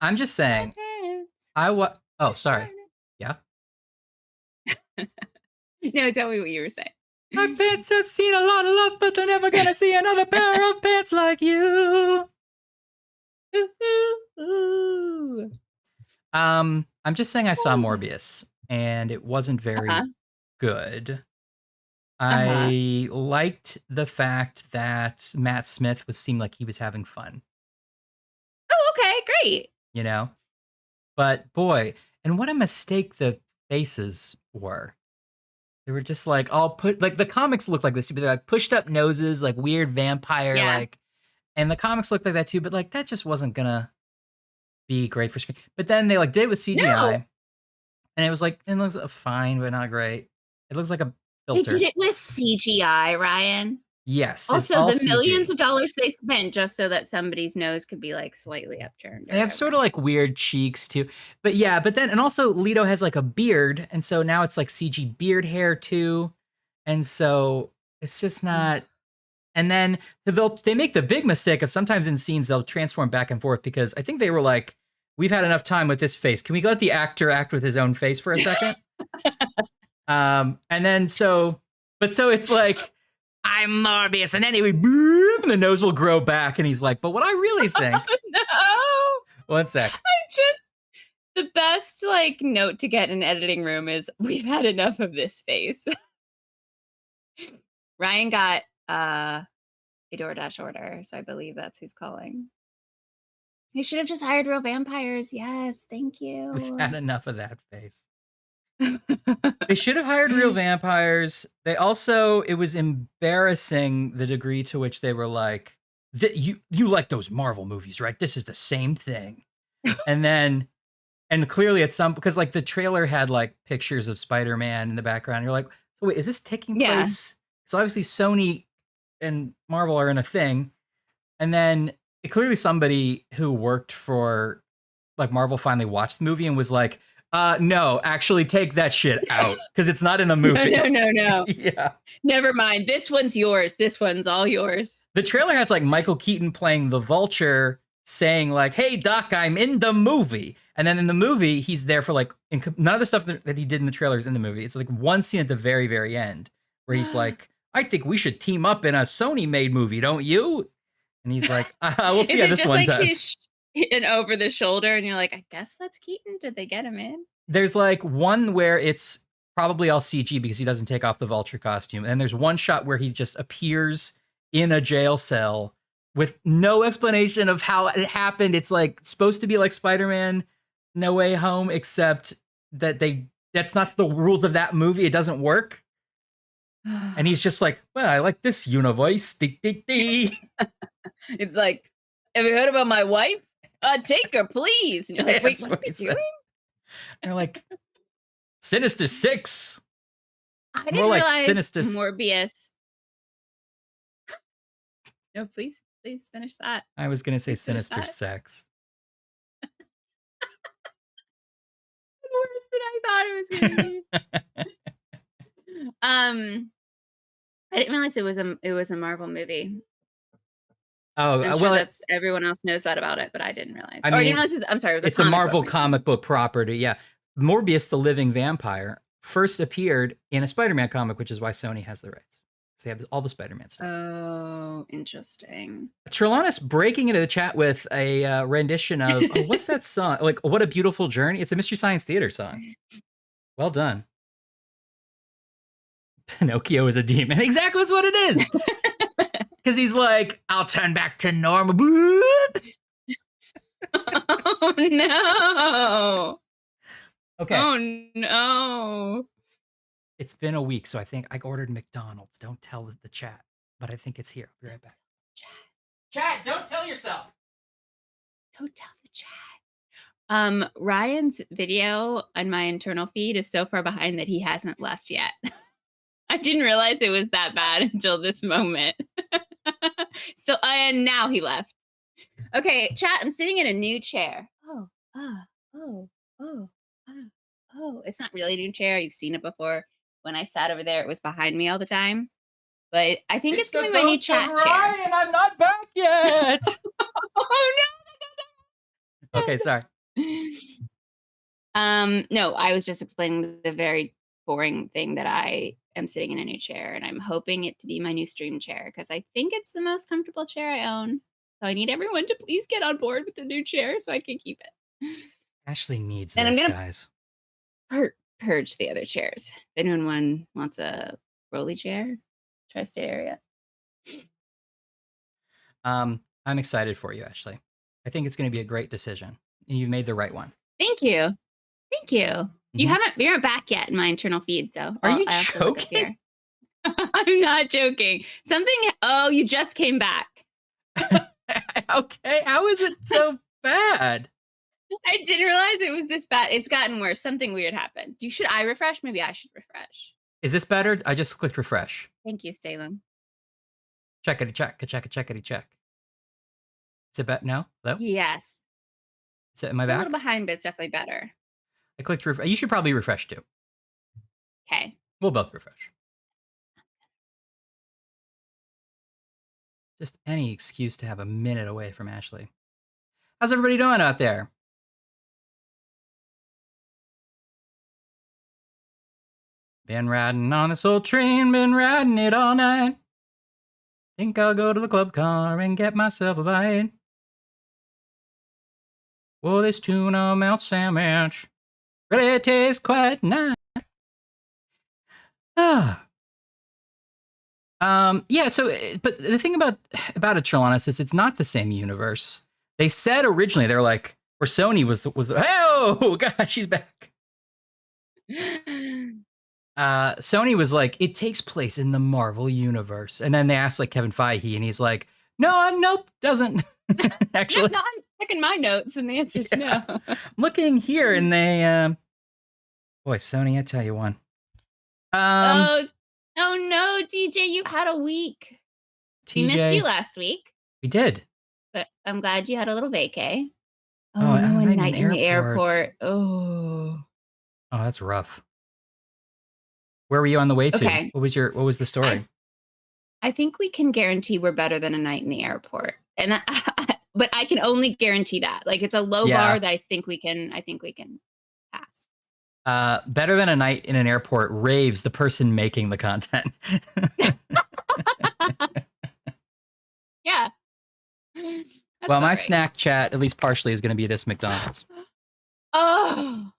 I'm just My saying. pants. Oh, My sorry. Yeah. No, tell me what you were saying. My pants have seen a lot of love, but they're never gonna see another pair of pants like you. Ooh. I'm just saying I saw Morbius, and it wasn't Uh-huh. very good. Uh-huh. I liked the fact that Matt Smith seemed like he was having fun, Oh, okay, great. you know? But boy, and what a mistake the faces were. They were just like all put like the comics look like this too, but they're like pushed up noses, like weird vampire, Yeah. like and the comics looked like that too, but like that just wasn't gonna be great for screen. But then they like did it with No, CGI, and it was like it looks fine, but not great. It looks like a they did filter. it with CGI, Ryan. Yes, it's Also, all the millions CG. of dollars they spent just so that somebody's nose could be, like, slightly upturned They or have sort of whatever. like weird cheeks too. But yeah, but then and also Leto has like a beard, and so now it's like CG beard hair too. And so it's just not. And then they make the big mistake of sometimes in scenes they'll transform back and forth because I think they were like, we've had enough time with this face. Can we let the actor act with his own face for a second? And then so it's like I'm Morbius, and anyway, boom, and the nose will grow back, and he's like, but what I really think. Oh, no. One sec. I just the best, like, note to get in an editing room is, "We've had enough of this face." Ryan got, a DoorDash order, so I believe that's who's calling. You should have just hired real vampires. Yes, thank We've had you. enough of that face. They should have hired real vampires. They also, it was embarrassing the degree to which they were like, you like those Marvel movies, right? This is the same thing. And then, and clearly at some, because like the trailer had like pictures of Spider-Man in the background. You're like, so wait, is this taking Yeah. place? So obviously Sony and Marvel are in a thing. And then clearly somebody who worked for like Marvel finally watched the movie and was like, no, actually take that shit out because it's not in the No, movie. no, no, no. Yeah. Never mind. This one's yours. This one's all yours. The trailer has like Michael Keaton playing the Vulture saying like, hey, Doc, I'm in the movie. And then in the movie, he's there for like, none of the stuff that he did in the trailer is in the movie. It's like one scene at the very, very end where he's like, I think we should team up in a Sony made movie, don't you? And he's like, we'll see Is how it this just one like does. his and over the shoulder and you're like, "I guess that's Keaton. Did they get him in?" There's like one where it's probably all CG because he doesn't take off the Vulture costume. And there's one shot where he just appears in a jail cell with no explanation of how it happened. It's like supposed to be like Spider-Man No Way Home, except that that's not the rules of that movie. It doesn't work. And he's just like, well, I like this univoice. It's like, "Have you heard about my wife? Take her, please." And you're like, "Wait, That's what are what we he said. doing?" They're like, Sinister Six. I More didn't like realize Sinister. Morbius. No, please finish that. I was going to say Please finish Sinister that. Sex. Worse than I thought it was gonna be. Um, I didn't realize it was a Marvel movie. Oh, I'm sure well, that's everyone else knows that about it, but I didn't realize. I Or I didn't mean, realize I'm sorry, it was a it's a comic book Marvel movie. comic book property. Yeah. Morbius, the living vampire, first appeared in a Spider Man comic, which is why Sony has the rights. So they have all the Spider Man stuff. Oh, interesting. Trelawnus breaking into the chat with a rendition of, oh, what's that song? Like, What a Beautiful Journey. It's a Mystery Science Theater song. Well done. Pinocchio is a demon. Exactly, that's what it is. Because he's like, I'll turn back to normal. Oh, no. Okay. Oh, no. It's been a week, so I think I ordered McDonald's. Don't tell the chat, but I think it's here. I'll be right back. Chat, don't tell yourself. Don't tell the chat. Ryan's video on my internal feed is so far behind that he hasn't left yet. I didn't realize it was that bad until this moment. So, and now he left. Okay, chat, I'm sitting in a new chair. Oh, oh, oh, oh. It's not really a new chair. You've seen it before. When I sat over there, it was behind me all the time. But I think it's gonna be my new chat chair. Ryan, I'm not back yet. Oh, no. Okay, sorry. No, I was just explaining the very boring thing that I am sitting in a new chair, and I'm hoping it to be my new stream chair because I think it's the most comfortable chair I own. So I need everyone to please get on board with the new chair so I can keep it. Ashley needs And I'm this, gonna guys. purge the other chairs. If anyone wants a rolly chair, tri-state area. I'm excited for you, Ashley. I think it's going to be a great decision, and you've made the right one. Thank you. Thank you. Mhm. We aren't back yet in my internal feed, so Are you I have to look up joking? here. I'm not joking. Oh, you just came back. Okay, how is it so bad? I didn't realize it was this bad. It's gotten worse. Something weird happened. Should I refresh? Maybe I should refresh. Is this better? I just clicked refresh. Thank you, Salem. Checkity check, checkity check. Is it better? No? Hello? Yes. Is it, am I Still a back? little behind, but it's definitely better. I clicked refresh. You should probably refresh too. Okay. We'll both refresh. Just any excuse to have a minute away from Ashley. How's everybody doing out there? Been riding on this old train, been riding it all night. Think I'll go to the club car and get myself a bite. Well, this tuna melt sandwich really tastes quite nice. Ah. Yeah, so, but the thing about it, Trelawney, is it's not the same universe. They said originally, they're like, or Sony was, oh, God, she's back. Sony was like, it takes place in the Marvel universe. And then they asked like Kevin Feige, and he's like, no, nope, doesn't. Actually, No, I'm checking my notes, and the answer is no. I'm looking here, and they, boy, Sony, I tell you one. Oh no, TJ, you had a week. We missed you last week, We did. but I'm glad you had a little vacay. Oh, Oh, no, I'm a in night an in the airport. airport. Oh, that's rough. Where were you on the way to? Okay. What was the story? I think we can guarantee we're better than a night in the airport, and but I can only guarantee that. Like, it's a low bar that I think we can pass. Better than a night in an airport raves the person making the content. Yeah. Well, my snack chat, at least partially, is going to be this McDonald's. Oh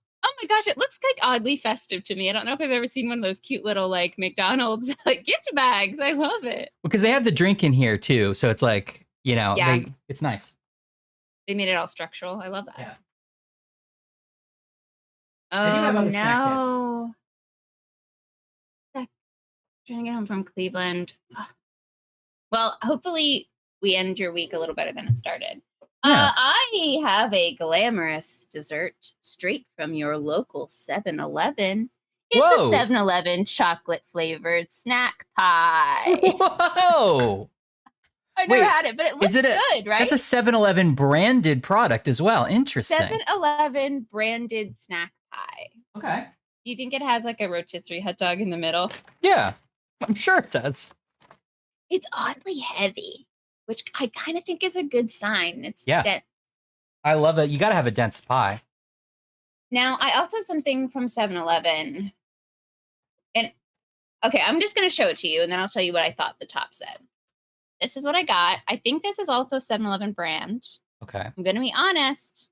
my gosh, it looks like oddly festive to me. I don't know if I've ever seen one of those cute little like McDonald's like gift bags. I love it. Because they have the drink in here too, so it's like, you know, it's nice. They made it all structural. I love that. Yeah. Oh no. Trying to get home from Cleveland. Well, hopefully we end your week a little better than it started. Yeah. I have a glamorous dessert straight from your local 7-Eleven. It's a 7-Eleven chocolate flavored snack pie. Whoa! I've never had it, but it looks good, right? That's a 7-Eleven branded product as well. Interesting. 7-Eleven branded snack pie. Okay. Do you think it has like a rotisserie hot dog in the middle? Yeah, I'm sure it does. It's oddly heavy, which I kind of think is a good sign. It's dense. I love it. You got to have a dense pie. Now, I also have something from 7-Eleven. And okay, I'm just going to show it to you, and then I'll tell you what I thought the top said. This is what I got. I think this is also a 7-Eleven brand. Okay. I'm going to be honest.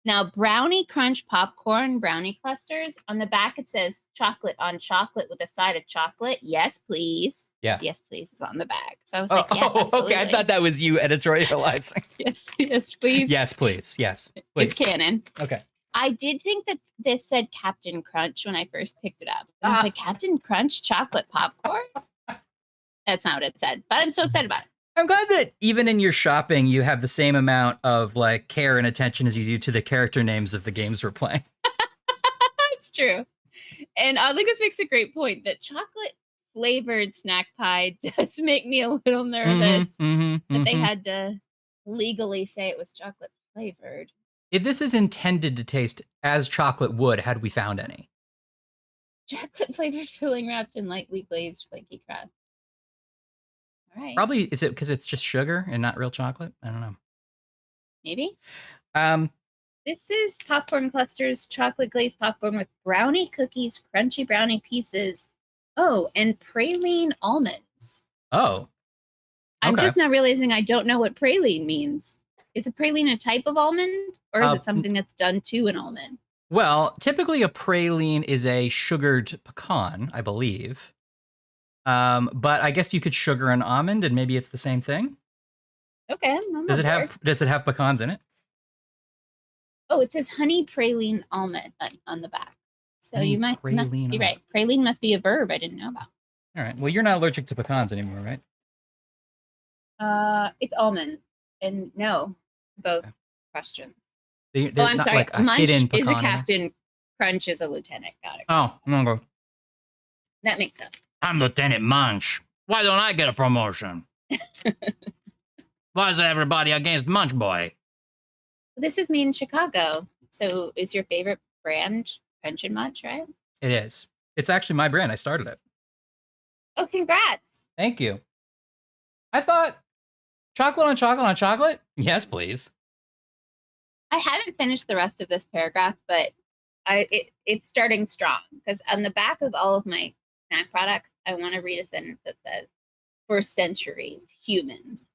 Now, Brownie Crunch popcorn brownie clusters. On the back, it says chocolate on chocolate with a side of chocolate. Yes, please. Yeah. Yes, please is on the back. So I was like, yes, absolutely. Okay. I thought that was you editorializing. Yes, please. Yes, please. Yes, please. It's canon. Okay. I did think that this said Captain Crunch when I first picked it up. I was like, Captain Crunch chocolate popcorn? That's not what it said, but I'm so excited about it. I'm glad that even in your shopping, you have the same amount of like care and attention as you do to the character names of the games we're playing. It's true. And I think this makes a great point that chocolate flavored snack pie does make me a little nervous that they had to legally say it was chocolate flavored. If this is intended to taste as chocolate would, had we found any. Chocolate flavored filling wrapped in lightly glazed flaky crust. All right. Probably, is it because it's just sugar and not real chocolate? I don't know. Maybe. This is popcorn clusters, chocolate glazed popcorn with brownie cookies, crunchy brownie pieces. Oh, and praline almonds. Oh, I'm okay. just now realizing I don't know what praline means. Is a praline a type of almond, or is it something that's done to an almond? Well, typically a praline is a sugared pecan, I believe. But I guess you could sugar an almond, and maybe it's the same thing. Okay, Does it have pecans in it? Oh, it says honey praline almond on the back. So Honey you must be praline right. Praline must be a verb I didn't know about. All right. Well, you're not allergic to pecans anymore, right? It's almonds, and no, both Okay. questions. They're I'm not sorry. like a Munch hidden is a pecan in there? captain. Crunch is a lieutenant. Got it. Oh, no. That makes sense. I'm Lieutenant Munch. Why don't I get a promotion? Why is everybody against Munch Boy? This is me in Chicago. So is your favorite brand Crunch and Munch, right? It is. It's actually my brand. I started it. Oh, congrats. Thank you. I thought chocolate on chocolate on chocolate? Yes, please. I haven't finished the rest of this paragraph, but it's starting strong because on the back of all of my snack products, I want to read a sentence that says, "For centuries, humans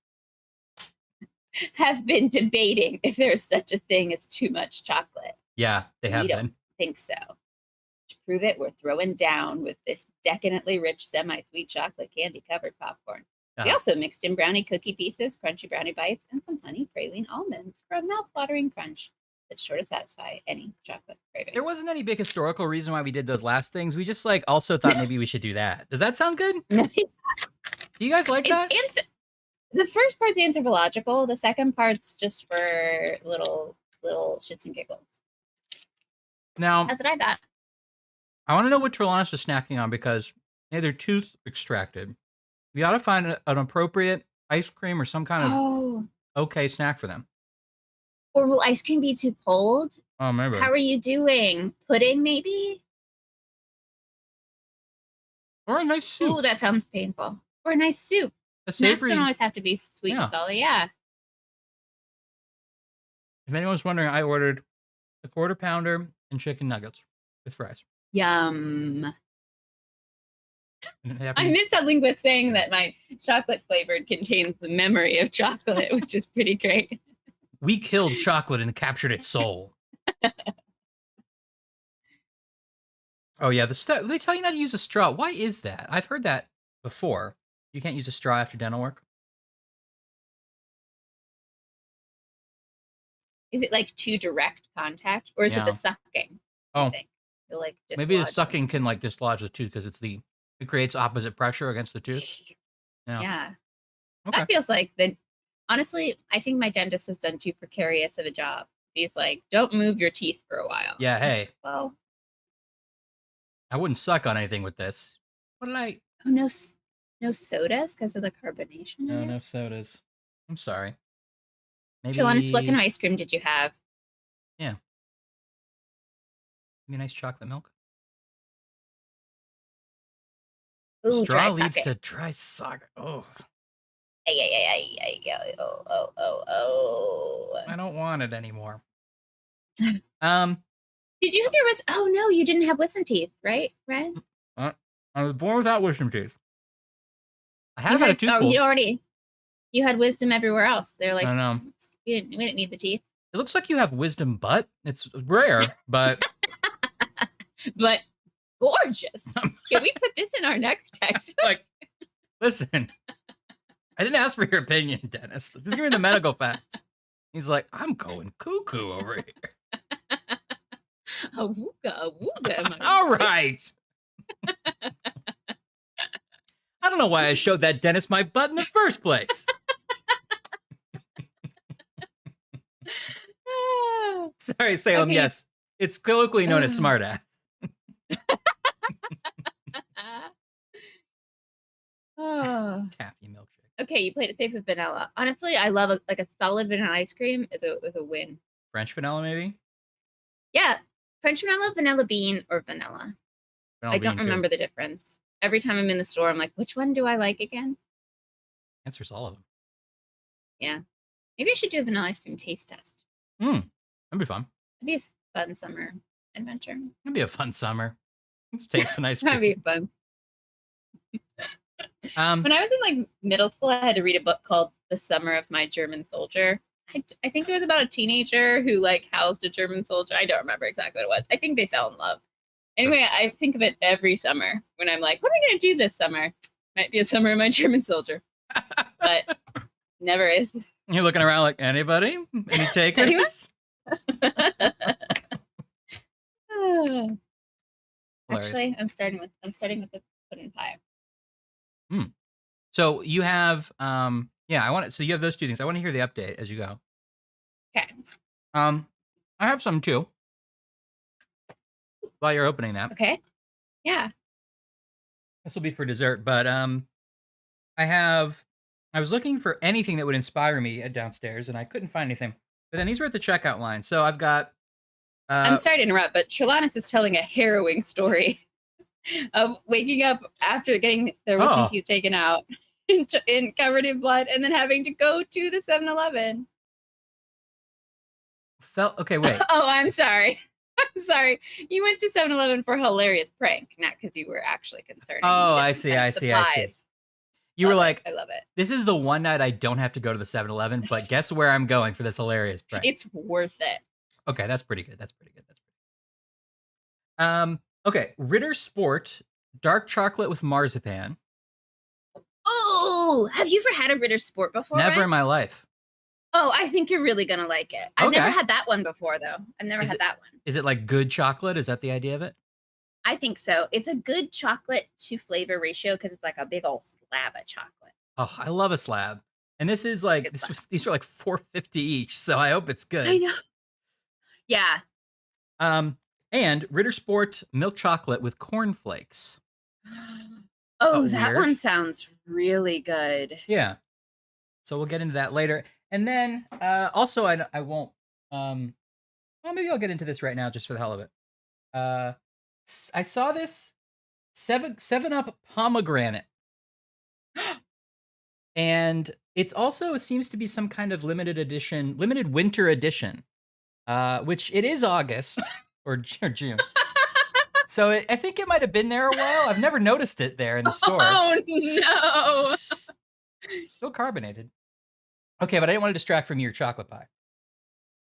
have been debating if there is such a thing as too much chocolate. Yeah, they have We been. don't think so. To prove it, we're throwing down with this decadently rich semi-sweet chocolate candy-covered popcorn. We also mixed in brownie cookie pieces, crunchy brownie bites, and some honey praline almonds for a mouth-watering crunch that's sure to satisfy any chocolate craving." There wasn't any big historical reason why we did those last things. We just like also thought maybe we should do that. Does that sound good? Do you guys like that? The first part's anthropological. The second part's just for little shits and giggles. Now, That's what I got. I want to know what Trelawney's is snacking on because they're tooth extracted. We ought to find an appropriate ice cream or some kind of okay snack for them. Or will ice cream be too cold? Oh, maybe. How are you doing? Pudding, maybe? Or a nice soup. Ooh, that sounds painful. Or a nice soup. A savory. Snacks don't always have to be sweet and salty. Yeah. If anyone's wondering, I ordered a quarter pounder and chicken nuggets with fries. Yum. I missed how Link was saying that my chocolate flavored contains the memory of chocolate, which is pretty great. We killed chocolate and captured its soul. Oh, yeah. They tell you not to use a straw. Why is that? I've heard that before. You can't use a straw after dental work. Is it like too direct contact, or is it the sucking? Oh, you'll like maybe the sucking can like dislodge the tooth because it creates opposite pressure against the tooth. Yeah. Okay. That feels like honestly, I think my dentist has done too precarious of a job. He's like, don't move your teeth for a while. Yeah. Hey. Well, I wouldn't suck on anything with this. What did I? Oh, no sodas because of the carbonation. No sodas. I'm sorry. Maybe. Trelawney, what kind of ice cream did you have? Yeah. Maybe a nice chocolate milk. Ooh, straw leads to dry suck. Oh. I don't want it anymore. Did you have your wisdom? Oh no, you didn't have wisdom teeth, right? Right? I was born without wisdom teeth. I have had a tooth pulled. You had wisdom everywhere else. They're like, I know. We didn't need the teeth. It looks like you have wisdom butt. It's rare, but but gorgeous. Can we put this in our next text? Like, listen, I didn't ask for your opinion, dentist. Just give me the medical facts. He's like, I'm going cuckoo over here. Awooga. All right. I don't know why I showed that dentist my butt in the first place. Sorry, Salem. Okay. Yes, it's colloquially known as smartass. Taffy milkshake. Okay, you played it safe with vanilla. Honestly, I love a solid vanilla ice cream is a win. French vanilla, maybe? Yeah, French vanilla, vanilla bean, or vanilla. I don't remember the difference. Every time I'm in the store, I'm like, which one do I like again? Answer's all of them. Yeah. Maybe I should do a vanilla ice cream taste test. That'd be fun. It'd be a fun summer adventure. It'd be a fun summer. Let's taste some ice That'd cream. be fun. Um, When I was in like middle school, I had to read a book called The Summer of My German Soldier. I think it was about a teenager who like housed a German soldier. I don't remember exactly what it was. I think they fell in love. Anyway, I think of it every summer when I'm like, what am I going to do this summer? Might be a summer of my German soldier, but never is. you're looking around like, anybody? Any takers? Actually, I'm starting with the pudding pie. So you have, so you have those two things. I want to hear the update as you go. Okay. I have some too. While you're opening that. Okay. Yeah. This will be for dessert, but I was looking for anything that would inspire me at downstairs, and I couldn't find anything. But then these were at the checkout line, so I've got. I'm sorry to interrupt, but Trelawnnis is telling a harrowing story of waking up after getting their wisdom teeth taken out, in covered in blood, and then having to go to the 7-Eleven. Okay, wait. Oh, I'm sorry. I'm sorry. You went to 7-Eleven for a hilarious prank, not because you were actually concerned. Oh, I see. You were like, I love it. This is the one night I don't have to go to the 7-Eleven, but guess where I'm going for this hilarious prank? It's worth it. Okay, that's pretty good. Okay, Ritter Sport dark chocolate with marzipan. Oh, have you ever had a Ritter Sport before? Never in my life. Oh, I think you're really gonna like it. I've never had that one before, though. I've never had that one. Is it like good chocolate? Is that the idea of it? I think so. It's a good chocolate to flavor ratio because it's like a big old slab of chocolate. Oh, I love a slab. And this is like these are like $4.50 each, so I hope it's good. I know. Yeah. And Ritter Sport milk chocolate with cornflakes. Oh, that one sounds really good. Yeah. So we'll get into that later. And then also I won't well, maybe I'll get into this right now just for the hell of it. I saw this 7-Up pomegranate. And it's also, it seems to be some kind of limited winter edition. Which it is August or June. So I think it might have been there a while. I've never noticed it there in the store. Oh no. Still carbonated. Okay, but I didn't want to distract from your chocolate pie.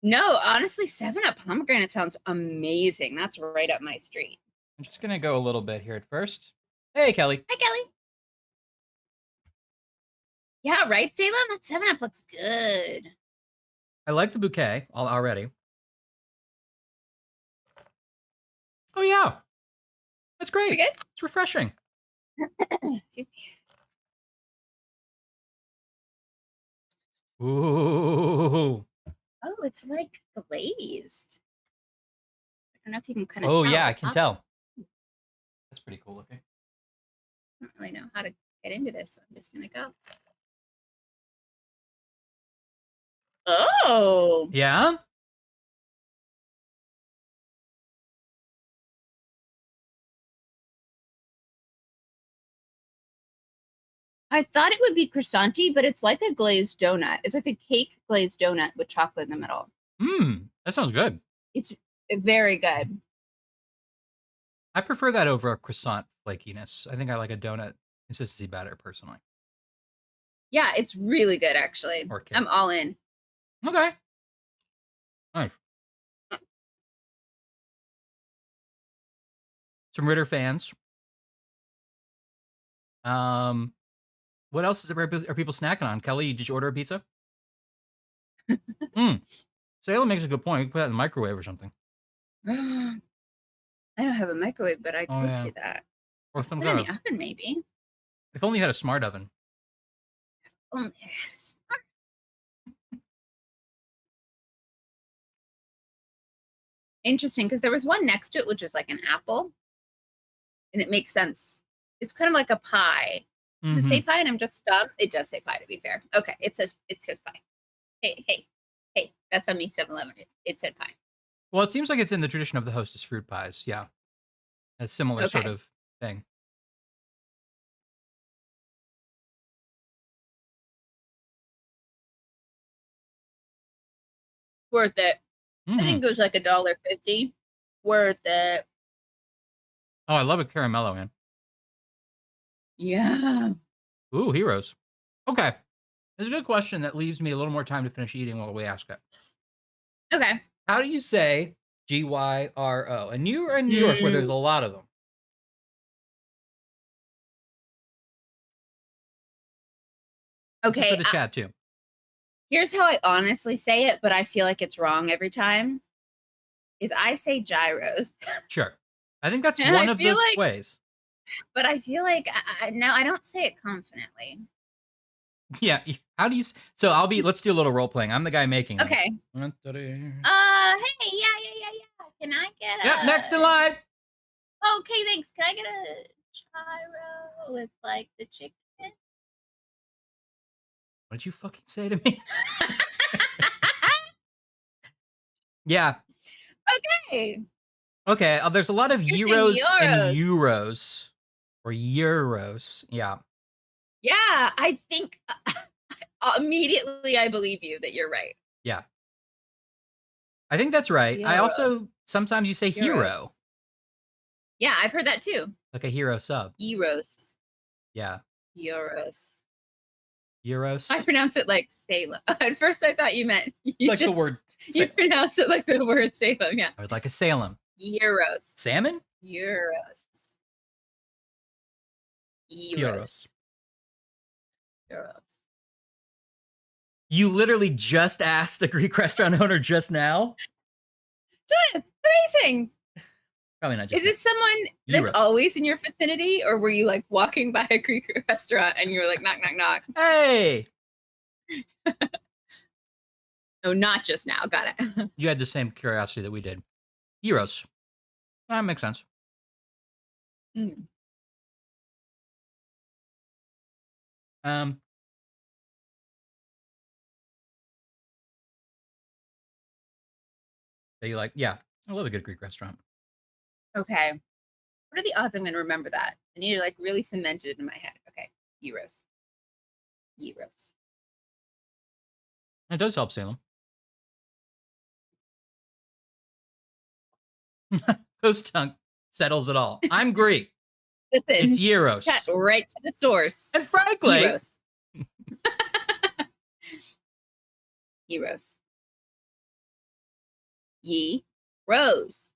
No, honestly, 7-Up pomegranate sounds amazing. That's right up my street. I'm just gonna go a little bit here at first. Hey, Kelly. Hi, Kelly. Yeah, right, Salem? That 7-Up looks good. I like the bouquet already. Oh yeah, that's great. Pretty good? It's refreshing. Excuse me. Ooh. Oh, it's like glazed. I don't know if you can kind of. Oh yeah, I can tell. That's pretty cool looking. I don't really know how to get into this, so I'm just gonna go. Oh. Yeah. I thought it would be croissanty, but it's like a glazed donut. It's like a cake glazed donut with chocolate in the middle. That sounds good. It's very good. I prefer that over a croissant flakiness. I think I like a donut consistency better, personally. Yeah, it's really good, actually. I'm all in. Okay. Nice. Some Ritter fans. What else are people snacking on? Kelly, did you order a pizza? Salem makes a good point. You can put that in the microwave or something. I don't have a microwave, but I could do that. Or some put it in the oven, maybe. If only you had a smart oven. Only I had a smart. Interesting, because there was one next to it, which is like an apple, and it makes sense. It's kind of like a pie. Does it say pie? And I'm just dumb. It does say pie, to be fair. Okay, it says pie. Hey, that's on me. 7-Eleven. It said pie. Well, it seems like it's in the tradition of the Hostess fruit pies. Yeah, a similar sort of thing. Worth it. I think it was like $1.50. Worth it. Oh, I love a caramello, man. Yeah. Ooh, heroes. Okay. It's a good question that leaves me a little more time to finish eating while we ask it. Okay. How do you say GYRO? And you are in New York where there's a Mm, lot of them. This is for okay. the chat too. Here's how I honestly say it, but I feel like it's wrong every time. Is I say gyros. Sure. I think that's And one I of feel the like, ways. but I feel like now I don't say it confidently. Yeah. How do you? So let's do a little role playing. I'm the guy making them. Okay. Yep. Hey, yeah. Can I get Next in line. Okay, thanks. Can I get a gyro with like the chicken? What did you fucking say to me? Yeah. Okay. Okay. There's a lot of You're saying euros and euros. euros or euros. Yeah. Yeah, I think immediately I believe you that you're right. Yeah. I think that's right. I also Euros. sometimes you say hero, Euros. Yeah, I've heard that too. like a hero sub. Euros. Yeah. Euros. I Euros. pronounce it like Salem. At first, I thought you meant Like the word You pronounce it like the word Salem. Yeah. or like a Salem. Euros. Salmon? Euros. Euros. Euros. You literally just asked a Greek restaurant owner just now? Just amazing. Probably not just Is this someone that's Euros. always in your vicinity, or were you like walking by a Greek restaurant and you were like, knock, knock, knock? Hey! Oh, not just now. Got it. You had the same curiosity that we did. Euros. That makes sense. Mm. Um, that you like, yeah, I love a good Greek restaurant. Okay. What are the odds I'm going to remember that? I need to like really cement it in my head. Okay. Euros. Euros. It does help Salem. Ghost Tunk settles it all. I'm Greek. Listen, It's euros. cut right to the source. And frankly, Euros. Euros. Ye rose.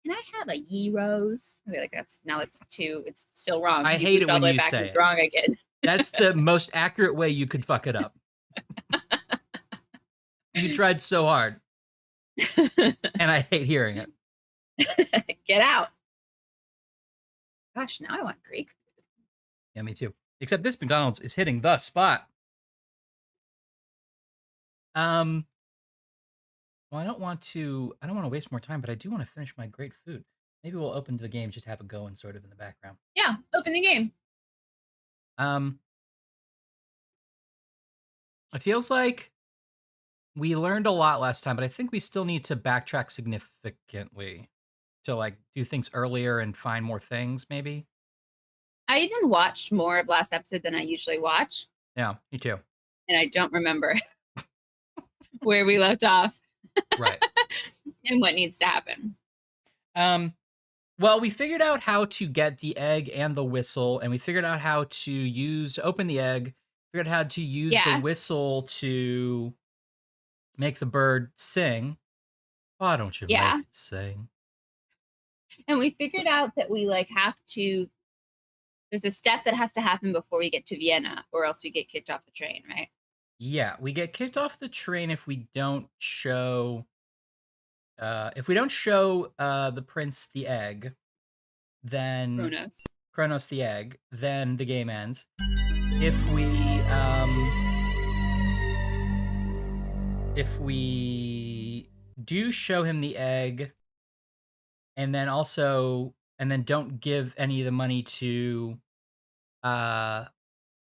Can I have a ye rose? I feel like that's now it's two. It's still wrong. I You hate it moved all when the way you back, say it's it. wrong again. That's the most accurate way you could fuck it up. You tried so hard, and I hate hearing it. Get out. Gosh, now I want Greek food. Yeah, me too. Except this McDonald's is hitting the spot. Well, I don't want to waste more time, but I do want to finish my great food. Maybe we'll open the game, just have it going sort of in the background. Yeah, open the game. It feels like we learned a lot last time, but I think we still need to backtrack significantly to like do things earlier and find more things, maybe. I even watched more of last episode than I usually watch, Yeah, me too. and I don't remember where we left off. Right. And what needs to happen. Well, we figured out how to get the egg and the whistle, and we figured out how to open the egg, figured out how to use the whistle to make the bird sing. Why don't you make it sing? And we figured out that we like have to, there's a step that has to happen before we get to Vienna, or else we get kicked off the train, right? Yeah, we get kicked off the train if we don't show the prince the egg, then Kronos the egg, then the game ends. If we do show him the egg and then don't give any of the money to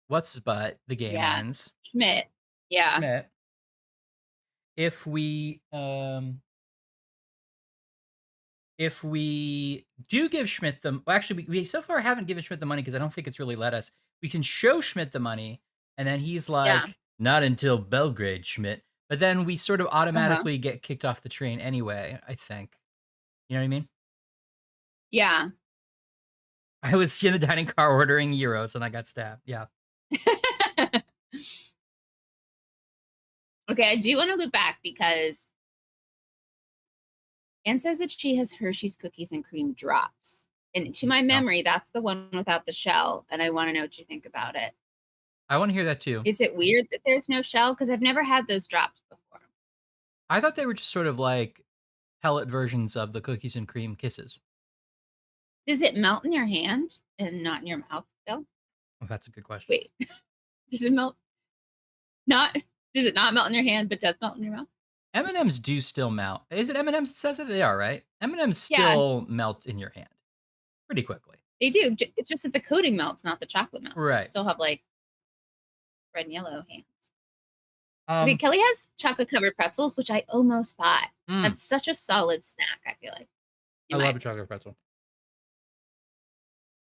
what's his butt, the game ends. Schmidt. Yeah. Schmidt. If we do give Schmidt actually we so far haven't given Schmidt the money because I don't think it's really let us. We can show Schmidt the money, and then he's like, not until Belgrade, Schmidt. but then we sort of Uh-huh. automatically get kicked off the train anyway, I think. You know what I mean? Yeah. I was in the dining car ordering gyros and I got stabbed. Yeah. Okay, I do want to look back because Anne says that she has Hershey's cookies and cream drops. And to my No. memory, that's the one without the shell. And I want to know what you think about it. I wanna hear that too. Is it weird that there's no shell? Because I've never had those drops before. I thought they were just sort of like pellet versions of the cookies and cream kisses. Does it melt in your hand and not in your mouth still? Oh, that's a good question. Wait, does it melt? Not does it not melt in your hand, but does melt in your mouth? M&Ms do still melt. Is it M&Ms that says that? They are, right? M&Ms Yeah, still melt in your hand pretty quickly. they do. It's just that the coating melts, not the chocolate melts. You Right. still have like red and yellow hands. Okay, Um, Kelly has chocolate covered pretzels, which I almost bought. mm, That's such a solid snack, I feel like, I in my love a opinion. chocolate pretzel.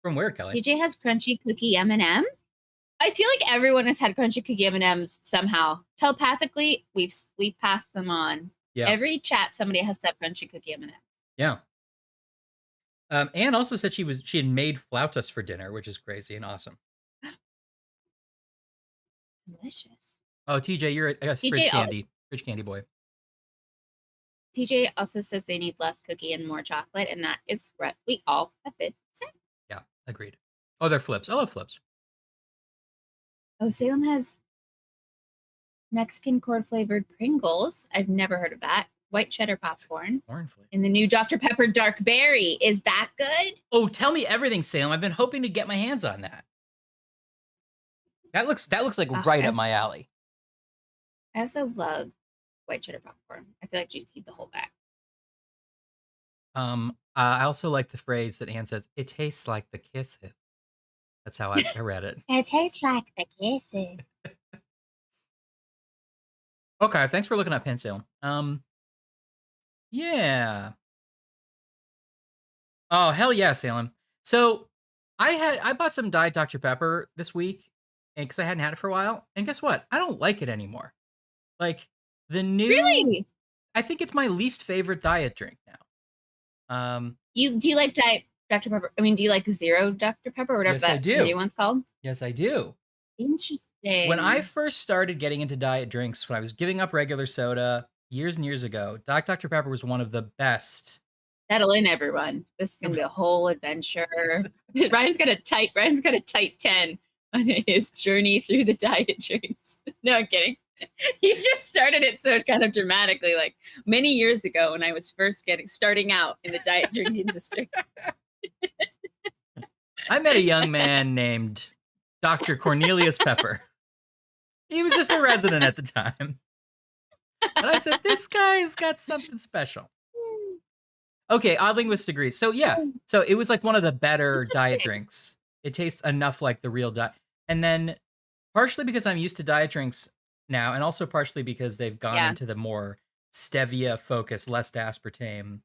From where, Kelly? TJ has crunchy cookie M&Ms. I feel like everyone has had crunchy cookie M&Ms somehow. Telepathically, we've passed them on. Yeah. Every chat, somebody has to have crunchy cookie M&Ms. Yeah. Anne also said she had made flautas for dinner, which is crazy and awesome. Delicious. Oh, TJ, you're a TJ, fridge candy boy. TJ also says they need less cookie and more chocolate, and that is what we all have been saying. Yeah, agreed. Oh, they're flips. I love flips. Oh, Salem has Mexican corn flavored Pringles. I've never heard of that. White cheddar popcorn. Corn flavor. And the new Dr. Pepper Dark Berry. Is that good? Oh, tell me everything, Salem. I've been hoping to get my hands on that. That looks like right up my alley. I also love white cheddar popcorn. I feel like just eat the whole bag. I also like the phrase that Anne says, "It tastes like the kisses." That's how I read it. It tastes like the kisses. Okay, thanks for looking up Penn Salem. Yeah. Oh, hell yeah, Salem. So I bought some Diet Dr. Pepper this week because I hadn't had it for a while. And guess what? I don't like it anymore. Like the new Really? I think it's my least favorite diet drink now. Do you like Diet Dr. Pepper? I mean, do you like Zero Dr. Pepper or whatever Yes, I that the new do. one's called? Yes, I do. Interesting. When I first started getting into diet drinks, when I was giving up regular soda years and years ago, Diet Dr. Pepper was one of the best. Settle in, everyone. This is gonna be a whole adventure. Ryan's got a tight 10 on his journey through the diet drinks. No, I'm kidding. He just started it so kind of dramatically, like many years ago when I was first starting out in the diet drink industry. I met a young man named Dr. Cornelius Pepper. He was just a resident at the time. And I said, this guy's got something special. Okay, odd linguistic agrees. So yeah, so it was like one of the better diet drinks. It tastes enough like the real diet. And then partially because I'm used to diet drinks now, and also partially because they've gone Yeah. into the more stevia focus, less aspartame,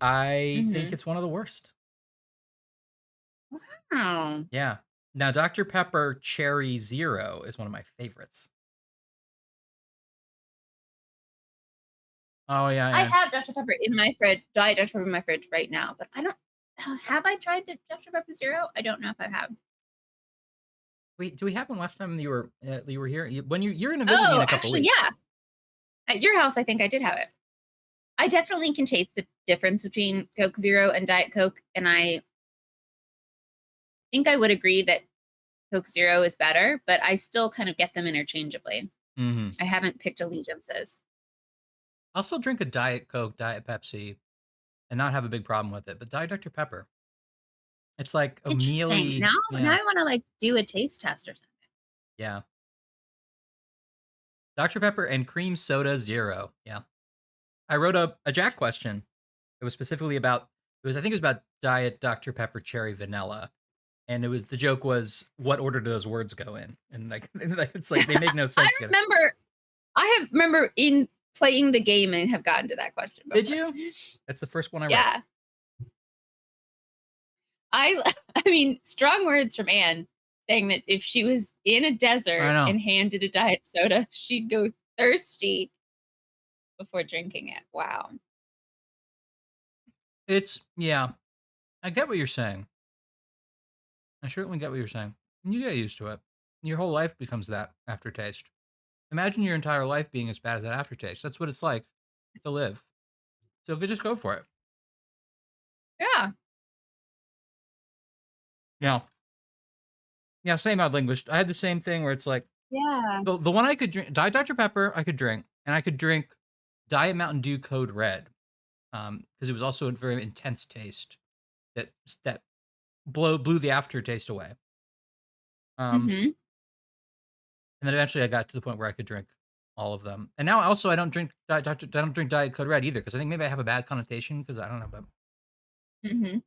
I think it's one of the worst. Oh. Yeah. Now, Dr. Pepper Cherry Zero is one of my favorites. Oh, yeah, I yeah. have Dr. Pepper in my fridge, Diet Dr. Pepper in my fridge right now, but I don't have I tried the Dr. Pepper Zero? I don't know if I have. Wait, do we have one last time you were here? When you're gonna visit me in Oh, a couple actually, weeks. yeah. At your house, I think I did have it. I definitely can taste the difference between Coke Zero and Diet Coke, and I think I would agree that Coke Zero is better, but I still kind of get them interchangeably. Mm-hmm. I haven't picked allegiances. I'll still drink a Diet Coke, Diet Pepsi, and not have a big problem with it. But Diet Dr. Pepper, it's like a Interesting. mealy. Now Yeah, I want to like do a taste test or something. yeah. Dr. Pepper and cream soda zero. Yeah. I wrote a Jack question. It was specifically about I think it was about Diet Dr. Pepper Cherry Vanilla. And the joke was, what order do those words go in? And like it's like they make no sense together. I remember in playing the game and have gotten to that question before. Did you? That's the first one I wrote. Yeah. I mean, strong words from Anne saying that if she was in a desert I know. and handed a diet soda, she'd go thirsty before drinking it. Wow. Yeah, I get what you're saying. I certainly get what you're saying. You get used to it. Your whole life becomes that aftertaste. Imagine your entire life being as bad as that aftertaste. That's what it's like to live. So just go for it. Yeah. Yeah. Yeah, same odd linguist. I had the same thing where it's like Yeah. the one I could drink, Diet Dr. Pepper, I could drink, and I could drink Diet Mountain Dew Code Red, because it was also a very intense taste that blew the aftertaste away. Mhm. And then eventually I got to the point where I could drink all of them. And now also I don't drink I don't drink Diet Code Red either because I think maybe I have a bad connotation because I don't know, but Mhm.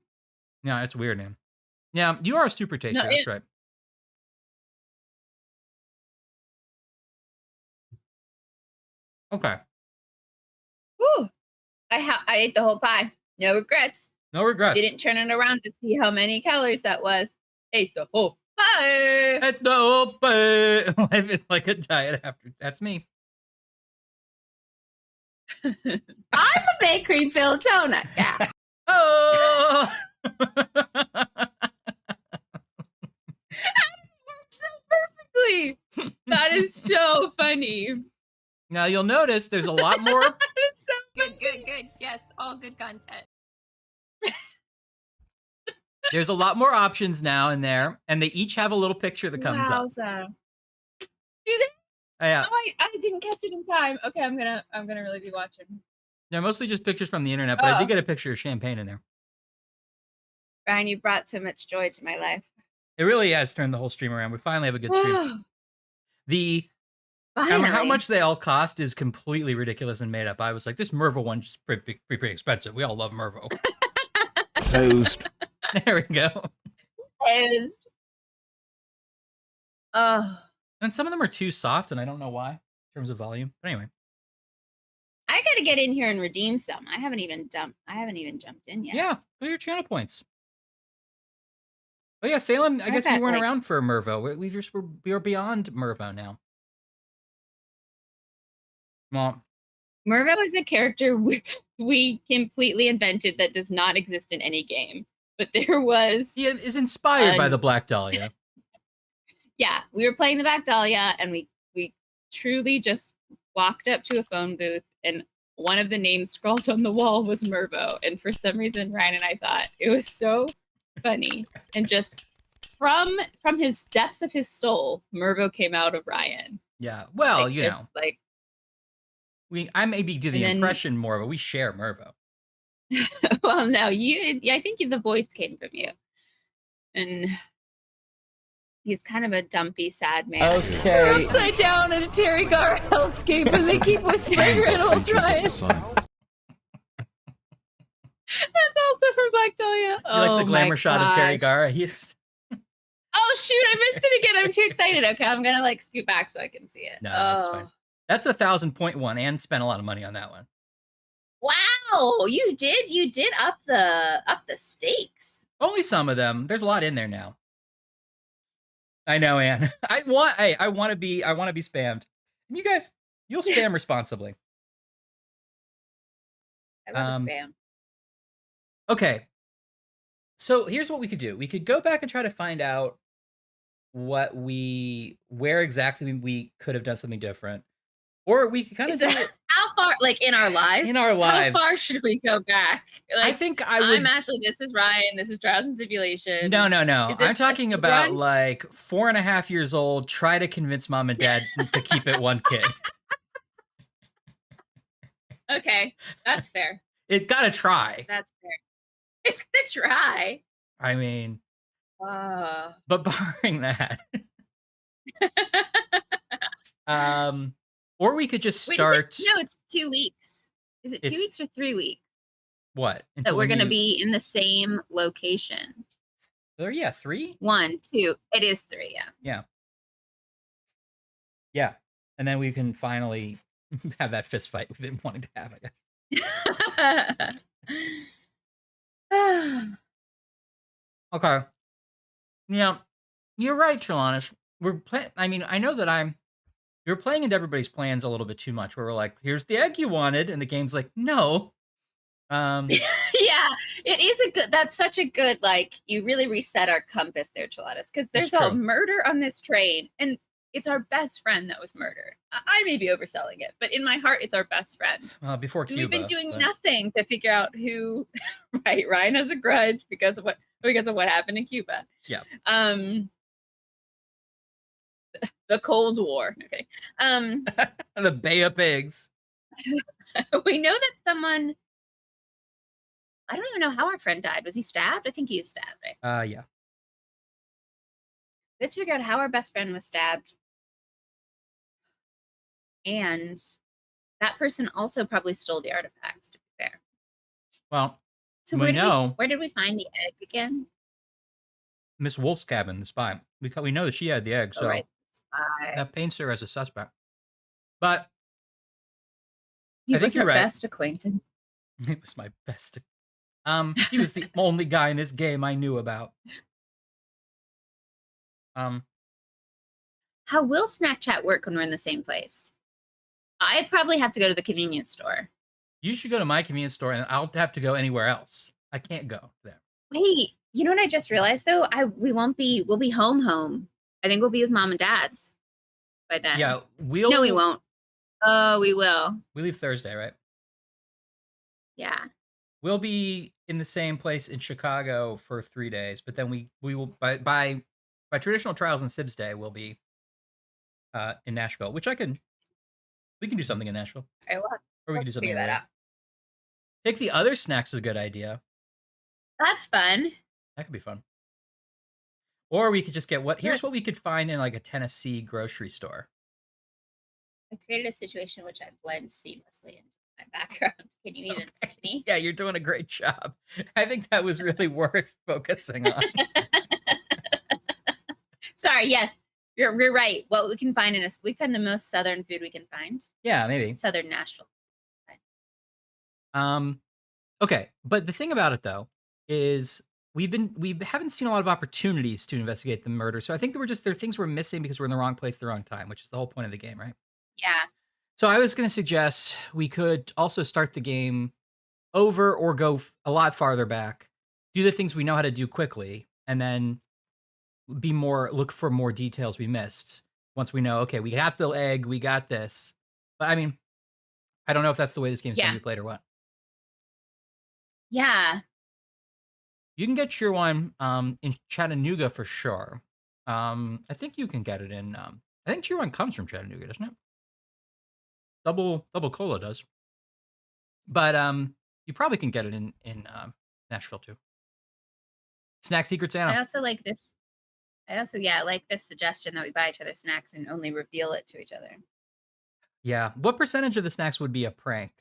yeah, it's weird, man. Yeah, you are a super No, taster. That's right. Okay, whew, I ate the whole pie. No regrets. no regrets. Didn't turn it around to see how many calories that was. Ate the whole pie. At the open, life is like a diet after. That's me. I'm a bakery filled donut. Yeah. Oh. So perfectly. That is so funny. Now you'll notice there's a lot more. It's so good. Yes, all good content. There's a lot more options now in there, and they each have a little picture that comes up. Wowza. Do they? Yeah, Oh, I didn't catch it in time. Okay, I'm gonna really be watching. they're mostly just pictures from the internet, but I Oh. did get a picture of champagne in there. Ryan, you brought so much joy to my life. It really has turned the whole stream around. We finally have a good stream. Finally. How much they all cost is completely ridiculous and made up. I was like, this Mervo one's pretty expensive. We all love Mervo. Toast. There we go. Toast. Oh. And some of them are too soft, and I don't know why in terms of volume. But anyway, I gotta get in here and redeem some. I haven't even jumped in yet. yeah, put your channel points. Oh yeah, Salem. I guess you weren't around for Mervo. We're beyond Mervo now. Well, Mervo is a character we completely invented that does not exist in any game. But there was. he is inspired by the Black Dahlia. Yeah, we were playing the Black Dahlia, and we truly just walked up to a phone booth, and one of the names scrawled on the wall was Mervo. And for some reason, Ryan and I thought it was so funny, and just from his depths of his soul, Mervo came out of Ryan. Yeah, well, Like, you just, know, like I maybe do the and then- impression more, but we share Mervo. well, no, I think the voice came from you, and he's kind of a dumpy, sad man. Okay. We're upside down in a Terry Gar hellscape, and they keep whispering riddles, Ryan. That's also from Black Dahlia. You like the glamour shot of Terry Gara? He's Oh shoot, I missed it again. I'm too excited. Okay, I'm gonna like scoot back so I can see it. no, that's fine. That's 1,000.1 and spent a lot of money on that one. Wow, you did up the stakes. Only some of them. There's a lot in there now. I know, Anne. I want to be spammed. And you guys, you'll spam responsibly. I love spam. Okay. So here's what we could do. We could go back and try to find out where exactly we could have done something different. Or we could kind of how far, like in our lives? In our lives. How far should we go back? Like, I think I would. I'm Ashley. This is Ryan. This is Drowse and Simulation. No. Is this I'm talking just about run? like 4.5 years old. Try to convince mom and dad to keep it one kid. Okay, that's fair. It gotta try. That's fair. It could try. I mean, Uh, but barring that, or we could just wait, start. no, it's 2 weeks. Is it 2 It's- weeks or 3 weeks What? that we're going to be in the same location? Yeah, 3. 1, 2. It is 3. Yeah. Yeah, and then we can finally have that fist fight we've been wanting to have. I guess. Okay. Yeah, you're right, Trelawney. I mean, I know that We were playing into everybody's plans a little bit too much, where we're like, "Here's the egg you wanted," and the game's like, "No." Um, Yeah, it is a good. That's such a good, like, you really reset our compass there, Chiladas, because It's there's a true. murder on this train, and it's our best friend that was murdered. I may be overselling it, but in my heart, it's our best friend. before And we've been Cuba, doing but nothing to figure out who. Right, Ryan has a grudge because of what happened in Cuba. yeah. Um, the Cold War. Okay. The Bay of Pigs. We know that someone. I don't even know how our friend died. Was he stabbed? I think he is stabbed. Right. Yeah. Let's figure out how our best friend was stabbed. And that person also probably stole the artifacts, to be fair. Well, So we know where did we find the egg again? Miss Wolf's cabin, the spy. We know that she had the egg, Oh, so right. Spy. that paints her as a suspect. But He I think was you're our right. best acquaintance. He was my best. He was the only guy in this game I knew about. How will Snack Chat work when we're in the same place? I probably have to go to the convenience store. You should go to my convenience store, and I'll have to go anywhere else. I can't go there. Wait, you know what I just realized though? We'll be home. I think we'll be with mom and dad's by then. Yeah, No, we won't. Oh, we will. We leave Thursday, right? Yeah. We'll be in the same place in Chicago for 3 days, but then we will by traditional trials and Sibs Day we'll be in Nashville, which we can do something in Nashville, All right, or we can do something figure in that LA. out. Take the other snacks is a good idea. That's fun. That could be fun. Or we could just get here's what we could find in like a Tennessee grocery store. I created a situation which I blend seamlessly into my background. Can you even see me? Yeah, you're doing a great job. I think that was really worth focusing on. Sorry, yes. You're right. What we can find we find the most southern food we can find. Yeah, maybe. Southern Nashville. Okay, but the thing about it though is we haven't seen a lot of opportunities to investigate the murder. So I think there are things we're missing because we're in the wrong place at the wrong time, which is the whole point of the game, right? Yeah. So I was going to suggest we could also start the game over or go a lot farther back, do the things we know how to do quickly, and then look for more details we missed once we know, okay, we got the egg, we got this. But I mean, I don't know if that's the way this game's going to be played or what. Yeah. You can get your one in Chattanooga for sure. I think you can get it in. I think Cheer One comes from Chattanooga, doesn't it? Double Cola does. But you probably can get it in Nashville too. Snack Secret Santa. I also like this. Like this suggestion that we buy each other snacks and only reveal it to each other. Yeah. What percentage of the snacks would be a prank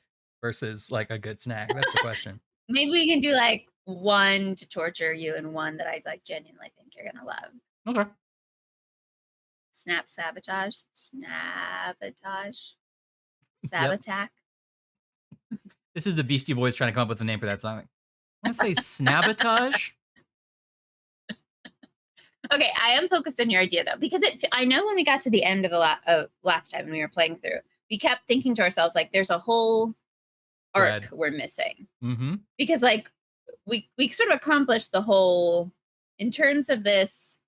versus like a good snack? That's the question. Maybe we can do like one to torture you and one that I like genuinely think you're gonna love. Okay. Sabotage. Yep. This is the Beastie Boys trying to come up with a name for that song. I want to say Snabotage. Okay, I am focused on your idea though, because I know when we got to the end of the last time when we were playing through, we kept thinking to ourselves like, "There's a whole arc we're missing," because like we sort of accomplished the whole in terms of this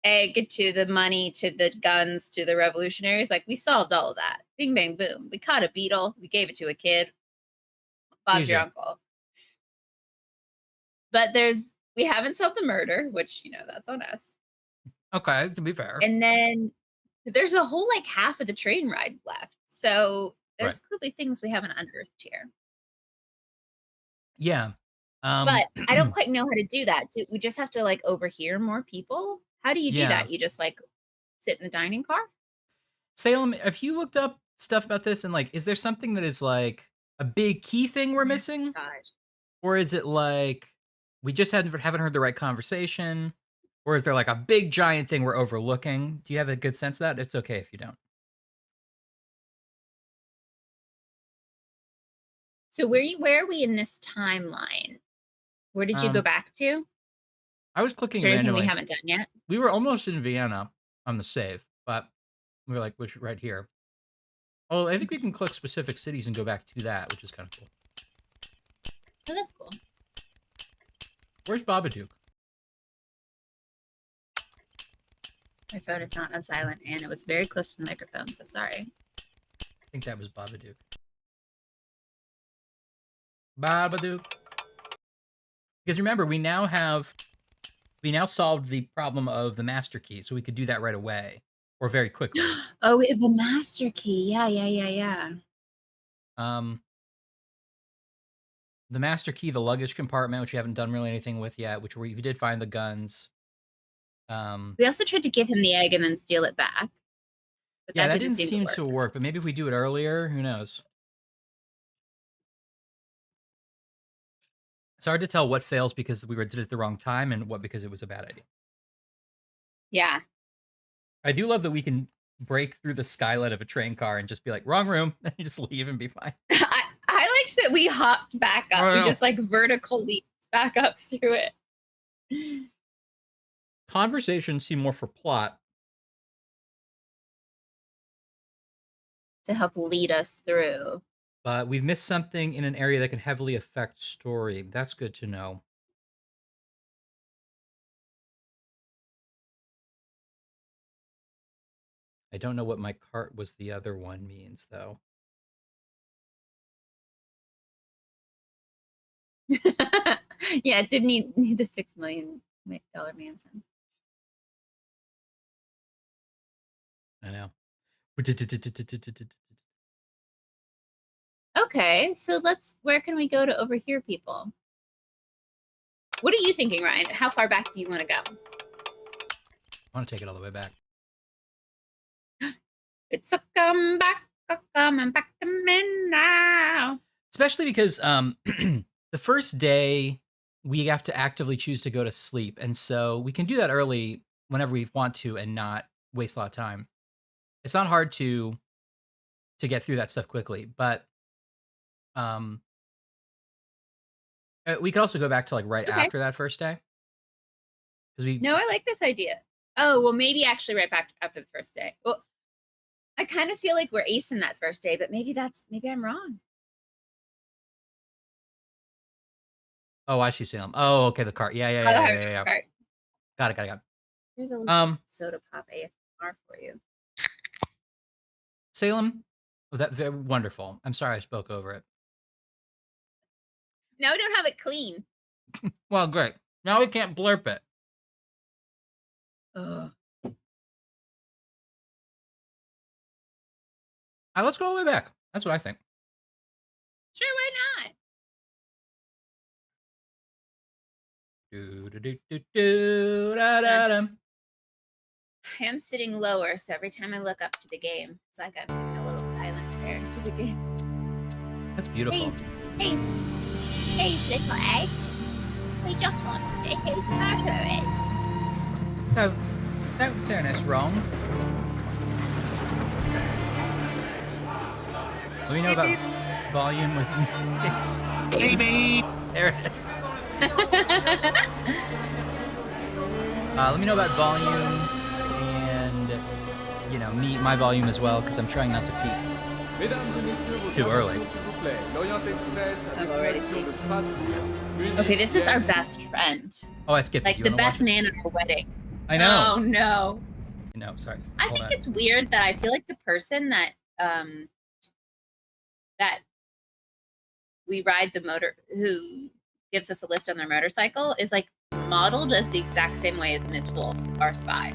egg to the money to the guns to the revolutionaries. Like we solved all of that. Bing bang boom. We caught a beetle. We gave it to a kid. Bob's your uncle. But we haven't solved the murder, which, that's on us. Okay, to be fair. And then there's a whole like half of the train ride left. So there's clearly things we haven't unearthed here. Yeah. But I don't quite know how to do that. Do we just have to like overhear more people? How do you do that? You just like sit in the dining car? Salem, have you looked up stuff about this? And like, is there something that is like a big key thing we're missing? Or is it like we just haven't heard the right conversation? Or is there like a big giant thing we're overlooking? Do you have a good sense of that? It's okay if you don't. So where are we in this timeline? Where did you go back to? I was clicking randomly. Is there anything we randomly. haven't done yet? We were almost in Vienna on the save, but We're like, which right here. Oh, I think we can click specific cities and go back to that, which is kind of cool. Oh, that's cool. Where's Babadook? My phone is not on silent, and it was very close to the microphone, so sorry. I think that was Babadook. Babadook. Because remember, we now solved the problem of the master key, so we could do that right away or very quickly. Oh, we have the master key. Yeah. The master key, the luggage compartment, which we haven't done really anything with yet, which we did find the guns. We also tried to give him the egg and then steal it back. But Yeah, that didn't seem to to work, but maybe if we do it earlier, who knows? It's hard to tell what fails because we did it at the wrong time and what because it was a bad idea. Yeah. I do love that we can break through the skylight of a train car and just be like, wrong room, and just leave and be fine. I liked that we hopped back up. Oh, we no. just like vertical leaped back up through it. Conversations seem more for plot. To help lead us through. But we've missed something in an area that can heavily affect story. That's good to know. I don't know what my cart was the other one means, though. Yeah, it did need the $6 million Manson. I know. Okay, so where can we go to overhear people? What are you thinking, Ryan? How far back do you want to go? I want to take it all the way back. It's a comeback, coming back to me now. Especially because the first day we have to actively choose to go to sleep. And so we can do that early whenever we want to and not waste a lot of time. It's not hard to get through that stuff quickly, but we could also go back to like right after that first day. No, I like this idea. Oh, well, maybe actually right back after the first day. Well, I kind of feel like we're acing that first day, but maybe I'm wrong. Oh, I see Salem. Oh, okay, the cart. Yeah. Cart. Got it. Here's a little soda pop ASMR for you. Salem, that very wonderful. I'm sorry I spoke over it. Now we don't have it clean. Well, great. Now we can't blurp it. Ugh. Let's go all the way back. That's what I think. Sure, why not? I am sitting lower, so every time I look up to the game, it's like I'm giving a little silent prayer to the game. That's beautiful. Hey, little egg. We just want to see who the murderer is. No, don't turn us wrong. Let me know about volume with Baby! There it is. Let me know about volume and, my volume as well, because I'm trying not to peak too early. Okay, this is our best friend. Oh, I skipped it. Like You the wanna best watch man at our wedding. it? I know. Oh, no. No, sorry. I Hold think on. it's weird that I feel like the person that we ride the motor, who gives us a lift on their motorcycle, is like modeled as the exact same way as Miss Wolf, our spy.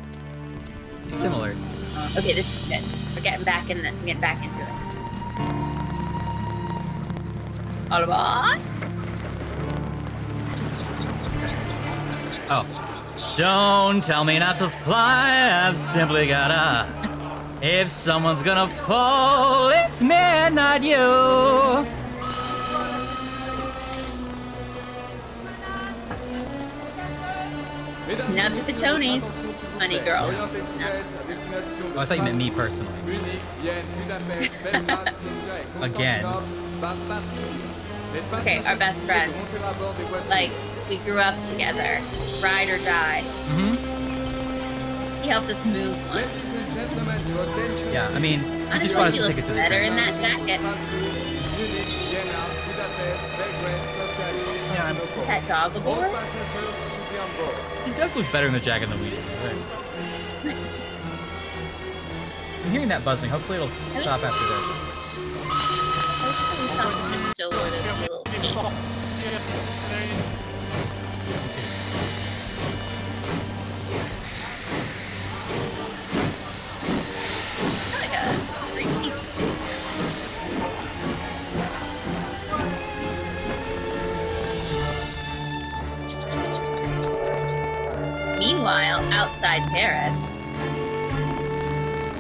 Similar. Okay, this is good. We're getting back into it. All aboard. Oh. Don't tell me not to fly. I've simply gotta. If someone's gonna fall, it's me, not you. Snub to the Tonys, honey girl. Snub. Oh, I thought you meant me personally. Again. Okay, our best friend. Like, we grew up together. Ride or die. Mm-hmm. He helped us move once. Ladies and gentlemen, your attention. Yeah, I mean, he just Honestly, wants he to take looks it to the better train. in that jacket. Munich, Vienna, Budapest, Belgrade, Sofia, Yeah, I'm- Is that dog All aboard? passengers should be on board. He does look better in the jacket than we do. Right? I'm hearing that buzzing. Hopefully it'll stop after this. Hopefully this officer still wore those little capes. Like a three-piece suit. Meanwhile, outside Paris,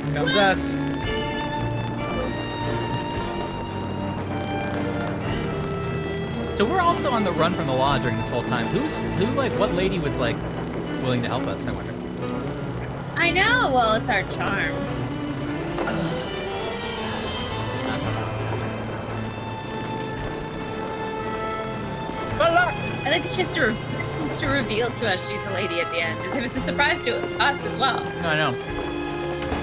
Here comes us. So we're also on the run from the law during this whole time. What lady was like willing to help us? I wonder. I know. Well, it's our charms. I think it's just to reveal to us she's a lady at the end. As if it's a surprise to us as well. I know.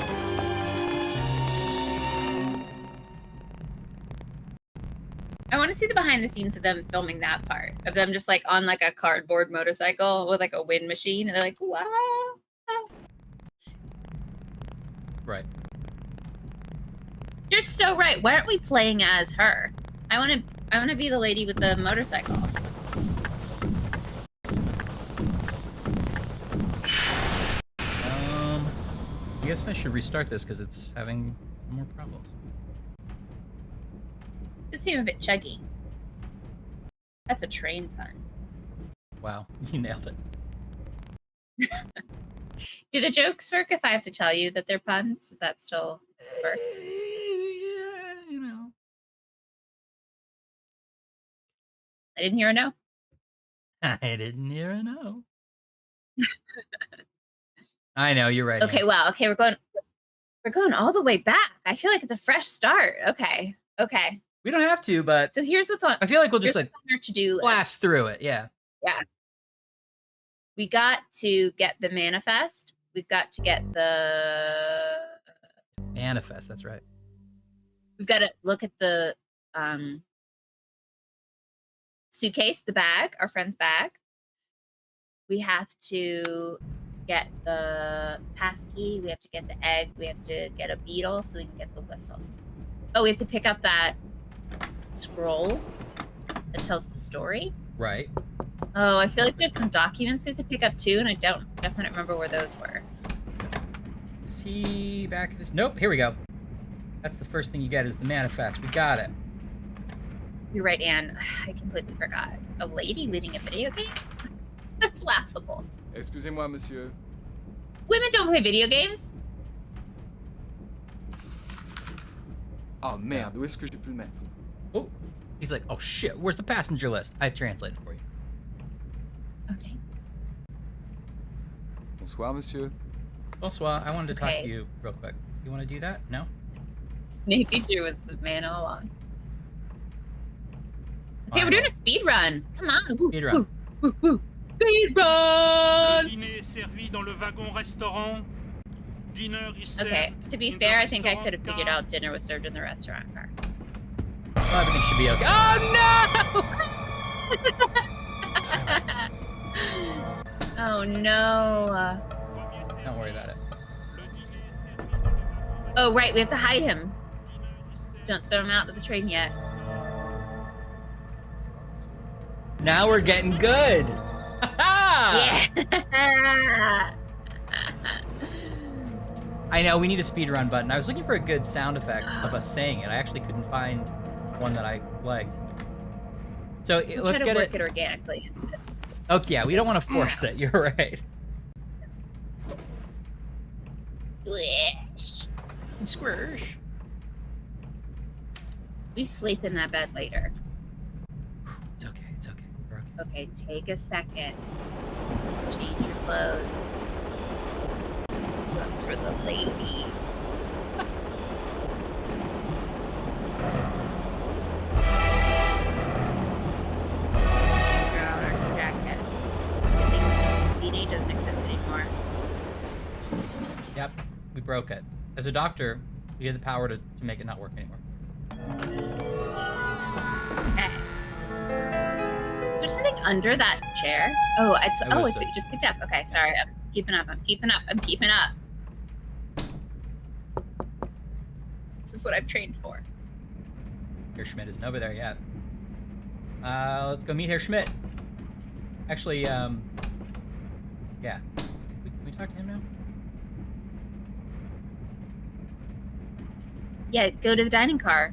I want to see the behind the scenes of them filming that part. Of them just like on like a cardboard motorcycle with like a wind machine. And they're like, wow. Right. You're so right. Why aren't we playing as her? I want to be the lady with the motorcycle. I guess I should restart this because it's having more problems. This seems a bit chuggy. That's a train pun. Wow, you nailed it. Do the jokes work if I have to tell you that they're puns? Does that still work? Yeah, you know. I didn't hear a no. I didn't hear a no. I know, you're right. Okay, Ann. wow. Okay, we're going all the way back. I feel like it's a fresh start. Okay. We don't have to, but So here's what's on I feel like we'll just here's like what's on our to-do list. blast through it. Yeah. We got to get the manifest. We've got to get the Manifest, that's right. we've got to look at the suitcase, the bag, our friend's bag. We have to get the passkey. We have to get the egg. We have to get a beetle so we can get the whistle. Oh, we have to pick up that scroll that tells the story. Right. Oh, I feel like there's some documents we have to pick up too, and I definitely don't remember where those were. Is he back at his... Nope, here we go. That's the first thing you get is the manifest. We got it. You're right, Anne. I completely forgot. A lady leading a video game? That's laughable. Excusez-moi, monsieur. Women don't play video games. Oh merde, où est-ce que j'ai pu le mettre? Oh, he's like, oh shit, where's the passenger list? I translated for you. Oh, thanks. Bonsoir, monsieur. Bonsoir, I wanted to talk Okay. to you real quick. You want to do that? No? Nancy Drew was the man all along. Okay, Fine. we're doing a speed run. Come on. Woo, Speed run. woo, woo, woo. Speed Le run! dîner est servi dans le wagon-restaurant. Dinner is Okay, served to be in the fair, I think I restaurant could have figured car. out dinner was served in the restaurant car. Well, everything should be okay. Oh Oh no. no! Don't worry about it. Le dîner est servi dans le wagon-restaurant. Oh, right, we have to hide him. Don't throw him out of the train yet. Now we're getting good. Yeah. I know, we need a speed run button. I was looking for a good sound effect of us saying it. I actually couldn't find one that I liked. So We'll let's try to get work it organically into this. Okay, yeah, we don't want to force it. You're right. Squish. Squish. We sleep in that bed later. It's okay. It's okay. We're okay. Okay, take a second. Change your clothes. This one's for the ladies. Throw out our jacket. Good thing D-Day doesn't exist anymore. Yep, we broke it. As a doctor, we had the power to make it not work anymore. Okay. Is there something under that chair? Oh, it's That was what you just picked up. Okay, sorry. I'm keeping up. This is what I've trained for. Herr Schmidt isn't over there yet. Let's go meet Herr Schmidt. Actually, yeah. Can we talk to him now? Yeah, go to the dining car.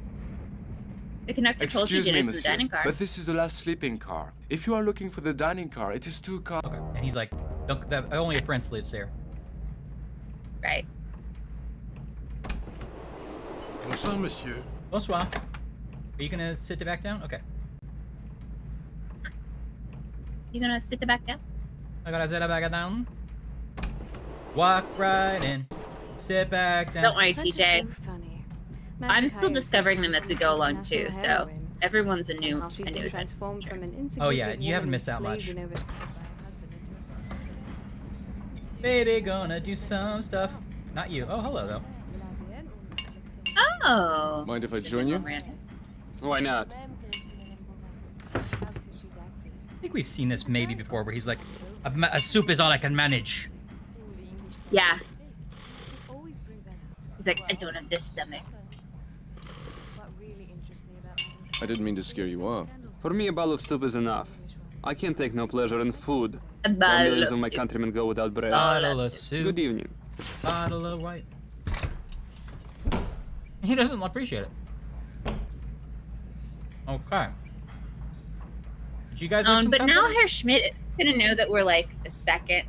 The conductor told you Excuse to me, get us to the monsieur, dining car. but this is the last sleeping car. If you are looking for the dining car, it is 2 cars. Okay. And he's like, only a prince lives here. Right. Bonsoir, monsieur. Bonsoir. Are you gonna sit back down? Okay. You gonna sit back down? I gotta sit back down. Walk right in. Sit back down. Don't worry, TJ. I'm still discovering them as we go along too, so everyone's a new adventure. Oh yeah, you haven't missed out much. Baby, gonna do some stuff. Not you. Oh, hello though. Oh. Mind if I join you? Why not? I think we've seen this maybe before, where he's like, a soup is all I can manage. Yeah. He's like, I don't have this stomach. I didn't mean to scare you off. For me, a bowl of soup is enough. I can't take no pleasure in food. A The bottle only of reason my soup. countrymen go without bread. Bottle of soup. Good evening. Bottle of white. He doesn't appreciate it. Okay. Did you guys have some But now company? Herr Schmidt is gonna know that we're like his second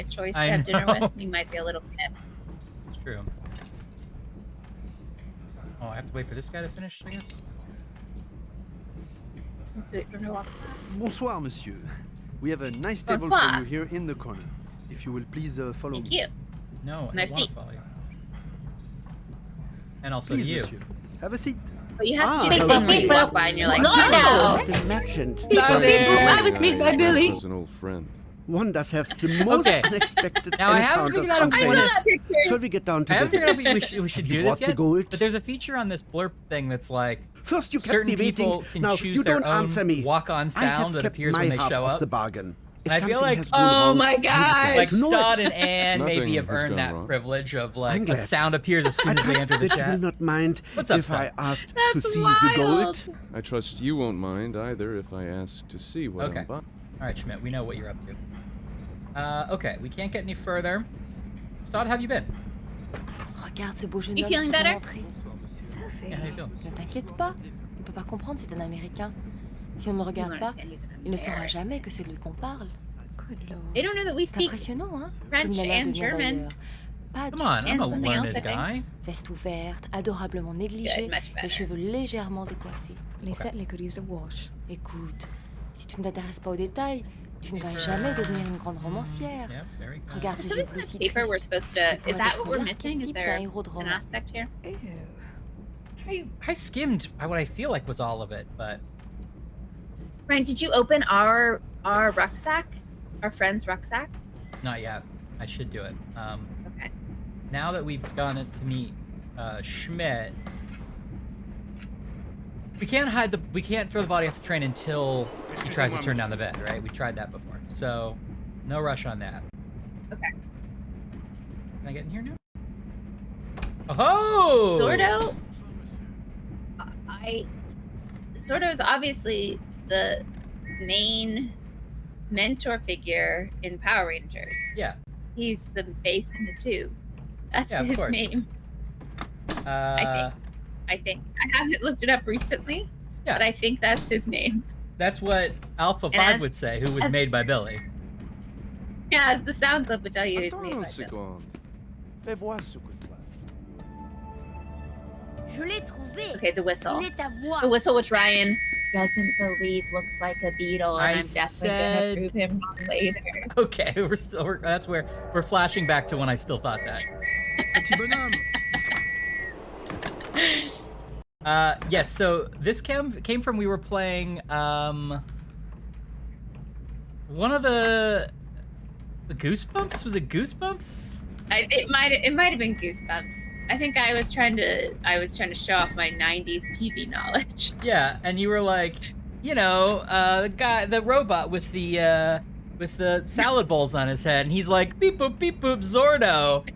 choice to I have dinner know. with. He might be a little pissed. It's true. Oh, I have to wait for this guy to finish, I guess? Let's wait for him to walk. Bonsoir, monsieur. We have a nice table Bonsoir. for you here in the corner. If you will please follow Thank me. you. No, I don't want Merci. to follow you. And also Please, you. monsieur. Have a seat. But you have Ah, to do the no, thing where no, you no. walk by and you're like, No, "Oh, no." The merchant. I was made by Billy. As an old friend. One does have the most Okay. unexpected Now, I haven't encounters figured out on if I saw planet. that picture. Shall we get down to I haven't figured out if business? we should Have do you this brought the yet, gold? but there's a feature on this blurb thing that's like, First you kept certain me waiting. people can Now choose you their don't own answer me. walk-on I have sound that kept appears my when they half show of up. the bargain. If And I feel something like, has gone oh wrong, my I would God. like know Stott it. and Anne maybe Nothing have has earned gone that wrong. privilege of like I'm a glad. sound appears as soon I as they trust enter the that you will chat. not mind What's up, if I Stott? asked to That's see the gold. wild. I trust you won't mind either if I ask to see what Okay. I'm buying. All right, Schmidt, we know what you're up to. Okay, we can't get any further. Stott, how have you been? Regarde ce beau jeune You homme feeling qui vient better? d'entrer. Sophie, Yeah, how you feeling? ne t'inquiète pas. Il ne peut pas comprendre, c'est un Américain. Si on ne le You regarde pas, understand he's an il ne saura American. jamais que c'est de lui qu'on parle. They don't know that we C'est speak impressionnant, hein? French Comme il a l'air de and bien German. d'ailleurs. Pas Come du on, tout. I'm a something else, learned I think. guy. Veste ouverte, adorablement négligée, Good, much better. les cheveux légèrement décoiffés. They certainly could use a wash. Écoute, si tu ne t'intéresses pas aux détails, tu ne vas jamais devenir une grande romancière. Yeah, very good. Regarde So ces in yeux bleus this si paper, we're tristes. supposed to. Il Is pourrait that être what we're missing? Is l'archétype there d'un héros de an roman. aspect here? I skimmed what I feel like was all of it, but Ryan, did you open our rucksack? Our friend's rucksack? not yet. I should do it. Okay. Now that we've gone to meet Schmidt, we can't throw the body off the train until he tries to turn down the bed, right? We tried that before, so no rush on that. Okay. Can I get in here now? Oh! Zordo. Zordo is obviously the main mentor figure in Power Rangers. Yeah. He's the face in the tube. That's Yeah, of his course. name. I think. I haven't looked it up recently, Yeah. but I think that's his name. That's what Alpha 5 as- would say, who was as- made by Billy. Yeah, as the sound clip would tell you, it's Attends made une by Bill. seconde. Fais voir ce que toi. Je l'ai trouvé. Okay, the whistle. Il est à moi. The whistle, which Ryan doesn't believe looks like a beetle, and I I'm definitely said- gonna prove him wrong later. Okay, that's where we're flashing back to when I still thought that. Petit bonhomme. Yes, so this came from, we were playing one of the Goosebumps? Was it Goosebumps? It might have been Goosebumps. I think I was trying to show off my '90s TV knowledge. Yeah, and you were like, the robot with the salad bowls on his head, and he's like, beep boop, Zordo.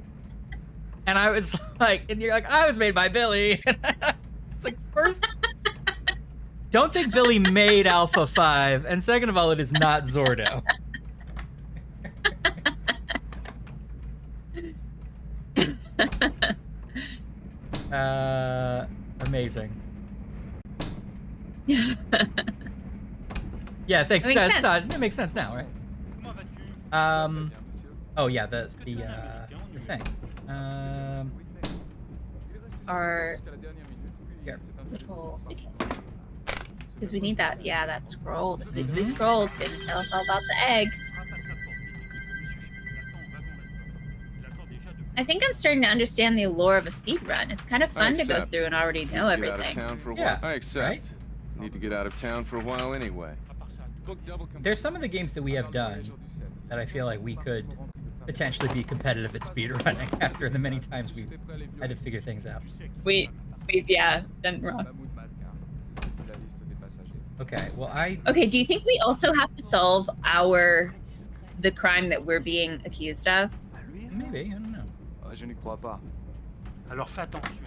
And I was like, and you're like, I was made by Billy. It's like, first, don't think Billy made Alpha 5, and second of all, it is not Zordo. Amazing. Yeah, thanks, That makes Todd. sense. It makes sense now, right? Comment vas-tu? Oh yeah, the thing. Our little secrets. Because we need that. Yeah, that scroll. The sweet, sweet scroll. It's going to tell us all about the egg. I think I'm starting to understand the allure of a speed run. It's kind of fun to go accept. through and already know Get out of everything. town for a Yeah, while. I accept. right? Need to get out of town for a while anyway. There's some of the games that we have done that I feel like we could potentially be competitive at speedrunning after the many times we've had to figure things out. We've done wrong. Okay, well Okay, do you think we also have to solve the crime that we're being accused of? maybe, I don't know. Je n'y crois pas. Alors fais attention,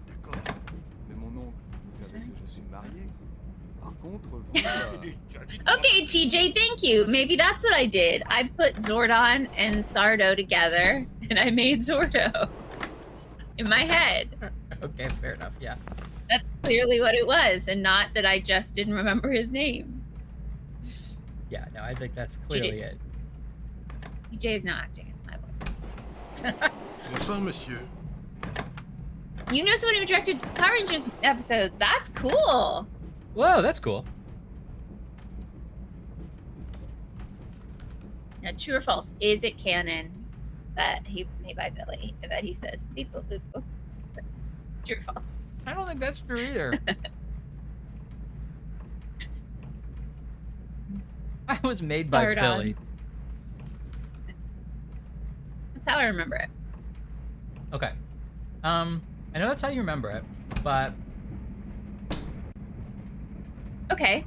d'accord? Mais mon oncle, vous savez que je suis marié. Par contre, vous... Okay, TJ, thank you. Maybe that's what I did. I put Zordon and Sardo together, and I made Zordo in my head. Okay, fair enough, yeah. That's clearly what it was, and not that I just didn't remember his name. Yeah, no, I think that's clearly it. TJ is now acting as my lawyer. Bonsoir, monsieur. You know someone who directed Power Rangers episodes. That's cool. Whoa, that's cool. Now, true or false? Is it canon that he was made by Billy and that he says beep boop boop boop? True or false? I don't think that's true either. I was made by Start on. Billy. That's how I remember it. Okay. I know that's how you remember it, but Okay.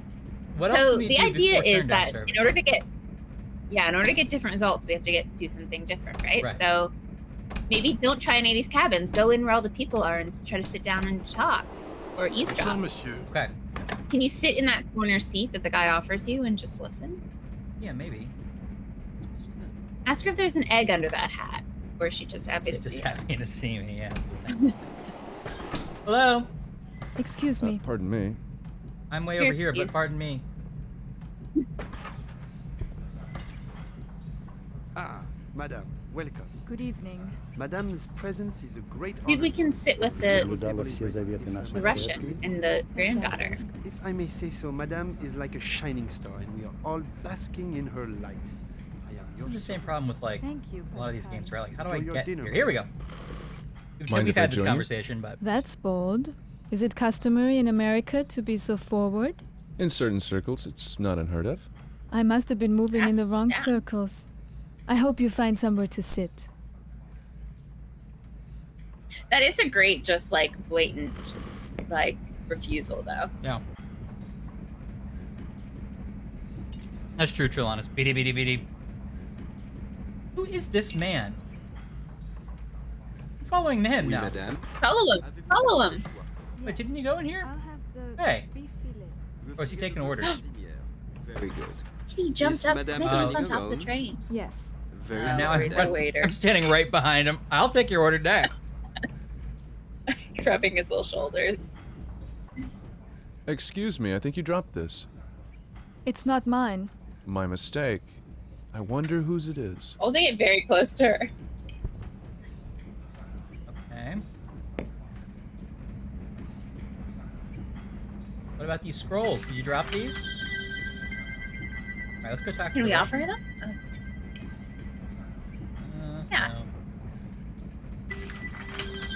what else So can we the do idea before is turn down that service? in order to get different results, we have to do something different, right? Right. So maybe don't try any of these cabins. Go in where all the people are and try to sit down and talk or Bonsoir, eavesdrop. monsieur. Okay. Can you sit in that corner seat that the guy offers you and just listen? Yeah, maybe. Ask her if there's an egg under that hat, or is she just happy to She's see just it? happy to see me, yeah. That's the thing. Hello? Excuse me. Pardon me. I'm way You're over here, but excused. pardon me. Ah, madame, welcome. Good evening. Madame's presence is a great honor. Maybe we can sit with the The Russian and the Korean daughter. If I may say so, Madame is like a shining star, and we are all basking in her light. I am This is your the same problem with like Thank you, a lot of these Pascal. games where like, how do I Enjoy your get dinner, here? Here we go. Mind We've if I had this join you? conversation, but That's bold. Is it customary in America to be so forward? In certain circles, it's not unheard of. I must have been moving in the Fast wrong down. circles. I hope you find somewhere to sit. That is a great, just like blatant, like refusal, though. yeah. That's true, Trelawnus. Beady, beady, beady. Who is this man? I'm following him now. Follow him. Follow him. Wait, didn't you go in here? I'll have the Hey. beef fillet. Or is he taking orders? Very good. He jumped Is up. Madame Maybe he's dining on top of the alone? train. Yes. very Oh, now he's a waiter. I'm standing right behind him. I'll take your order next. Rubbing his little shoulders. Excuse me, I think you dropped this. It's not mine. My mistake. I wonder whose it is. Holding it very close to her. Okay. What about these scrolls? Did you drop these? Alright, let's go talk to Can the we Russian. offer them? Oh. Yeah. No.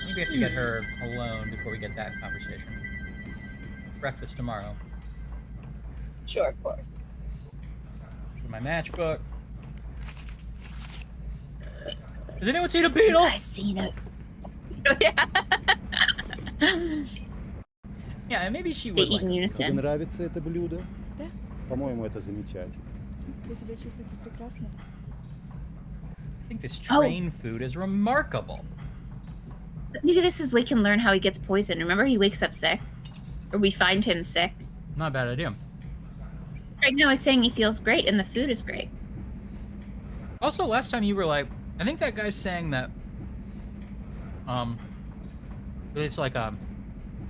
Maybe we have to get her alone before we get that conversation. Breakfast tomorrow. Sure, of course. For my matchbook. Has anyone seen a beetle? I've seen it. Yeah. Yeah, and maybe she They would eat like in it. unison. нравится это блюдо? Да. По-моему, это замечательно. Вы себя чувствуете прекрасно. I think this Oh. train food is remarkable. Maybe this is we can learn how he gets poisoned. Remember, he wakes up sick, or we find him sick. Not a bad idea. Right now, he's saying he feels great, and the food is great. Also, last time you were like, I think that guy's saying that, that it's like a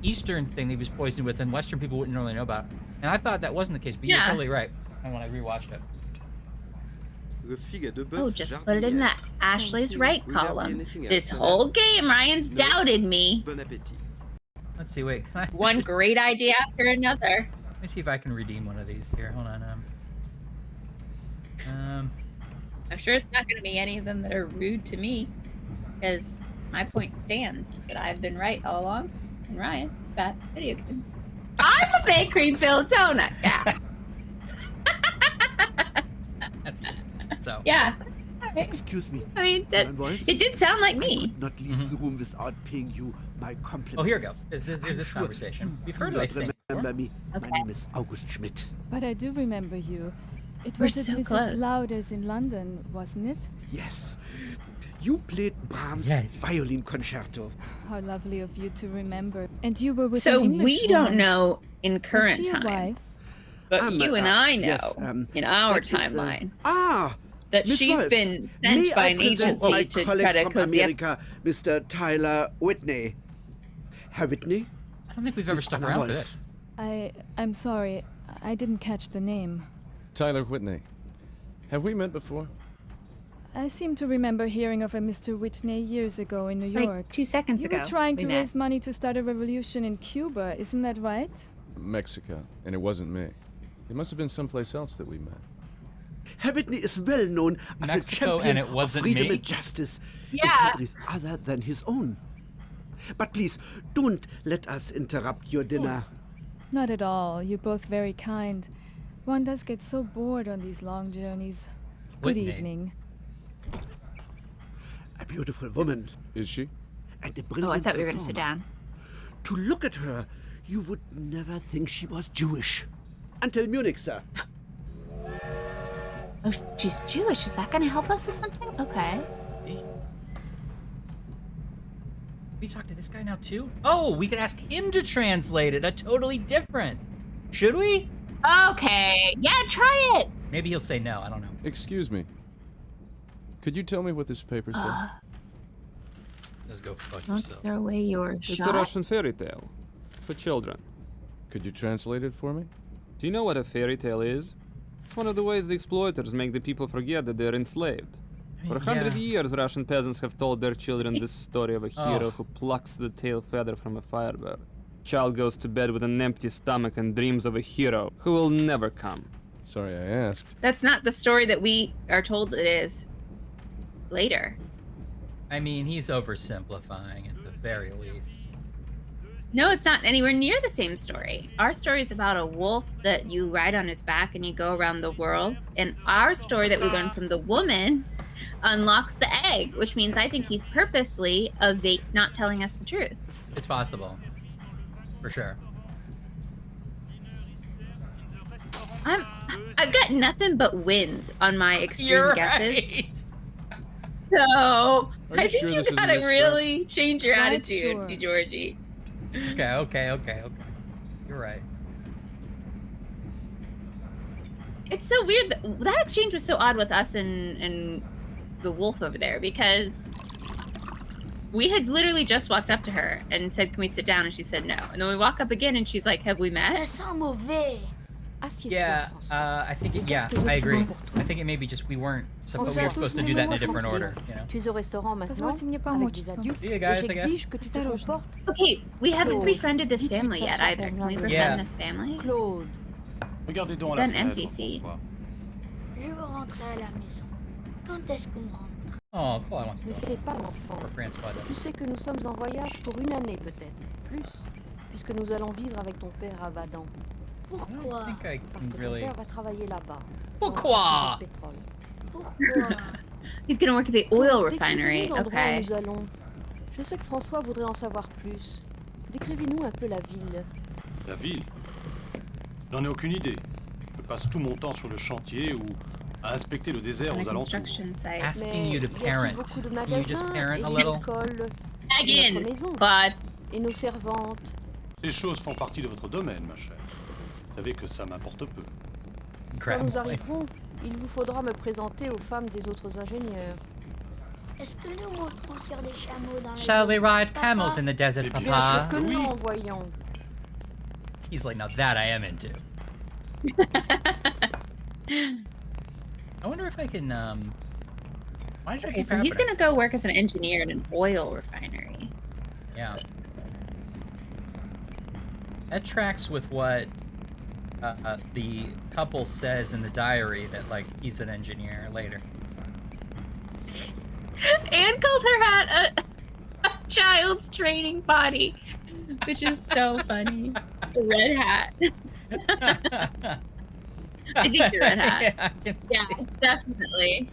Eastern thing that he was poisoned with, and Western people wouldn't really know about. And I thought that wasn't the case, but you're Yeah. totally right. And when I rewatched it, The figue de bœuf Oh, just put it in that Ashley's right Without column. anything This else. whole game, Ryan's No. doubted me. Bon appétit. let's see. Wait, can I? One great idea after another. Let me see if I can redeem one of these here. Hold on. I'm sure it's not going to be any of them that are rude to me, because my point stands that I've been right all along, and Ryan is bad at video games. I'm a baked cream filled donut. Yeah. That's good. So Yeah. Excuse me. I mean, that, Madame Wolf? it did sound like I me. could not leave the room without paying you my compliments. Oh, here we go. There's I'm this sure conversation. you We've do heard it, I not think. remember me. Okay. My name is August Schmidt. But I do remember you. It We're was at so Mrs. close. Lauder's in London, wasn't it? Yes. You played Brahms' Yes. violin concerto. How lovely of you to remember. And you were with So an English we don't woman. know in Was current she a time, wife? but you and I know yes, in our that is, timeline that Miss she's Wolf, been may sent by I an present my agency to colleague try to from cozy up. America, Mr. Tyler Whitney. Herr Whitney? I don't think we've ever Miss stuck Anna around for Wolf. this. I'm sorry. I didn't catch the name. Tyler Whitney. Have we met before? I seem to remember hearing of a Mr. Whitney years ago in New Like York. 2 seconds You ago. were trying we to met. raise money to start a revolution in Cuba, isn't that right? Mexico, and it wasn't me. It must have been someplace else that we met. Herr Whitney is well known as a Mexico, champion and it wasn't of freedom me? and justice in Yeah. countries other than his own. But please, don't let us interrupt your dinner. Not at all. You're both very kind. One does get so bored on these long journeys. Good Whitney. evening. A beautiful woman Is she? and a Oh, brilliant I thought we were going to sit performer. down. To look at her, you would never think she was Jewish. Until Munich, sir. Oh, she's Jewish. Is that going to help us with something? Okay. We talk to this guy now too? Oh, we could ask him to translate it. A totally different. Should we? Okay. Yeah, try it. Maybe he'll say no. I don't know. Excuse me. Could you tell me what this paper says? Let's go fuck Don't yourself. throw away your It's a shot. Russian fairy tale. For children. Could you translate it for me? Do you know what a fairy tale is? It's one of the ways the exploiters make the people forget that they're enslaved. For 100 years, Russian peasants have told their children this story of a hero who plucks the tail feather from a firebird. Child goes to bed with an empty stomach and dreams of a hero who will never come. Sorry I asked. That's not the story that we are told it is later. I mean, he's oversimplifying at the very least. No, it's not anywhere near the same story. Our story is about a wolf that you ride on his back and you go around the world. And our story that we learn from the woman unlocks the egg, which means I think he's purposely not telling us the truth. It's possible. For sure. I've got nothing but wins on my extreme You're guesses. right. So Are I you think sure you this isn't gotta a start? really change your Right, attitude, sure. DeGeorgie. Okay. You're right. It's so weird that exchange was so odd with us and the wolf over there, because we had literally just walked up to her and said, "Can we sit down?" And she said no. And then we walk up again and she's like, "Have we met?" Yeah, I think I agree. I think it may be just we weren't supposed to do that in a different order, you know. Tu es au restaurant maintenant Позвольте мне avec помочь. des adultes See you et guys, I guess. j'exige que tu te comportes. Okay, we haven't Claude, befriended this dites-lui family que ça yet soit either. Can we conjoint. befriend Yeah. this family? Claude, Regardez donc Then la fenêtre, MTC. François. Je veux rentrer à la maison. Quand est-ce qu'on rentre? Oh, Claude wants to ne go. fais pas l'enfant. Or Francois Tu does. sais que nous sommes en voyage pour une année peut-être, plus, puisque nous allons vivre avec ton père à Badan. I Pourquoi? don't think I Parce can que ton really. père va travailler là-bas. Pourquoi? Dans le pétrole. Pourquoi? He's gonna work at the oil Claude, refinery. décrivez-nous l'endroit où Okay. nous allons. Je sais que François voudrait en savoir plus. Décrivez-nous un peu la ville. La ville? J'en ai aucune idée. Je passe tout mon temps sur le chantier ou à inspecter le désert On a aux alentours. construction site. Asking you to y a-t-il parent. beaucoup de Can you just magasins parent et a des little? écoles et Again, notre maison Claude. et nos servantes? Ces choses font partie de votre domaine, ma chère. Vous savez que ça m'importe peu. Quand Grab nous points. arriverons, il vous faudra me présenter aux femmes des autres ingénieurs. Est-ce que nous monterons sur des chameaux dans la Shall we désert, ride camels papa? in the desert, Eh bien Bien sûr Papa? que Oui. non, voyons. He's like, now that I am into. I wonder if I can, why did I Okay, keep so he's happening? gonna go work as an engineer at an oil refinery. Yeah. That tracks with what the couple says in the diary that, like, he's an engineer later. Anne called her hat a child's training body, which is so funny. The red hat. I think the red hat. Yeah, I can see. Yeah, definitely.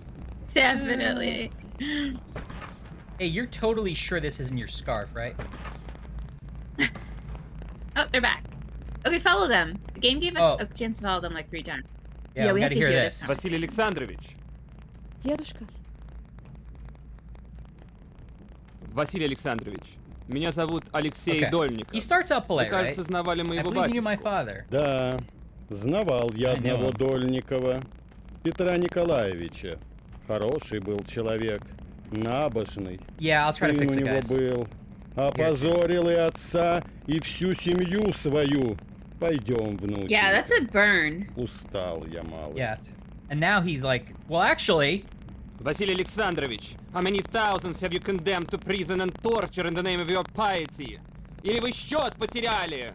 Definitely. Hey, you're totally sure this isn't your scarf, right? Oh, they're back. Okay, follow them. The game gave us Oh. a chance to follow them like 3 times. Yeah, we have gotta to hear hear this. this. Василий Александрович. Дедушка, Василий Александрович. Меня зовут Алексей Okay. Дольников. He starts out Вы, polite, right? кажется, знавали I моего believe you knew my батюшку. father. Да, знавал я I know одного him. Дольникова, Петра Николаевича. Хороший был человек, набожный. Yeah, I'll try to Сын fix у it, него guys. был. Опозорил и отца, и всю семью свою. Пойдем, внученька. Yeah, that's a burn. Устал я малость. Yeah. And now he's like, well, actually, Василий Александрович, how many thousands have you condemned to prison and torture in the name of your piety? Или вы счет потеряли?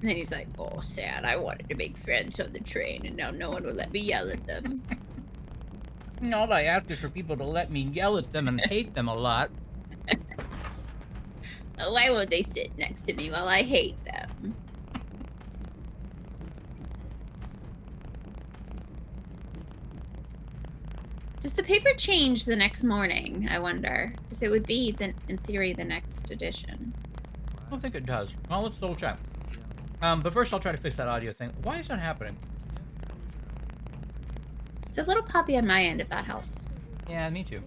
And then he's like, oh, sad. I wanted to make friends on the train, and now no one will let me yell at them. all I ask is for people to let me yell at them and hate them a lot. Why won't they sit next to me while I hate them? Does the paper change the next morning, I wonder? Because it would be, in theory, the next edition. I don't think it does. Well, let's double check. But first I'll try to fix that audio thing. Why is that happening? It's a little poppy on my end, if that helps. Yeah, me too.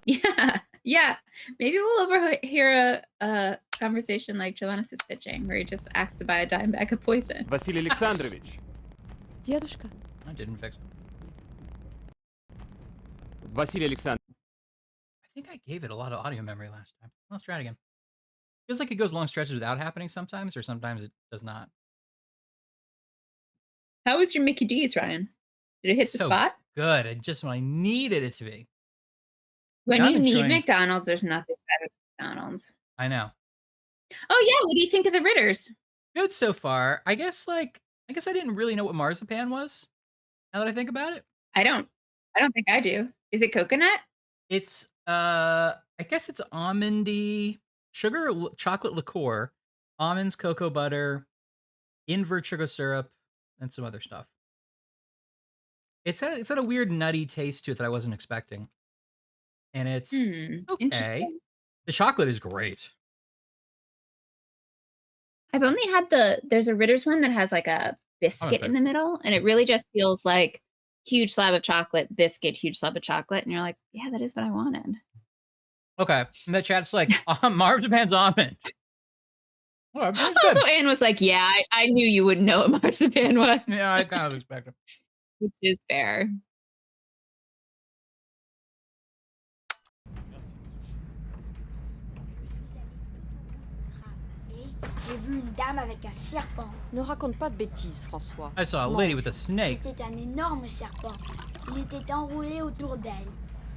Yeah, yeah. Maybe we'll overhear a conversation like Jolannis is pitching, where he just asked to buy a dime bag of poison. Василий Александрович. дедушка, I didn't fix it. Василий Александрович. I think I gave it a lot of audio memory last time. Let's try it again. Feels like it goes long stretches without happening sometimes, or sometimes it does not. How was your Mickey D's, Ryan? Did it hit the So spot? good. And just when I needed it to be. When Yeah, you I'm need enjoying- McDonald's, there's nothing better than McDonald's. I know. Oh yeah, what do you think of the Ritters? Good so far. I guess I didn't really know what marzipan was. Now that I think about it. I don't think I do. Is it coconut? It's I guess it's almondy sugar, chocolate liqueur, almonds, cocoa butter, invert sugar syrup, and some other stuff. It's got a weird nutty taste to it that I wasn't expecting. And it's okay. Interesting. The chocolate is great. I've only had there's a Ritter's one that has like a biscuit in the middle, and it really just feels like huge slab of chocolate, biscuit, huge slab of chocolate, and you're like, yeah, that is what I wanted. Okay. And the chat's like, marzipan's almond. Oh, that's good. Also, Anne was like, yeah, I knew you wouldn't know what marzipan was. Yeah, I kind of expected. Which is fair. J'ai vu une dame avec un serpent. ne raconte pas de bêtises, François. I saw a lady with a snake. C'était un énorme serpent. Il était enroulé autour d'elle.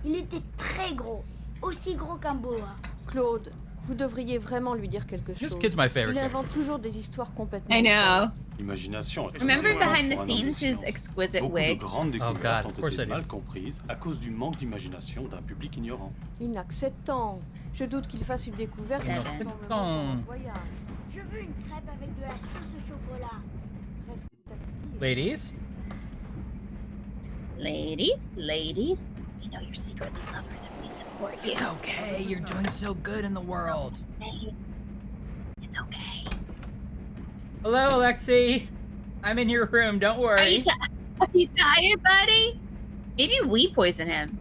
Il était très gros, aussi gros qu'un boa. Claude, Vous devriez vraiment lui dire quelque This chose. kid's my favorite Il character. invente toujours des histoires complètement. I know. Imagination. est Remember vraiment behind the pour un homme de scenes his science. exquisite Beaucoup wig? de grandes Oh découvertes God, of ont course été I do. mal comprises à cause du manque d'imagination d'un public ignorant. Il n'a que 7 ans. Je doute qu'il fasse une découverte. Seven. qui transforme le monde Ans. pendant ce voyage. Je veux une crêpe avec de la sauce au chocolat. Reste assis. Ladies? Ladies, we know you're secretly lovers and we support you. It's okay. You're doing so good in the world. It's okay. Hello, Alexi. I'm in your room. Don't worry. Are you tired, buddy? Maybe we poison him.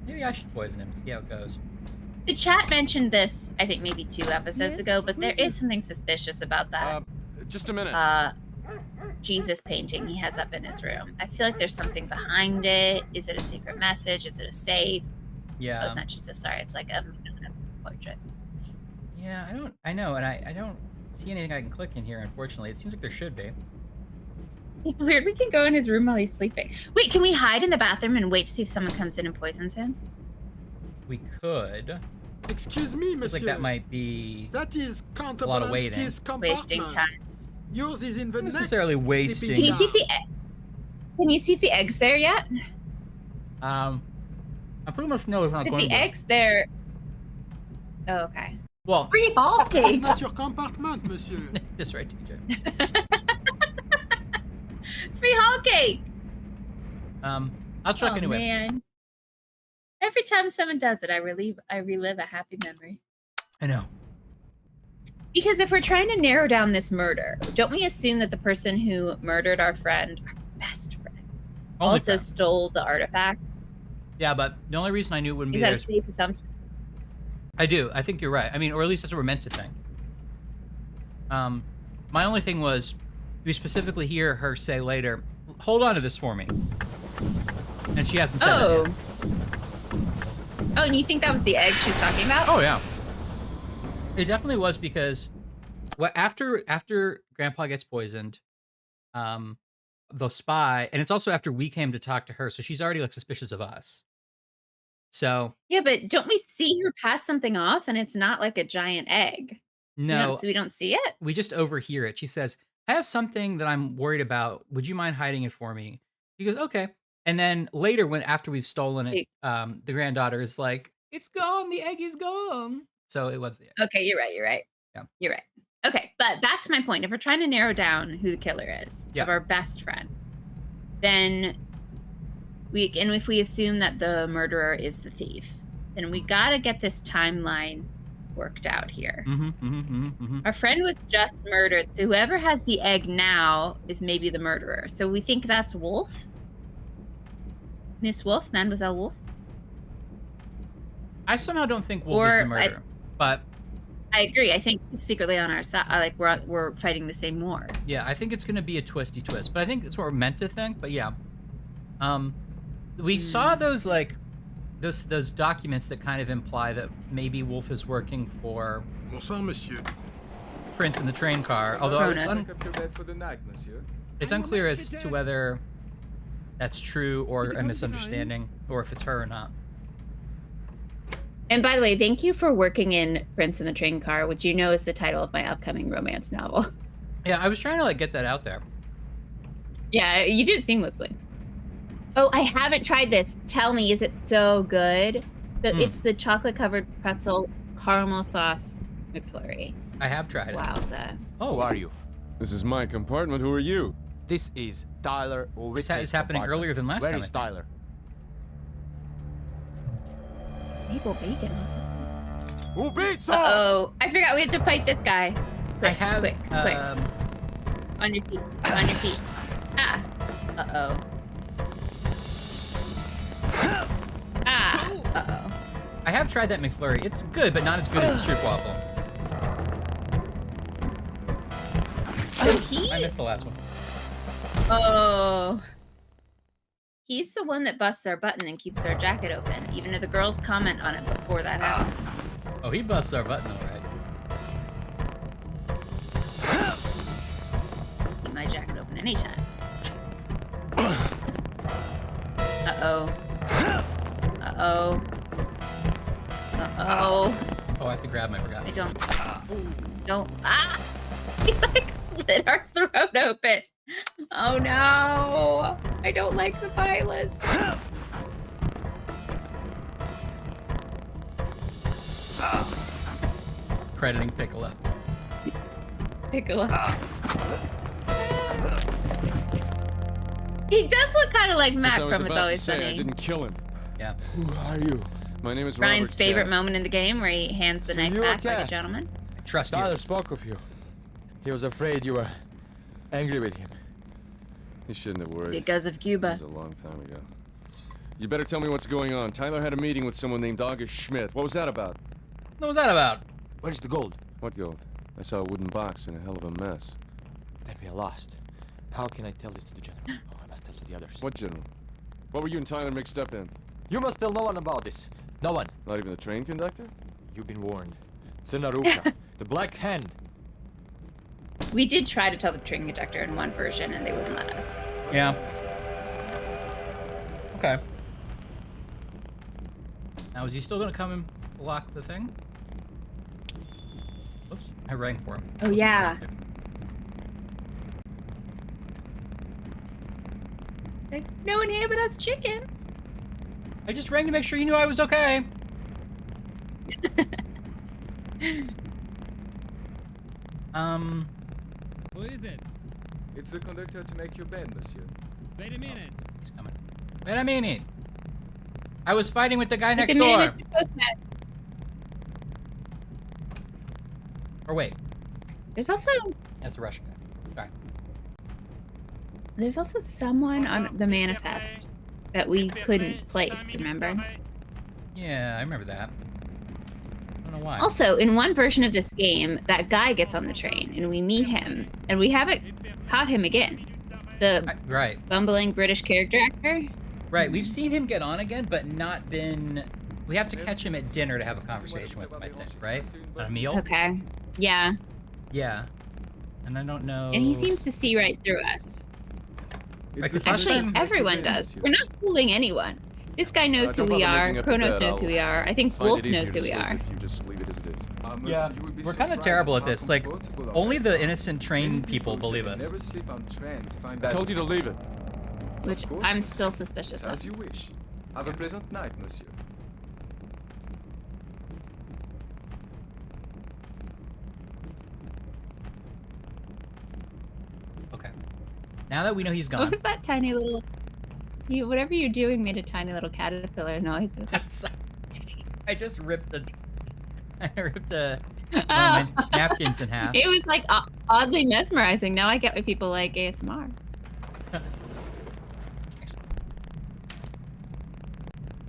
Maybe I should poison him. See how it goes. The chat mentioned this, I think maybe 2 episodes ago, but there is something suspicious about that. Just a minute. Jesus painting he has up in his room. I feel like there's something behind it. Is it a secret message? Is it a safe? Yeah. Oh, it's not Jesus. Sorry, it's like a portrait. Yeah, I know, and I don't see anything I can click in here, unfortunately. It seems like there should be. It's weird. We can go in his room while he's sleeping. Wait, can we hide in the bathroom and wait to see if someone comes in and poisons him? We could. Excuse me, Feels like monsieur. that might be That is a lot of waiting. Counterbalansky's Wasting compartment. time. Yours is in the Not next necessarily wasting. Can you see if sleeping Can you see if the egg's there yet? I pretty much know it's not If going the to. egg's there. Oh, okay. Well, Free ball car. cake. Not your compartment, monsieur. just right, TJ. Free hall cake. I'll check Oh, anyway. man. Every time someone does it, I relive a happy memory. I know. Because if we're trying to narrow down this murder, don't we assume that the person who murdered our friend, our best friend, Only also friend. stole the artifact? Yeah, but the only reason I knew it wouldn't Is be that there a is safe assumption? I do. I think you're right. I mean, or at least that's what we're meant to think. My only thing was, we specifically hear her say later, "Hold on to this for me," and she hasn't said that yet. Oh, and you think that was the egg she was talking about? Oh yeah, it definitely was because, after Grandpa gets poisoned, the spy, and it's also after we came to talk to her, so she's already like suspicious of us. So Yeah, but don't we see her pass something off, and it's not like a giant egg? no, we don't see it. we just overhear it. She says, "I have something that I'm worried about. Would you mind hiding it for me?" He goes, "Okay." And then later, after we've stolen it, the granddaughter is like, "It's gone. The egg is gone." So it was the egg. Okay, you're right. Yeah. You're right. Okay, but back to my point. If we're trying to narrow down who the killer is Yeah. of our best friend, then if we assume that the murderer is the thief, then we gotta get this timeline worked out here. Our friend was just murdered, so whoever has the egg now is maybe the murderer. So we think that's Wolf? Miss Wolf? Mademoiselle Wolf? I somehow don't think Wolf is the murderer, but I agree. I think he's secretly on our side. Like we're fighting the same war. yeah, I think it's going to be a twisty twist. But I think it's what we're meant to think. But yeah, we saw those those documents that kind of imply that maybe Wolf is working for Bonsoir, monsieur. Prince in the train car. Although Rona. it's Pick up your bed for the night, monsieur. unclear as to whether that's true or a misunderstanding, or if it's her or not. And by the way, thank you for working in Prince in the Train Car, which you know is the title of my upcoming romance novel. Yeah, I was trying to get that out there. Yeah, you did it seamlessly. Oh, I haven't tried this. Tell me, is it so good? It's the chocolate-covered pretzel caramel sauce McFlurry. I have tried it. Wowza. Oh, who are you? This is my compartment. Who are you? This is Tyler This is happening earlier than last Where time. is Tyler? Maple bacon. Who beats Uh-oh. I forgot we have to fight this guy. Quick, I have quick. On your feet. On your feet. Ah. Uh-oh. Ah. Uh-oh. I have tried that McFlurry. It's good, but not as good as the Stroopwafel. So I missed the last one. Oh. He's the one that busts our button and keeps our jacket open, even if the girls comment on it before that happens. Oh, he busts our button, all right. Keep my jacket open anytime. Uh-oh. Uh-oh. Uh-oh. Oh, I have to grab him. I forgot. I don't. Ah! He like slit our throat open. Oh no! I don't like the violence. Crediting Piccolo. Piccolo. He does look kind of like Mac As I was from It's about Always to say, I Sunny. didn't kill him. Yeah. Who are you? My name is Ryan's Robert favorite Cat. moment in the game where he hands the So knife you back like a Cat? gentleman. Trust you. Tyler spoke of you. He was afraid you were angry with him. You shouldn't have worried. Because of It Cuba. was a long time ago. You better tell me what's going on. Tyler had a meeting with someone named August Schmidt. What was that about? What was that about? Where's the gold? What gold? I saw a wooden box in a hell of a mess. Then we are lost. How can I tell this to the general? Oh, I must tell to the others. What general? What were you and Tyler mixed up in? You must tell no one about this. No one. Not even the train conductor? You've been warned. Tsunaruka, the Black Hand. We did try to tell the train conductor in one version and they wouldn't let us. Yeah. Okay. Now, is he still gonna come and block the thing? Oops, I rang for him. Oh yeah. Like, no one here but us chickens. I just rang to make sure you knew I was okay. Who is it? It's the conductor to make your bed, monsieur. Wait a minute. He's coming. Wait a minute. I was fighting with the guy next Wait a minute, door. Mr. Postman. Or wait, There's also that's the Russian guy. there's also someone on the manifest that we couldn't place, remember? Yeah, I remember that. I don't know why. Also, in one version of this game, that guy gets on the train and we meet him and we haven't caught him again. The Right. bumbling British character actor. Right, we've seen him get on again, but not been... We have to catch him at dinner to have a conversation with him, I think, right? On a meal? Okay. Yeah. Yeah. And I don't know... And he seems to see right through us. Right, 'cause last Actually, time- everyone does. We're not fooling anyone. This guy knows who don't we bother are. making up the Kronos bed. knows who we are. I think Find Wolf it easier knows to who we sleep are. If you just leave it as it is. Yeah, we're kind of terrible at this. Like, only the innocent train people believe us. Never sleep on trains. Find I that. told you to leave it. Which Of course, I'm monsieur. still suspicious It's of. as you wish. Have a pleasant night, monsieur. Okay. Now that we know he's What gone... was that tiny little... whatever you're doing made a tiny little caterpillar noise. I'm sorry. I just ripped the... I ripped one Oh. of my napkins in half. It was like oddly mesmerizing. Now I get why people like ASMR.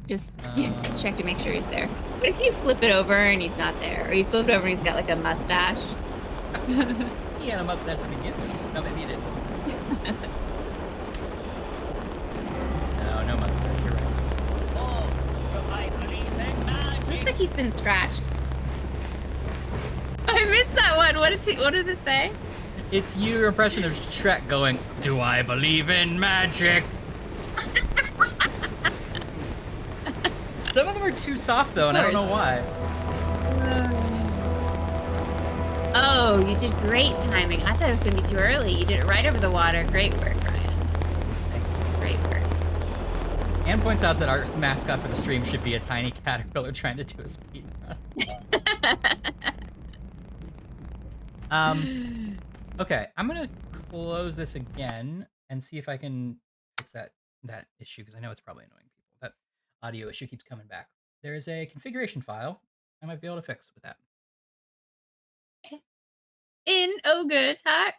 Just check to make sure he's there. What if you flip it over and he's not there? Or you flip it over and he's got like a mustache? He had a mustache to begin with. No, maybe he didn't. No mustache. You're right. Looks like he's been scratched. I missed that one. What does it say? It's your impression of Shrek going, "Do I believe in magic?" Some of them are too soft though, and I don't know why. Oh, you did great timing. I thought it was going to be too early. You did it right over the water. Great work, Ryan. Great work. Anne points out that our mascot for the stream should be a tiny caterpillar trying to do a speed run. Okay, I'm gonna close this again and see if I can fix that issue, because I know it's probably annoying people. That audio issue keeps coming back. There is a configuration file I might be able to fix with that. In Ogre Attack.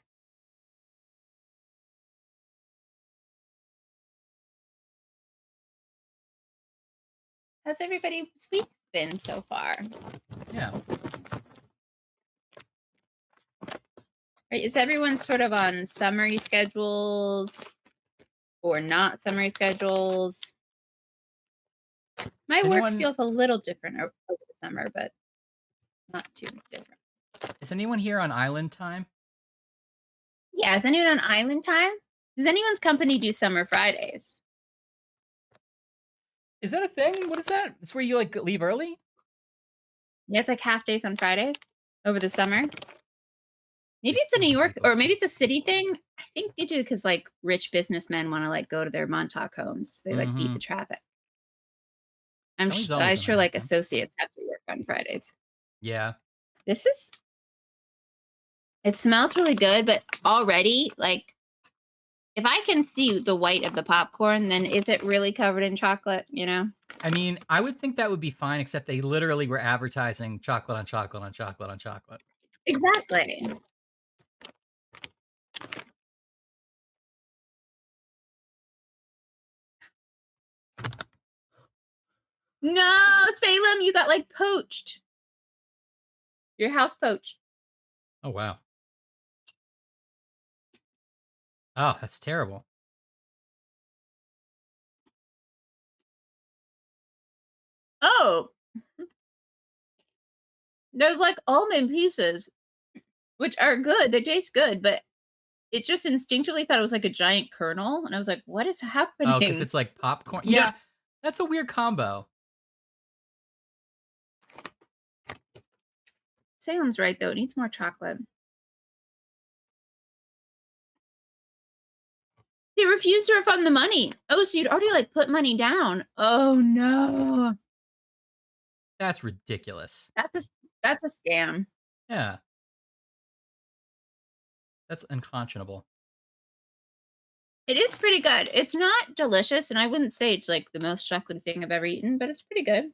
How's everybody's week been so far? Yeah. Right, is everyone sort of on summary schedules or not summary schedules? My work Anyone- feels a little different over the summer, but not too different. Is anyone here on island time? Yeah, is anyone on island time? Does anyone's company do summer Fridays? Is that a thing? What is that? It's where you like leave early? Yeah, it's like half days on Fridays over the summer. Maybe it's a New York, or maybe it's a city thing. I think they do because like rich businessmen want to like go to their Montauk homes. They like beat the traffic. I'm Tony's sure always on like that, huh? associates have to work on Fridays. Yeah. This is. It smells really good, but already like, if I can see the white of the popcorn, then is it really covered in chocolate? You know. I mean, I would think that would be fine, except they literally were advertising chocolate on chocolate on chocolate on chocolate. Exactly. No, Salem, you got like poached. Your house poached. Oh, wow. Oh, that's terrible. Oh. There's like almond pieces, which are good. They taste good, but it just instinctually thought it was like a giant kernel. And I was like, what is happening? Oh, because it's like popcorn. Yeah, that's a weird combo. Salem's right, though. It needs more chocolate. They refused to refund the money. Oh, so you'd already like put money down. Oh, no. That's ridiculous. That's a scam. Yeah. That's unconscionable. It is pretty good. It's not delicious, and I wouldn't say it's like the most chocolatey thing I've ever eaten, but it's pretty good.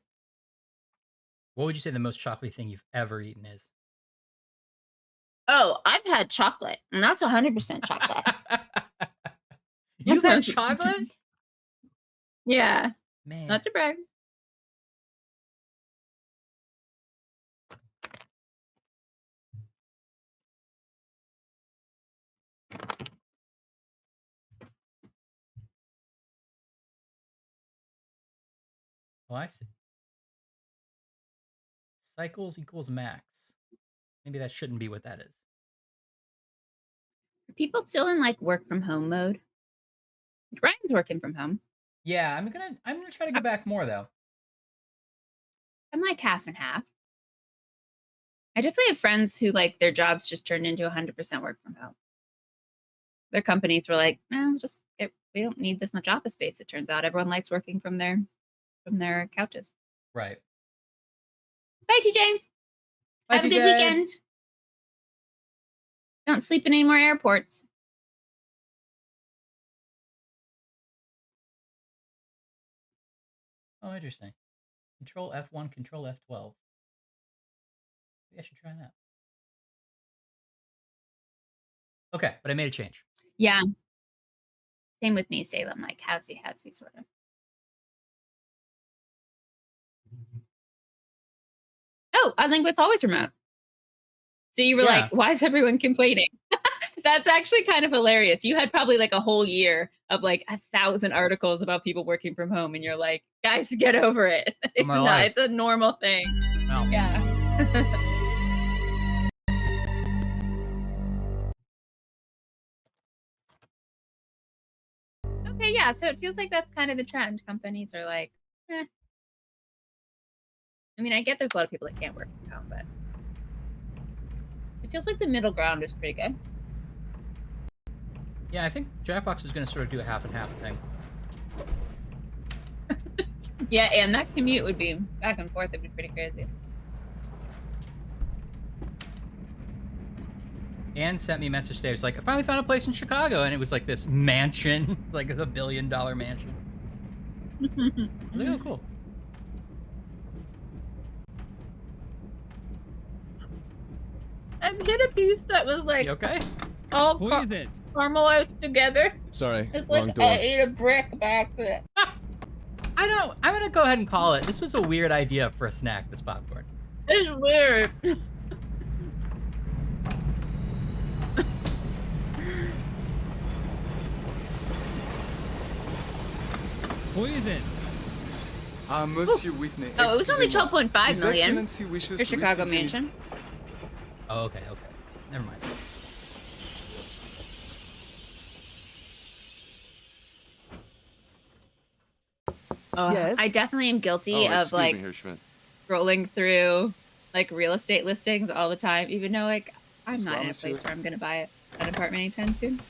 What would you say the most chocolatey thing you've ever eaten is? Oh, I've had chocolate, and that's 100% chocolate. You've had chocolate? Yeah. Man. Not to brag. Oh, I see. Cycles equals max. Maybe that shouldn't be what that is. Are people still in like work from home mode? Ryan's working from home. Yeah, I'm gonna try to go back more though. I'm like half and half. I definitely have friends who like their jobs just turned into 100% work from home. Their companies were like, we don't need this much office space. It turns out everyone likes working from their couches. Right. Bye, TJ. Bye, Have a TJ. good weekend. Don't sleep in any more airports. Oh, interesting. Control F1, Control F12. Maybe I should try that. Okay, but I made a change. Yeah. Same with me, Salem. Like halvesy sort of. Oh, Link was always remote. So you were like, why is everyone complaining? That's actually kind of hilarious. You had probably like a whole year of like 1,000 articles about people working from home, and you're like, guys, get over it. It's not. life. It's a normal thing. No. Yeah. Okay, yeah. So it feels like that's kind of the trend. Companies are like, eh. I mean, I get there's a lot of people that can't work from home, but it feels like the middle ground is pretty good. Yeah, I think Jackbox is going to sort of do a half and half thing. Yeah, and that commute would be back and forth. It'd be pretty crazy. Anne sent me a message today. It was like, I finally found a place in Chicago, and it was like this mansion, like $1 billion mansion. I was like, oh, cool. I hit a piece that was like, You okay? all Who is it? caramelized together. Sorry, It's wrong like door. I ate a brick back there. I'm gonna go ahead and call it. This was a weird idea for a snack, this popcorn. It's weird. Who is it? Monsieur Whitney. Oh, it was only excusez-moi. 12.5 His million Excellency wishes for to Chicago receive his- Mansion. Oh, okay. Never mind. Oh, Yes? I definitely am guilty Oh, of excuse like me, Herr Schmidt. scrolling through like real estate listings all the time, even though like I'm What's not wrong, in a monsieur? place where I'm gonna buy an apartment anytime soon.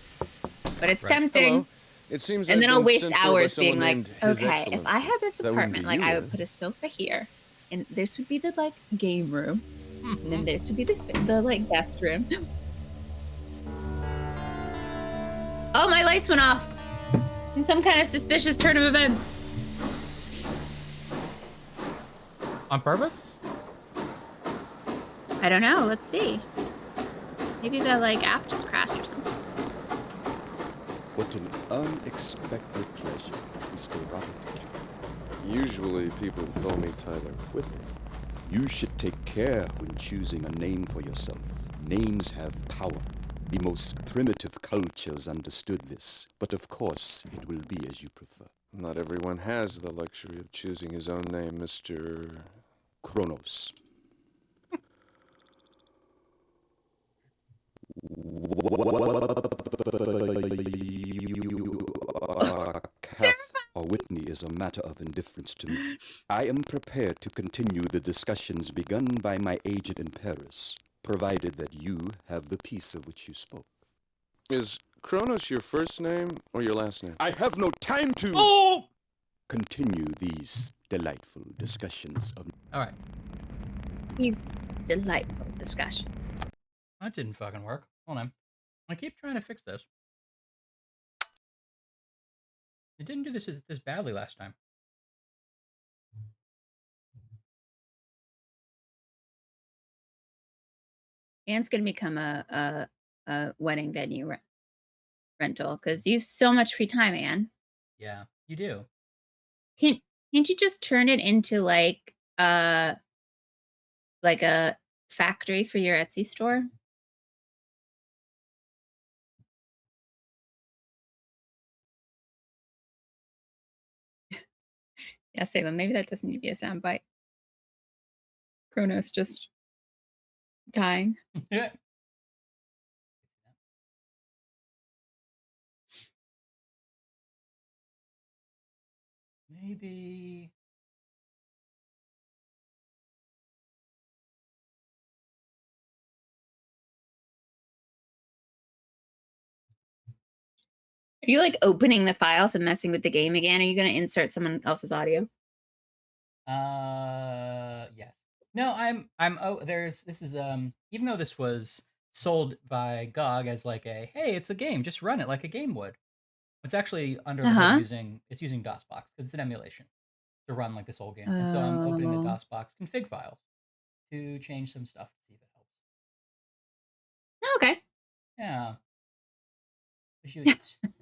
But it's Right. tempting. Hello. It seems And I've then I'll been waste sent for by hours someone being like, named His okay, if I Excellency. had this That wouldn't be apartment, like you, I would would it? put a sofa here, and this would be the like game room, and then this would be the like guest room. Oh, my lights went off. In some kind of suspicious turn of events. On purpose? I don't know. Let's see. Maybe the like app just crashed or something. What an unexpected pleasure, Mr. Robert Kennedy. Usually people call me Tyler Whitney. You should take care when choosing a name for yourself. Names have power. The most primitive cultures understood this, but of course it will be as you prefer. Not everyone has the luxury of choosing his own name, Mr. Kronos. Or Whitney is a matter of indifference to me. I am prepared to continue the discussions begun by my agent in Paris, provided that you have the peace of which you spoke. Is Kronos your first name or your last name? I have no time to Oh! continue these delightful discussions of... All right. These delightful discussions. That didn't fucking work. Hold on. I keep trying to fix this. It didn't do this badly last time. And it's gonna become a wedding venue rental because you have so much free time, Anne. Yeah, you do. Can't you just turn it into like a factory for your Etsy store? Yeah, Salem, maybe that doesn't need to be a soundbite. Kronos just dying. Yeah. Maybe. Are you like opening the files and messing with the game again? Are you going to insert someone else's audio? Yes. No, this is even though this was sold by GOG as like a, hey, it's a game, just run it like a game would. It's actually under the hood using DOSBox because it's an emulation to run like this old game. And so I'm opening the DOSBox config files to change some stuff to see if it helps. Okay. Yeah. Which you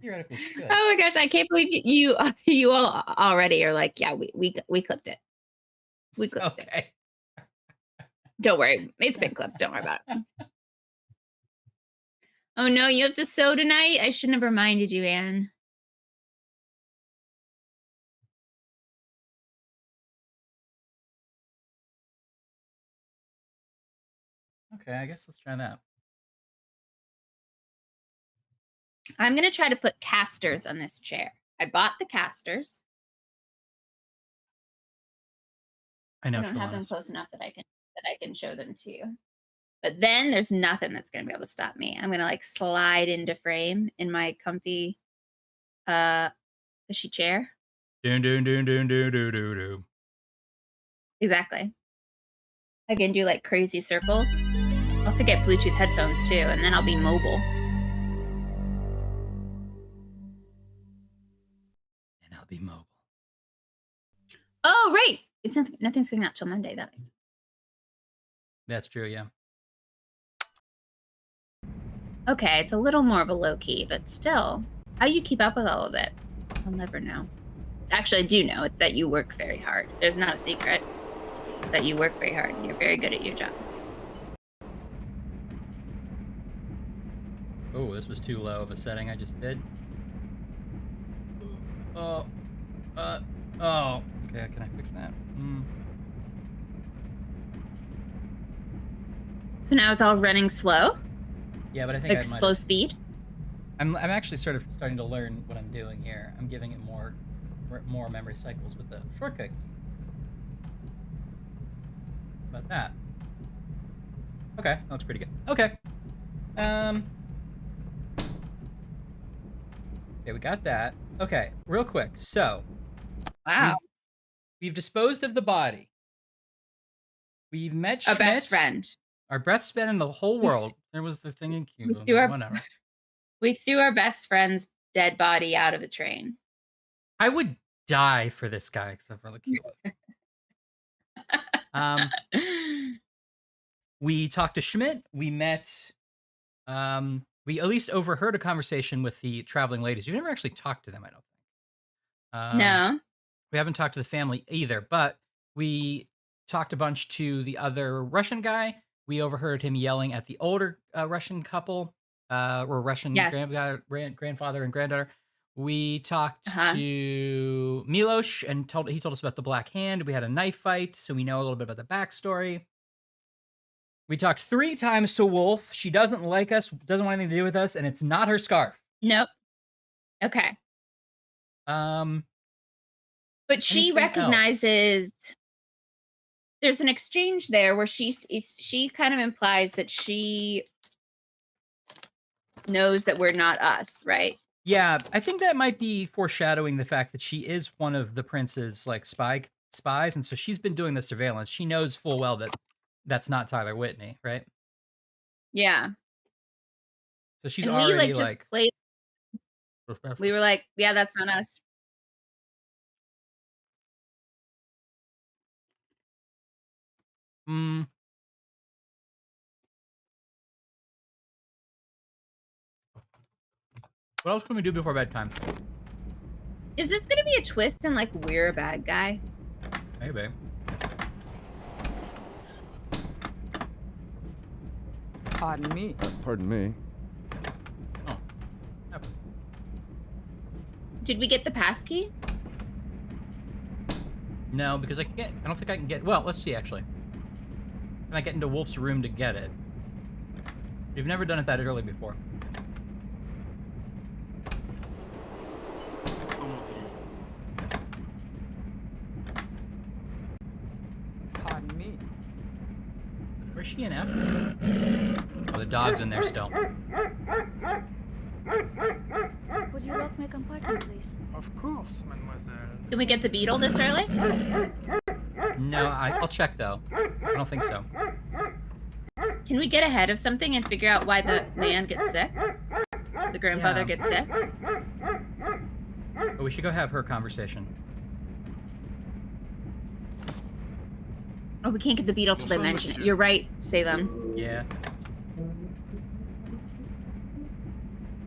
theoretically should. Oh my gosh, I can't believe you all already are like, yeah, we clipped it. We clipped it. Don't worry. It's been clipped. Don't worry about it. Oh no, you have to sew tonight? I shouldn't have reminded you, Anne. Okay, I guess let's try that. I'm going to try to put casters on this chair. I bought the casters. I know. I don't have them close enough that I can show them to you. But then there's nothing that's going to be able to stop me. I'm going to like slide into frame in my comfy cushy chair. Do. Exactly. I can do like crazy circles. I'll have to get Bluetooth headphones too, and then I'll be mobile. And I'll be mobile. Oh, right. It's nothing's coming out till Monday. That's true, yeah. Okay, it's a little more of a low key, but still. How you keep up with all of it? I'll never know. Actually, I do know. It's that you work very hard. There's not a secret. It's that you work very hard and you're very good at your job. Oh, this was too low of a setting I just did. Oh. Okay, can I fix that? So now it's all running slow? Yeah, but I think like slow speed? I'm actually sort of starting to learn what I'm doing here. I'm giving it more memory cycles with the shortcut key. How about that? Okay, that looks pretty good. Okay. Yeah, we got that. Okay, real quick. So, Wow. we've disposed of the body. We've met Our Schmidt, best friend. our best friend in the whole We world. There was the thing in Cuba, threw but our- whatever. We threw our best friend's dead body out of the train. I would die for this guy, except for Cuba. We talked to Schmidt. We met. We at least overheard a conversation with the traveling ladies. We've never actually talked to them, I don't think. No. We haven't talked to the family either, but we talked a bunch to the other Russian guy. We overheard him yelling at the older Russian couple, or Russian Yes. grandfather and granddaughter. We talked to Milos, and he told us about the Black Hand. We had a knife fight, so we know a little bit about the backstory. We talked 3 times to Wolf. She doesn't like us, doesn't want anything to do with us, and it's not her scarf. Nope. Okay. But she Anything else? recognizes there's an exchange there where she kind of implies that she knows that we're not us, right? Yeah, I think that might be foreshadowing the fact that she is one of the prince's like spies, and so she's been doing the surveillance. She knows full well that that's not Tyler Whitney, right? Yeah. So she's And already we just like played. We were like, yeah, that's not us. What else can we do before bedtime? Is this gonna be a twist and like we're a bad guy? Maybe. Pardon me. Pardon me. Did we get the passkey? No, because I don't think I can get. Well, let's see. Actually, can I get into Wolf's room to get it? We've never done it that early before. Pardon me. Where's she in F? Oh, the dog's in there still. Would you lock my compartment, please? Of course, mademoiselle. Did we get the beetle this early? No, I'll check though. I don't think so. Can we get ahead of something and figure out why the man gets sick? The grandfather Yeah. gets sick? But we should go have her conversation. Oh, we can't get the beetle till they mention it. You're right, Salem. Yeah.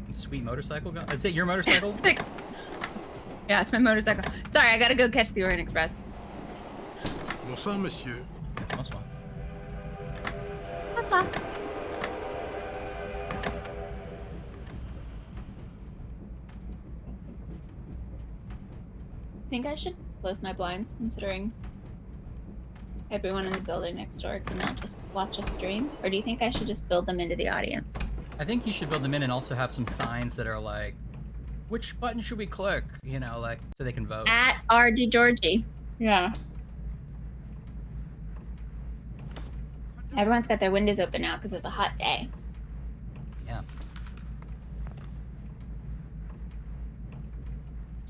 Some sweet motorcycle gun. Is it your motorcycle? Yeah, it's my motorcycle. Sorry, I gotta go catch the Orient Express. Bonsoir, monsieur. Bonsoir. Bonsoir. I think I should close my blinds, considering everyone in the building next door can now just watch us stream. Or do you think I should just build them into the audience? I think you should build them in and also have some signs that are like, which button should we click? You know, like, so they can vote. At RD Georgie. Yeah. Everyone's got their windows open now because it's a hot day. Yeah.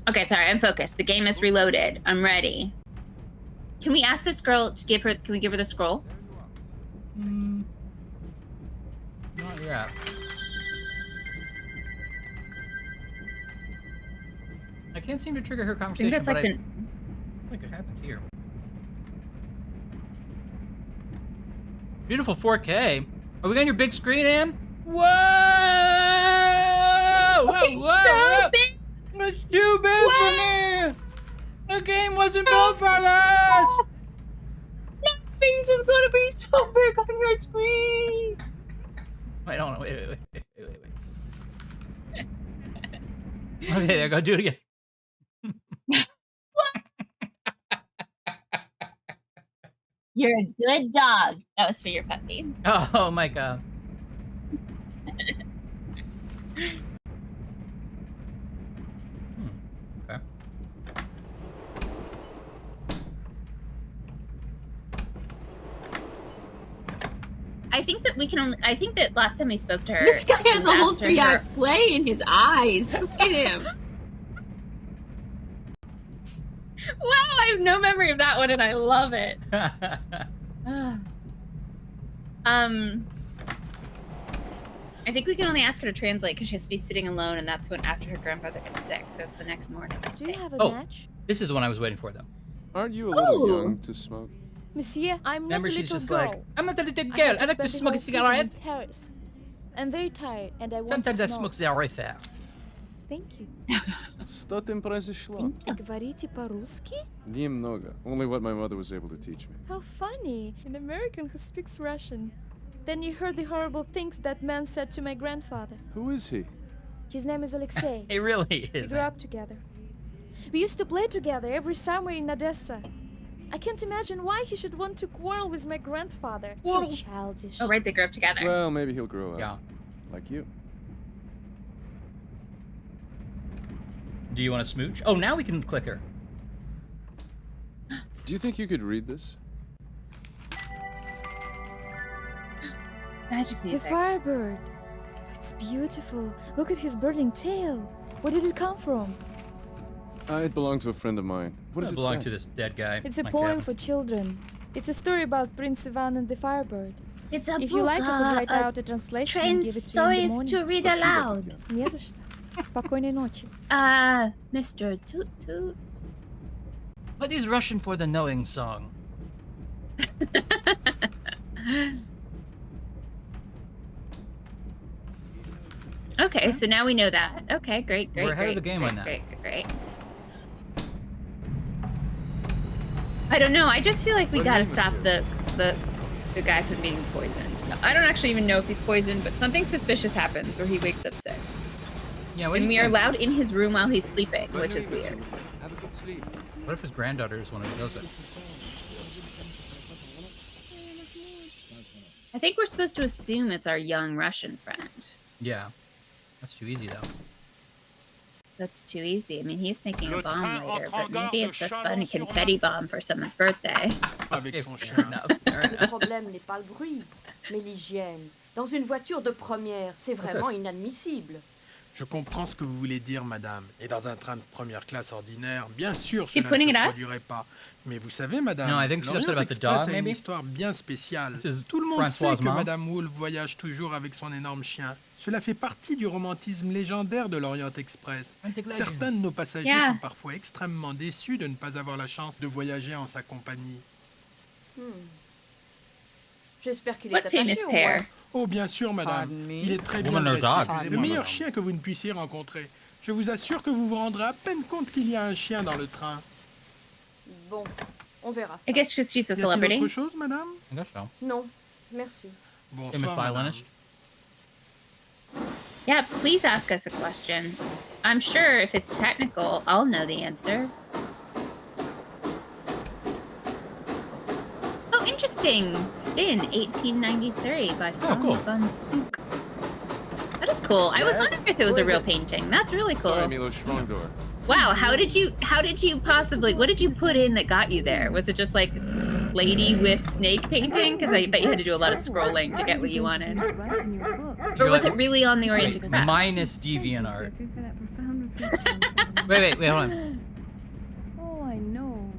Okay, sorry, I'm focused. The game is reloaded. I'm ready. Can we ask this girl to give her? Can we give her the scroll? Not yet. I can't seem to trigger her I think conversation, that's but like I the. think it happens here. Beautiful 4K. Are we on your big screen, Em? Whoa! Whoa! Whoa! So big. It's too big for me. The game wasn't built for this. Things is gonna be so big on your screen. Wait, hold on. Wait. Okay, there you go. Do it again. You're a good dog. That was for your puppy. Oh my god. Okay. I think that we can only. I think that last time we spoke to her, This guy has a whole after 3-eye her- play in his eyes. Look at him. Wow, I have no memory of that one, and I love it. I think we can only ask her to translate because she has to be sitting alone, and that's when after her grandfather gets sick. So it's the next morning. Do you have a Oh, match? this is the one I was waiting for, though. Aren't you a little Ooh. young to smoke? Monsieur, I'm Remember, not a she's little just girl. like, I'm not a little I girl. have I just like to spent the smoke a whole season in cigarette. Paris. I'm very tired, and I want Sometimes to I smoke. smoke cigarette there. Thank you. Что ты произошло? Вы говорите по-русски? Немного. Only what my mother was able to teach me. How funny! An American who speaks Russian. Then you heard the horrible things that man said to my grandfather. Who is he? His name is Alexei. It really We is. grew up together. We used to play together every summer in Odessa. I can't imagine why he should want to quarrel with my grandfather. So childish. Oh, right, they grew up together. Well, maybe he'll grow up. Yeah. Like you. Do you want to smooch? Oh, now we can click her. Do you think you could read this? Magic The music. Firebird. It's beautiful. Look at his burning tail. Where did it come from? It belonged to a friend of mine. What does It it belonged say? to this dead guy. It's a my poem cabin. for children. It's a story about Prince Ivan and the Firebird. It's a If you like, I could write out a translation and give it to you in the morning. to read Спасибо, aloud. Татьяна. Не за что. Спокойной ночи. Mr. Toot Toot. What is Russian for the knowing song? Okay, so now we know that. Okay, great, great, We're ahead great. of the game great, on that. Great. I don't know. I just feel like we gotta stop the guy from being poisoned. I don't actually even know if he's poisoned, but something suspicious happens or he wakes up sick. Yeah, what And do we you are think? allowed in his room while he's sleeping, which is weird. Have a good sleep. What if his granddaughter is one of those? I think we're supposed to assume it's our young Russian friend. Yeah. That's too easy, though. That's too easy. I mean, he's making a Le bomb train later, entre but en gare maybe de it's a fun Chalon-sur-Marne. confetti bomb for someone's birthday. Avec Okay, son fair chien. enough, fair Le enough. problème n'est pas le bruit, mais l'hygiène. Dans une voiture de première, c'est vraiment inadmissible. Je comprends ce que vous voulez dire, madame. Et dans un train de première classe ordinaire, bien sûr, Is he cela ne pointing se at us? produirait pas. Mais vous savez, madame, No, I think she's upset l'Orient about the Express dog, a une maybe? histoire bien spéciale. This is Tout le monde sait Françoise que mom. madame Woolf voyage toujours avec son énorme chien. Cela fait partie du romantisme légendaire de l'Orient Express. Certains de nos passagers Yeah. sont parfois extrêmement déçus de ne pas avoir la chance de voyager en sa compagnie. J'espère qu'il est What's in his attaché au pair? moins. Oh, bien sûr, madame. Pardon me? Il est très bien Woman or dressé. dog? Le meilleur chien que vous ne puissiez rencontrer. Je vous assure que vous vous rendrez à peine compte qu'il y a un chien dans le train. Bon, on verra ça. I guess she's a Y a-t-il celebrity. autre chose, madame? I guess so. Non, merci. Famous Bonsoir, madame. violinist. Yeah, please ask us a question. I'm sure if it's technical, I'll know the answer. Oh, interesting. Sin, 1893 by Franz cool. von Stuck. That is cool. I was Yeah, wondering if it was a where real the- painting. That's really cool. Sorry, Milos Schrongdor. Wow, how did you possibly, what did you put in that got you there? Was it just like lady with snake painting? Because I bet you had to do a lot of scrolling to get what you wanted. Or was it really on the Orient Wait, Express? minus DeviantArt. wait, hold on. Oh, I know.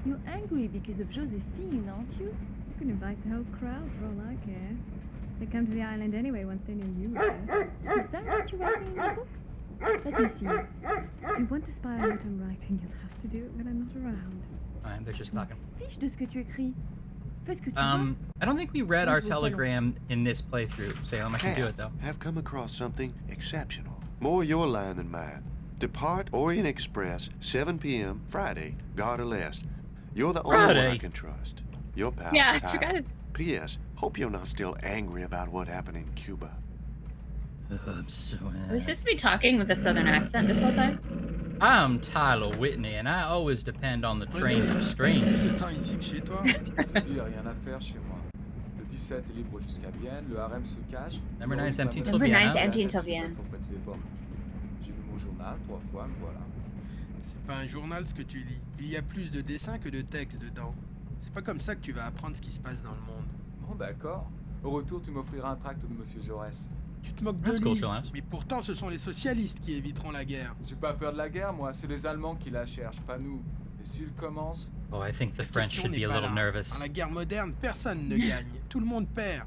You're angry because of Josephine, aren't you? You can invite the whole crowd for all I care. They come to the island anyway once they know you are there. Is that what you're writing in the book? Let me see. If you want to spy on what I'm writing, you'll have to do it when I'm not around. Fine, they're just talking. Fiche de ce que tu écris. Fais ce que tu I don't think we read our telegram in this playthrough, Salem. I can do it though. Have come across something exceptional. More your line than mine. Depart Orient Express, 7 p.m. Friday, God or less. You're the only one I Friday. can trust. Your pal. Yeah, I Ty. forgot his. P.S. Hope you're not still angry about what happened in Cuba. I'm so Are we supposed to be talking with a southern accent this whole time? I'm Tyler Whitney, and I always depend on the trains of strangers. Temps ici que chez toi. Il n'y a rien à faire chez moi. Le 17 est libre jusqu'à Vienne, le harem se cache. Number 9 is empty till Number 9 is Vienna. empty until Vienna. Auprès de ses portes. J'ai lu mon journal 3 fois, me voilà. C'est pas un journal ce que tu lis. Il y a plus de dessins que de textes dedans. C'est pas comme ça que tu vas apprendre ce qui se passe dans le monde. Bon, d'accord. Au retour, tu m'offriras un tract de Monsieur Jaurès. Tu te moques de That's cool, lui. Jonas. Mais pourtant, ce sont les socialistes qui éviteront la guerre. J'ai pas peur de la guerre, moi. C'est les Allemands qui la cherchent, pas nous. Et s'ils commencent... Oh, I think the La French question should be n'est a pas little là. nervous. Dans la guerre moderne, personne ne gagne. Tout le monde perd.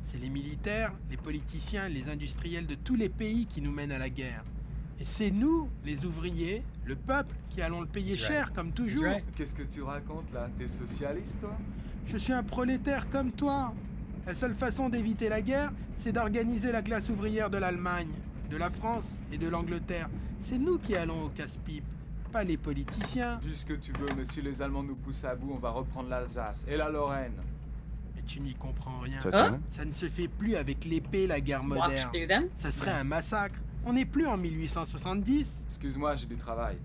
C'est les militaires, les politiciens, les industriels de tous les pays qui nous mènent à la guerre. Et c'est nous, les ouvriers, le peuple, qui allons le payer He's cher right. comme He's toujours. right. Qu'est-ce que tu racontes, là? T'es socialiste, toi? Je suis un prolétaire comme toi. La seule façon d'éviter la guerre, c'est d'organiser la classe ouvrière de l'Allemagne, de la France et de l'Angleterre. C'est nous qui allons au casse-pipe, pas les politiciens. Dis ce que tu veux, mais si les Allemands nous poussent à bout, on va reprendre l'Alsace et la Lorraine. Mais tu n'y comprends rien. Tatiana? Ça ne se fait plus avec l'épée, la guerre Just walk moderne. through them. Ça serait un massacre. On n'est plus en 1870. Excuse-moi, j'ai du travail.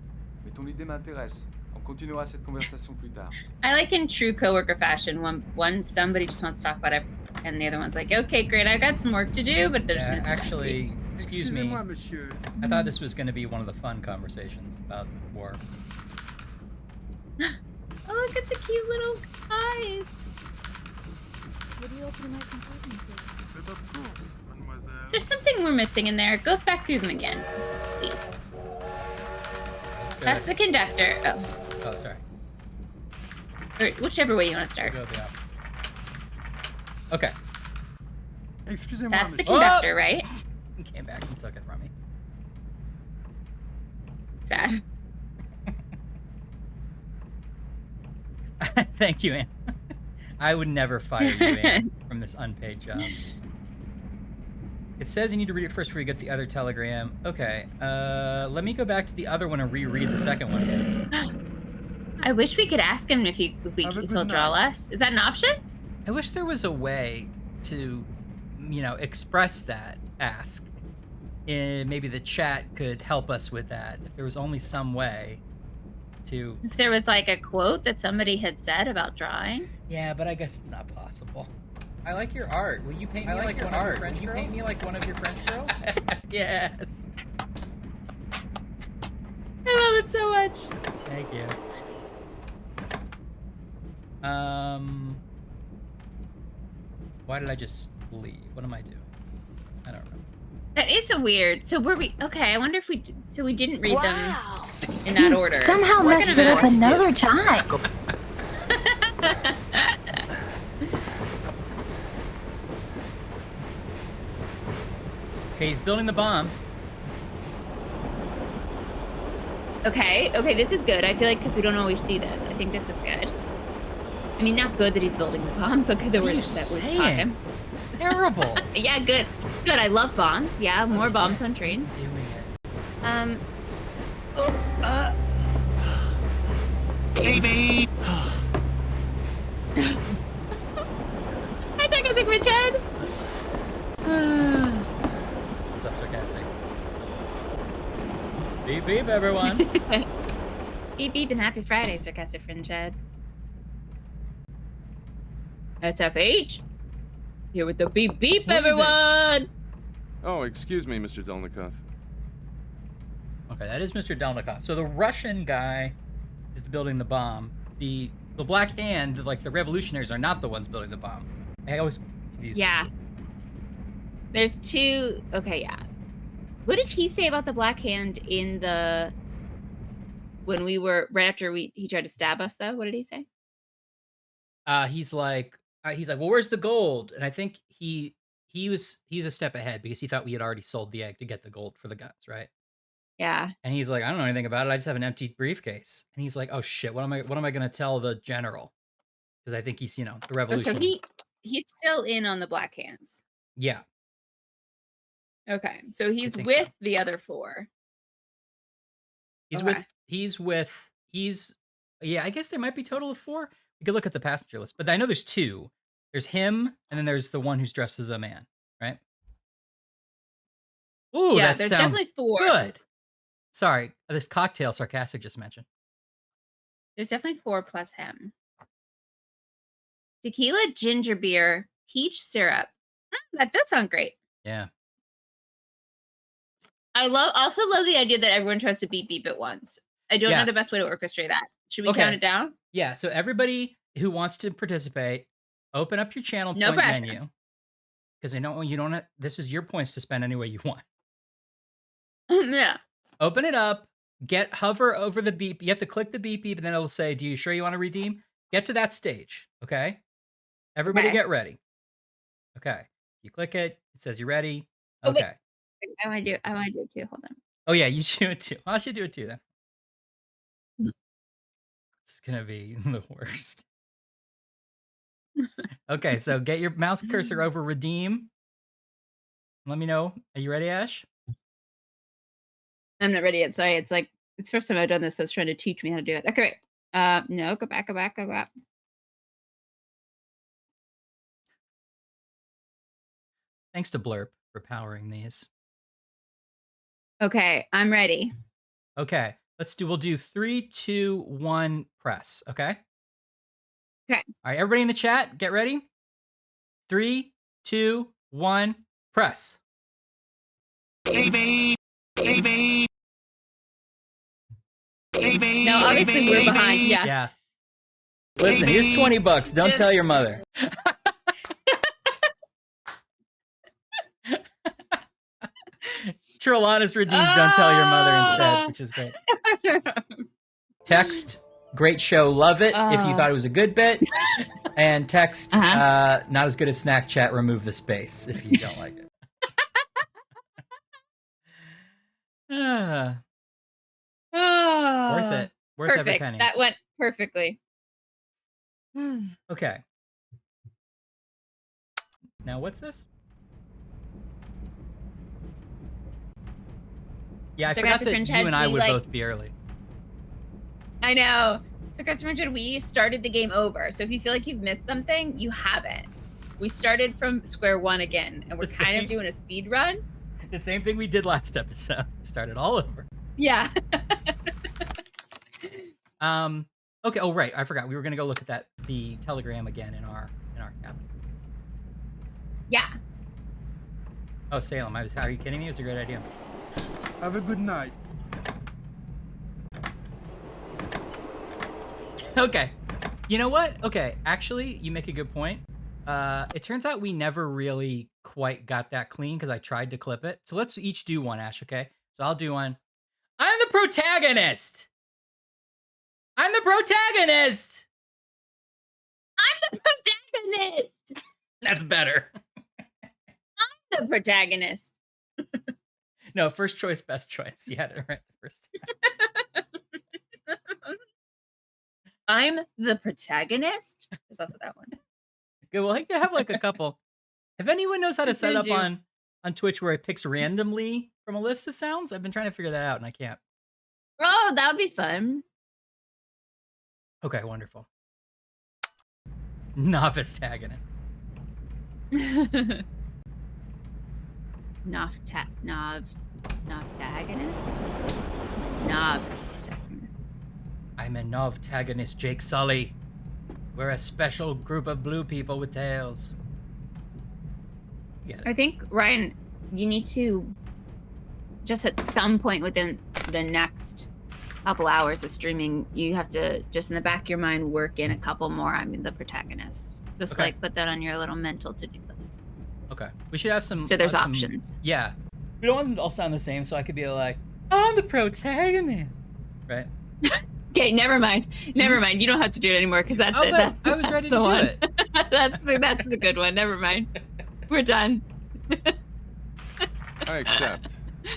Mais ton idée m'intéresse. On continuera cette conversation plus tard. I like in true coworker fashion, one somebody just wants to talk about it, and the other one's like, okay, great, I've got some work to do, but they're just Yeah, gonna sit down. actually, excuse me. Excusez-moi, monsieur. I thought this was going to be one of the fun conversations about war. Oh, look at the cute little eyes. Would you open my compartment, please? But of course, mademoiselle. Is there something we're missing in there? Go back through them again, please. That's the conductor. Oh, Oh, sorry. or whichever way you want to start. We'll go the opposite. Okay. Excusez-moi, That's the monsieur. conductor, right? He came back and took it from me. Sad. Thank you, Anne. I would never fire you, Anne, from this unpaid job. It says you need to read it first before you get the other telegram. Okay, let me go back to the other one and reread the second one again. I wish we could ask him if Have a if good he'll draw night. us. Is that an option? I wish there was a way to, express that ask. And maybe the chat could help us with that. If there was only some way to... If there was like a quote that somebody had said about drawing. Yeah, but I guess it's not possible. I like your art. Will you paint me like one of your French girls? Will you paint me like one of your French girls? Yes. I love it so much. Thank you. Why did I just leave? What am I doing? I don't know. That is a weird. So were we okay? I wonder if we didn't read them in that order. Somehow We're messed gonna it up have to- another time. Okay, he's building the bomb. Okay, this is good. I feel like because we don't always see this, I think this is good. I mean, not good that he's building the bomb, but good that What are we're you that we caught saying? him. It's terrible. Yeah, good. Good. I love bombs. Yeah, more bombs on trains. Doing it. Baby. Hi, Sarcastic Richard. What's up, sarcastic? Beep beep, everyone. Beep beep and happy Friday, Sarcastic Friend Chad. SFH. Here with the beep beep, everyone. Oh, excuse me, Mr. Dolnikov. Okay, that is Mr. Delnikov. So the Russian guy is building the bomb. The Black Hand, like the revolutionaries, are not the ones building the bomb. I always confuse Yeah. these two. There's two. Okay, yeah. What did he say about the Black Hand in the when we were right after he tried to stab us though? What did he say? He's like, well, where's the gold? And I think he's a step ahead because he thought we had already sold the egg to get the gold for the guns, right? Yeah. And he's like, I don't know anything about it. I just have an empty briefcase. And he's like, oh shit, what am I gonna tell the general? Because I think he's, the Oh, revolution. so he's still in on the Black Hands. Yeah. Okay, so he's think with so. the other four. He's Okay. yeah, I guess there might be a total of 4. We could look at the passenger list, but I know there's 2. There's him, and then there's the one who's dressed as a man, right? Ooh, Yeah, that there's sounds definitely 4. good. Sorry, this cocktail sarcastic just mentioned. There's definitely 4 plus him. Tequila, ginger beer, peach syrup. That does sound great. Yeah. I also love the idea that everyone tries to beep beep at once. I don't Yeah. know the best way to orchestrate that. Should we Okay. count it down? Yeah, so everybody who wants to participate, open up your channel No point pressure. menu. because I know you don't. This is your points to spend any way you want. Yeah. Open it up. Hover over the beep. You have to click the beep beep, and then it'll say, "Do you sure you want to redeem?" Get to that stage. Okay. Everybody, get ready. Okay. You click it. It says you're ready. Okay. I want to do it too. Hold on. Oh yeah, you do it too. I should do it too then. It's gonna be the worst. Okay, so get your mouse cursor over redeem. Let me know. Are you ready, Ash? I'm not ready yet. Sorry. It's the first time I've done this, so it's trying to teach me how to do it. Okay. No, go back. Thanks to Blurp for powering these. Okay, I'm ready. Okay, we'll do 3, 2, 1, press. Okay? Okay. All right, everybody in the chat, get ready. 3, 2, 1, press. No, obviously we're behind. Yeah. Listen, here's $20. Don't tell your mother. Trelawnus redeems Don't Tell Your Mother instead, which is great. Text, great show, love it, if you thought it was a good bit. And text, not as good as Snack Chat, remove the space if you don't like it. Worth it. Worth every Perfect. penny. That went perfectly. Okay. Now what's this? Yeah, I forgot that you and I would both be early. I know. So Christopher said we started the game over. So if you feel like you've missed something, you haven't. We started from square one again, and we're kind of doing a speed run. The same thing we did last episode. Started all over. Yeah. Okay. Oh, right. I forgot. We were gonna go look at the telegram again in our cabin. Yeah. Oh, Salem. Are you kidding me? It was a great idea. Have a good night. Okay. You know what? Okay. Actually, you make a good point. It turns out we never really quite got that clean because I tried to clip it. So let's each do one, Ash, okay? So I'll do one. I'm the protagonist! I'm the protagonist! I'm the protagonist! That's better. I'm the protagonist. No, first choice, best choice. You had it right the first time. I'm the protagonist? There's also that one. Good, well, I have like a couple. If anyone knows how to set up on Twitch where it picks randomly from a list of sounds, I've been trying to figure that out and I can't. Oh, that would be fun. Okay, wonderful. Novice tagonist. Novtagonist? Novice tagonist. I'm a Novtagonist, Jake Sully. We're a special group of blue people with tails. I think, Ryan, you need to just at some point within the next couple hours of streaming, you have to just in the back of your mind work in a couple more I'm the protagonist. Just like put that on your little mental to-do list. Okay. We should have some... So there's options. Yeah. We don't want them to all sound the same, so I could be like, I'm the protagonist. Right? Okay, never mind. Never mind. You don't have to do it anymore because that's it. But I was ready to do it. That's the good one. Never mind. We're done. I accept.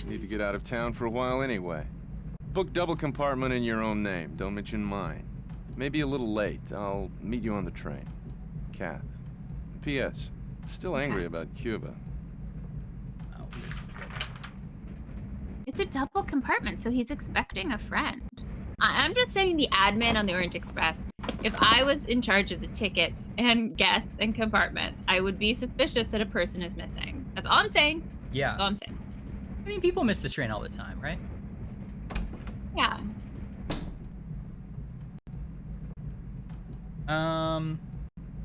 Need to get out of town for a while anyway. Book double compartment in your own name. Don't mention mine. Maybe a little late. I'll meet you on the train. Kath. P.S. Still angry about Cuba. It's a double compartment, so he's expecting a friend. I'm just saying the admin on the Orient Express, if I was in charge of the tickets and guests and compartments, I would be suspicious that a person is missing. That's all I'm saying. Yeah. That's all I'm saying. I mean, people miss the train all the time, right? Yeah.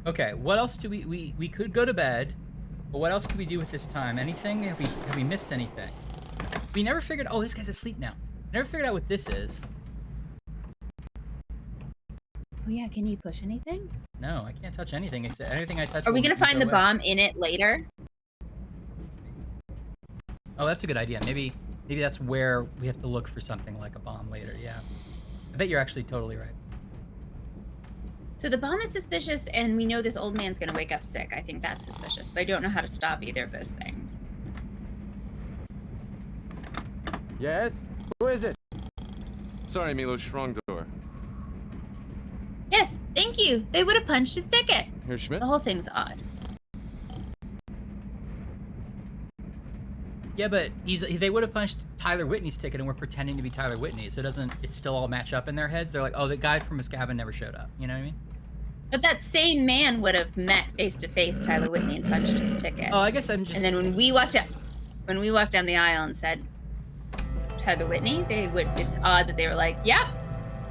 Okay, what else do we could go to bed, but what else could we do with this time? Anything? Have we missed anything? We never figured... Oh, this guy's asleep now. Never figured out what this is. Oh yeah, can you push anything? No, I can't touch anything except anything I touch. Are we gonna find the bomb in it later? Oh, that's a good idea. Maybe that's where we have to look for something like a bomb later. Yeah, I bet you're actually totally right. So the bomb is suspicious, and we know this old man's gonna wake up sick. I think that's suspicious, but I don't know how to stop either of those things. Yes? Who is it? Sorry, Milos, wrong door. Yes, thank you. They would have punched his ticket. Here's Schmidt. The whole thing's odd. Yeah, but they would have punched Tyler Whitney's ticket, and we're pretending to be Tyler Whitney, so it still all match up in their heads? They're like, oh, the guy from Miscavige never showed up. You know what I mean? But that same man would have met face to face Tyler Whitney and punched his ticket. Oh, I guess I'm just. And then when we walked down the aisle and said Tyler Whitney, it's odd that they were like, yep,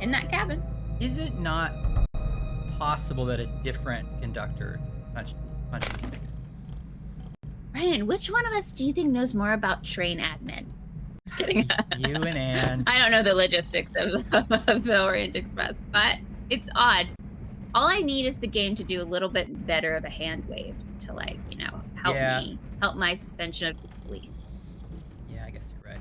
in that cabin. Is it not possible that a different conductor punched his ticket? Ryan, which one of us do you think knows more about train admin? Kidding. You and Anne. I don't know the logistics of the Orient Express, but it's odd. All I need is the game to do a little bit better of a hand wave to, like, you know, help my suspension of disbelief. Yeah, I guess you're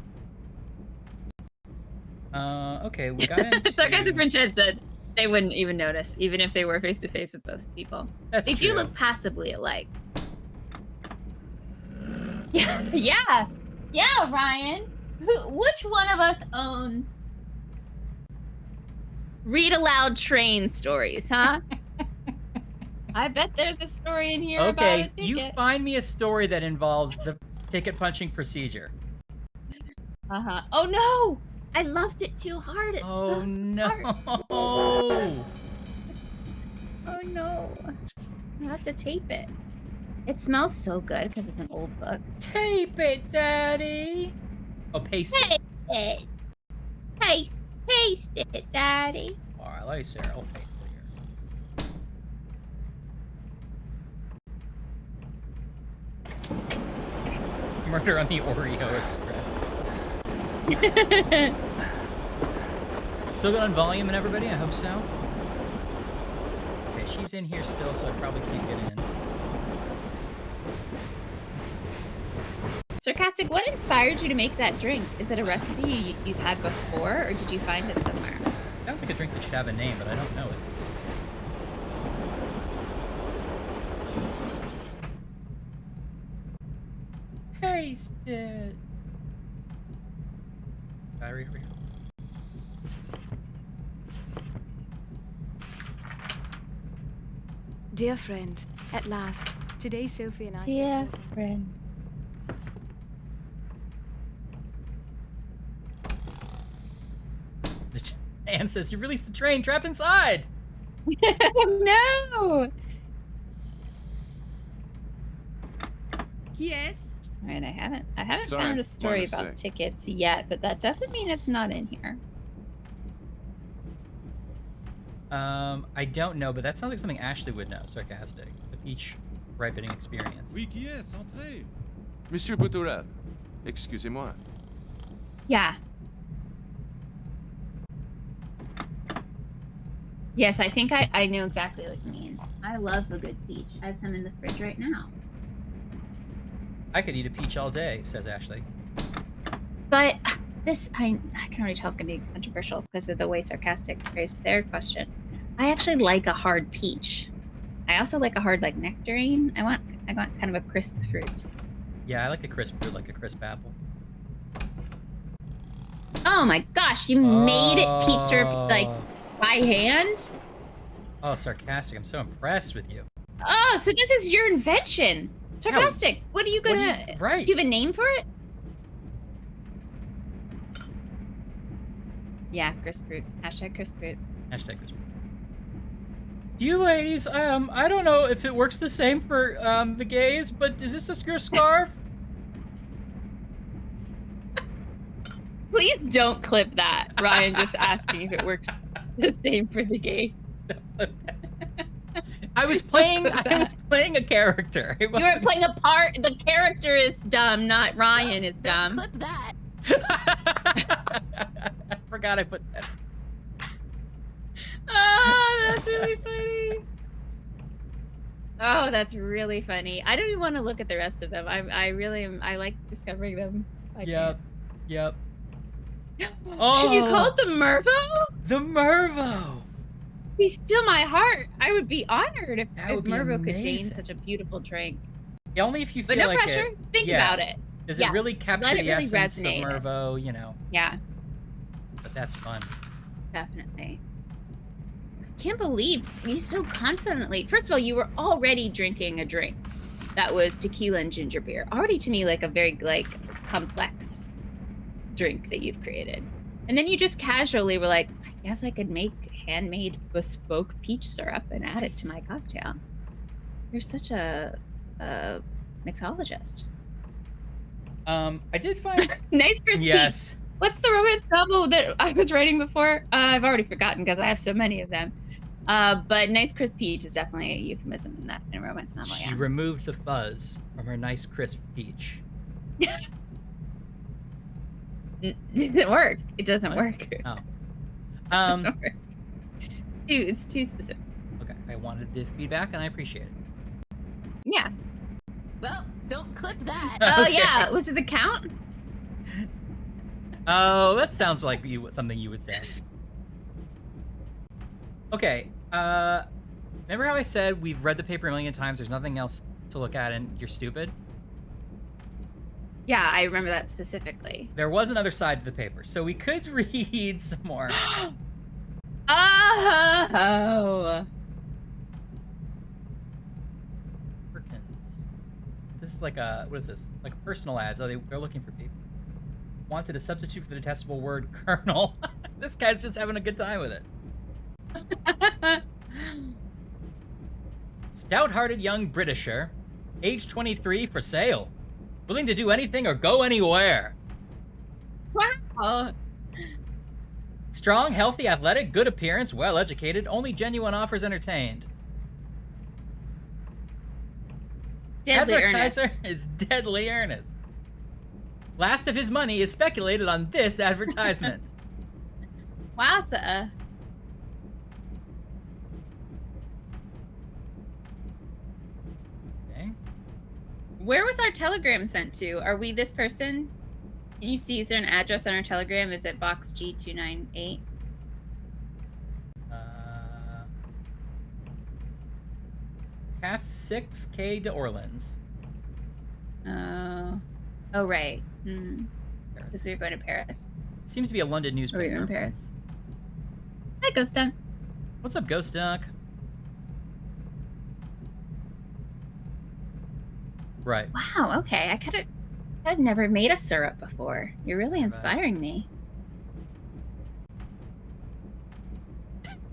right. Okay, we got into... Sarcastic French Ed said they wouldn't even notice, even if they were face to face with those people. They do look passively alike. Yeah, Ryan. Which one of us owns read aloud train stories, huh? I bet there's a story in here about a ticket. You find me a story that involves the ticket punching procedure. Oh no! I loved it too hard. It's oh no! Oh no! I have to tape it. It smells so good because it's an old book. Tape it, Daddy. Oh, paste it. Paste it. Paste it, Daddy. All right, let me see. I'll paste it here. Murder on the Oreo Express. Still good on volume and everybody? I hope so. Okay, she's in here still, so I probably can't get in. Sarcastic, what inspired you to make that drink? Is it a recipe you've had before, or did you find it somewhere? Sounds like a drink that should have a name, but I don't know it. Paste it. Diary over here. Dear friend, at last. Today Sophie and I... Dear friend. Anne says, you released the train trapped inside! No! Yes. Alright, I haven't Sorry, found a story my about mistake. tickets yet, but that doesn't mean it's not in here. I don't know, but that sounds like something Ashley would know. Sarcastic. The peach ripening experience. Oui, qui est? Entrez. Monsieur Boutourel, excusez-moi. Yeah. Yes, I think I know exactly what you mean. I love a good peach. I have some in the fridge right now. I could eat a peach all day, says Ashley. But this, I can already tell it's going to be controversial because of the way Sarcastic phrased their question. I actually like a hard peach. I also like a hard, like, nectarine. I want kind of a crisp fruit. Yeah, I like a crisp fruit, like a crisp apple. Oh my gosh, you made it peach syrup, like, by hand? Oh, Sarcastic, I'm so impressed with you. Oh, so this is your invention. Sarcastic, what are you gonna... right. Do you have a name for it? Yeah, crisp fruit. Hashtag crisp fruit. Hashtag crisp fruit. Do you ladies, I don't know if it works the same for, the gays, but is this your scarf? Please don't clip that. Ryan just asking if it works the same for the gays. I was playing a character. You were playing a part. The character is dumb, not Ryan is dumb. Clip that. I forgot I put that. Ah, that's really funny. Oh, that's really funny. I don't even want to look at the rest of them. I really am. I like discovering them. Yep. Yep. Should you call it the Mervo? The Mervo. Be still my heart. I would be honored if would be Mervo could gain amazing. such a beautiful drink. Yeah, only if you feel But no like pressure. it. Think yeah. about it. Does Yeah. it really capture Let it the really essence of resonate. Mervo? You know. Yeah, But that's fun. definitely. Can't believe you so confidently. First of all, you were already drinking a drink that was tequila and ginger beer. Already to me like a very complex drink that you've created. And then you just casually were like, I guess I could make handmade bespoke peach syrup and add it to my cocktail. You're such a mixologist. I did find Nice Chris Yes. Peach. What's the romance novel that I was writing before? I've already forgotten because I have so many of them. But Nice Crisp Peach is definitely a euphemism in that in a romance novel. She Yeah. removed the fuzz from her nice crisp peach. It doesn't work. It doesn't work. Oh. It doesn't work. Dude, it's too specific. Okay. I wanted the feedback and I appreciate it. Yeah. Well, don't clip that. Oh Okay. yeah. Was it the count? Oh, that sounds like something you would say. Okay. Remember how I said we've read the paper a million times, there's nothing else to look at and you're stupid? Yeah, I remember that specifically. There was another side to the paper, so we could read some more. Oh. Perkins. This is like a, what is this? Like personal ads. Oh, they're looking for people. Wanted a substitute for the detestable word colonel. This guy's just having a good time with it. Stout-hearted young Britisher, age 23, for sale. Willing to do anything or go anywhere. Wow. Strong, healthy, athletic, good appearance, well-educated, only genuine offers entertained. Deadly Advertiser earnest. is deadly earnest. Last of his money is speculated on this advertisement. Wowza. Okay. Where was our telegram sent to? Are we this person? Can you see, is there an address on our telegram? Is it box G298? Path 6K de Orleans. Oh, right. Because we were going to Paris. Seems to be a London We newspaper. were in Paris. Hi, Ghost Dunk. What's up, Ghost Dunk? Right. Wow, okay. I'd never made a syrup before. You're really inspiring me.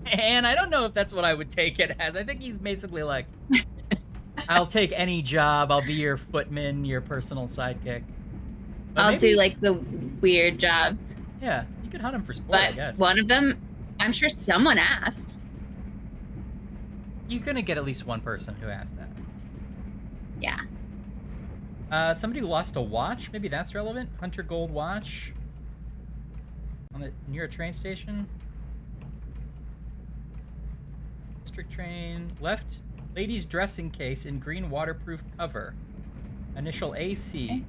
And I don't know if that's what I would take it as. I think he's basically like, I'll take any job. I'll be your footman, your personal sidekick. But I'll maybe- do like the weird jobs. Yeah, you could hunt him for sport, I But guess. one of them, I'm sure someone asked. You couldn't get at least one person who asked that. Yeah. Somebody lost a watch. Maybe that's relevant. Hunter Gold watch. Near a train station. District train. Left ladies' dressing case in green waterproof cover. Initial AC. Okay.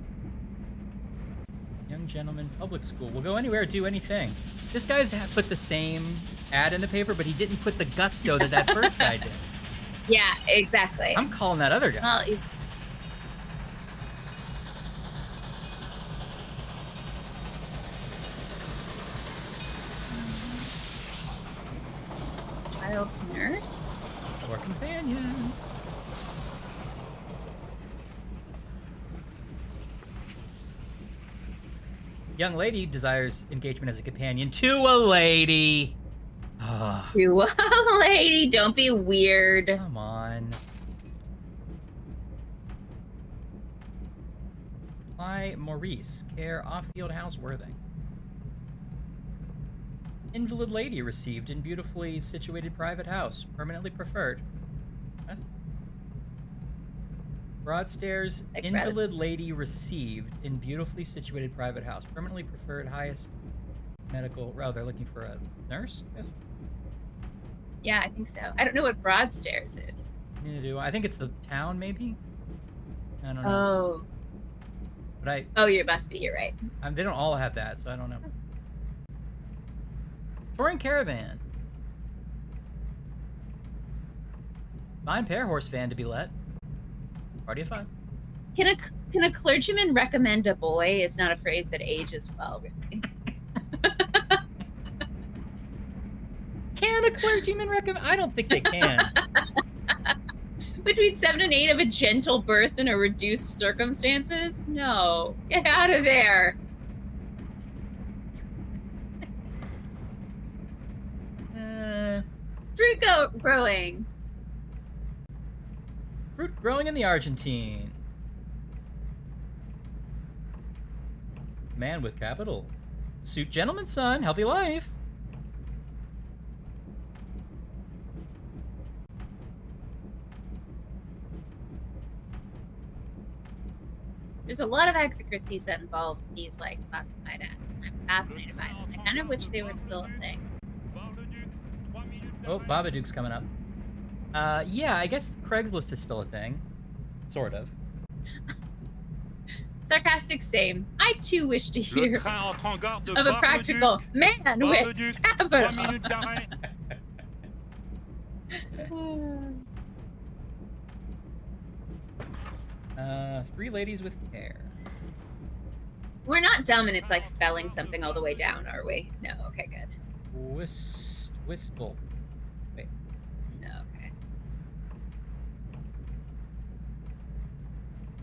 Young gentleman public school. Will go anywhere, do anything. This guy's put the same ad in the paper, but he didn't put the gusto that first guy did. Yeah, exactly. I'm calling that other guy. Well, he's... Child's nurse? Or companion. Young lady desires engagement as a companion to a lady. Ah, To a lady, don't be weird. come on. Apply Maurice, care off-field houseworthing. Invalid lady received in beautifully situated private house, permanently preferred. What? Broadstairs, Like invalid lady received in beautifully situated private house, permanently preferred, highest medical. Oh, they're looking for a nurse? Yes. Yeah, I think so. I don't know what Broadstairs is. Neither do I. I think it's the town, maybe. I don't know. Oh. But Oh, you must be. You're right. they don't all have that, so I don't know. Touring caravan. Fine pair horse van to be let. Party of 5. Can a clergyman recommend a boy? Is not a phrase that ages well, really. Can a clergyman recommend? I don't think they can. Between 7 and 8 of a gentle birth in a reduced circumstances? No. Get out of there. Fruit growing. Fruit growing in the Argentine. Man with capital. Suit gentleman's son. Healthy life. There's a lot of Agatha Christie's that involved these like classified acts. I'm fascinated by them. I kind of wish they were still a thing. Oh, Babadook's coming up. Yeah, I guess Craigslist is still a thing. Sort of. Sarcastic same. I too wish to hear of a practical man with capital. 3 ladies with care. We're not dumb and it's like spelling something all the way down, are we? No, okay, good. Whistle. Wait. No,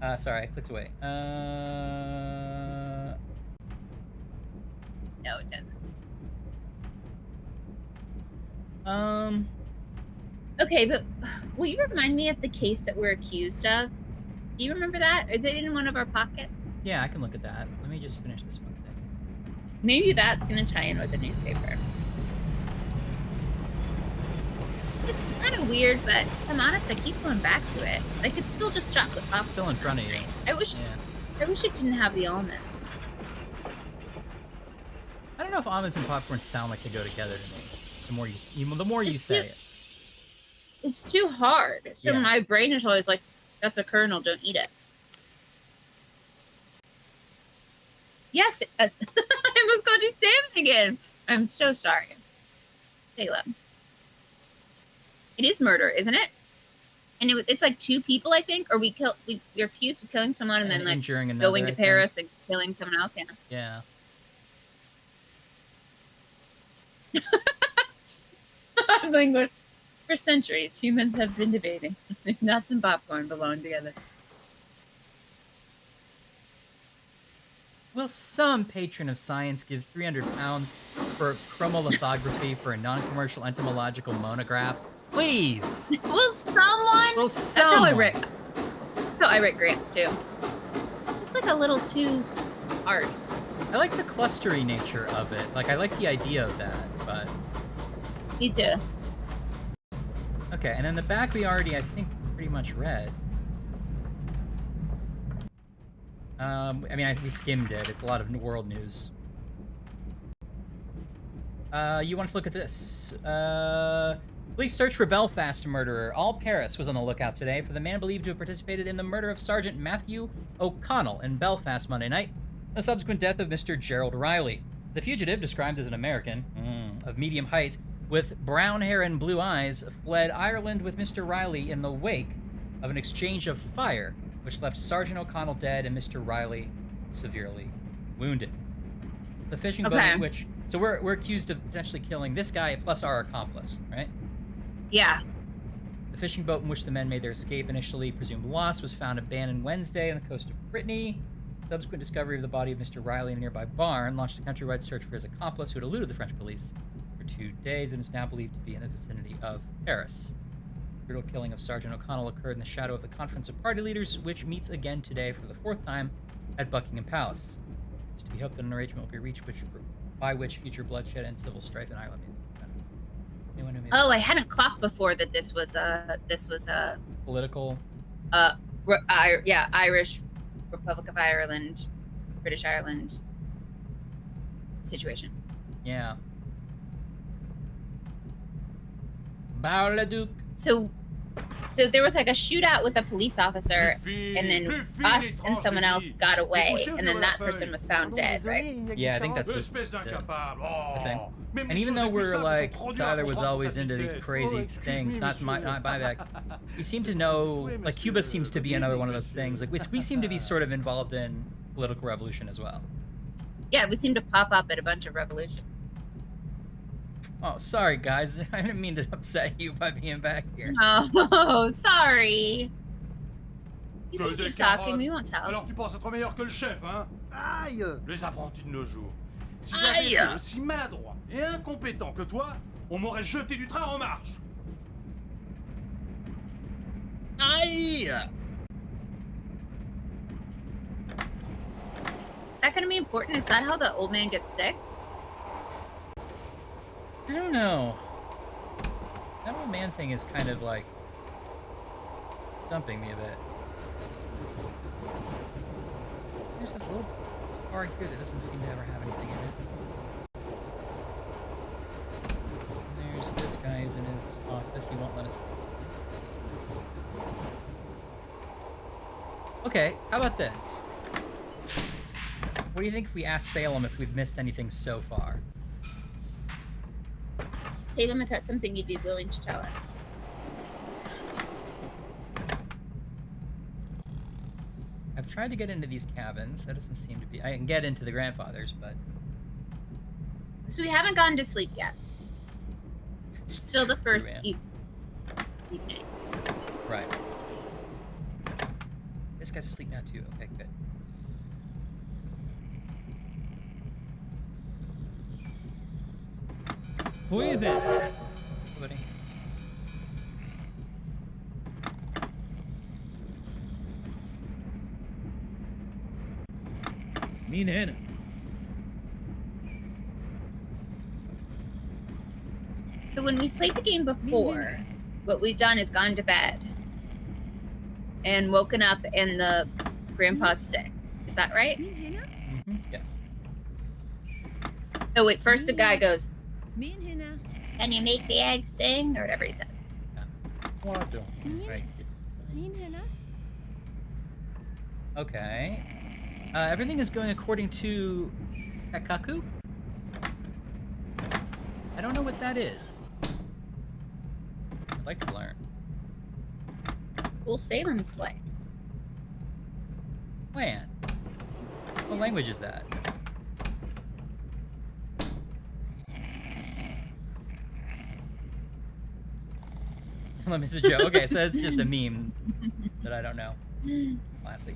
okay. Sorry, I clicked away. No, it doesn't. Okay, but will you remind me of the case that we're accused of? Do you remember that? Is it in one of our pockets? Yeah, I can look at that. Let me just finish this one thing. Maybe that's going to tie in with the newspaper. It's kind of weird, but if I'm honest, I keep going back to it. I could still just chop the popcorn. It's still in front of you. I wish it didn't have the almonds. I don't know if almonds and popcorn sound like they go together to me. The more you say it. It's too hard. So Yeah. my brain is always like, that's a kernel, don't eat it. Yes, I almost called you Sam again. I'm so sorry. Caleb. It is murder, isn't it? And it's like 2 people, I think, or we're accused of killing someone and then like injuring another, going to I think. Paris and killing someone else. Yeah. Yeah. Linguist. For centuries, humans have been debating if nuts and popcorn belong together. Will some patron of science give £300 for chromolithography for a non-commercial entomological monograph? Please! Will someone? Will That's how I someone? write. That's how I write grants too. It's just like a little too hard. I like the clustery nature of it. Like, I like the idea of that, but... Me too. Okay, and then the back we already, I think, pretty much read. I mean, we skimmed it. It's a lot of world news. You want to look at this? Police search for Belfast murderer. All Paris was on the lookout today for the man believed to have participated in the murder of Sergeant Matthew O'Connell in Belfast Monday night, and the subsequent death of Mr. Gerald Riley. The fugitive, described as an American of medium height, with brown hair and blue eyes, fled Ireland with Mr. Riley in the wake of an exchange of fire, which left Sergeant O'Connell dead and Mr. Riley severely wounded. The fishing boat in which... So we're accused of potentially killing this guy plus our accomplice, right? Yeah. The fishing boat in which the men made their escape, initially presumed lost, was found abandoned Wednesday on the coast of Brittany. Subsequent discovery of the body of Mr. Riley in a nearby barn launched a countrywide search for his accomplice, who had eluded the French police for 2 days and is now believed to be in the vicinity of Paris. The brutal killing of Sergeant O'Connell occurred in the shadow of the Conference of Party Leaders, which meets again today for the 4th time at Buckingham Palace. It's to be hoped that an arrangement will be reached by which future bloodshed and civil strife in Ireland may be prevented. Anyone who may Oh, I hadn't clocked before that this was a political. Irish Republic of Ireland, British Ireland situation. Yeah. Babadook. So So there was like a shootout with a police officer, and then us and someone else got away, and then that person was found dead, right? Yeah, I think that's the thing. And even though we're like, Tyler was always into these crazy things, not buyback, we seem to know, like Cuba seems to be another one of those things. Like we seem to be sort of involved in political revolution as well. Yeah, we seem to pop up at a bunch of revolutions. Oh, sorry guys, I didn't mean to upset you by being back here. Oh, sorry. You can keep talking, we won't tell. Alors tu penses être meilleur que le chef, hein? Aïe! Les apprentis de nos jours. Si j'avais été aussi maladroit et incompétent que toi, on m'aurait jeté du train en marche. Aïe! Is that gonna be important? Is that how the old man gets sick? I don't know. That old man thing is kind of like stumping me a bit. There's this little bar here that doesn't seem to ever have anything in it. There's this guy who's in his office. He won't let us go. Okay, how about this? What do you think if we ask Salem if we've missed anything so far? Salem, is that something you'd be willing to tell us? I've tried to get into these cabins. That doesn't seem to be... I can get into the grandfather's, but... So we haven't gone to sleep yet. It's still the first evening. Right. This guy's asleep now too. Okay, good. Who is it? Buddy. مين هنا؟ So when we played the game before, what we've done is gone to bed and woken up and the grandpa's sick. Is that right? Mm-hmm. Yes. Oh wait, first the guy goes, "Can you make the egg sing?" or whatever he says. Okay. Everything is going according to Kakaku? I don't know what that is. I'd like to learn. Cool Salem slay. Plan. What language is that? Let me see, Joe. Okay, so it's just a meme that I don't know. Classic.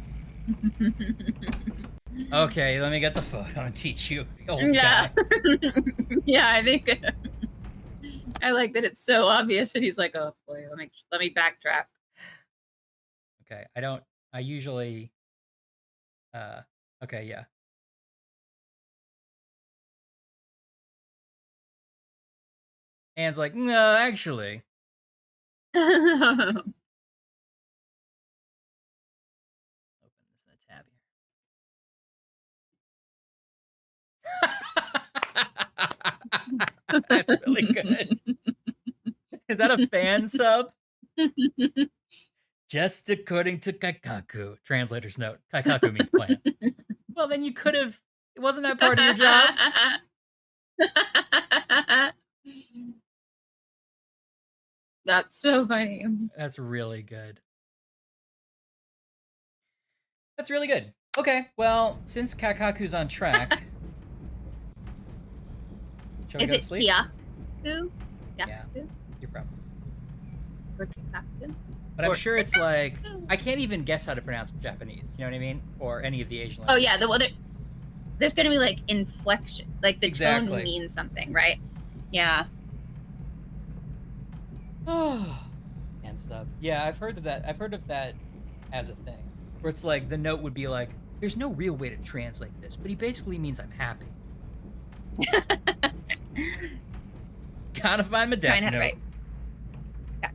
Okay, let me get the photo and teach you. Old Yeah. guy. Yeah, I think I like that it's so obvious that he's like, oh boy, let me backtrack. Okay, I usually, okay, yeah. Anne's like, no, actually. That's really good. Is that a fan sub? Just according to Kaikaku. Translator's note. Kaikaku means plan. Well, then you could have... Wasn't that part of your job? That's so funny. That's really good. That's really good. Okay, well, since Kakaku's on track... Is it Kyaku? Yeah, you're probably. Or Kikaku? But I'm sure it's like... I can't even guess how to pronounce Japanese, you know what I mean? Or any of the Asian Oh languages. yeah, there's gonna be like inflection. Like the Exactly. tone means something, right? Yeah. And subs. Yeah, I've heard of that. I've heard of that as a thing. Where it's like, the note would be like, there's no real way to translate this, but he basically means I'm happy. Gotta find my death note. Right. Yeah.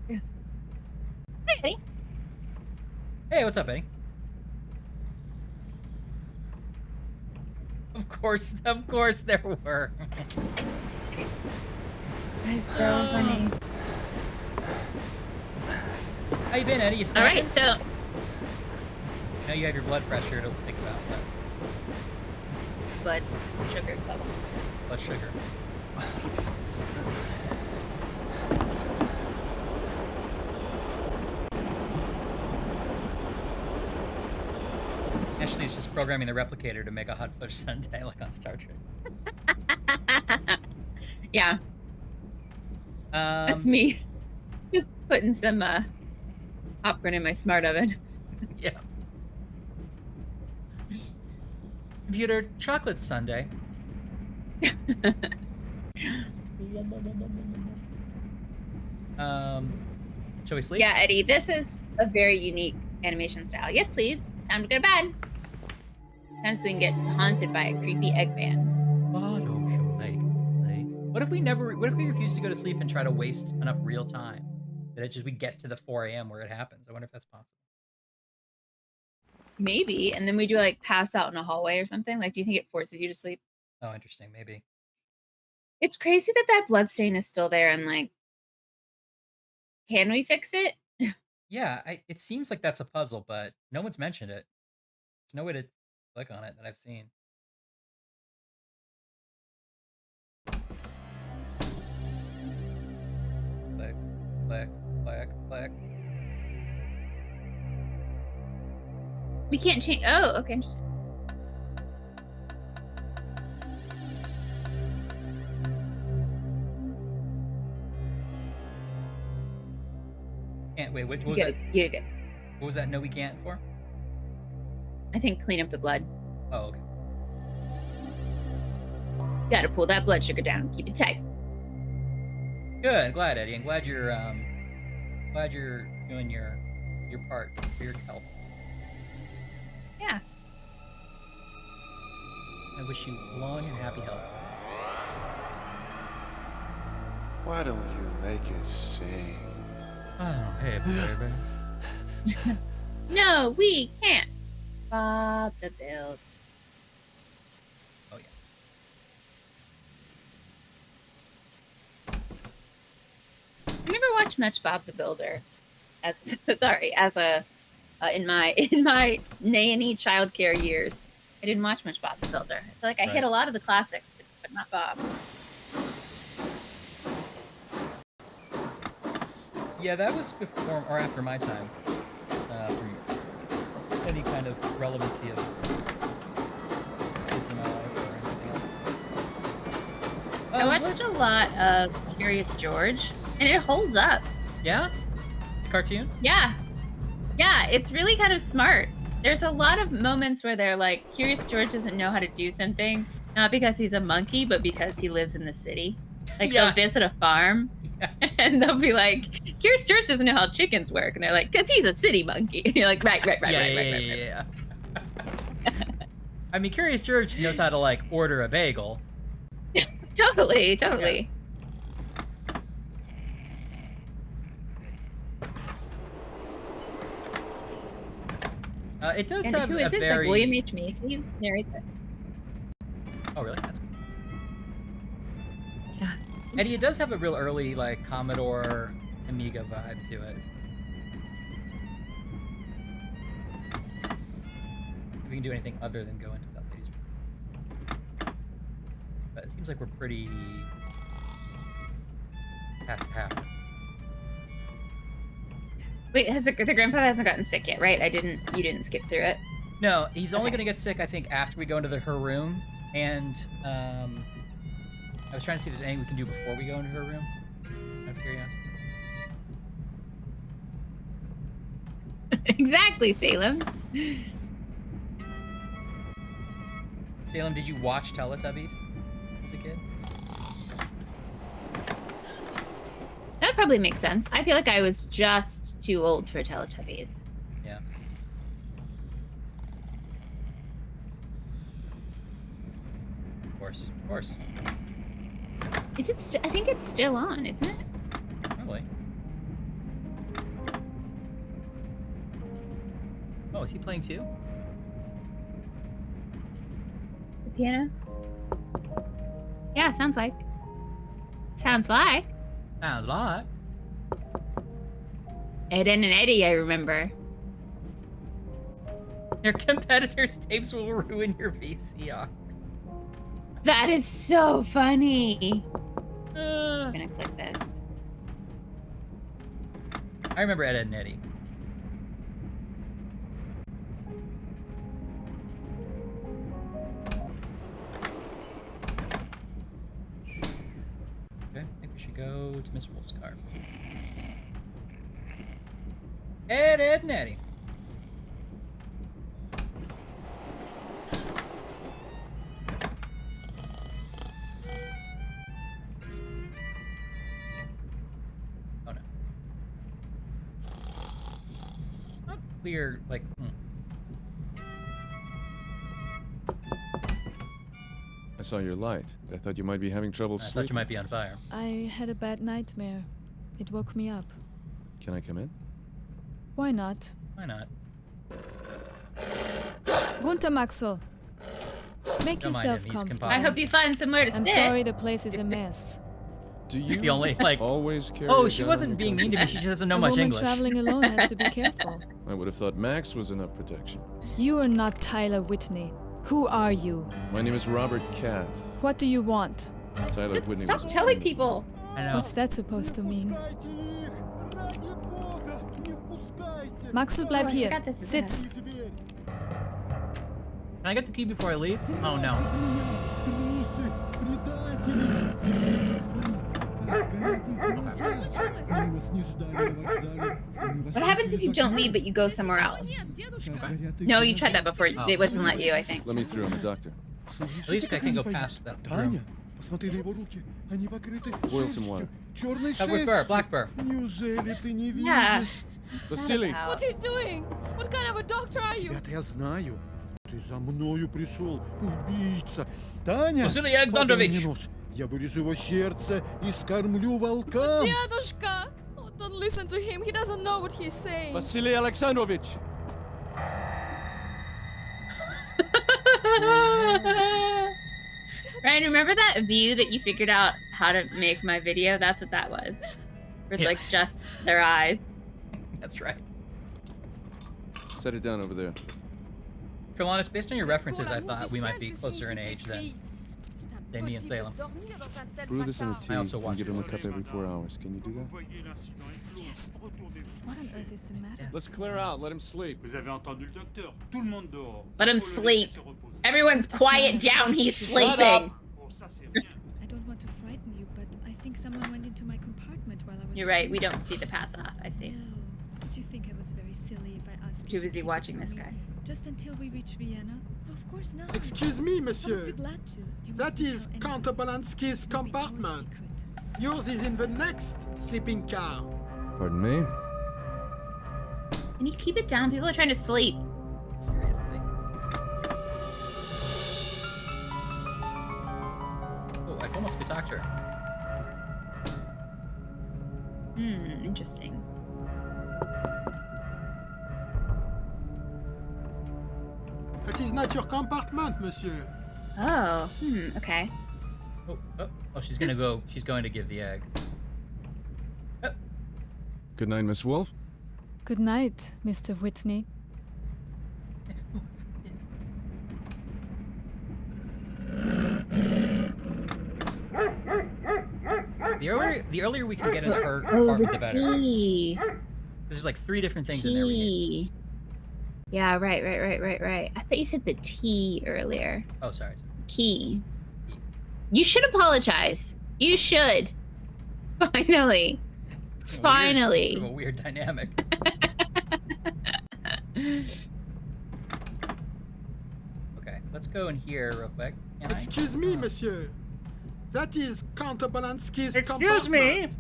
Hey, Eddie. Hey, what's up, Eddie? Of course there were. That's so funny. How you been, Eddie? You All snacking? right, so Now you have your blood pressure to think about. blood sugar level. Blood sugar. Ashley's just programming the replicator to make a hot fudge sundae like on Star Trek. Yeah, that's me. Just putting some popcorn in my smart oven. Yeah. Computer chocolate sundae. Shall we sleep? Yeah, Eddie, this is a very unique animation style. Yes, please. Time to go to bed. Time so we can get haunted by a creepy egg man. What if we refuse to go to sleep and try to waste enough real time that we get to the 4 a.m. where it happens? I wonder if that's possible. Maybe, and then we do like pass out in a hallway or something. Like, do you think it forces you to sleep? Oh, interesting. Maybe. It's crazy that that blood stain is still there. And like, can we fix it? Yeah, it seems like that's a puzzle, but no one's mentioned it. There's no way to click on it that I've seen. Click, click, click, click. We can't change. Oh, okay, interesting. Can't wait. What was Good. that? You're good. What was that? No, we can't for? I think clean up the blood. Oh, okay. Gotta pull that blood sugar down. Keep it tight. Good. Glad, Eddie. I'm glad you're doing your part for your health. Yeah. I wish you long and happy health. Why don't you make it sing? Oh, hey, baby. No, we can't. Bob the Builder. Oh, yeah. I never watched much Bob the Builder. As a in my nanny childcare years, I didn't watch much Bob the Builder. I feel like I hit a lot of the classics, but not Bob. Yeah, that was before or after my time. From any kind of relevancy of kids in my life or anything else. I watched a lot of Curious George, and it holds up. Yeah? The cartoon? Yeah. Yeah, it's really kind of smart. There's a lot of moments where they're like, Curious George doesn't know how to do something, not because he's a monkey, but because he lives in the city. Like, they'll visit a farm, and they'll be like, Curious George doesn't know how chickens work. And they're like, because he's a city monkey. And you're like, right. Yeah. I mean, Curious George knows how to, like, order a bagel. Totally. It does And have who is a it? very... It's like William H. Macy narrates it. Oh, really? That's cool. Yeah. Eddie, it does have a real early, like, Commodore Amiga vibe to it. If we can do anything other than go into that lady's room. But it seems like we're pretty past half. Wait, has the grandfather hasn't gotten sick yet, right? You didn't skip through it. No, he's only going to get sick, I think, after we go into her room. And I was trying to see if there's anything we can do before we go into her room. Out of curiosity. Exactly, Salem. Salem, did you watch Teletubbies as a kid? That probably makes sense. I feel like I was just too old for Teletubbies. Yeah. Of course. Is it? I think it's still on, isn't it? Probably. Oh, is he playing too? The piano? Yeah, sounds like. Sounds like. Sounds like. Ed and Eddie, I remember. Your competitors' tapes will ruin your VCR. That is so funny. I'm gonna click this. I remember Ed, and Eddie. Okay, I think we should go to Miss Wolf's car. Ed, and Eddie. Oh no. Not clear, like. I saw your light. I thought you might be having trouble I sleeping. thought you might be on fire. I had a bad nightmare. It woke me up. Can I come in? Why not? Why not? Runter, Maxel. Make Don't mind yourself him, he's comfortable. composite. I hope you find somewhere to I'm sit. sorry the place is a mess. Do you The only, like, always carry oh, a she gun wasn't on being your mean to me. person? She just doesn't know A much woman English. traveling alone has to be careful. I would have thought Max was enough protection. You are not Tyler Whitney. Who are you? My name is Robert Cath. What do you want? Tyler Just Whitney stop was a telling friend. people. I know. What's that supposed to mean? Maxel, bleib Oh, I hier. forgot this is Sitz. Can I get the key before I leave? Oh no. What happens if you don't leave but you go somewhere else? No, you tried that before. Oh. It wasn't let you, I think. Let me through. I'm a doctor. At least I can go past that room. Посмотри на его руки. Они покрыты Boil some water. черной With Burr, Black Burr. Неужели ты не Yeah. видишь? Vasily! What are you doing? What kind of a doctor are you? Это я знаю. Ты за мною пришел, убийца. Таня, Василий подай Александрович! мне нож. Я вырежу его сердце и скормлю волкам. Дедушка! Oh, don't listen to him. He doesn't know what he's saying. Vasily Alexandrovich! Ryan, remember that view that you figured out how to make my video? That's what that was. Where it's Yeah. like just their eyes. That's right. Set it down over there. Trelawnus, based on your references, I thought we might be closer in age than me and Salem. Brew this in a tea I also and watch give it. him a cup every 4 hours. Can you do that? Yes. What on earth is the matter? Let's clear out. Let him sleep. Vous avez entendu le docteur. Tout le monde dehors. Let him sleep. Everyone's quiet down. He's sleeping. Oh, ça c'est bien. I don't want to frighten you, but I think someone went into my compartment while I was. You're right. We don't see the pass off. I see. No. Do you think I was very silly if I asked Too you to busy keep it watching from this me? guy. Just until we reach Vienna? Of course not. Excuse me, I would monsieur. be glad to. You That mustn't is tell anyone. Count Obolensky's It will be our compartment. secret. Yours is in the next sleeping car. Pardon me? Can you keep it down? People are trying to sleep. Seriously. Oh, I almost could talk to her. Interesting. That is not your compartment, monsieur. Oh, okay. Oh, she's gonna go. She's going to give the egg. Good night, Miss Wolf. Good night, Mr. Whitney. The earlier we can get into her Oh, apartment, the the better. key. There's like 3 different things in there. We need. T. Yeah, right. I thought you said the T earlier. Oh, sorry. Key. You should apologize. You should. Finally. Finally. Sort of a weird dynamic. Okay, let's go in here real quick. Can I? Excuse me, monsieur. That is Count Obolensky's Excuse compartment. me.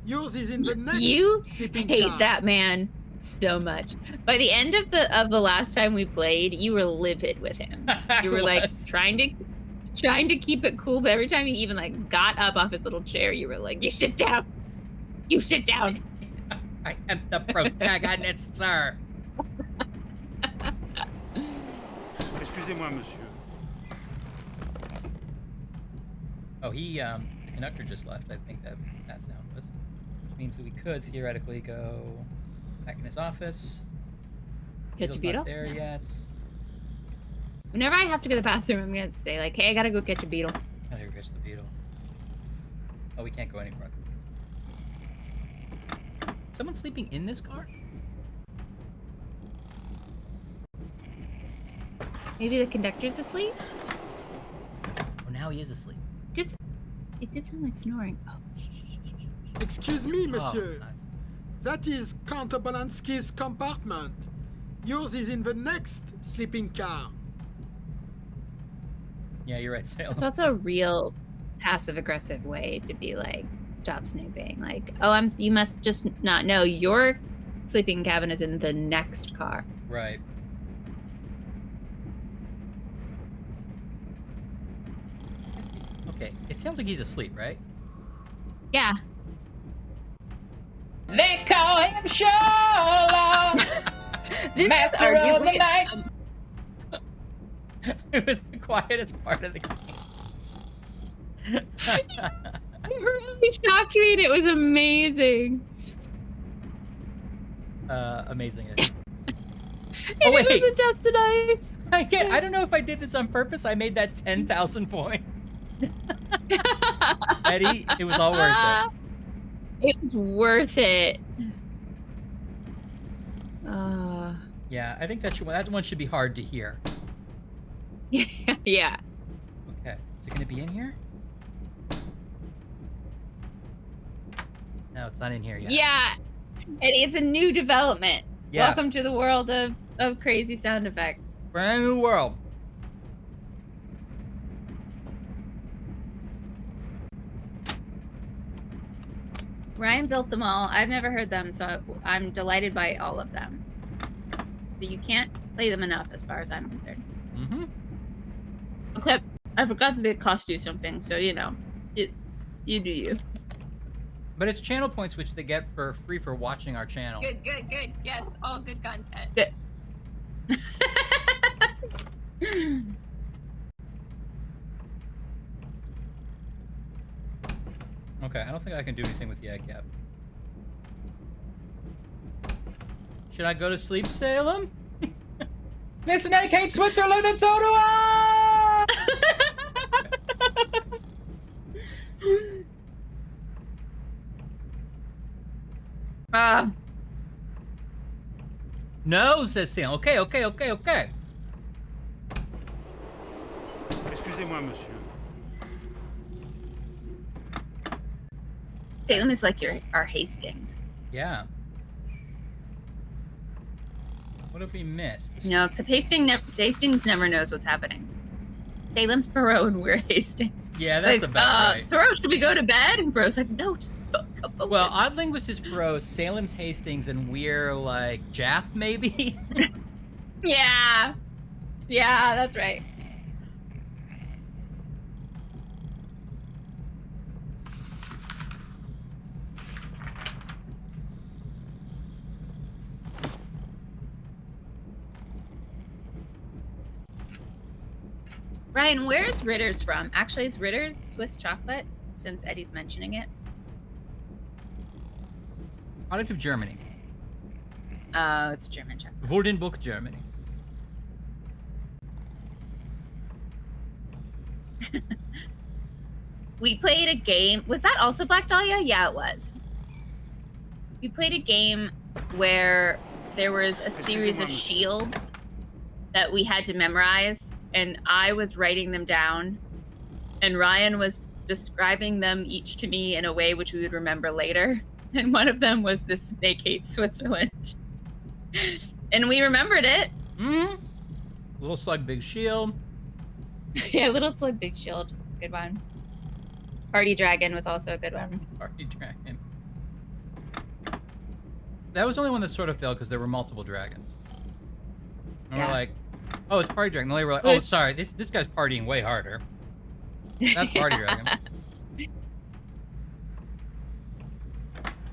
Yours is in the next You sleeping hate car. that man so much. By the end of the last time we played, you were livid with him. You were like was. trying to keep it cool, but every time he even like got up off his little chair, you were like, "You sit down. You sit down." I am the protagonist, sir. Excusez-moi, monsieur. Oh, the conductor just left. I think that's now. Which means that we could theoretically go Back in his office. Catch a beetle? Not there yet. Whenever I have to go to the bathroom, I'm gonna say like, "Hey, I gotta go catch a beetle." Gotta go catch the beetle. Oh, we can't go any further. Someone sleeping in this car? Maybe the conductor's asleep. Oh, now he is asleep. It did sound like snoring. Oh. Excuse me, monsieur. Oh, nice. That is Count Obolensky's compartment. Yours is in the next sleeping car. Yeah, you're right, Salem. It's also a real passive-aggressive way to be like, stop snooping. Like, oh, you must just not know your sleeping cabin is in the next car. Right. Okay, it sounds like he's asleep, right? Yeah. They call him Sherlock, master of the night. It was the quietest part of the game. It really shocked me, and it was amazing. Amazing. Oh wait, it was a dusted ice. I don't know if I did this on purpose. I made that 10,000 points. Eddie, it was all worth it. It was worth it. Yeah, I think that one should be hard to hear. Yeah. Okay, is it gonna be in here? No, it's not in here yet. Yeah. It's a new development. Yeah. Welcome to the world of crazy sound effects. Brand new world. Ryan built them all. I've never heard them, so I'm delighted by all of them. But you can't play them enough as far as I'm concerned. Mm-hmm. Okay, I forgot that it cost you something, so you know, you do you. But it's channel points which they get for free for watching our channel. Good. Yes, all good content. Good. Okay, I don't think I can do anything with the egg cap. Should I go to sleep, Salem? Listen, I hate Switzerland and so do I! No, says Salem. Okay. Excusez-moi, monsieur. Salem is like our Hastings. Yeah. What have we missed? No, except Hastings never knows what's happening. Salem's Perot and we're Hastings. Yeah, that's like, about right. Perot, should we go to bed? And Perot's like, no, just focus. Well, Odd Linguist is Perot, Salem's Hastings, and we're like Jap, maybe? Yeah, that's right. Ryan, where is Ritter's from? Actually, is Ritter's Swiss chocolate, since Eddie's mentioning it? Product of Germany. Oh, it's German chocolate. Woldenburg, Germany. We played a game. Was that also Black Dahlia? Yeah, it was. We played a game where there was a series of shields that we had to memorize, and I was writing them down, and Ryan was describing them each to me in a way which we would remember later. And one of them was the Snake Hates Switzerland. And we remembered it. Mm-hmm. Little Slug, Big Shield. Yeah, Little Slug, Big Shield. Good one. Party Dragon was also a good one. Party Dragon. That was the only one that sort of failed because there were multiple dragons. And we're like, oh, it's Party Dragon. And they were like, oh, sorry, this guy's partying way harder. That's Party Dragon.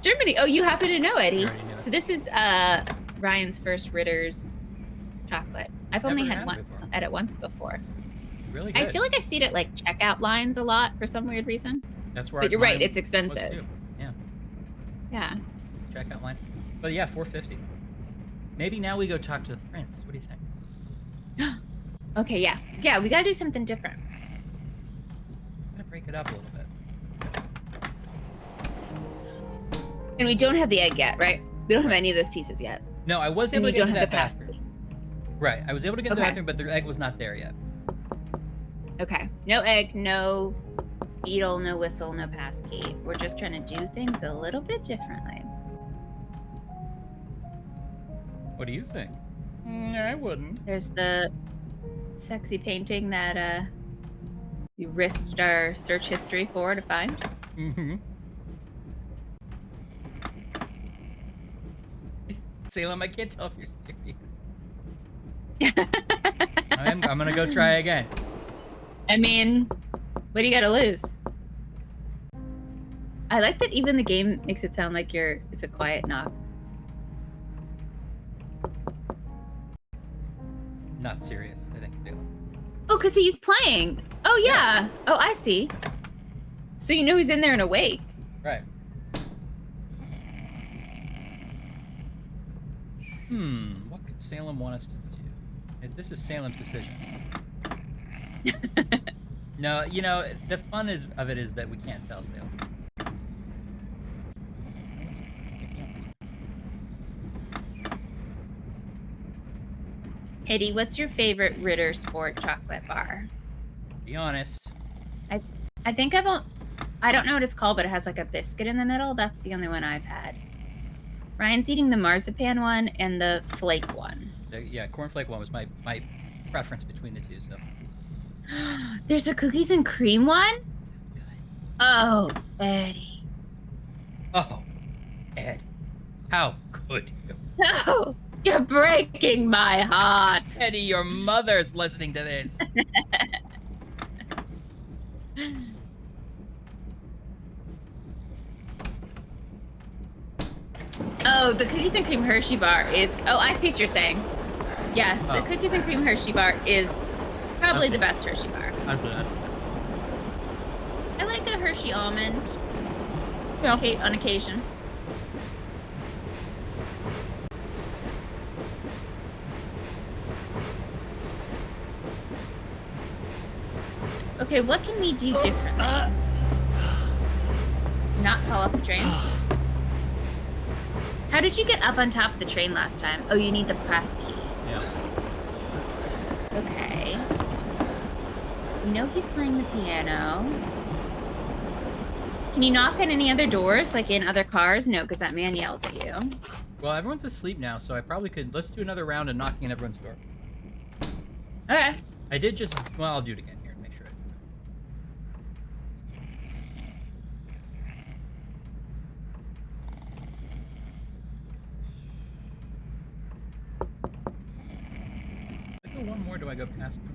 Germany. Oh, you happen to know, Eddie. I already knew it. So this is Ryan's first Ritter's chocolate. I've only had it once before. Really good. I feel like I see it at like checkout lines a lot for some weird reason. That's where. But you're right, it's was expensive. too. Yeah. Yeah. Checkout line. But yeah, 450. Maybe now we go talk to the prince. What do you think? Okay, yeah. Yeah, we gotta do something different. I'm gonna break it up a little bit. And we don't have the egg yet, right? We don't have any of those pieces yet. No, I was And able you to get don't into have that the pass bathroom. key. Right, I was able to get into the Okay. bathroom, but the egg was not there yet. Okay. No egg, no beetle, no whistle, no pass key. We're just trying to do things a little bit differently. What do you think? I wouldn't. There's the sexy painting that we risked our search history for to find. Mm-hmm. Salem, I can't tell if you're serious. I'm gonna go try again. I mean, what do you gotta lose? I like that even the game makes it sound like it's a quiet knock. Not serious, I think, Salem. Oh, because he's playing. Oh, yeah. Oh, I see. So you know he's in there and awake. Right. What could Salem want us to do? This is Salem's decision. No, you know, the fun of it is that we can't tell Salem. Eddie, what's your favorite Ritter Sport chocolate bar? Be honest. I think I don't know what it's called, but it has like a biscuit in the middle. That's the only one I've had. Ryan's eating the marzipan one and the flake one. Yeah, cornflake one was my preference between the two. So There's a cookies and cream one? Oh, Eddie. Oh, Ed, how could you? No, you're breaking my heart. Eddie, your mother's listening to this. Oh, the cookies and cream Hershey bar is... Oh, I see what you're saying. Yes, the Oh. cookies and cream Hershey bar is probably the best Hershey bar. I'm glad. I like a Hershey almond. Yeah. On occasion. Okay, what can we do differently? Not fall off the train? How did you get up on top of the train last time? Oh, you need the press key. Yeah. Okay. You know he's playing the piano. Can you knock on any other doors, like in other cars? No, because that man yells at you. Well, everyone's asleep now, so I probably could. Let's do another round of knocking on everyone's door. Okay. I did just. Well, I'll do it again here to make sure. If I go one more, do I go past him?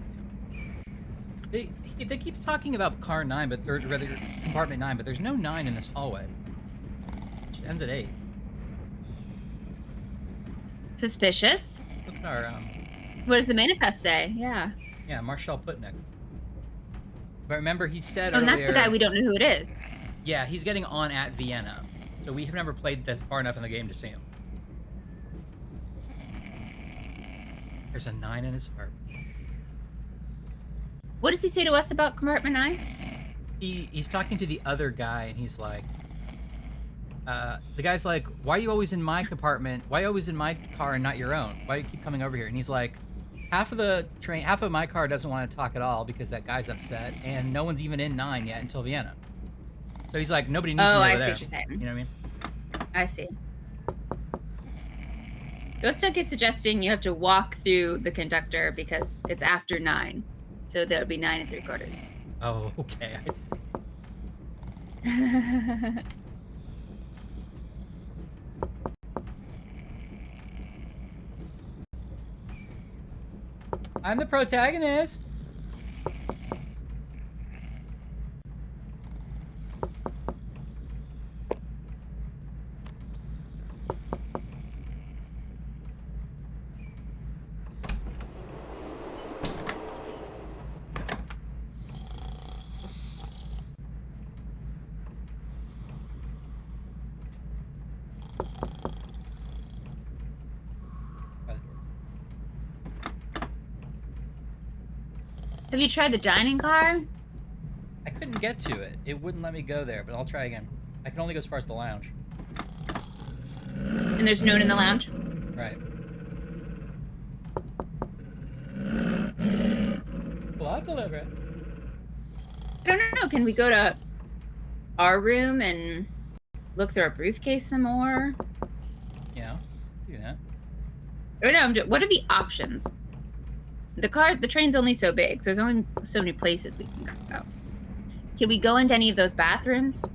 They keeps talking about car 9, but or rather compartment 9, but there's no 9 in this hallway. It ends at 8. Suspicious. Look at our What does the manifest say? Yeah. yeah, Marshall Putnick. But remember, he said Oh, and that's the earlier- guy we don't know who it is. Yeah, he's getting on at Vienna, so we have never played this far enough in the game to see him. There's a 9 in his heart. What does he say to us about compartment 9? He's talking to the other guy, and he's like, the guy's like, why are you always in my compartment? Why are you always in my car and not your own? Why do you keep coming over here? And he's like, half of my car doesn't want to talk at all because that guy's upset, and no one's even in 9 yet until Vienna. So he's like, nobody needs me over I see there. what you're saying. You know what I mean? I see. Ghost Duck is suggesting you have to walk through the conductor because it's after 9. So that would be 9 3/4. Oh, okay, I see. I'm the protagonist. Have you tried the dining car? I couldn't get to it. It wouldn't let me go there, but I'll try again. I can only go as far as the lounge. And there's no one in the lounge? Right. Blood delivery. I don't know. Can we go to our room and look through our briefcase some more? Yeah, do that. Or no, what are the options? The train's only so big, so there's only so many places we can go. Can we go into any of those bathrooms?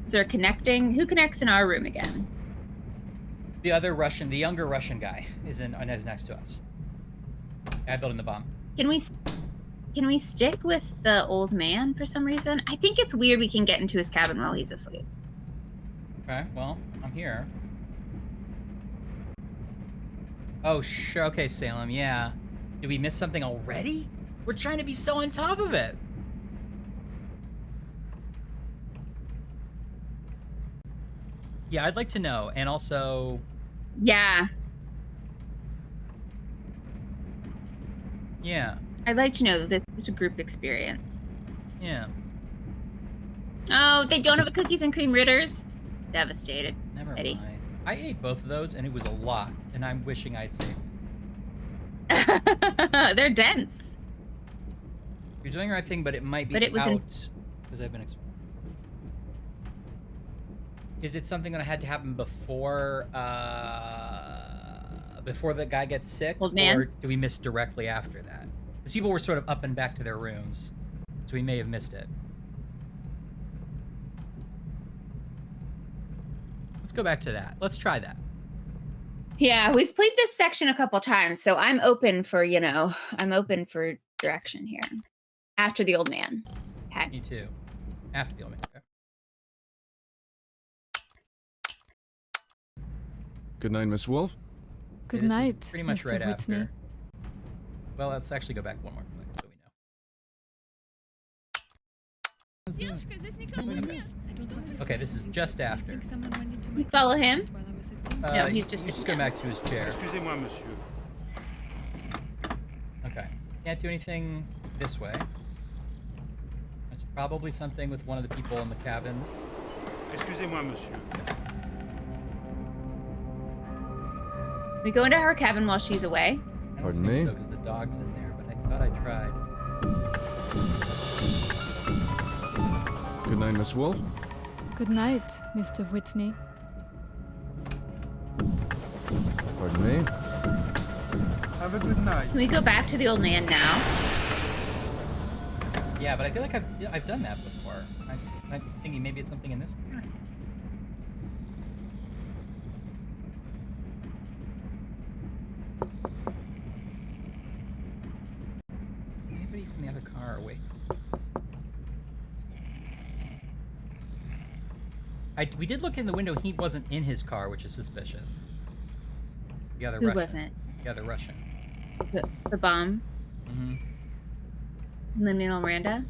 Is there a connecting? Who connects in our room again? The younger Russian guy is next to us. Guy building the bomb. Can we stick with the old man for some reason? I think it's weird we can get into his cabin while he's asleep. Okay, well, I'm here. Oh, sure. Okay, Salem, yeah. Did we miss something already? We're trying to be so on top of it. Yeah, I'd like to know. And also... Yeah. Yeah. I'd like to know that this is a group experience. Yeah. Oh, they don't have a cookies and cream Ritters? Devastated. Never Eddie. mind. I ate both of those, and it was a lot. And I'm wishing I'd saved. They're dense. You're doing the right thing, but it might be But it was out because I've been. Is it something that had to happen before before the guy gets sick, Old man? or do we miss directly after that? Because people were sort of up and back to their rooms, so we may have missed it. Let's go back to that. Let's try that. Yeah, we've played this section a couple times, so I'm open for, I'm open for direction here. After the old man. Okay. Me too. After the old man. Okay. Good night, Miss Wolf. Good This is night, pretty much Mr. right Whitney. after. Well, let's actually go back one more place so we know. Okay, this is just after. We follow him? No, he's just Just sitting go down. back to his chair. Excusez-moi, monsieur. Okay. Can't do anything this way. It's probably something with one of the people in the cabins. Excusez-moi, monsieur. We go into her cabin while she's away. I don't Pardon think me? so, because the dog's in there, but I thought I tried. Good night, Miss Wolf. Good night, Mr. Whitney. Pardon me? Have a good night. Can we go back to the old man now? Yeah, but I feel like I've done that before. I'm thinking maybe it's something in this corner. Anybody from the other car awake? We did look in the window. He wasn't in his car, which is suspicious. The other Who Russian. wasn't? The other Russian. The bomb? Mm-hmm. Lin-Manuel Miranda?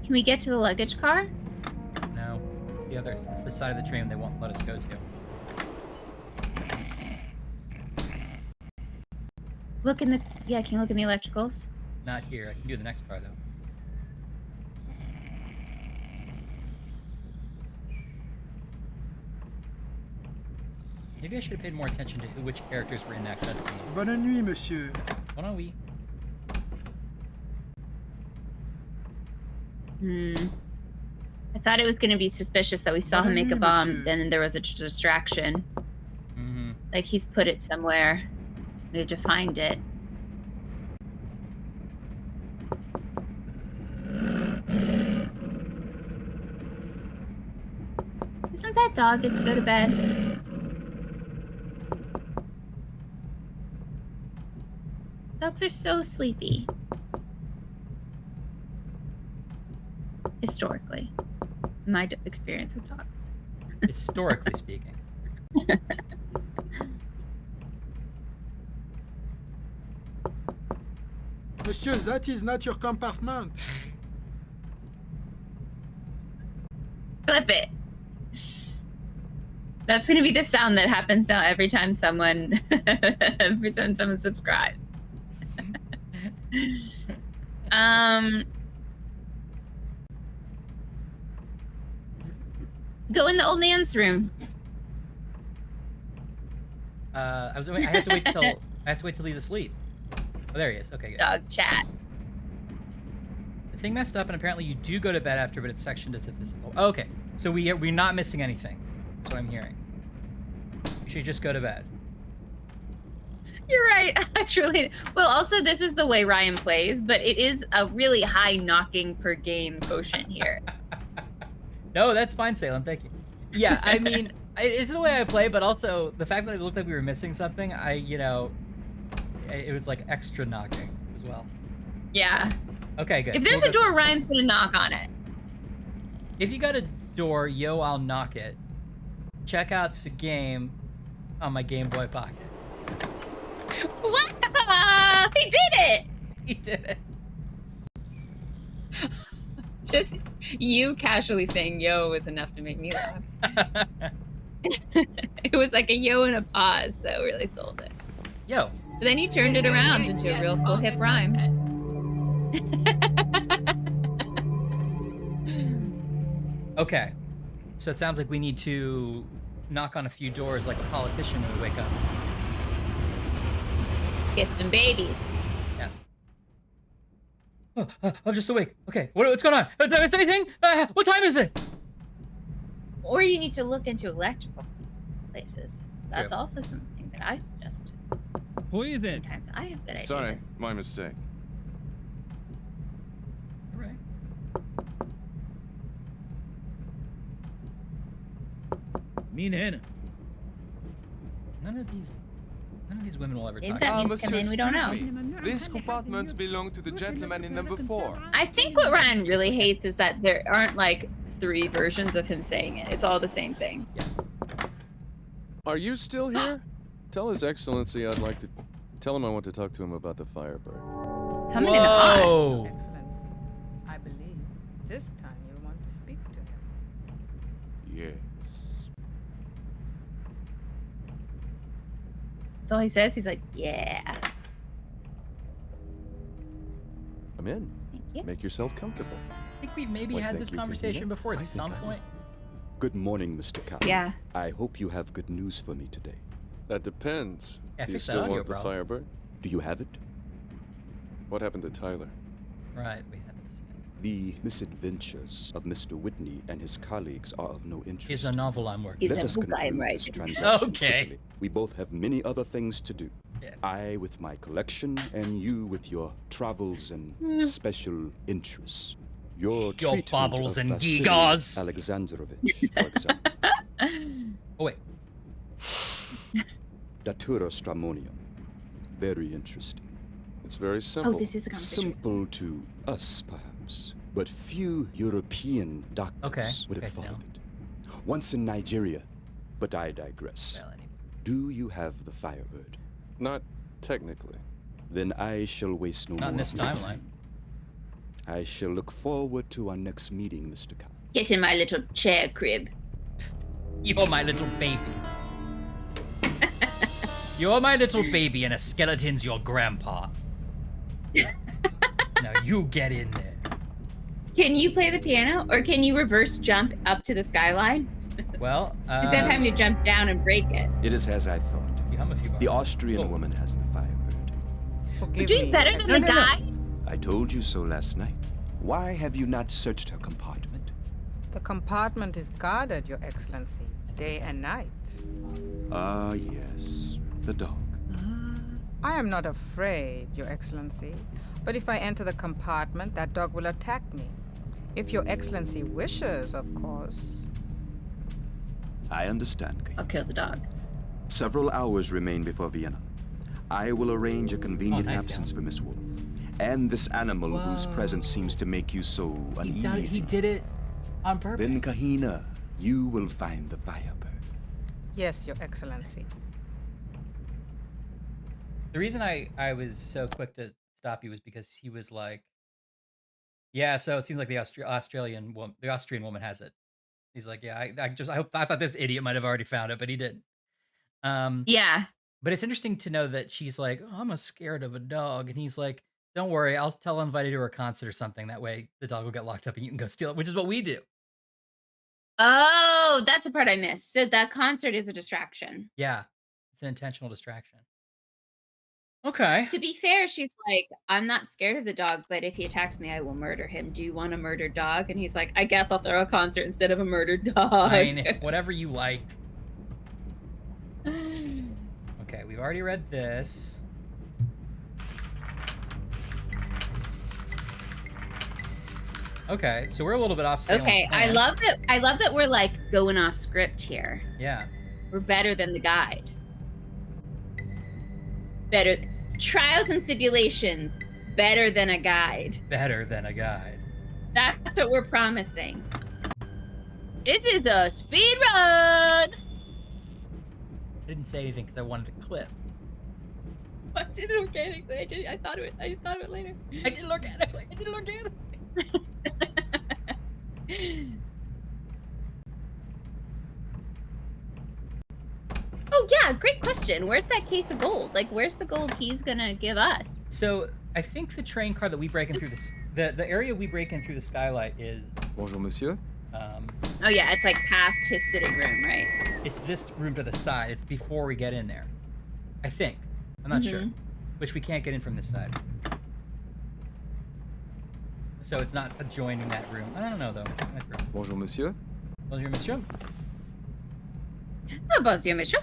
Can we get to the luggage car? No, it's the other. It's the side of the train they won't let us go to. Look in the... Yeah, can you look in the electricals? Not here. I can do the next car though. Maybe I should have paid more attention to which characters were in that cutscene. Bonne nuit, monsieur. Bon oui. I thought it was going to be suspicious that we saw him make a bomb, then there was a distraction. Mm-hmm. Like he's put it somewhere. We have to find it. Doesn't that dog get to go to bed? Dogs are so sleepy. Historically. My experience with dogs. Historically speaking. Monsieur, that is not your compartment. Flip it. That's gonna be the sound that happens now every time someone subscribes. Go in the old man's room. I have to wait till he's asleep. Oh, there he is. Okay, good. Dog chat. The thing messed up, and apparently you do go to bed after, but it's sectioned as if this is. Oh, okay, so we're not missing anything. That's what I'm hearing. You should just go to bed. You're right, actually. Well, also, this is the way Ryan plays, but it is a really high knocking per game quotient here. No, that's fine, Salem. Thank you. Yeah, I mean, it is the way I play, but also the fact that it looked like we were missing something, it was like extra knocking as well. Yeah. Okay, good. If there's a door, Ryan's gonna knock on it. If you got a door, I'll knock it. Check out the game on my Game Boy Pocket. What? He did it! He did it. Just you casually saying yo was enough to make me laugh. It was like a yo and a pause that really sold it. Yo. But then you turned it around into a real cool hip rhyme. Okay. So it sounds like we need to knock on a few doors like a politician when we wake up. Kiss some babies. Yes. Oh, I'm just awake. Okay, what's going on? Is there anything? What time is it? Or you need to look into electrical places. That's also something that I suggest. Who is it? Sometimes I have good ideas. Sorry, my mistake. All right. Mean Hannah. None of these women will ever If talk. that means come in, we don't know. These compartments belong to the gentleman in number 4. I think what Ryan really hates is that there aren't like 3 versions of him saying it. It's all the same thing. Yeah. Are you still here? Tell His Excellency I'd like to... Tell him I want to talk to him about the Firebird. Coming in hot. Whoa. Excellency, I believe this time you'll want to speak to him. Yes. That's all he says. He's like, yeah. I'm in. Thank you. Make yourself comfortable. I think we've maybe Why, had thank this you, conversation Kahina. before I at think some I point. Good morning, Mr. Khan. Yeah. I hope you have good news for me today. That depends. Yeah, Do you fix that still audio want the problem. Firebird? Do you have it? What happened to Tyler? Right, we had this. The misadventures of Mr. Whitney and his colleagues are of no interest. It's a novel I'm working. Let It's us a book I'm conclude this writing. transaction Okay. quickly. We both have many other things to do. Yeah. I with my collection, and you with your travels and special interests. Your treatment baubles of and Vasily gewgaws. Alexandrovich, for example. Oh wait. Datura Stramonium. Very interesting. It's very simple. Oh, this is a conversation. Simple to us, perhaps, but few European doctors would have thought of it. Once in Nigeria, but I digress. Well, anyway. Do you have the Firebird? Not technically. Then I shall waste no Not in more this of your timeline. time. I shall look forward to our next meeting, Mr. Khan. Get in my little chair crib. You're my little baby. You're my little baby, and a skeleton's your grandpa. Now you get in there. Can you play the piano, or can you reverse jump up to the skyline Well, instead of having to jump down and break it? It is as I thought. you hum a few The bars. Austrian woman has the Firebird. You're doing better than the guy. I told you so last night. Why have you not searched her compartment? The compartment is guarded, Your Excellency, day and night. Ah, yes. The dog. I am not afraid, Your Excellency, but if I enter the compartment, that dog will attack me. If Your Excellency wishes, of course. I understand, Kahina. I'll kill the dog. Several hours remain before Vienna. I will arrange a convenient nice, absence for Miss Wolf. And this animal whose presence seems to make you so uneasy. He did it on purpose. Then, Kahina, you will find the Firebird. Yes, Your Excellency. The reason I was so quick to stop you was because he was like, yeah, so it seems like the Austrian woman has it. He's like, yeah, I thought this idiot might have already found it, but he didn't. Yeah. But it's interesting to know that she's like, oh, I'm scared of a dog. And he's like, don't worry, I'll tell him invite you to a concert or something. That way the dog will get locked up and you can go steal it, which is what we do. Oh, that's the part I missed. So that concert is a distraction. Yeah. It's an intentional distraction. Okay. To be fair, she's like, I'm not scared of the dog, but if he attacks me, I will murder him. Do you want a murdered dog? And he's like, I guess I'll throw a concert instead of a murdered dog. I mean, whatever you like. Okay, we've already read this. Okay, so we're a little bit off Salem's Okay, I plan. love that we're like going off script here. Yeah. We're better than the guide. Better trials and stipulations, better than a guide. Better than a guide. That's what we're promising. This is a speed run. I didn't say anything because I wanted a clip. I did it organically. I thought of it later. I did it organically. Oh yeah, great question. Where's that case of gold? Like, where's the gold he's gonna give us? So I think the train car that we break in through the area we break in through the skylight is. Bonjour, monsieur. Oh yeah, it's like past his sitting room, right? It's this room to the side. It's before we get in there. I think. I'm not sure. Which we can't get in from this side. So it's not adjoining that room. I don't know though. Bonjour, monsieur. Bonjour, monsieur. Oh, bonjour, monsieur.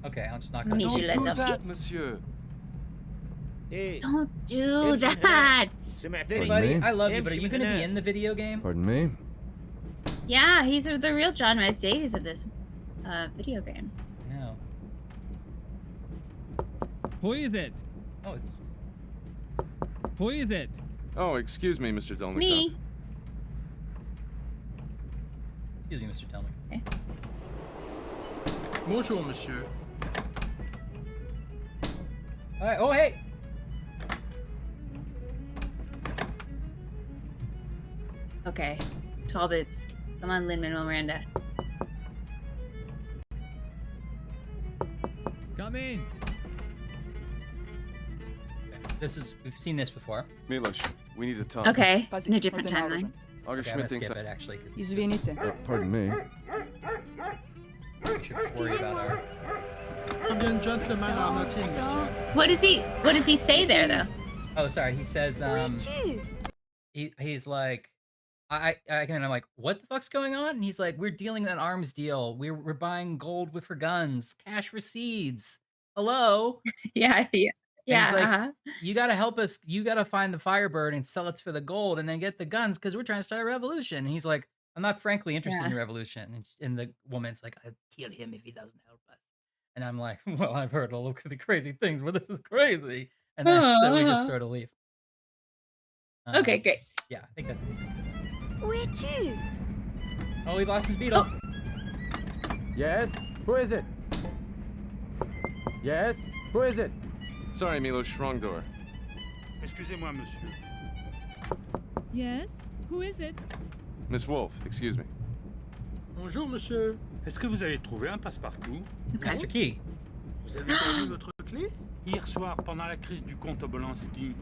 Okay, I'll just knock on Monsieur the Don't do Lazowski. that, monsieur. Don't do that. Hey, buddy, I love you, but are you going to be in the video game? Pardon me? Yeah, he's the real John Rhys Davies of this video game. No. Who is it? Oh, it's just... Who is it? Oh, excuse me, Mr. Dolnikov. It's me. Excuse me, Mr. Telnick. Okay. Bonjour, monsieur. All right. Oh, hey. Okay. Talbots. Come on, Lin-Manuel Miranda. Come in. We've seen this before. Milos, we need to talk. Okay, in a different timeline. August Okay, I'm Schmidt gonna thinks skip I... it actually because Извините. Pardon me. we should worry about our. Combien gentlemen are not in, monsieur? What does he say there though? Oh, sorry. He says he's like, I'm like, what the fuck's going on? And he's like, we're dealing an arms deal. We're buying gold for guns, cash for seeds. Hello. Yeah. And he's like, Uh-huh. you gotta help us. You gotta find the Firebird and sell it for the gold, and then get the guns because we're trying to start a revolution. And he's like, I'm not frankly interested in your revolution. And the woman's like, I'll kill him if he doesn't help us. And I'm like, well, I've heard all of the crazy things, but this is crazy. And then so we just sort of leave. Okay, great. Yeah, I think that's the gist of it. Où es-tu? Oh, he lost his beetle. Yes? Who is it? Yes? Who is it? Sorry, Milos, wrong door. Excusez-moi, monsieur. Yes? Who is it? Miss Wolf, excuse me. Bonjour, monsieur. Est-ce que vous avez trouvé un passe-partout? Master Key. Vous avez perdu votre clé? Hier soir, pendant la crise du comte Obolensky,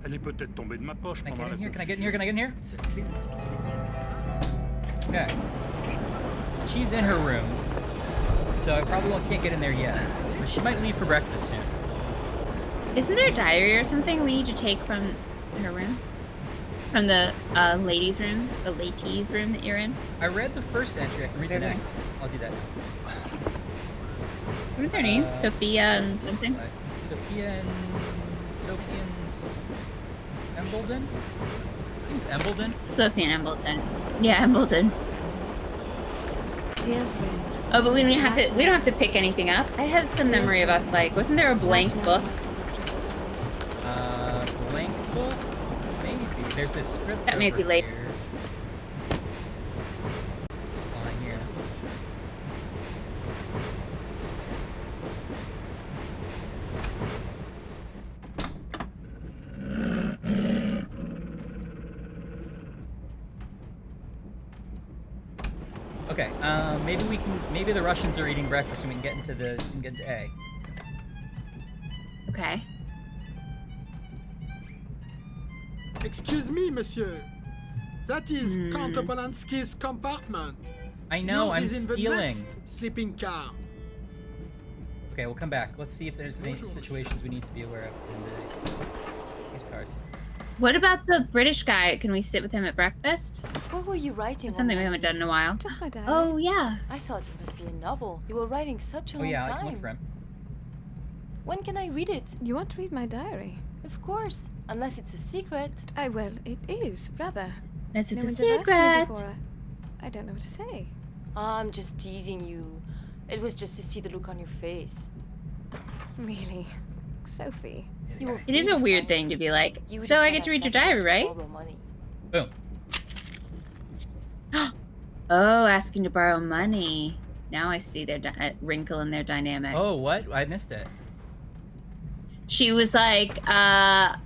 elle est peut-être tombée de ma poche Can I pendant get in la here? Can I get in here? Can I get in here? Cette clé Okay. She's in her room, so I probably can't get in there yet. But she might leave for breakfast soon. Isn't there a diary or something we need to take from her room? From the ladies' room? The ladies' room that you're in? I read the first entry. I can read the next. I'll do that now. What are their names? Sophia and something? Sophia and Embledon? I think it's Embledon. Sophia and Embledon. Yeah, Embledon. Dear friend. Oh, but we don't have to pick anything up. I had some memory of us like, wasn't there a blank book? Blank book? Maybe. There's this script. That may be over late. here. Line here. Okay, maybe we can. Maybe the Russians are eating breakfast, and we can get into A. Okay. Excuse me, monsieur. That is Count Hmm. Polanski's compartment. I know. Yours I'm is in the stealing. next sleeping car. Okay, we'll come back. Let's see if there's any situations we need to be aware of in these cars. What about the British guy? Can we sit with him at breakfast? What were you writing? That's something we haven't done in a while. Just my diary. Oh yeah. I thought it must be a novel. You were writing such a Oh long yeah, I time. can look for him. When can I read it? You want to read my diary? Of course, unless it's a secret. Well, it is, rather. Unless it's No a one's ever asked me secret. before. I don't know what to say. I'm just teasing you. It was just to see the look on your face. Really? Sophie. You were It is a really weird funny. thing to be like, You would so have I had get to read your access diary, right? borrow money. Boom. Oh, asking to borrow money. Now I see their wrinkle in their dynamic. Oh, what? I missed it. She was like, oh, I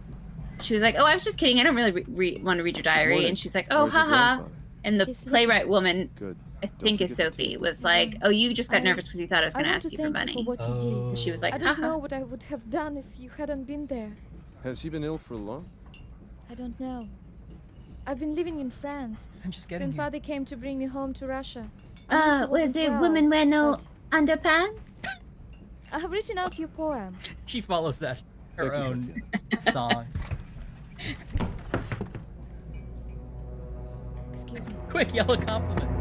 was just kidding. I don't really want to read your diary. Morning. And she's like, oh, Where's your haha. grandfather? And the playwright woman, Good. I think is Sophie, was like, oh, you just got nervous because you thought I was going to want ask you for money. For what you did. And she was like, I don't haha. know what I would have done if you hadn't been there. Has he been ill for long? I don't know. I've been living in France. I'm just getting here. Grandfather came to bring me home to Russia. I knew he Was wasn't the well, women wear no but underpants? I have written out your poem. She follows that her Thank you, own song. Excuse me. Quick, yell a compliment.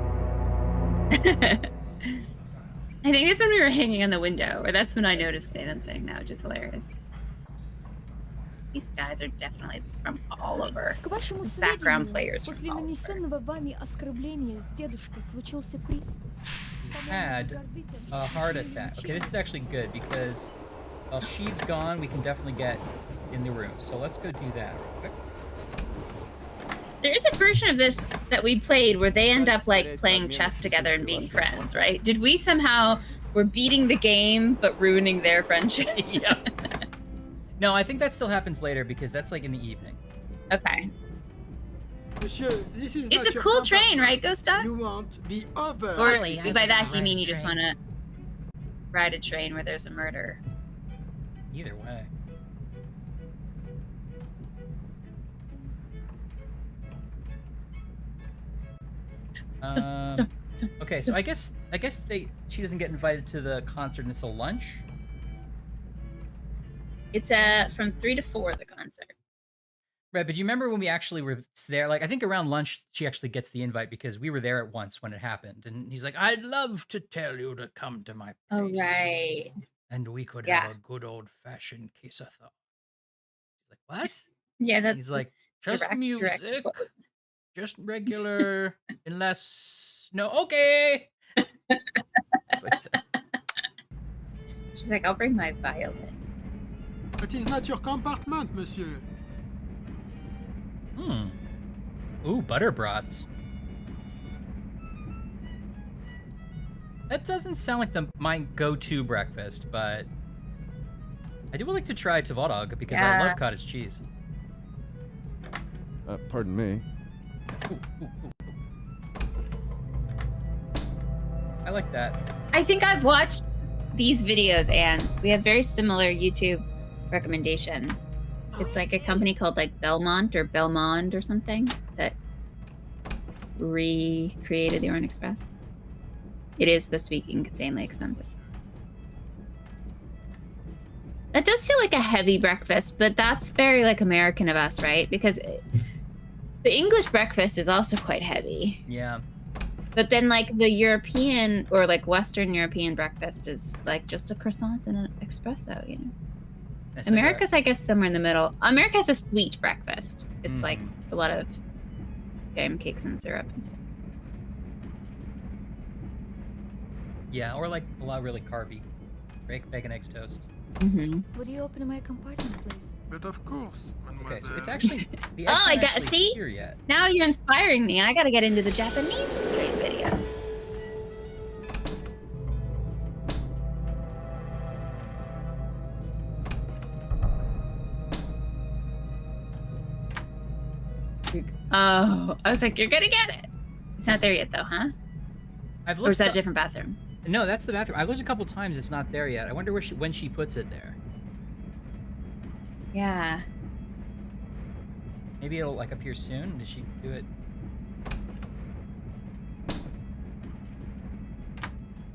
I think that's when we were hanging on the window, or that's when I noticed them saying that, which is hilarious. These guys are definitely from all over. К вашему Background сведению, players from после all over. нанесенного вами оскорбления с дедушкой случился приступ. Had a heart attack. Okay, this is actually good because while she's gone, we can definitely get in the room. So let's go do that real quick. There is a version of this that we played where they end up like playing chess together and being friends, right? Did we somehow were beating the game but ruining their friendship? Yeah. No, I think that still happens later because that's like in the evening. Okay. Monsieur, this is It's not a your cool compartment. train, right, Gustav? You want the other. Or Really, I by think that I'll do you mean ride you a just train. want to ride a train where there's a murder? Either way. Okay, so I guess she doesn't get invited to the concert until lunch. It's from 3 to 4 the concert. Right, but do you remember when we actually were there? Like, I think around lunch she actually gets the invite because we were there at once when it happened, and he's like, "I'd love to tell you to come to my place, Oh right. and we could Yeah. have a good old-fashioned kiss-a-thon." He's like, "What?" Yeah, that's He's like, "Just direct music, quote. just regular, unless no, okay." She's like, I'll bring my violin. It is not your compartment, monsieur. Ooh, butter brats. That doesn't sound like my go-to breakfast, but I do like to try tvorog because I Yeah. love cottage cheese. Pardon me. I like that. I think I've watched these videos, and we have very similar YouTube recommendations. It's like a company called like Belmont or Belmond or something that recreated the Orient Express. It is supposed to be insanely expensive. That does feel like a heavy breakfast, but that's very like American of us, right? Because the English breakfast is also quite heavy. Yeah. But then like the European or like Western European breakfast is like just a croissant and an espresso, you know? That's like America's, I guess, somewhere in the middle. America has a sweet breakfast. It's like a lot of jam cakes and syrup and stuff. Yeah, or like a lot really carby. Bacon, eggs, toast. Would you open my compartment, please? But of course, mademoiselle. Okay, so it's actually the Oh, I iPhone got actually see. here yet. Now you're inspiring me. I gotta get into the Japanese train videos. Oh, I was like, you're gonna get it. It's not there yet, though, huh? I've Or looked. is that a different bathroom? No, that's the bathroom. I've looked a couple times. It's not there yet. I wonder when she puts it there. Yeah. Maybe it'll like appear soon. Does she do it?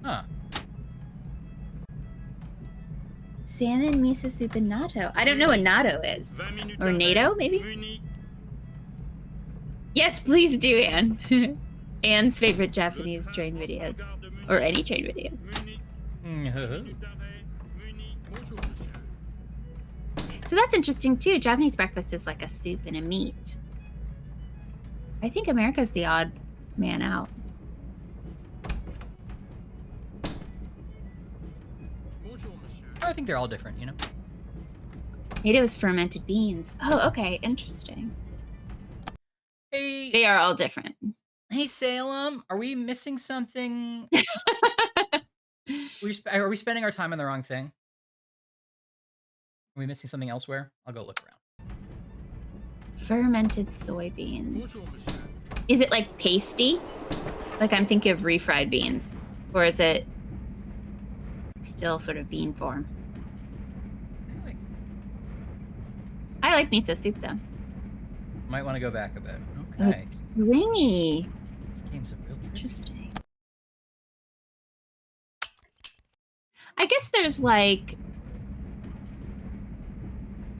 Huh. Salmon miso soup and natto. I don't know what natto is. Or natto, maybe? Yes, please do, Anne. Anne's favorite Japanese train videos. Or any train videos. So that's interesting too. Japanese breakfast is like a soup and a meat. I think America's the odd man out. I think they're all different, you know? Natto is fermented beans. Oh, okay. Interesting. Hey. They are all different. Hey, Salem, are we missing something? Are we spending our time on the wrong thing? Are we missing something elsewhere? I'll go look around. Fermented soybeans. Is it like pasty? Like I'm thinking of refried beans. Or is it still sort of bean form? I like miso soup though. Might want to go back a bit. Oh, Okay. it's stringy. This game's a real trick. Interesting. I guess there's like,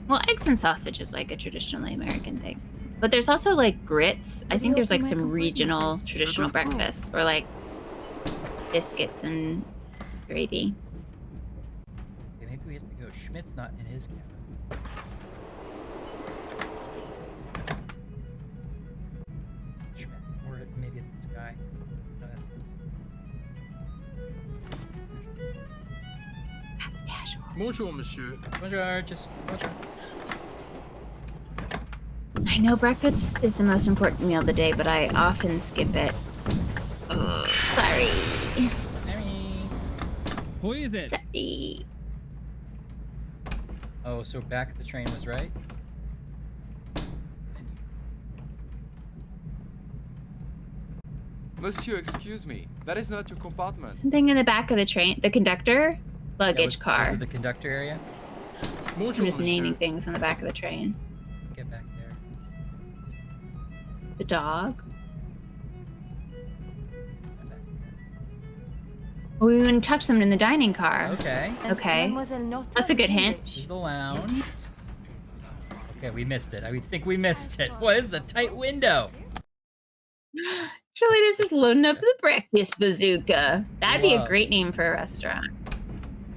well, eggs and sausage is like a traditionally American thing. But there's also like grits. I think there's like some regional traditional breakfasts or like biscuits and gravy. Okay, maybe we have to go. Schmidt's not in his cabin. Schmidt. Or maybe it's this guy. No, that's... Bonjour, monsieur. Bonjour, just bonjour. I know breakfast is the most important meal of the day, but I often skip it. Oh, sorry. Who is it? Sorry. Oh, so back the train was right? Monsieur, excuse me. That is not your compartment. Something in the back of the train. The conductor? Luggage Was car. it the conductor area? I'm just naming things on the back of the train. Get back there. The dog. We wouldn't touch them in the dining car. Okay. Okay. That's a good hint. This is the lounge. Okay, we missed it. I think we missed it. Boy, this is a tight window. Surely this is loading up the breakfast bazooka. That'd be a Love. great name for a restaurant.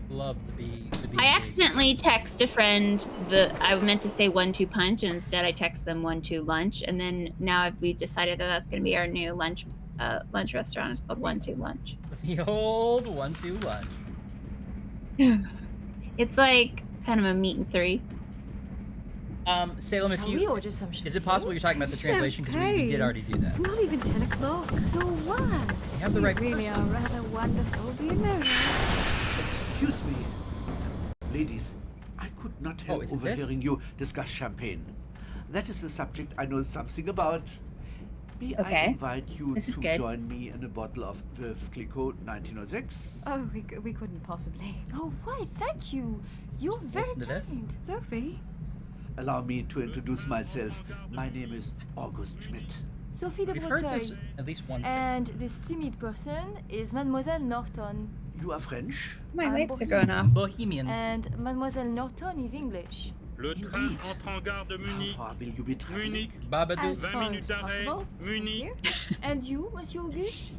Love the bee. I accidentally text a friend I meant to say 1-2 punch, and instead I text them 1-2 lunch, and then now we've decided that that's going to be our new lunch restaurant. It's called 1-2 lunch. The old 1-2 lunch. It's like kind of a meat and three. Salem, Shall we order some is it possible you're talking about the translation? Because we did already do that. It's not even 10 o'clock. So what? You have the right really person. are rather wonderful, do you know that? Excuse me. Ladies, I could not help is it this? overhearing you discuss champagne. That is a subject I know something about. May I Okay. invite you This is to good. join me in a bottle of Veuve Clicquot 1906? Oh, we couldn't possibly. Oh, why? Thank you. You're very listen to this. kind. Sophie. Allow me to introduce myself. My name is August Schmidt. Sophie de We've heard Breteuil. this at least one. And this timid person is Mademoiselle Norton. You are French? My I'm lights are Bohemian. going off. Bohemian. And Mademoiselle Norton is English. Le train entre en gare de Munich. How far will you be traveling? Babadoo. As far as possible. Munich. And you, Monsieur Auguste?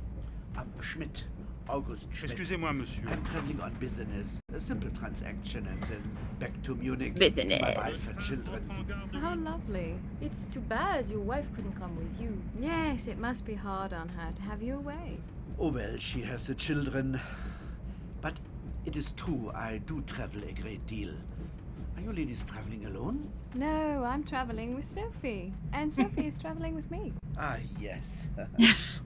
Schmidt. August Schmidt. Excusez-moi, monsieur. I'm traveling on business. A simple transaction and then back to Munich. Business. To my wife and children. How lovely. It's too bad your wife couldn't come with you. Yes, it must be hard on her to have you away. Oh well, she has the children. But it is true, I do travel a great deal. Are you ladies traveling alone? No, I'm traveling with Sophie. And Sophie is traveling with me. Ah, yes.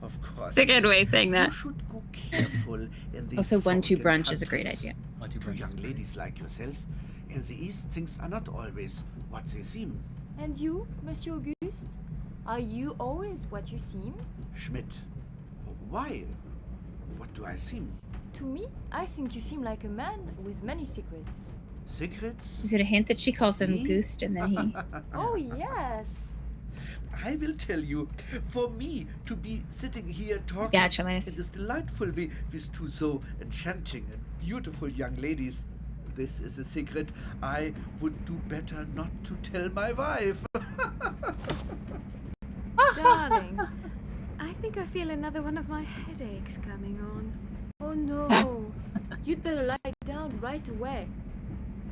Of course. It's a good way of saying that. You should go careful in these Also, 1-2 foreign brunch is a great countries. idea. To young ladies like yourself, in the East, things are not always what they seem. And you, Monsieur Auguste? Are you always what you seem? Schmidt, why? What do I seem? To me, I think you seem like a man with many secrets. Secrets? Is it a hint that she calls him Me? Gust and then he... Oh, yes. I will tell you, for me to be sitting here talking Gotcha, in Linus. this delightful way with two so enchanting and beautiful young ladies, this is a secret I would do better not to tell my wife. Darling, I think I feel another one of my headaches coming on. Oh, no. You'd better lie down right away.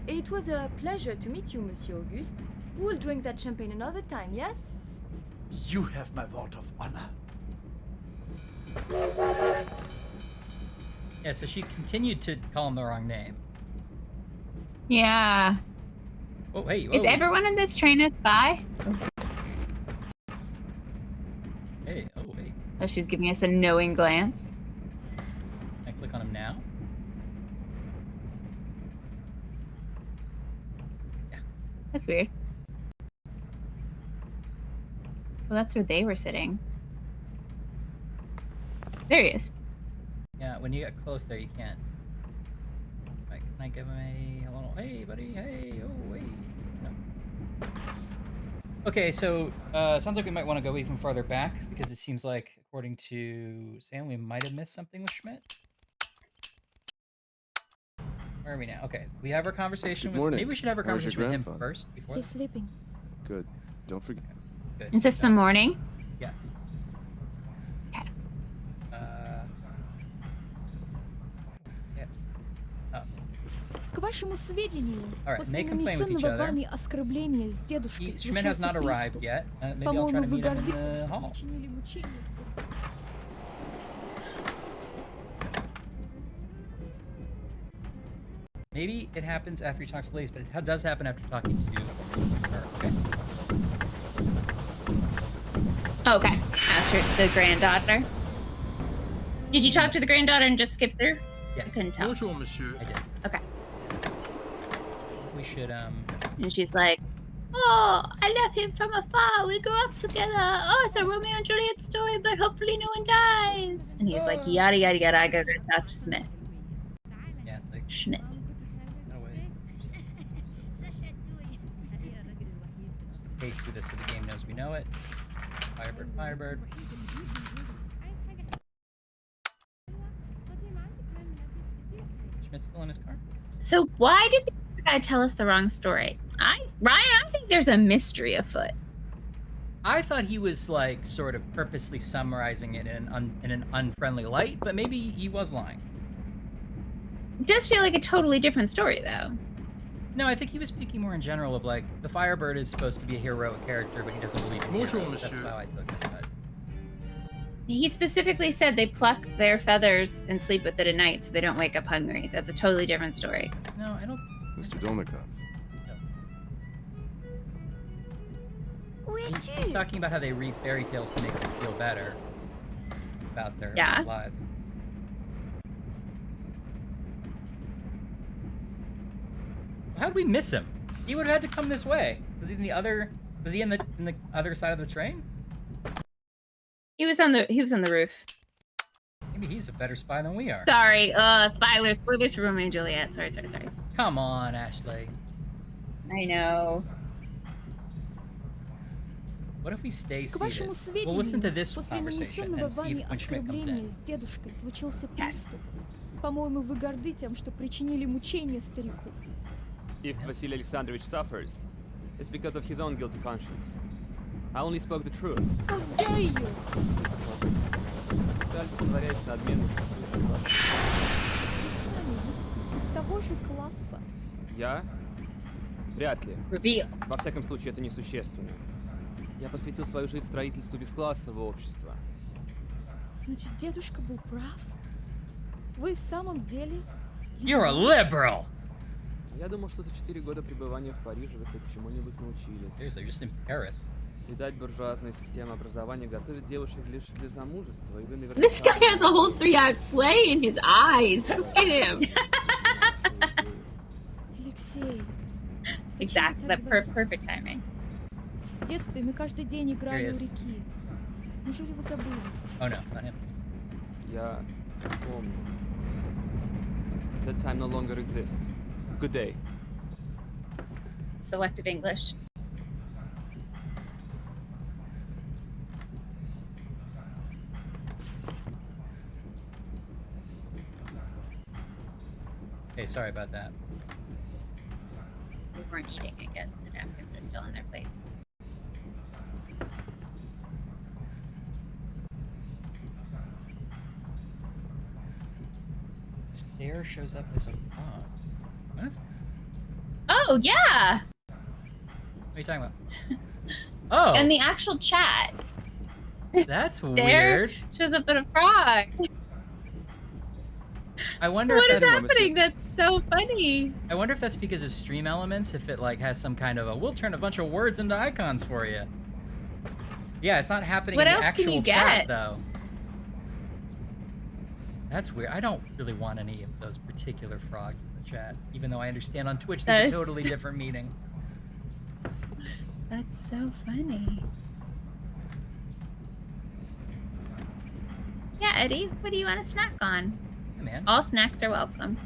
It was a pleasure to meet you, Monsieur Auguste. We'll drink that champagne another time, yes? You have my word of honor. Yeah, so she continued to call him the wrong name. Yeah. Oh, hey, Is whoa. everyone in this train a spy? Hey, oh, wait. Oh, she's giving us a knowing glance. Can I click on him now? That's weird. Well, that's where they were sitting. There he is. Yeah, when you get close there, you can't. Right, can I give him a little, hey, buddy, hey, oh, hey. No. Okay, so sounds like we might want to go even farther back because it seems like, according to Sam, we might have missed something with Schmidt. Where are we now? Okay, we have our conversation Good with. morning. Maybe we should have our How was your conversation with him grandfather? first before. He's sleeping. Good. Don't forget. Good. Is this the morning? Yes. Okay. Yeah. Oh. К вашему сведению, All right, после they complain with each нанесенного other. вами оскорбления с дедушкой Schmidt has случился not arrived приступ. yet. Maybe I'll try По-моему, to вы meet him in гордитесь, the что hall. причинили мучения старику. Maybe it happens after he talks to Lace, but it does happen after talking to her. Okay. Okay. After the granddaughter. Did you talk to the granddaughter and just skip through? Yes. I couldn't tell. Bonjour, monsieur. I did. Okay. We should And she's like, oh, I left him from afar. We grew up together. Oh, it's a Romeo and Juliet story, but hopefully no one dies. And he's like, yada, yada, yada. I gotta talk to Smith. Yeah, it's like Schmidt. no way. Page through this so the game knows we know it. Firebird, Firebird. Schmidt's still in his car? So why did the other guy tell us the wrong story? Ryan, I think there's a mystery afoot. I thought he was like sort of purposely summarizing it in an unfriendly light, but maybe he was lying. It does feel like a totally different story, though. No, I think he was speaking more in general of like the Firebird is supposed to be a heroic character, but he doesn't believe in Bonjour, heroes. That's monsieur. how I took it. But He specifically said they pluck their feathers and sleep with it at night so they don't wake up hungry. That's a totally different story. no, I don't. Mr. Dolnikov. He's talking about how they read fairy tales to make them feel better about their Yeah. lives. How'd we miss him? He would have had to come this way. Was he in the other? Was he in the other side of the train? He was on the roof. Maybe he's a better spy than we are. Sorry, spoilers for Romeo and Juliet. Sorry. Come on, Ashley. I know. What if we stay К вашему seated? We'll listen to сведению, this после conversation нанесенного and see вами if when Schmidt comes оскорбления in. с дедушкой случился приступ. По-моему, вы горды тем, что причинили мучения старику. If Vasily Alexandrovich suffers, it's because of his own guilty conscience. I only spoke the truth. How dare you! Олицетворяет надменность присущую. Из того же класса. Я? Вряд ли. Reveal. Во всяком случае, это несущественно. Я посвятил свою жизнь строительству бесклассового общества. Значит, дедушка был прав? Вы в самом деле... You're a liberal! Я думал, что за 4 года пребывания в Париже вы хоть чему-нибудь научились. Seriously, just in Paris. Видать, буржуазная система образования готовит девушек лишь для замужества, и вы наверняка... This guy has a whole 3-act play in his eyes. Look at him. Алексей, Exactly. That perfect timing. в детстве мы каждый день играли Here he у is. реки. Неужели вы забыли? Oh no, it's not him. Я That time no longer exists. Good day. Selective English. Okay, sorry about that. We weren't eating, I guess. The napkins are still on their plates. Stair shows up as a frog. What? Oh, yeah! What are you talking about? Oh! And the actual chat. That's Stare weird. shows up in a frog. I wonder What if is that's happening? That's so funny. I wonder if that's because of Stream Elements, if it like has some kind of a we'll turn a bunch of words into icons for you. Yeah, it's not happening What in the else actual can you chat get? though. That's weird. I don't really want any of those particular frogs in the chat, even though I understand on Twitch there's That a is totally so- different meaning. That's so funny. Yeah, Eddie, what do you want to snack on? Hey, man. All snacks are welcome.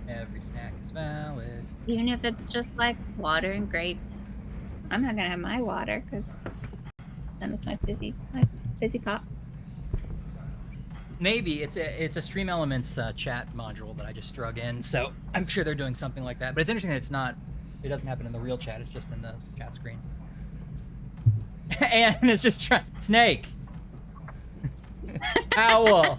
Every snack is valid. Even if it's just like water and grapes. I'm not gonna have my water because then it's my fizzy pop. Maybe it's a Stream Elements chat module that I just drug in, so I'm sure they're doing something like that. But it's interesting that it's not. It doesn't happen in the real chat. It's just in the chat screen. And it's just Snake. Owl.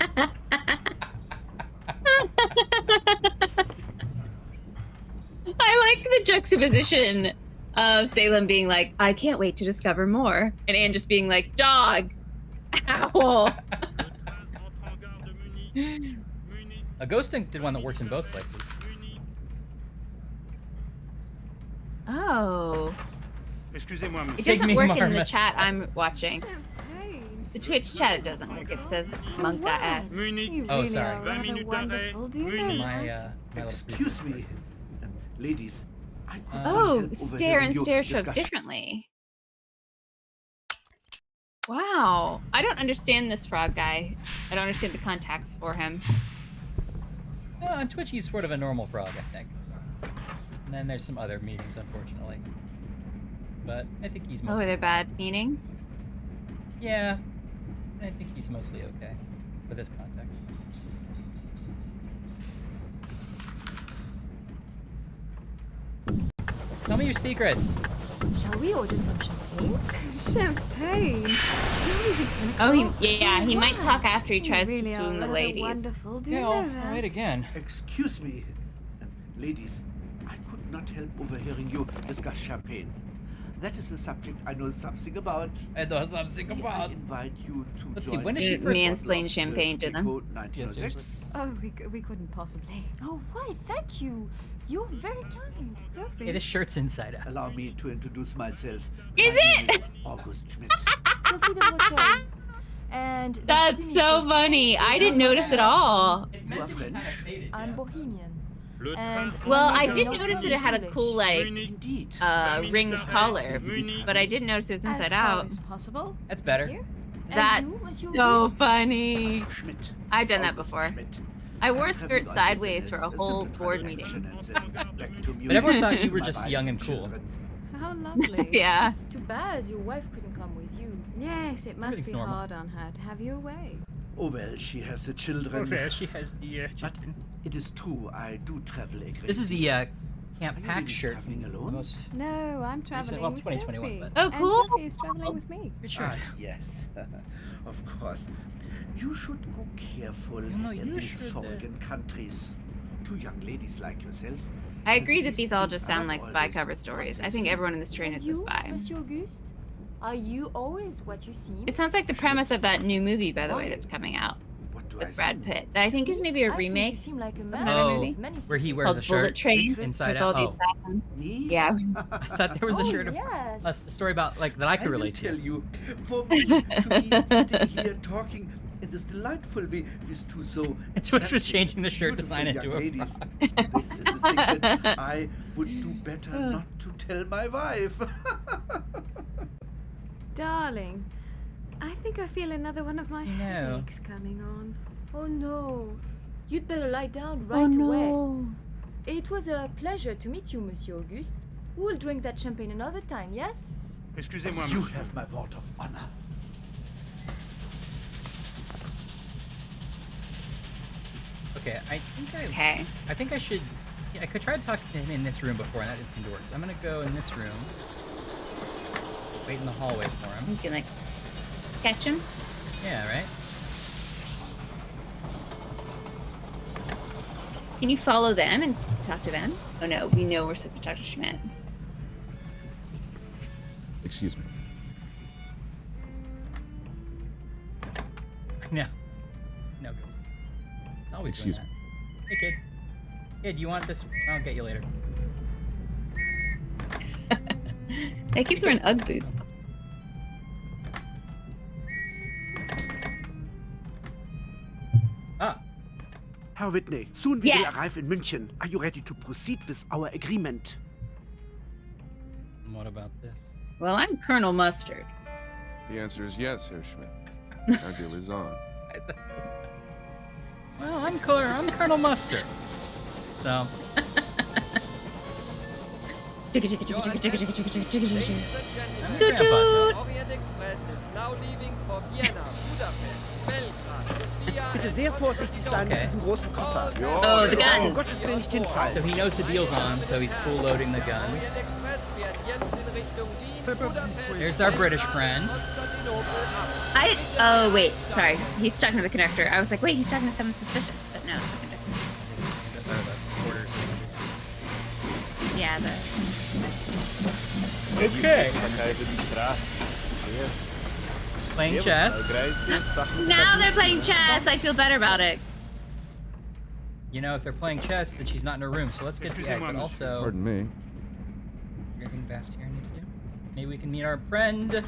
I like the juxtaposition of Salem being like, I can't wait to discover more. And Anne just being like, dog, owl. A Ghosting did one that works in both places. Oh. Excusez-moi, It Pygmy doesn't work in the marmots. chat I'm watching. The Twitch chat, it doesn't work. It says monk got ass. Oh, sorry. d'arrêt. My little Excuse me, ladies. I could Oh, help stare overhearing and your stare show discussion. differently. Wow. I don't understand this frog guy. I don't understand the contacts for him. On Twitch, he's sort of a normal frog, I think. And then there's some other meetings, unfortunately. But I think he's Oh, mostly. they're bad meanings? Yeah, I think he's mostly okay for this context. Tell me your secrets. Shall we order some champagne? Champagne? Oh, he might talk after he tries to swoon the ladies. Wonderful. Do Yeah, you all know that? right again. Excuse me, ladies. I could not help overhearing you discuss champagne. That is the subject I know something about. I know something May about. I invite you to Let's see, join when did me she in first- Mansplain Lost champagne to them. Code 1906? Oh, we couldn't possibly. Oh, why? Thank you. You're very kind. Sophie. Hey, this shirt's inside out. Allow me to introduce myself. Is My name it? is August Schmidt. Sophie de Breteuil. And this That's is so Nicolas. funny. I didn't notice at all. It's You are French? I'm Bohemian. And Well, I I'm did not notice that really it had a English. cool, like, Indeed. ringed collar, but I didn't notice it was As inside far out. as possible. That's better. Here? And That's you, Monsieur so Auguste? funny. Schmidt. I've done that August before. Schmidt. I wore a I'm skirt traveling on sideways business, for a a whole simple board transaction, meeting. and then back to But everyone thought you Munich, were my just wife young and and cool. children. How lovely. Yeah. It's too bad your wife couldn't come with you. Yes, it must Everything's be normal. hard on her to have you away. Oh well, she has the children. she has the. But it is true, I do travel a great This is the deal. Camp Are you Pack ladies shirt from traveling the alone? most. No, I'm traveling well, with 2021, Sophie. but- Oh, And cool. Sophie is traveling with me. Sure. Ah, yes, of course. You should go careful No, in you these should, foreign countries. Two young ladies like yourself. I agree that these these all things just are sound not like spy always cover what stories. they I think seem. everyone in this train And is a you, spy. Monsieur Auguste? Are you always what you seem? It sounds like the premise of that new movie, by the way, that's coming out What do I with Brad seem? Pitt. That I think is maybe a I think you remake. seem like a man another Oh, movie? with many where he wears Called a shirt Bullet Train. inside With all out. the Oh, assassins. Me? Yeah. I thought there was a Oh, shirt. yes. A story about like that I could will relate tell to. you, for me to be sitting here talking in this delightful way with two so Twitch was attractive, changing the shirt beautiful design young into a ladies. frog. This is a secret I would do better not to tell my wife. Darling, I think I feel another one of my No. headaches coming on. Oh no. You'd better lie down right Oh away. no. It was a pleasure to meet you, Monsieur Auguste. We'll drink that champagne another time, yes? Excusez-moi, You monsieur. have my word of honor. Okay, I think I should. I could try to talk to him in this room before, and that didn't seem to work. So I'm gonna go in this room. Wait in the hallway for him. You can like catch him. Yeah, right. Can you follow them and talk to them? Oh no, we know we're supposed to talk to Schmidt. Excuse me. No. No, Ghost. It's always Excuse doing that. Hey, kid. Kid, you want this? I'll get you later. That kid's wearing Ugg boots. Ah. Herr Whitney, soon we will Yes. arrive in München. Are you ready to proceed with our agreement? And what about this? Well, I'm Colonel Mustard. The answer is yes, Herr Schmidt. Our deal is on. Well, I'm Colonel Mustard. So. Ladies and gentlemen, Grandpa. Orient Express is now leaving for Vienna, Budapest, Belgrade, Sofia, Bitte sehr vorsichtig sein mit diesem großen Koffer. Oh, the guns. Um Gottes Willen nicht hinfallen. So he knows the deal's on, so he's cool loading the guns. Orient Express fährt jetzt in Richtung Wien, Budapest, There's our British friend. Oh wait, sorry. He's talking to the conductor. I was like, wait, he's talking to someone suspicious, but no, it's the conductor. Yeah, the. Okay. Playing chess. Now they're playing chess. I feel better about it. You know, if they're playing chess, then she's not in her room. So let's get the egg. But also, Pardon me. anything fast here I need to do? Maybe we can meet our friend,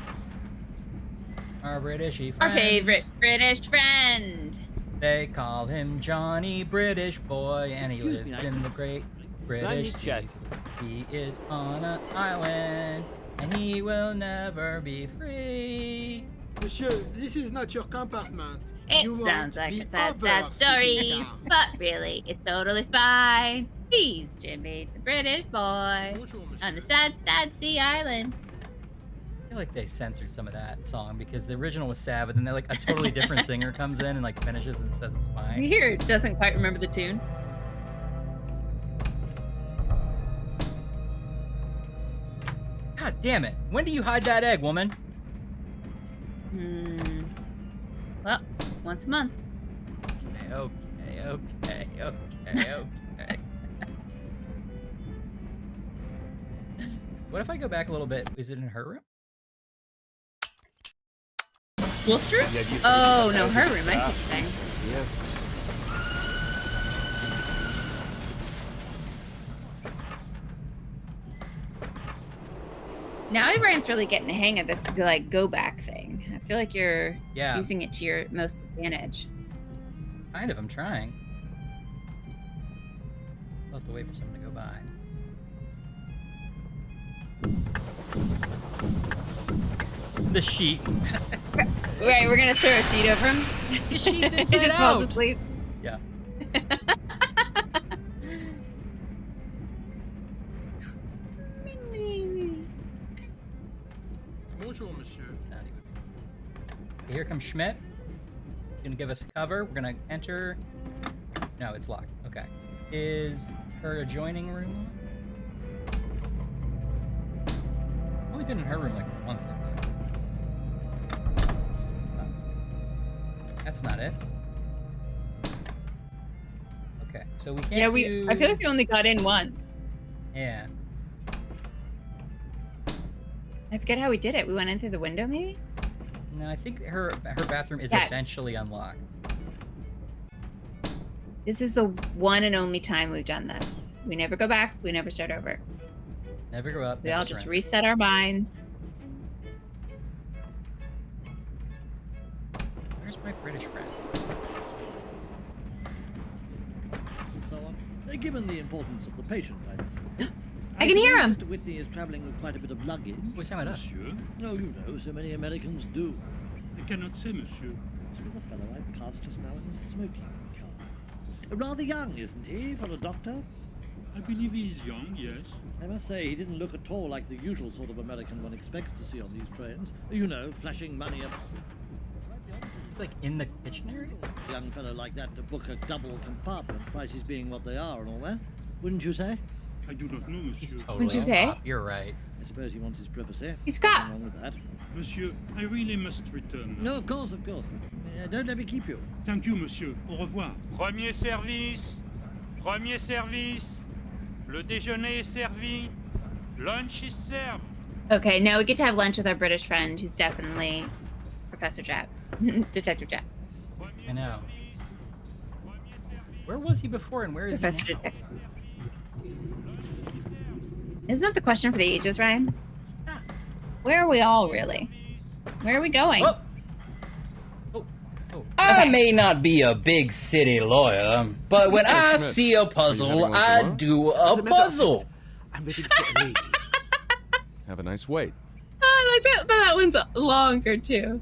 our Britishy friend. Our favorite British friend. They call him Johnny British Boy, and he Excuse me, lives I- in the Great British Sunny Sea. He is on an island, and he will never be free. Monsieur, this is not your compartment. It You sounds want like the a sad, other sad story, sleeping car. but really, it's totally fine. He's Jimmy, the British boy, on the sad, sad sea island. I feel like they censored some of that song because the original was sad, but then they're like a totally different singer comes in and like finishes and says it's fine. You hear it doesn't quite remember the tune. God damn it! When do you hide that egg, woman? Well, once a month. Okay. What if I go back a little bit? Is it in her room? Wolf's room? Oh, no, her room. I keep saying. Now everyone's really getting the hang of this like go back thing. I feel like you're using it to your most advantage. Kind of. I'm trying. I'll have to wait for someone to go by. The sheet. Right, we're gonna throw a sheet over him. The sheet's He inside just out. falls asleep. Yeah. Bonjour, monsieur. Okay, here comes Schmidt. He's gonna give us a cover. We're gonna enter. No, it's locked. Okay. Is her adjoining room locked? I've only been in her room like once, I think. Oh. That's not it. Okay, so we can't Yeah, do... I feel like we only got in once. Yeah. I forget how we did it. We went in through the window, maybe? No, I think her bathroom is Yeah. eventually unlocked. This is the one and only time we've done this. We never go back. We never start over. Never grow up. We never all just surrender. reset our minds. Where's my British friend? And so on. Given the importance of the patient, I can hear him. Mr. Whitney is traveling with quite a bit of luggage. What's that? Monsieur? No, you know, so many Americans do. I cannot say, monsieur. Must be the fellow I passed just now in the smoking car. Rather young, isn't he, for a doctor? I believe he is young, yes. I must say, he didn't look at all like the usual sort of American one expects to see on these trains. You know, flashing money up. He's like in the kitchen area? A young fellow like that to book a double compartment, prices being what they are and all that. Wouldn't you say? I do not know, monsieur. He's totally Wouldn't you say? You're right. I suppose he wants his privacy. He's got. Nothing wrong with that. Monsieur, I really must return now. No, of course, of course. Don't let me keep you. Thank you, monsieur. Au revoir. Premier service. Premier service. Le déjeuner est servi. Lunch is served. Okay, now we get to have lunch with our British friend, who's definitely Professor Jack, Detective Jack. I know. Where was he before and where is Professor he now? Detective. Isn't that the question for the ages, Ryan? Where are we all really? Where are we going? Oh. I may not be a big city lawyer, but when I Schmidt, see a puzzle, I do a puzzle. I'm waiting for a lady. Have a nice wait. I like that. That one's longer too.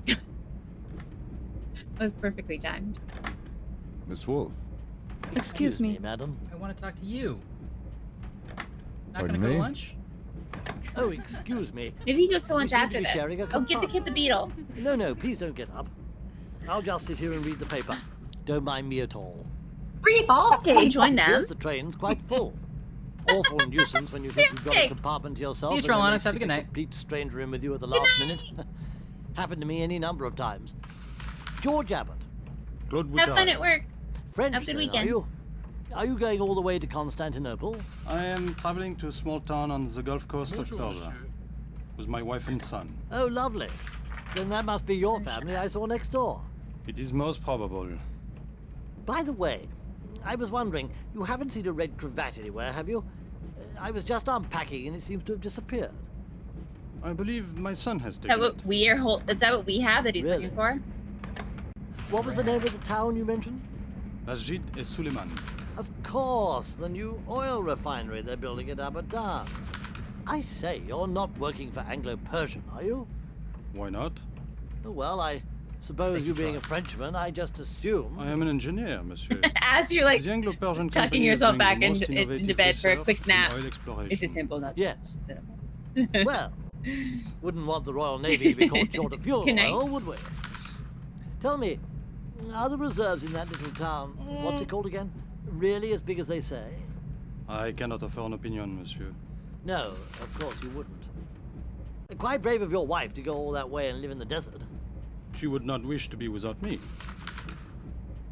That was perfectly timed. Miss Wolf. Excuse me. madam. I want to talk to you. Not Pardon gonna go me? to lunch? Oh, excuse me. Maybe he goes to lunch We seem after to be this. sharing a Oh, give the kid the beetle. No, please don't get up. I'll just sit here and read the paper. Don't mind me at all. Bring it all. Okay, join them. Here's the train's quite full. Awful nuisance when you think you've got a compartment to yourself. See you, and then Trelawney. they Have a stick good night. Complete stranger in with you at the last minute. Happened to me any number of times. George Abbott. Claude Have fun at work. French, Have a good then, weekend. Are you? Are you going all the way to Constantinople? I am traveling to a small town on the Gulf Coast of Persia with my wife and son. Oh, lovely. Then that must be your family I saw next door. It is most probable. By the way, I was wondering, you haven't seen a red cravat anywhere, have you? I was just unpacking and it seems to have disappeared. I believe my son has Is taken that it. what we are? Is that what we have that he's Really? looking for? What was the name of the town you mentioned? Masjid et Suleiman. Of course, the new oil refinery they're building at Abadan. I say, you're not working for Anglo-Persian, are you? Why not? Oh, well, I suppose you being a Frenchman, I just assume. I am an engineer, monsieur. As you're like The Anglo-Persian tucking company is yourself doing the back most into innovative bed for a research quick in nap. oil exploration. It's a simple nut. Yes. Simple. Well, wouldn't want the Royal Navy to be caught short of fuel Good night. oil, would we? Tell me, are the reserves in that little town, what's it called again, really as big as they say? I cannot offer an opinion, monsieur. No, of course you wouldn't. Quite brave of your wife to go all that way and live in the desert. She would not wish to be without me.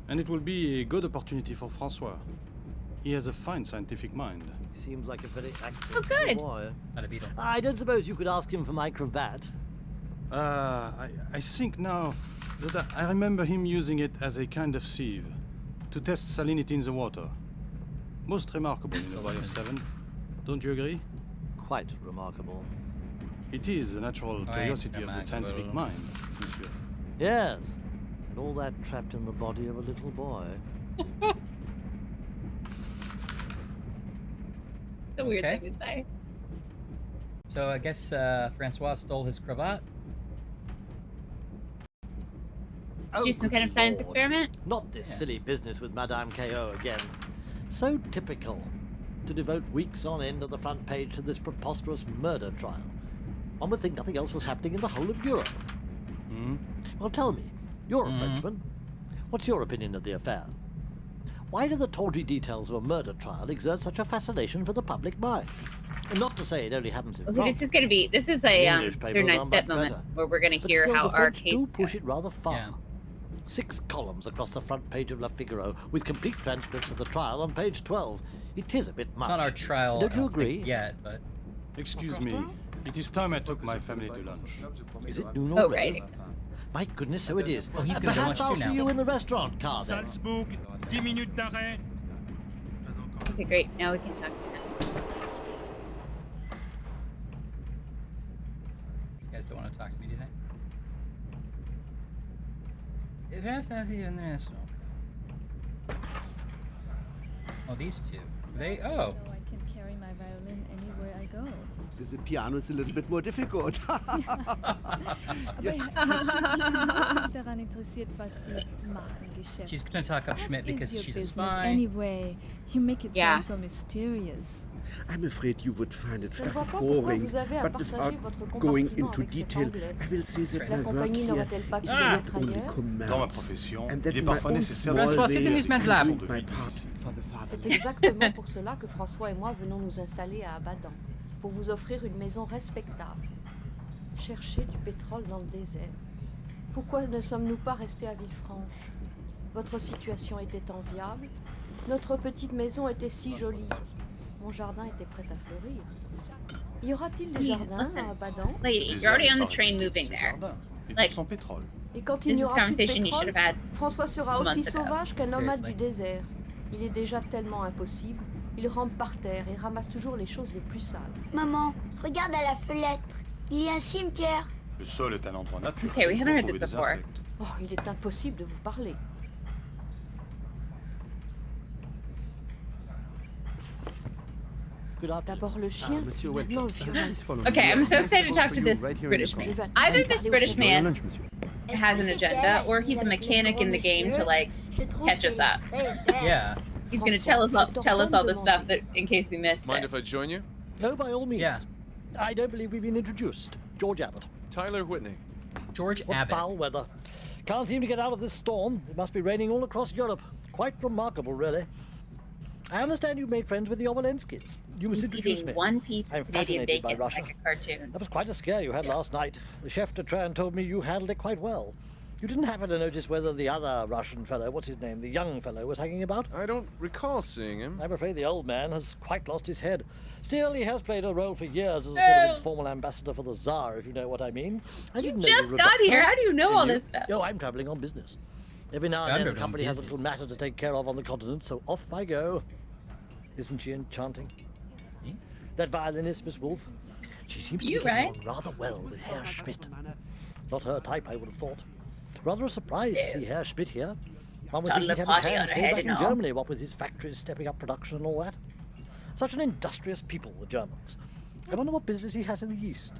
And it will be a good opportunity for Francois. He has a fine scientific mind. He seems like a very active Oh, good. boy. Not a beetle. I don't suppose you could ask him for my cravat. I think now that I remember him using it as a kind of sieve to test salinity in the water. Most remarkable in a boy of 7. Don't you agree? Quite remarkable. It is a natural curiosity of the scientific mind, monsieur. Yes, and all that trapped in the body of a little boy. The weird Okay. thing to say. So I guess Francois stole his cravat. Do some kind of science Lord. experiment? Not this silly business with Madame K.O. again. So typical. To devote weeks on end of the front page to this preposterous murder trial. One would think nothing else was happening in the whole of Europe. Hmm? Well, tell me, you're a Frenchman. What's your opinion of the affair? Why do the tawdry details of a murder trial exert such a fascination for the public mind? And not to say it only happens in Okay, France. this is gonna be this is a English papers third are night much step moment better. where we're gonna But hear still, how the our French case do is push going. it rather far. 6 columns across the front page of La Figaro with complete transcripts of the trial on page 12. It is a bit much. It's not our trial. Don't I you don't think agree? yet, but Excuse me. It is time I took my family to lunch. Is it noon Oh, already? right. Yes. My goodness, so it is. Oh, he's gonna go Perhaps lunch I'll too see now. you in the restaurant car then. Salzbourg, 10 minutes d'arrêt. Okay, great. Now we can talk to him. these guys don't want to talk to me, do they? Perhaps I'll see you in the restaurant. Oh, these two. They oh. So I can carry my violin anywhere I go. The piano is a little bit more difficult. Aber Herr Schmidt, daran interessiert, was Sie machen, Geschäft. She's gonna talk up Schmidt What because is your she's a business spy. Anyway, you make it Yeah. sound so mysterious. I'm afraid you would find it Je ne very vois pas pourquoi boring, vous avez à but partager without votre going compartiment into avec cet detail, Anglais. I will say that La my work compagnie here n'aurait-elle pas pu is se not mettre only ailleurs? commerce, Dans ma profession, and il that est my parfois own nécessaire de small François, c'est way Newsman's Lab. doing my part for the C'est fatherland. exactement pour cela que François et moi venons nous installer à Abadan, pour vous offrir une maison respectable. Chercher du pétrole dans le désert. Pourquoi ne sommes-nous pas restés à Villefranche? Votre situation était enviable. Notre petite maison était si jolie. Mon jardin était prêt à fleurir. Y aura-t-il des jardins listen, à Abadan? lady, you're already on the train moving there. Like, son pétrole. Et quand this il n'y is a aura plus de conversation you should pétrole, have had François sera a aussi month ago. sauvage qu'un nomade Seriously. du désert. Il est déjà tellement impossible. Il rampe par terre et ramasse toujours les choses les plus sales. Maman, regarde à la fenêtre. Il y a un cimetière. Le sol est un endroit naturel. Okay, we haven't heard pour this trouver des before. insectes. Oh, il est impossible de vous parler. D'abord le chien, Monsieur et maintenant le violon. please follow Okay, me. I'm so excited to Waiting talk for to you this right here in the British car. man. Either this British Enjoy your man lunch, monsieur. has an agenda, or he's a mechanic in the game to like catch us up. Yeah. He's gonna tell us all the stuff that in case we missed Mind it. if I join you? No, by all means. Yeah. I don't believe we've been introduced. George Abbott. Tyler Whitney. George What Abbott. foul weather. Can't seem to get out of this storm. It must be raining all across Europe. Quite remarkable, really. I understand you made friends with the Obolenskis. You must He's introduce eating me. one piece I'm of Canadian fascinated by bacon Russia. like a cartoon. That was quite a scare you had last night. The chef de train told me you handled it quite well. You didn't happen to notice whether the other Russian fellow, what's his name, the young fellow, was hanging about? I don't recall seeing him. I'm afraid the old man has quite lost his head. Still, he has played a role for years as a sort of informal ambassador for the Tsar, if you know what I mean. I You didn't know just were got a- here. How do you know Did all you? this stuff? Oh, I'm travelling on business. Every now and then the Travelling on company has a business. little matter to take care of on the continent, so off I go. Isn't she enchanting? That violinist, Miss Wolf, she seems to You be getting right? on rather well with Herr Schmidt. Not her type, I would have thought. Rather a surprise to see Herr Schmidt here. One would think he'd have his party on hands her full head back and in all. Germany, what with his factories stepping up production and all that. Such an industrious people, the Germans. I wonder what business he has in the East.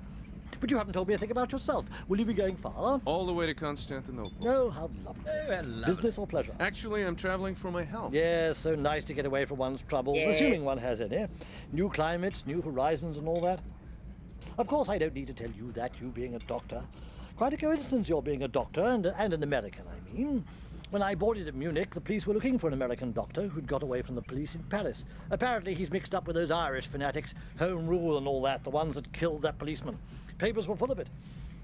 But you haven't told me anything about yourself. Will you be going far? All the way to Constantinople. Oh, how lovely. Business or pleasure? Actually, I'm traveling for my health. Yes, so nice to get away from one's troubles, Yeah. assuming one has any. New climates, new horizons and all that. Of course, I don't need to tell you that, you being a doctor. Quite a coincidence your being a doctor, and an American, I mean. When I boarded at Munich, the police were looking for an American doctor who'd got away from the police in Paris. Apparently he's mixed up with those Irish fanatics, Home Rule and all that, the ones that killed that policeman. Papers were full of it.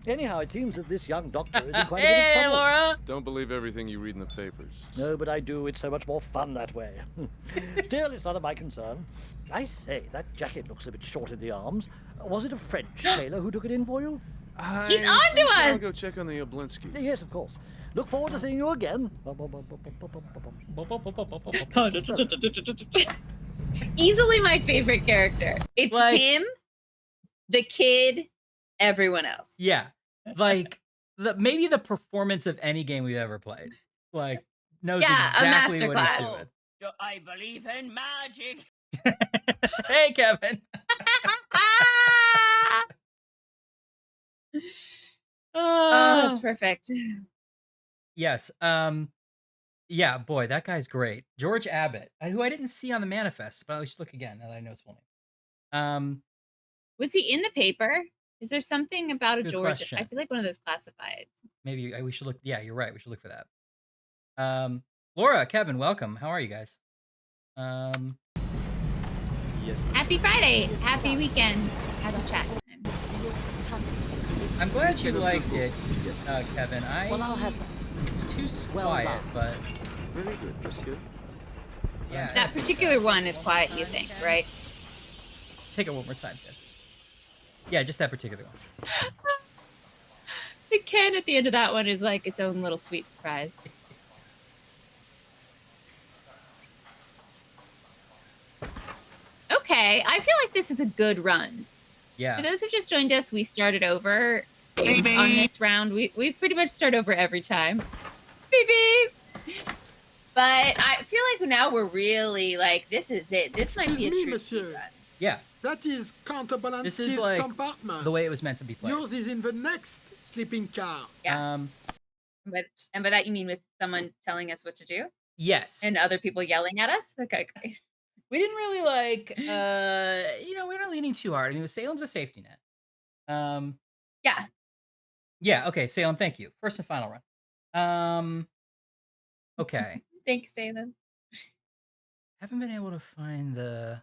Anyhow, it seems that this young doctor is in quite a bit of trouble. Laura! Don't believe everything you read in the papers. No, but I do. It's so much more fun that way. Still, it's none of my concern. I say, that jacket looks a bit short in the arms. Was it a French tailor who took it in for you? He's on to think us! I'll go check on the Oblinskis. Yes, of course. Look forward to seeing you again. Easily my favorite character. It's Like- him, the kid, everyone else. Yeah. Like maybe the performance of any game we've ever played. Like knows Yeah, a exactly what he's masterclass. doing. I believe in magic. Hey, Kevin. Oh, that's perfect. Yes. Yeah, boy, that guy's great. George Abbott, who I didn't see on the manifest, but I should look again now that I know his full name. Was he in the paper? Is there something about a Good George? question. I feel like one of those classifieds. Maybe we should look. Yeah, you're right. We should look for that. Laura, Kevin, welcome. How are you guys? Happy Friday. Happy weekend. Happy chat. I'm glad you liked it, Kevin. Well, I'll have It's too Well quiet, done. but Very good, monsieur. yeah. That particular one is quiet, you think, right? Take it one more time, Kevin. Yeah, just that particular one. The Ken at the end of that one is like its own little sweet surprise. Okay, I feel like this is a good run. Yeah. For those who just joined us, we started over on this round. We pretty much start over every time. Beep beep. But I feel like now we're really like, this is it. This might be a Excuse me, true monsieur. speedrun. Yeah. That is Count This Obolensky's is like compartment. the way it was meant to be played. Yours is in the next sleeping car. Yeah. And by that you mean with someone telling us what to do? Yes. And other people yelling at us? Okay, great. We didn't really like, we're not leaning too hard. I mean, Salem's a safety net. Yeah. Yeah, okay, Salem, thank you. First and final run. Okay. Thanks, Salem. Haven't been able to find the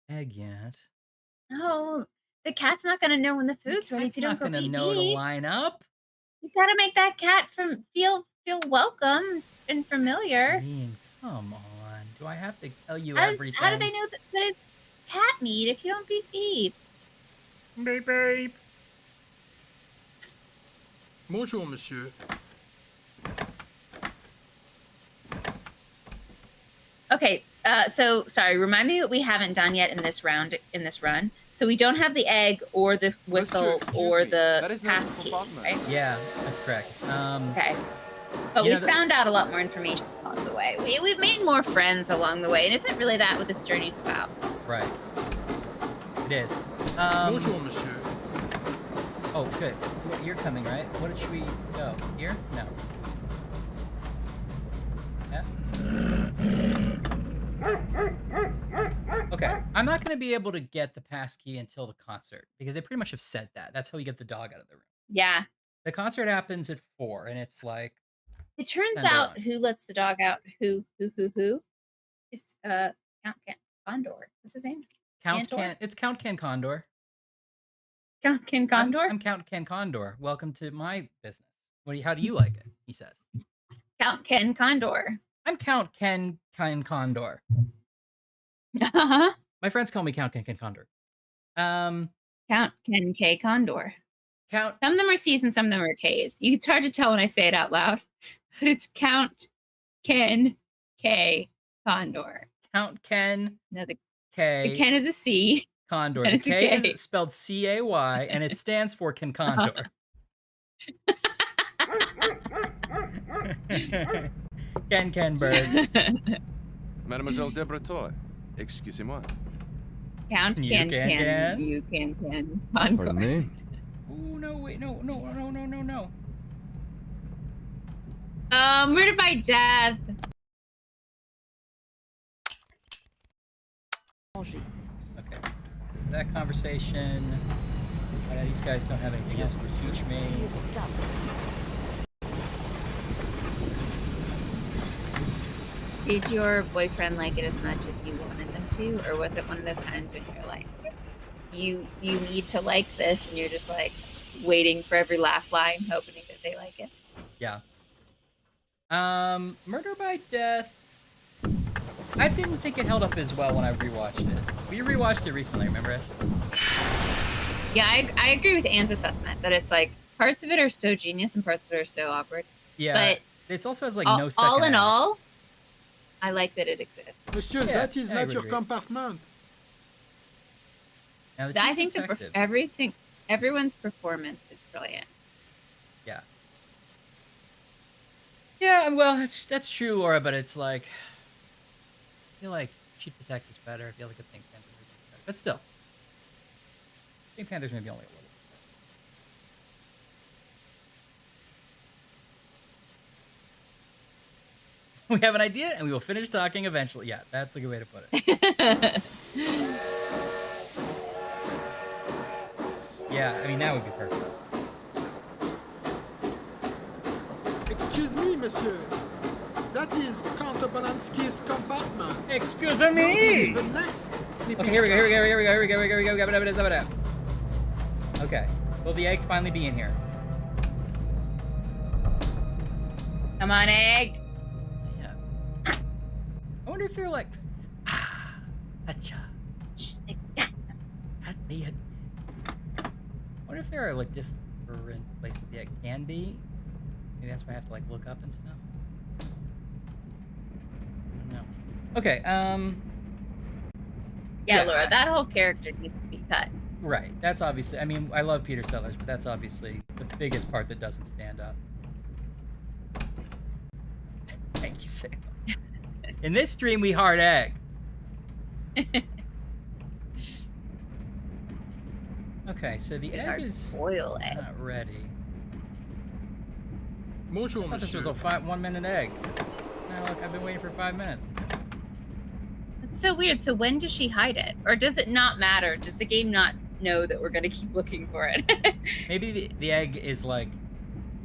egg yet. No, the cat's not gonna know when the food's ready if you don't Not go gonna beep, know to beep. line up. You gotta make that cat feel welcome and familiar. I mean, come on. Do I have to tell you How everything? do they know that it's cat meat if you don't beep beep? Beep beep. Bonjour, monsieur. Okay, so sorry, remind me what we haven't done yet in this run. So we don't have the egg or the whistle or the pass key, right? Yeah, that's correct. Okay. But you we know, found out a lot more information along the way. We've made more friends along the way, and isn't really that what this journey's about? Right. It is. Bonjour, monsieur. Oh, good. You're coming, right? What should we go? Here? No. Okay, I'm not going to be able to get the pass key until the concert because they pretty much have said that. That's how you get the dog out of the room. Yeah. The concert happens at 4, and it's like It turns 10 to out 1. who lets the dog out? Who? Is Count Condor. What's his name? Cantor? It's Count Ken Condor. Count Ken Condor? I'm Count Ken Condor. Welcome to my business. How do you like it? He says. Count Ken Condor. I'm Count Ken Condor. Uh-huh. My friends call me Count Ken Condor. Count Ken K Condor. Count. Some of them are C's and some of them are K's. It's hard to tell when I say it out loud, but it's Count Ken K Condor. Count Ken. No, the K. Ken is a C. Condor. And The it's a K K. is spelled C-A-Y, and it stands for Ken Condor. Ken Bird. Mademoiselle de Breteuil, excusez-moi. Count You Ken can. You can Condor. Pardon me? Oh, no, wait, no. Murder by Death. Okay. That conversation. These guys don't have anything else to teach me. Did your boyfriend like it as much as you wanted them to, or was it one of those times when you're like, you need to like this, and you're just like waiting for every laugh line, hoping that they like it? Yeah. Murder by Death. I didn't think it held up as well when I rewatched it. We rewatched it recently, remember it? Yeah, I agree with Anne's assessment that it's like parts of it are so genius and parts of it are so awkward. Yeah. But it also has like all, no second all in act. all, I like that it exists. Monsieur, Yeah, that is I not would your agree. compartment. Now, the I chief think detective- everyone's performance is brilliant. Yeah. Yeah, well, that's true, Laura, but it's like I feel like Chief Detective's better. I feel like a Pink Panther movie is better. But still. Pink Panther's maybe only a little. We have an idea and we will finish talking eventually. Yeah, that's a good way to put it. Yeah, I mean that would be perfect. Excuse me, monsieur. That is Count Obolensky's compartment. Excuse Yours me. is the next sleeping Okay, here we go. car. Okay, will the egg finally be in here? Come on, egg. Yeah. I wonder if they're like, acha. Got me again. I wonder if there are like different places the egg can be. Maybe that's why I have to like look up and stuff. I don't know. Okay, Yeah, Laura, that whole character needs to be cut. right. That's obviously, I mean, I love Peter Sellers, but that's obviously the biggest part that doesn't stand up. Thank you, Salem. In this stream, we hard egg. Okay, so the egg is boil not ready. Bonjour, I thought this was monsieur. a 1-minute egg. Now look, I've been waiting for 5 minutes. That's so weird. So when does she hide it? Or does it not matter? Does the game not know that we're going to keep looking for it? Maybe the egg is like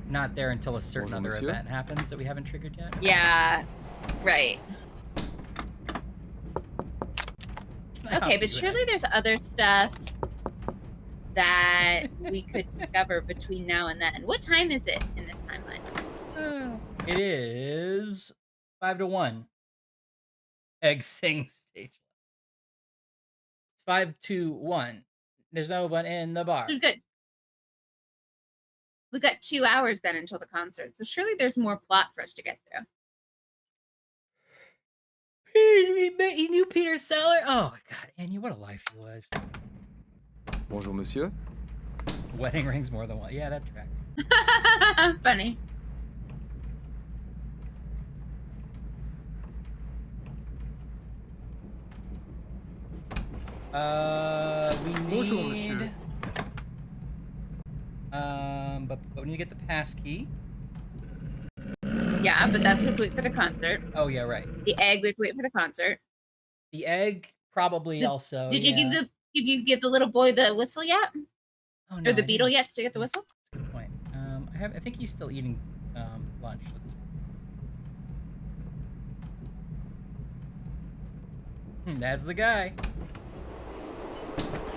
not there until a certain Bonjour, other monsieur. event happens that we haven't triggered yet. Yeah, right. Okay, but do surely there's other stuff that we could discover between now and then. What time is it in this timeline? It is 5 to 1. Egg sing stage. It's 5 to 1. There's no one in the bar. Good. We've got 2 hours then until the concert, so surely there's more plot for us to get through. He knew Peter Sellers. Oh my God, Annie, what a life you lived. Bonjour, monsieur. Wedding rings more than one. Yeah, that track. Funny. We Bonjour, need. monsieur. But we need to get the pass key. Yeah, but that's what we wait for the concert. Oh yeah, right. The egg, we have to wait for the concert. The egg probably also. Did you yeah. give the little boy the whistle yet? Oh, Or no, the I beetle didn't. yet to get the whistle? Good point. I think he's still eating lunch. Let's see. That's the guy.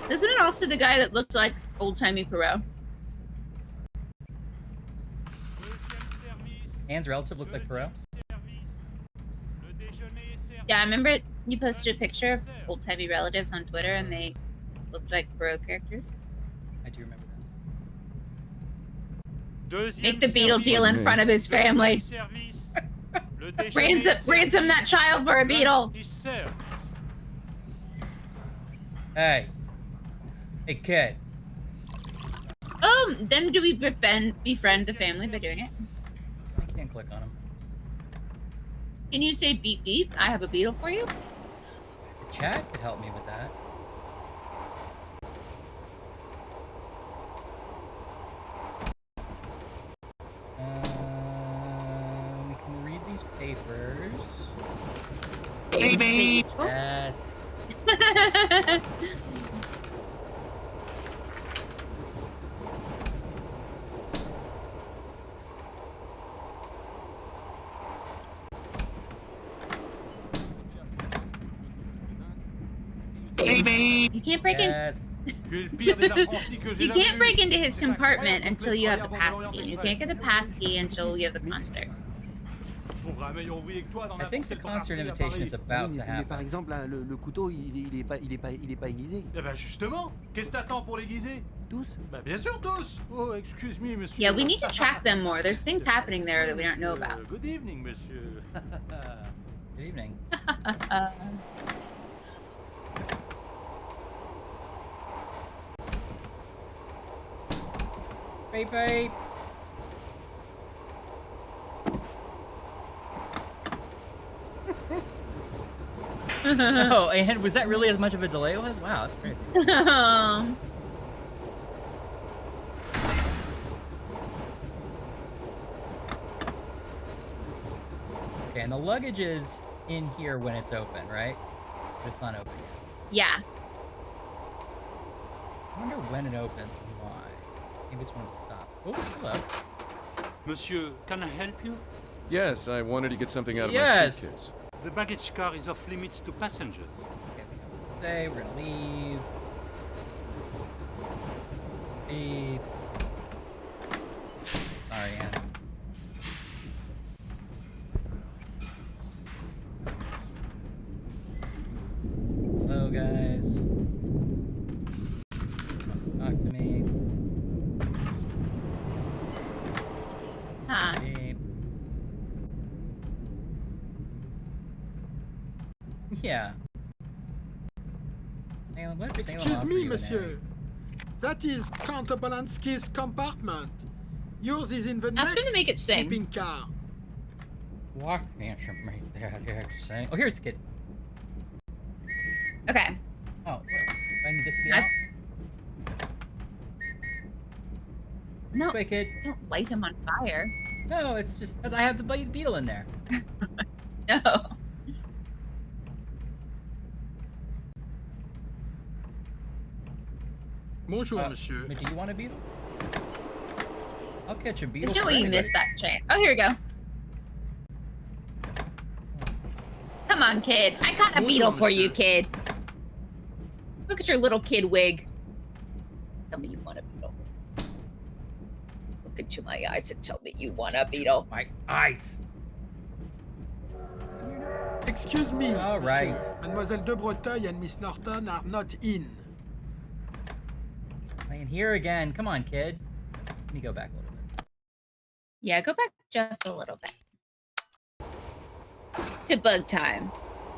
Isn't it also the guy that looked like old-timey Perot? Anne's relative looked like Perot. Yeah, I remember you posted a picture of old-timey relatives on Twitter, and they looked like Perot characters. I do remember Make the beetle deal in front of his family. ransom that child for a beetle. that. Hey, kid. Then do we befriend the family by doing it? I can't click on him. Can you say beep beep? I have a beetle for you. The chat could help me with that. We can read these papers. Baby. Yes. You can't break in. You can't break into his compartment until you have the pass key. You can't get the pass key until you have the concert. I think the concert invitation is about to happen. Par exemple, hein, le couteau, il est pas aiguisé. Eh ben justement, qu'est-ce que t'attends pour l'aiguiser? Tous? Bah bien sûr tous. Oh, excuse me, monsieur. Yeah, we need to track them more. There's things happening there that we don't know about. Good evening, monsieur. Good evening. Beep beep. Oh, and was that really as much of a delay it was? Wow, that's crazy. Okay, and the luggage is in here when it's open, right? But it's not open yet. Yeah. I wonder when it opens and why. Maybe it's when it stops. Oh, it's hello. Monsieur, can I help you? Yes, I wanted to get something out of my Yes. suitcase. The baggage car is off limits to passengers. Say we're gonna leave. Beep. Sorry, Anne. Hello, guys. Wants to talk to me. Huh. Beep. Yeah. Salem, what? Salem Excuse offer me, you an monsieur. That is Count Obolensky's compartment. Yours is in the That's next gonna make it sing. sleeping car. Walk answer me there, saying. Oh, here's the kid. Okay. Oh, what? I need this to be out? No, This way, kid. don't light him on fire. No, it's just because I have the beetle in there. No. Bonjour, monsieur. Do you want a beetle? I'll catch a beetle. There's no for way you anybody. missed that train. Oh, here we go. Come on, kid. I got a beetle for you, kid. Look at your little kid wig. Tell me you want a beetle. Look into my eyes and tell me you want a beetle. My eyes. Excuse me. All right. monsieur. Mademoiselle de Breteuil and Miss Norton are not in. It's playing here again. Come on, kid. Let me go back a little bit. Yeah, go back just a little bit. To bug time.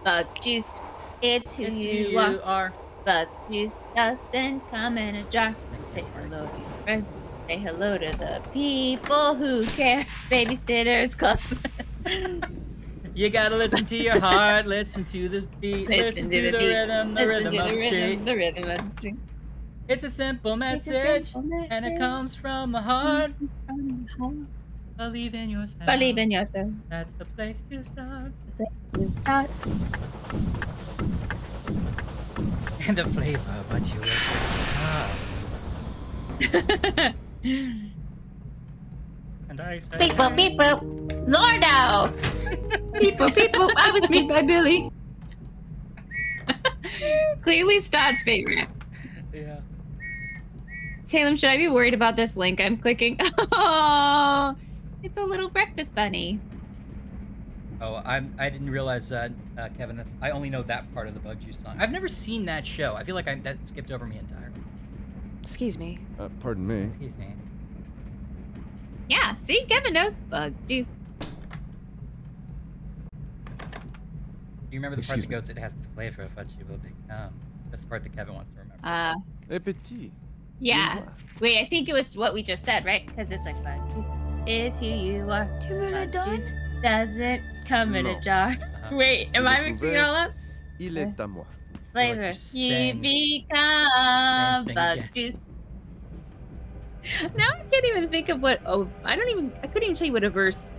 Bug juice. It's who you are. Bug juice doesn't come in a jar. Say hello to your friends. Say hello to the people who care. Babysitters Club. You gotta listen to your heart, listen to the beat, listen to the beat, rhythm, the listen rhythm to of the street. The rhythm of the street. It's a simple message, and it comes from the heart. Believe in yourself. Believe in yourself. That's the place to start. The place to start. And the flavor, but you will. And I say. Beep boop, beep boop. Zordo! Beep boop, beep boop. I was made by Billy. Clearly Stodd's favorite. Yeah. Salem, should I be worried about this link I'm clicking? Oh, it's a little breakfast bunny. Oh, I didn't realize that, Kevin. I only know that part of the Bug Juice song. I've never seen that show. I feel like that skipped over me entirely. Excuse me. Pardon me. Excuse me. Yeah, see, Kevin knows Bug Juice. Do you remember the part that goes, it has the flavor of what you will become? That's the part that Kevin wants to remember. Petit. Yeah. Wait, I think it was what we just said, right? Because it's like Bug Juice is who you are. Tu me le Bug donnes? Juice doesn't come in a No. jar. Wait, am I mixing it all up? Il est à moi. Flavor. You saying become thing Bug again. Juice. Now I can't even think of what. Oh, I couldn't even tell you what a verse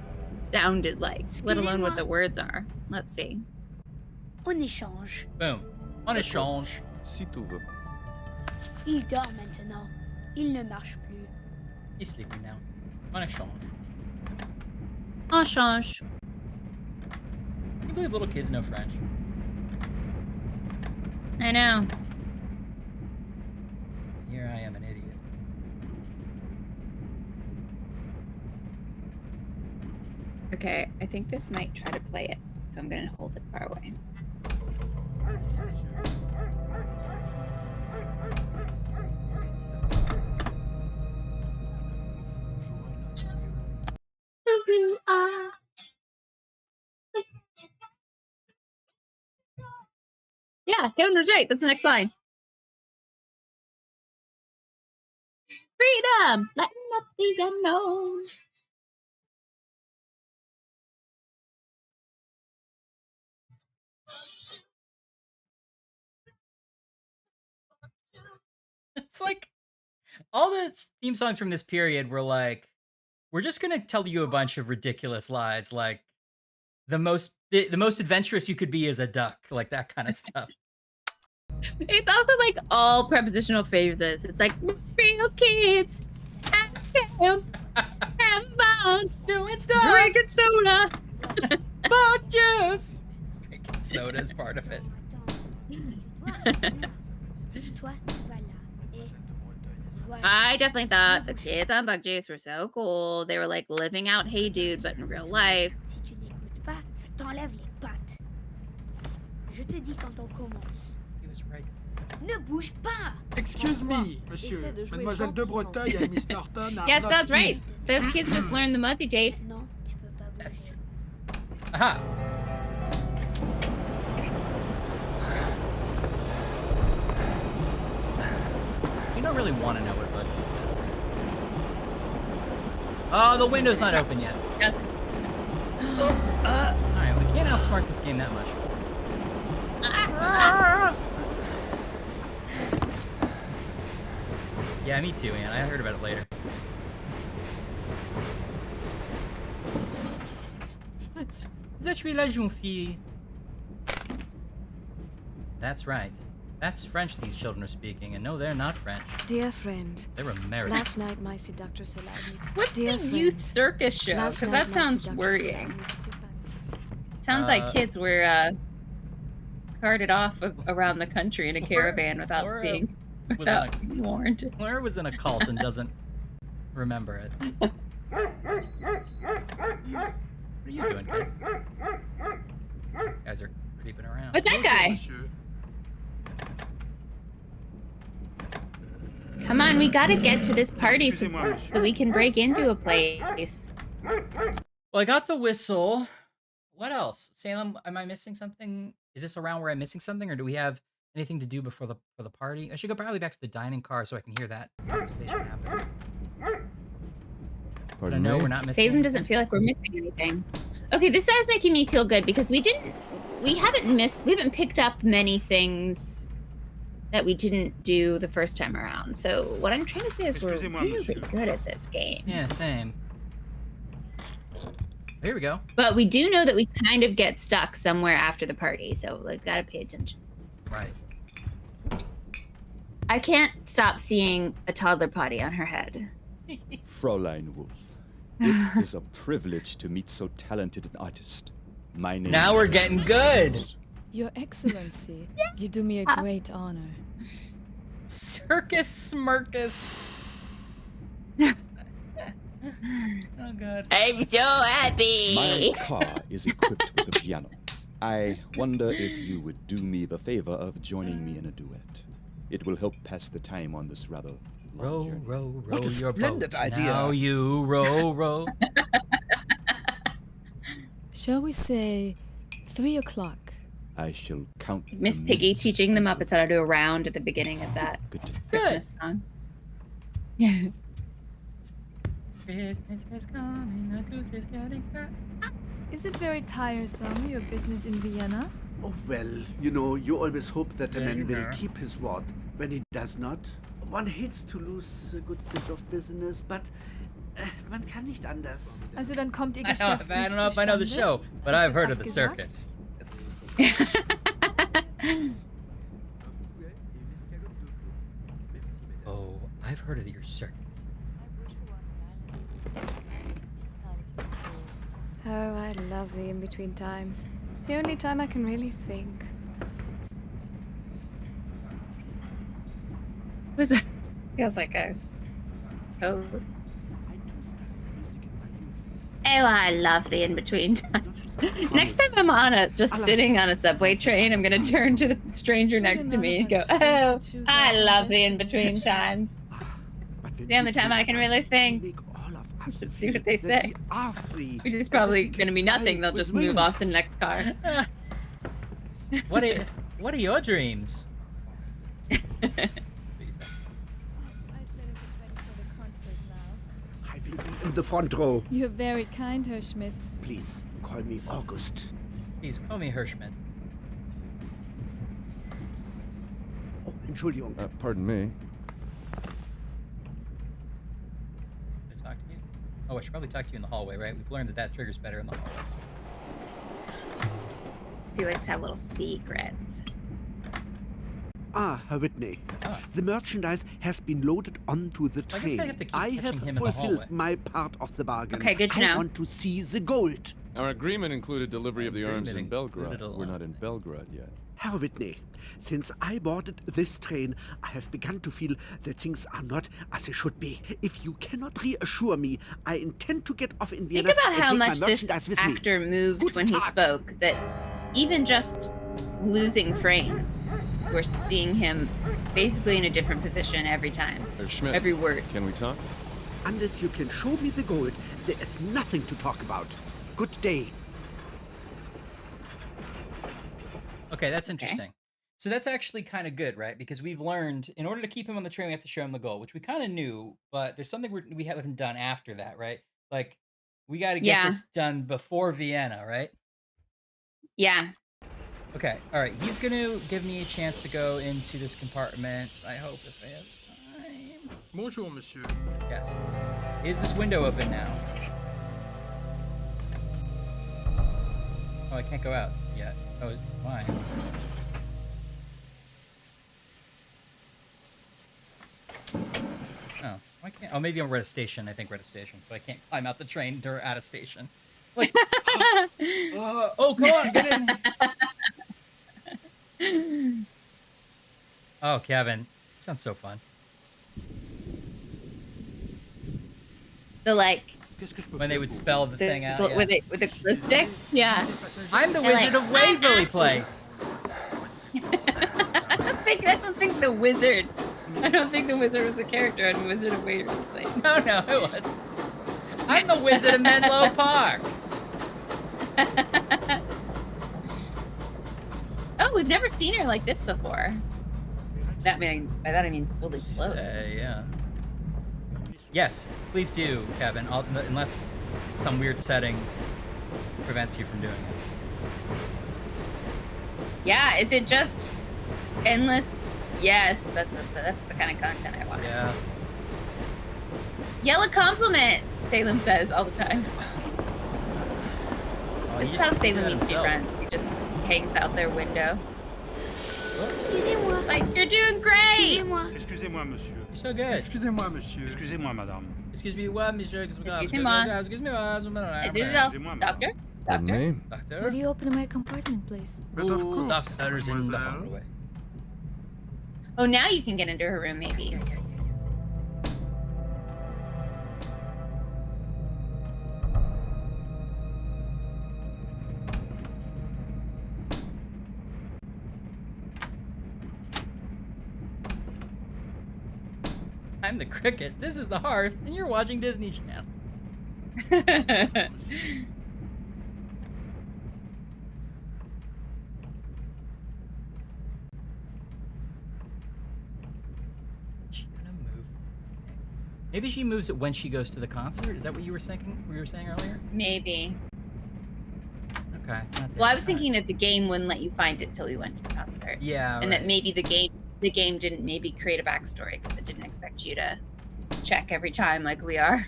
sounded like, let alone what the words are. Let's see. On échange. Boom. On échange. Si tu veux. Il dort maintenant. Il ne marche plus. He's sleeping now. On échange. En change. Can you believe little kids know French? I know. Here I am, an idiot. Okay, I think this might try to play it, so I'm gonna hold it far away. Yeah, Kevin was right. That's the next line. Freedom! Letting up the unknown. It's like all the theme songs from this period were like, we're just gonna tell you a bunch of ridiculous lies, like the most adventurous you could be is a duck, like that kind of stuff. It's also like all prepositional phrases. It's like real kids at camp, having fun, doing stuff, drinking soda, Bug Juice. Drinking soda is part of it. Toi, voilà. Et voilà. I definitely thought the kids on Bug Juice were so cool. They were like living out Hey Dude, but in real life. Si tu n'écoutes pas, je t'enlève les pattes. Je te dis quand on commence. He was right. Ne bouge pas. Excuse me, monsieur. Essaie de jouer Mademoiselle de gentiment. Breteuil and Miss Norton are Yes, not that's right. in. Those kids just learned the Muzzy tapes. Non, tu peux pas bouger. That's true. Aha. You don't really want to know what Bug Juice is. Oh, the window's not open yet. Yes. outsmart this game that much. Yeah, me too, man. I heard about it later. Je suis la jeune fille. That's right. That's French these children are speaking, and no, they're not French. Dear friend. They're American. Last night my seductress allowed me to... What's Dear the friend, youth circus show? last Because night that my sounds seductress worrying. allowed me to sit by the Sounds like kids were carted off around the country in a Or- caravan without or, being without warned. Laura was in a cult and doesn't remember it. What are you doing, kid? Guys are creeping around. What's that guy? Come on, we gotta get to this party so we can break into a place. Well, I got the whistle. What else? Salem, am I missing something? Is this around where I'm missing something, or do we have anything to do before the party? I should go probably back to the dining car so I can hear that conversation happen. But I know we're not missing. Salem doesn't feel like we're missing anything. Okay, this is making me feel good because we haven't picked up many things that we didn't do the first time around. So what I'm trying to say is we're really good at this game. Yeah, same. Here we go. But we do know that we kind of get stuck somewhere after the party, so like gotta pay attention. Right. I can't stop seeing a toddler potty on her head. Fräulein Wolf, it is a privilege to meet so talented an artist. My name Now we're getting good. Your Excellency, you do me a great honor. Circus Smirkus. Oh god. I'm so happy. My car is equipped with a piano. I wonder if you would do me the favor of joining me in a duet. It will help pass the time on this rather long journey. Row What a your splendid boat. idea. Now you row. Shall we say 3 o'clock? I shall count Miss the Piggy minutes. teaching the Muppets how to do a round at the beginning of that Christmas song. Yeah. Christmas is coming, the goose is getting fat. Is it very tiresome, your business in Vienna? Oh, well, you know, you always hope that a Yeah, man you will know. keep his word. When he does not, one hates to lose a good bit of business, but man kann nicht anders. Also dann kommt ihr I Geschäft don't nicht know if I know the zustande? show, but Ist I've das heard of the abgesagt? circus. Oh, I've heard of your circus. Oh, I love the in-between times. It's the only time I can really think. What is that? Feels like a code. Oh, I love the in-between times. Next time I'm on just sitting on a subway train, I'm gonna turn to the stranger next to me and go, "Oh, I love the in-between times." The only time I can really think. Let's see what they say. Which is probably gonna be nothing. They'll just move off to the next car. What are your dreams? I will be in the front row. You're very kind, Herr Schmidt. Please, call me August. Please call me Hirschman. Oh, Entschuldigung. Pardon me. Did I talk to you? Oh, I should probably talk to you in the hallway, right? We've learned that triggers better in the hallway. He likes to have little secrets. Ah, Herr Whitney. The merchandise has been loaded onto the I guess I train. have to keep I catching have him in the fulfilled hallway. my part of the bargain. Okay, good to I know. want to see the gold. Our agreement included delivery of the arms in Agreement Belgrade. included We're not in Belgrade yet. Herr Whitney, since I boarded this train, I have begun to feel that things are not as they should be. If you cannot reassure me, I intend to get off in Vienna Think about and how take my much this merchandise with me. actor moved Guten when he Tag. spoke, that even just losing frames, we're seeing him basically in a different position every time. Schmidt, Every word. Can we talk? Unless you can show me the gold, there is nothing to talk about. Good day. Okay, that's interesting. So that's actually kind of good, right? Because we've learned in order to keep him on the train, we have to show him the goal, which we kind of knew, but there's something we haven't done after that, right? Like we got to get Yeah. this done before Vienna, right? Yeah. Okay, all right. He's gonna give me a chance to go into this compartment. I hope if I have time. Bonjour, monsieur. Yes. Is this window open now? Oh, I can't go out yet. Oh, why? Oh, why can't? Oh, maybe I'm at a station. I think we're at a station, so I can't climb out the train or at a station. Like, oh, come on, get in. Oh, Kevin, sounds so fun. The like. When they would spell the thing out. With the glue stick? Yeah. I'm the Wizard of Waverly Place. I don't think the wizard was a character on Wizard of Waverly Place. No, it was. I'm the Wizard of Menlo Park. Oh, we've never seen her like this before. By that I mean fully clothed. Yeah. Yes, please do, Kevin. Unless some weird setting prevents you from doing it. Yeah, is it just endless? Yes, that's the kind of content I want. Yeah. Yell a compliment, Salem says all the time. Oh, This is how Salem meets new friends. He just hangs out their window. It's like, you're doing great! Excusez-moi, monsieur. You're so good. Excusez-moi, monsieur. Excusez-moi, madame. Excuse me, what, monsieur? Excusez-moi. Doctor? Doctor? Doctor? Would you open my compartment, please? But of course, Doctor's in the hallway. Oh, now you can get into her room, maybe. I'm the cricket, this is the hearth, and you're watching Disney Channel. Maybe she moves it when she goes to the concert? Is that what you were saying? Earlier? Maybe. Okay, it's not there. Well, I was thinking that the game wouldn't let you find it till we went to the concert. Yeah, and that maybe the game didn't maybe create a backstory because it didn't expect you to check every time like we are.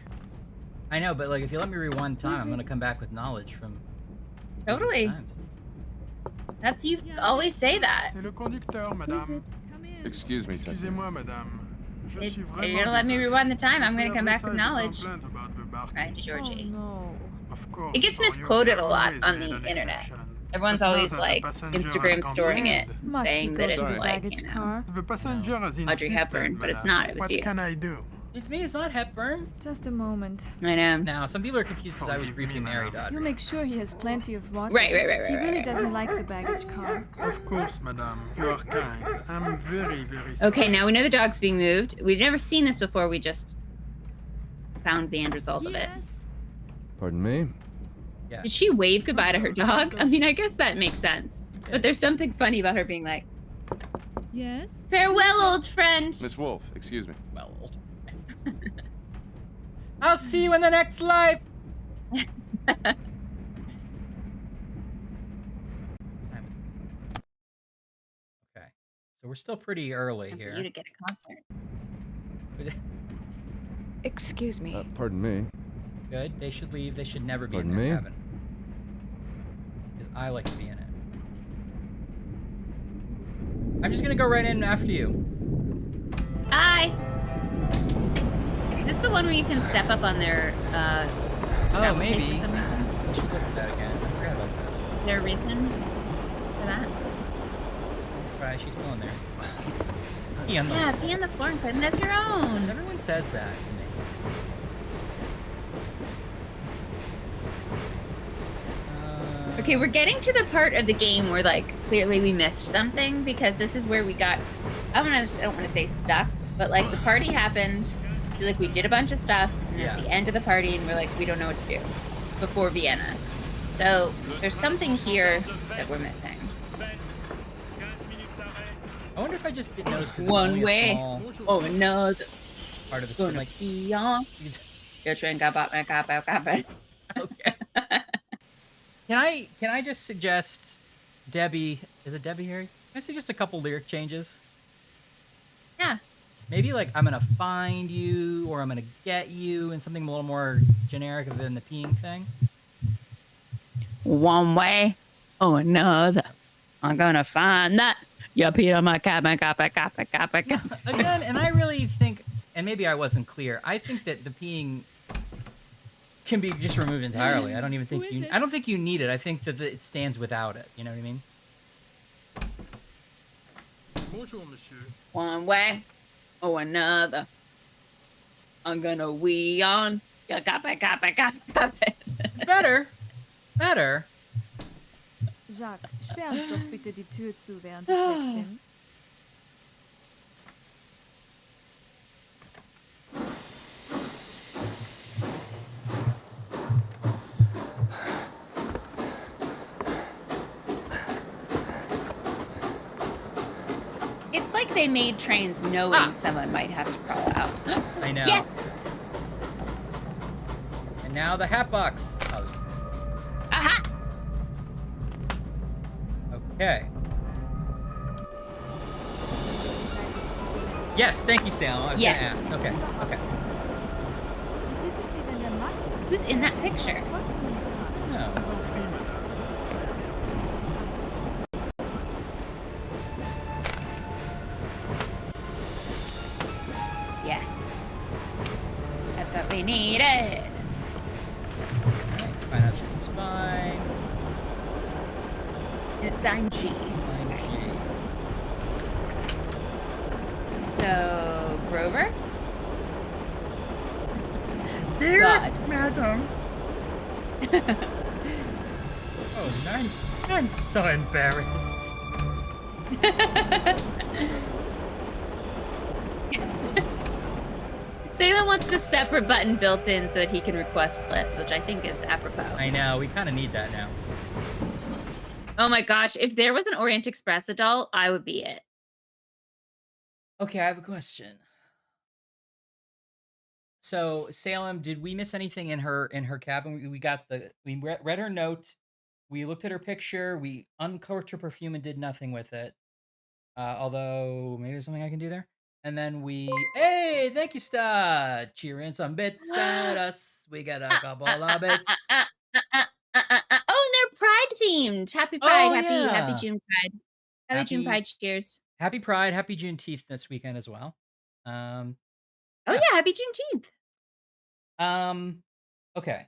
I know, but like if you let me rewind time, I'm gonna come back with knowledge from. Totally. times. That's you always say that. C'est le conducteur, madame. Excuse me, Tucker. Excusez-moi, madame. Je If suis you're vraiment gonna let me désolé. rewind the time, I'm gonna come back with Every knowledge. complaint about the bar- Right, Georgie. No. Of course, It gets for you, misquoted there a lot always on been the an internet. exception. Everyone's But now always that the like passenger Instagram has storing it, complained, and Must saying you that go it's to the like, baggage you know, car? The passenger has Audrey insisted, Hepburn, but it's madame. not, it was What you. can I do? It's me, it's not Hepburn. Just a moment. I know. Now, some people are confused because I was briefly married to You Audrey. make sure he has plenty of water. Right. He really doesn't like the baggage car. Of course, madame. You are kind. I'm very, very sorry. Okay, now we know the dog's being moved. We've never seen this before. We just found the end result of it. Pardon me? Yeah. Did she wave goodbye to her dog? I mean, I guess that makes sense. But there's something funny about her being like, Yes? farewell, old friend. Miss Wolf, excuse me. Well, old. I'll see you in the next life. Okay, so we're still pretty early For you here. to get a concert. Excuse me. Pardon me. Good. They should leave. They should never be Pardon in there, me? Kevin. Because I like to be in it. I'm just gonna go right in after you. Hi. Is this the one where you can step up on their Oh, mountain maybe. pace for some reason? I should look at that again. I forgot about that. Is there a reason for that? Right, she's still in there. Pee on the- Yeah, pee on the floor and claim it as your own. Everyone says that to me. Okay, we're getting to the part of the game where, like, clearly we missed something because this is where we got, I don't want to say stuck, but, like, the party happened, like, we did a bunch of stuff, and it's the end of the party, and we're like, we don't know what to do before Vienna. So, there's something here that we're missing. I wonder if I just didn't notice because it's One only way. a small Oh, no. part of the screen. Gonna Like, be on. Your train got bought my cop out. okay. Can I just suggest Debbie? Is it Debbie Harry? Can I suggest a couple lyric changes? Yeah. Maybe like I'm gonna find you or I'm gonna get you, and something a little more generic than the peeing thing. One way or another, I'm gonna find that. You peed on my kappa. Again, and I really think, and maybe I wasn't clear. I think that the peeing can be just removed entirely. I don't even think I don't think you need it. I think that it stands without it. You know what I mean? Bonjour, monsieur. One way or another, I'm gonna wee on your kappa. It's better. Better. Jacques, sperr uns doch bitte die Tür zu, während ich weg bin. It's like they made trains knowing someone might have to crawl out. I know. Yes. And now the hat box. Aha! Okay. Yes, thank you, Sam. I was gonna ask. Okay. Who's in that picture? No. Yes. That's what we needed. Find out she's a spy. It's sign G. So, Grover? Dear God. madam. Oh, I'm so embarrassed. Salem wants the separate button built in so that he can request clips, which I think is apropos. I know, we kind of need that now. Oh my gosh, if there was an Orient Express adult, I would be it. Okay, I have a question. So, Salem, did we miss anything in her cabin? We read her note, we looked at her picture, we uncorked her perfume and did nothing with it. Although maybe there's something I can do there. And then hey, thank you, Star. Cheering some bits at us. We got a couple of bits. Oh, and they're Pride themed. Happy Pride. Happy June Pride. Happy June Pride. Cheers. Happy Pride. Happy Juneteenth this weekend as well. Oh yeah, happy Juneteenth. Okay.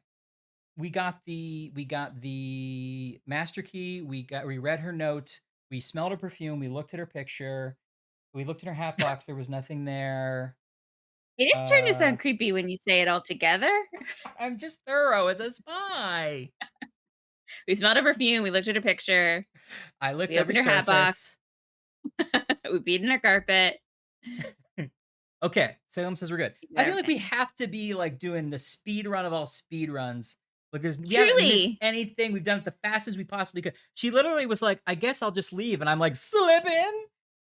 We got the master key. We read her note. We smelled her perfume. We looked at her picture. We looked in her hat box. There was nothing there. It is starting to sound creepy when you say it all together. I'm just thorough as a spy. We smelled her perfume. We looked at her picture. I looked we every opened her surface. Hat box. We beat in her carpet. Okay, Salem says we're good. I feel like we have to be like doing the speed run of all speed runs. Like we haven't missed anything. We've done it the fastest we possibly could. She literally was like, "I guess I'll just leave," and I'm like, "Slip in."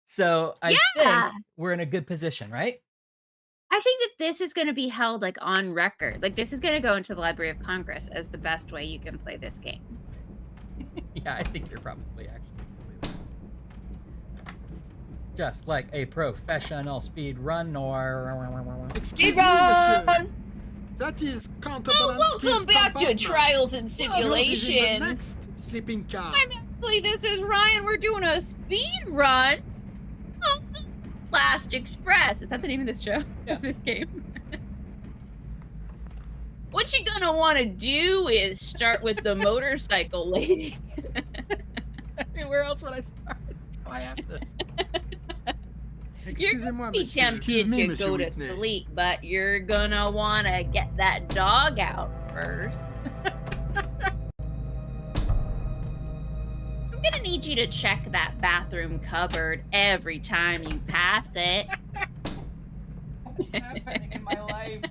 So I think we're in a good position, right? I think that this is going to be held like on record. Like this is going to go into the Library of Congress as the best way you can play this game. Yeah, I think you're probably actually just like a professional speed run or Excuse me, monsieur. That is counterbalance. Welcome back to Trials and Simulations. Sleeping car. Actually, this is Ryan. We're doing a speed run of the Last Express. Is that the name of this show? Yeah. This game. What you're gonna want to do is start with the motorcycle lady. I mean, where else would I start? I have to. You're gonna be tempted to go to sleep, but you're gonna want to get that dog out first. I'm gonna need you to check that bathroom cupboard every time you pass it. What's happening in my life?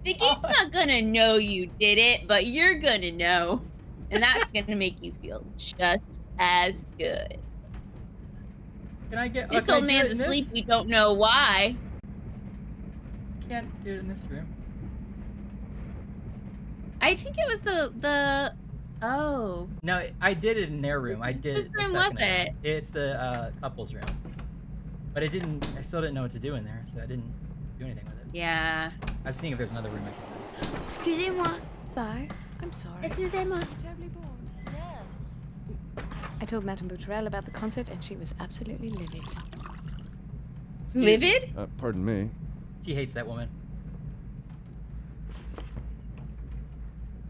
The game's not gonna know you did it, but you're gonna know. And that's gonna make you feel just as good. Can I get this old man's asleep, we don't know why. Can't do it in this room. I think it was the. Oh. No, I did it in their room. I did. Whose a room was second ago. it? It's the couple's room. But it didn't. I still didn't know what to do in there, so I didn't do anything with it. Yeah. I was seeing if there's another room I could do. Excusez-moi. Bye. I'm sorry. Excusez-moi. Terribly bored. I told Madame Bouturelle about the concert and she was absolutely livid. Livid? Pardon me. She hates that woman.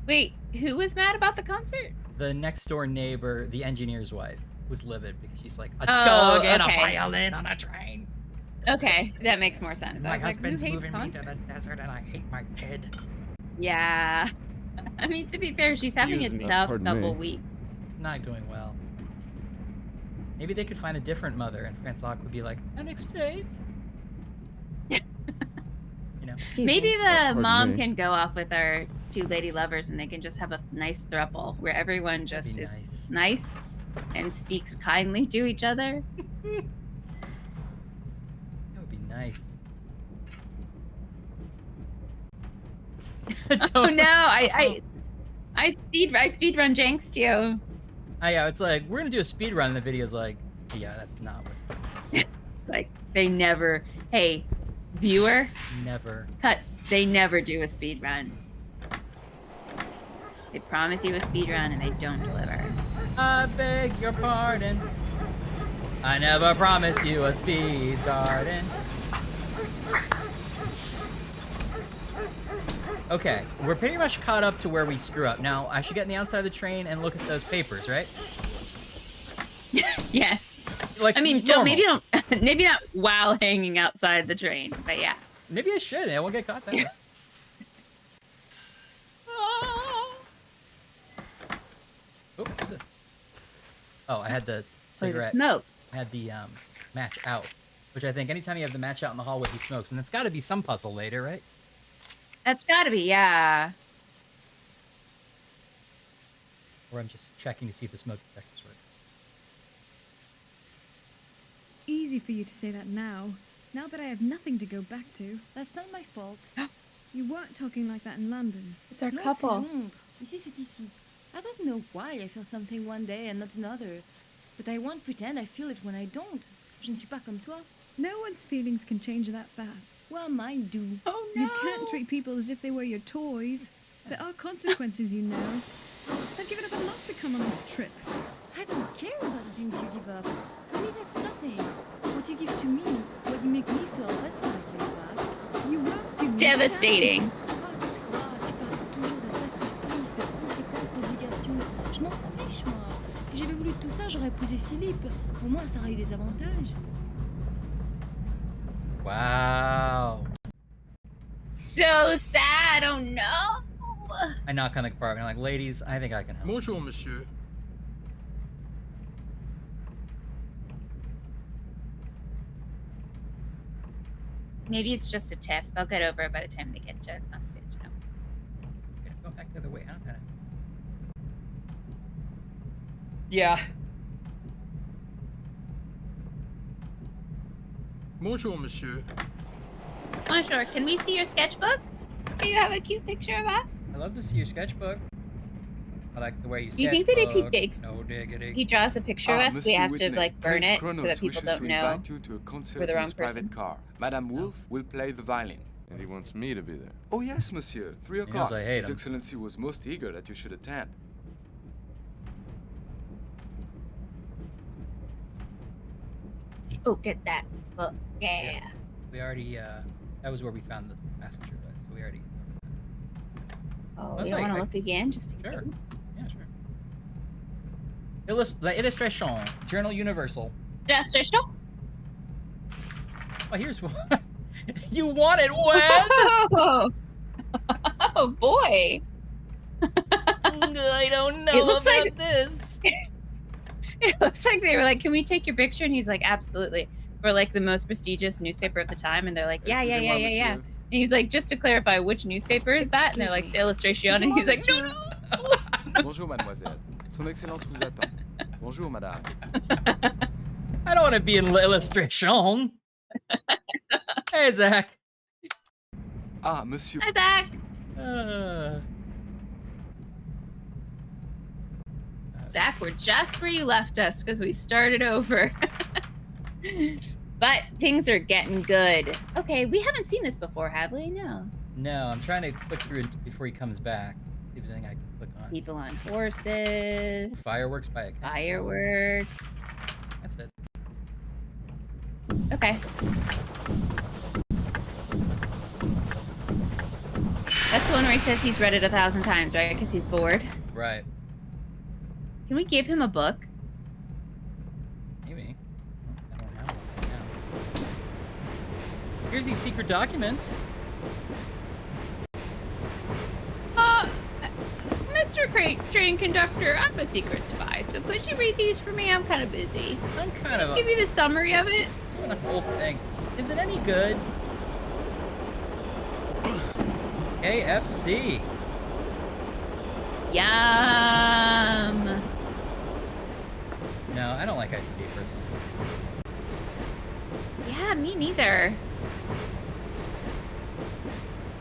Wait, who was mad about the concert? The next door neighbor, the engineer's wife, was livid because she's like, a Oh, dog and okay. a violin on a train. Okay, that makes more sense. I My was like, who husband's hates moving me to concerts? the desert and I hate my kid. Yeah. I mean, to be fair, she's having a Excuse me. tough Pardon couple me. weeks. It's not doing well. Maybe they could find a different mother and Francois would be like, an exchange? You know? Maybe the Pardon mom me. can go off with our two lady lovers and they can just have a nice throuple where everyone just be is nice. nice and speaks kindly to each other. That would be nice. Oh no, I speed run Jenks to you. Yeah, it's like, we're gonna do a speed run and the video's like, yeah, that's not what It's like they never, hey, viewer, never. cut. They never do a speed run. They promise you a speed run and they don't deliver. I beg your pardon. I never promised you a speed garden. Okay, we're pretty much caught up to where we screw up. Now, I should get on the outside of the train and look at those papers, right? Yes. Like, I mean, normal. maybe not while hanging outside the train, but yeah. Maybe I should. I won't get caught that way. Oh, what's this? Oh, I had the What is it, cigarette. smoke? I had the match out, which I think anytime you have the match out in the hallway, he smokes, and it's got to be some puzzle later, right? That's gotta be, yeah. Or I'm just checking to see if the smoke detectors work. It's easy for you to say that now that I have nothing to go back to. That's not my fault. You weren't talking like that in London. It's our Non, couple. c'est Londres. Ici, c'est ici. I don't know why I feel something one day and not another, but I won't pretend I feel it when I don't. Je ne suis pas comme toi. No one's feelings can change that fast. Well, mine do. Oh no! You can't treat people as if they were your toys. There are consequences, you know. I've given up a lot to come on this trip. I don't care about the things you give up. For me, that's nothing. What you give to me, what you make me feel, that's what I care about. You won't give me Devastating. that. Oh, toi, tu parles toujours de sacrifices, de conséquences, d'obligations. Je m'en fiche, moi. Si j'avais voulu tout ça, j'aurais épousé Philippe. Au moins, ça aurait eu des avantages. Wow. So sad. Oh no. I knock on the compartment. I'm like, ladies, I think I can help. Bonjour, monsieur. Maybe it's just a tiff. They'll get over it by the time they get to on stage. You know? Go back the other way. How did that? Yeah. Bonjour, monsieur. Bonjour. Can we see your sketchbook? Do you have a cute picture of us? I love to see your sketchbook. I like the way you sketch. Do you think that if he digs, no diggity. He draws a picture of us, we have to like burn it so that people don't know you to a concert we're the in wrong his person? private car. Madame Wolf will play the violin. And he wants me to be there. Oh yes, monsieur. 3 He knows o'clock. I hate His him. Excellency was most eager that you should attend. Oh, get that book. Yeah. We already, that was where we found the passenger list. So we already. Oh, That's you like- want to look again? Just in Sure. case? Yeah, sure. La Illustration, Journal Universal. Illustration. Oh, here's one. You want it, Web? Oh boy. I don't know It looks about like- this. It looks like they were like, "Can we take your picture?" And he's like, "Absolutely." For like the most prestigious newspaper at the time, and they're like, "Yeah, yeah, yeah, yeah, yeah." And he's like, "Just to clarify, which newspaper is that?" And they're like, "The Illustration." And he's like, "No, no." Bonjour, mademoiselle. Son Excellence vous attend. Bonjour, madame. I don't want to be in Illustration. Hey, Zach. Ah, monsieur. Hi, Zach. Zach, we're just where you left us because we started over. But things are getting good. Okay, we haven't seen this before, have we? No. No, I'm trying to click through it before he comes back. See if there's anything I can click on. People on horses. Fireworks by a castle. Fireworks. That's it. Okay. That's the one where he says he's read it 1,000 times, right? Because he's bored. Right. Can we give him a book? Maybe. I don't have one right now. Here's these secret documents. Mr. Train Conductor, I'm a secret spy, so could you read these for me? I'm kind of busy. I'm kind Just of give me the summary of it. doing a whole thing. Is it any good? KFC. Yum. No, I don't like iced tea personally. Yeah, me neither.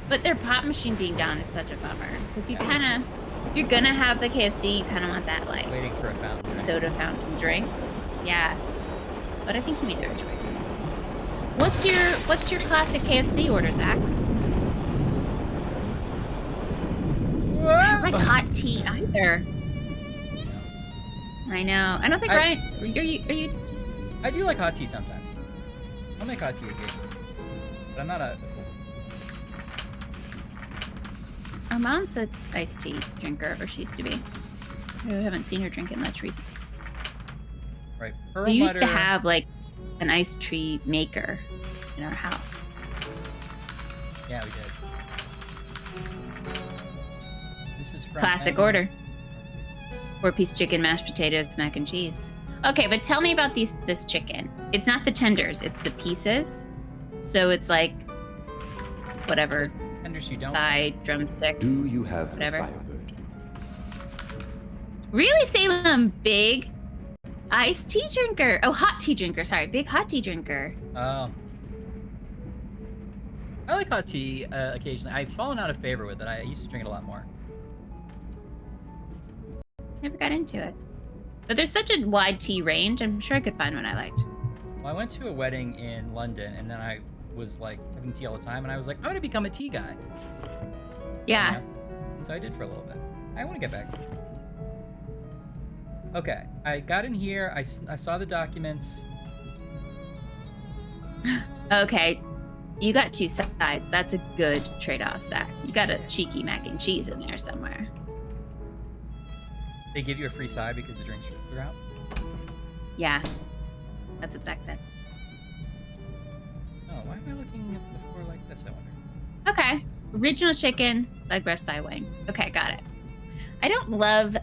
But their pop machine being down is such a bummer. Because you kind of, if you're gonna have the KFC, you kind of want that, like, Waiting for a fountain drink. soda fountain drink. Yeah. But I think you made the right choice. What's your classic KFC order, Zach? I don't like hot tea either. I know. I don't think Ryan. Are you? I do like hot tea sometimes. I'll make hot tea occasionally, but I'm not a. Our mom's an iced tea drinker, or she used to be. I haven't seen her drink it much recently. Right. We used to have like an iced tea maker in our house. Yeah, we did. This is from Classic Emily. order. 4-piece chicken, mashed potatoes, mac and cheese. Okay, but tell me about this chicken. It's not the tenders, it's the pieces. So it's like whatever. Tenders you don't. Thigh, drumstick. Do you have whatever. Firebird? Really, Salem? Big iced tea drinker. Oh, hot tea drinker. Sorry, big hot tea drinker. Oh. I like hot tea occasionally. I've fallen out of favor with it. I used to drink it a lot more. Never got into it. But there's such a wide tea range. I'm sure I could find one I liked. Well, I went to a wedding in London, and then I was like having tea all the time, and I was like, I'm gonna become a tea guy. Yeah. You know? And so I did for a little bit. I want to get back. Okay, I got in here. I saw the documents. Okay, you got two sides. That's a good trade-off, Zach. You got a cheeky mac and cheese in there somewhere. They give you a free side because the drinks are out? Yeah, that's what Zach said. Oh, why am I looking at the floor like this, I wonder? Okay, original chicken, leg breast, thigh wing. Okay, got it. I don't love,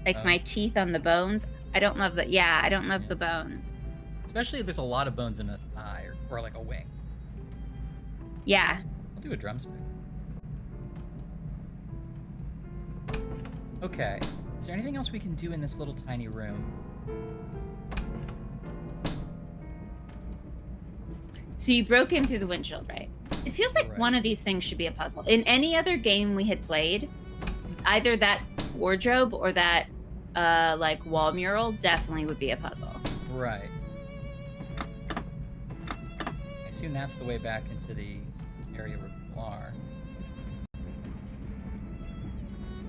like my teeth on the bones. I don't love the, I don't love the bones. Especially if there's a lot of bones in a thigh or like a wing. Yeah. I'll do a drumstick. Okay. Is there anything else we can do in this little tiny room? So you broke in through the windshield, right? It feels like one of these things should be a puzzle. In any other game we had played, either that wardrobe or that like wall mural definitely would be a puzzle. Right. I assume that's the way back into the area where people are.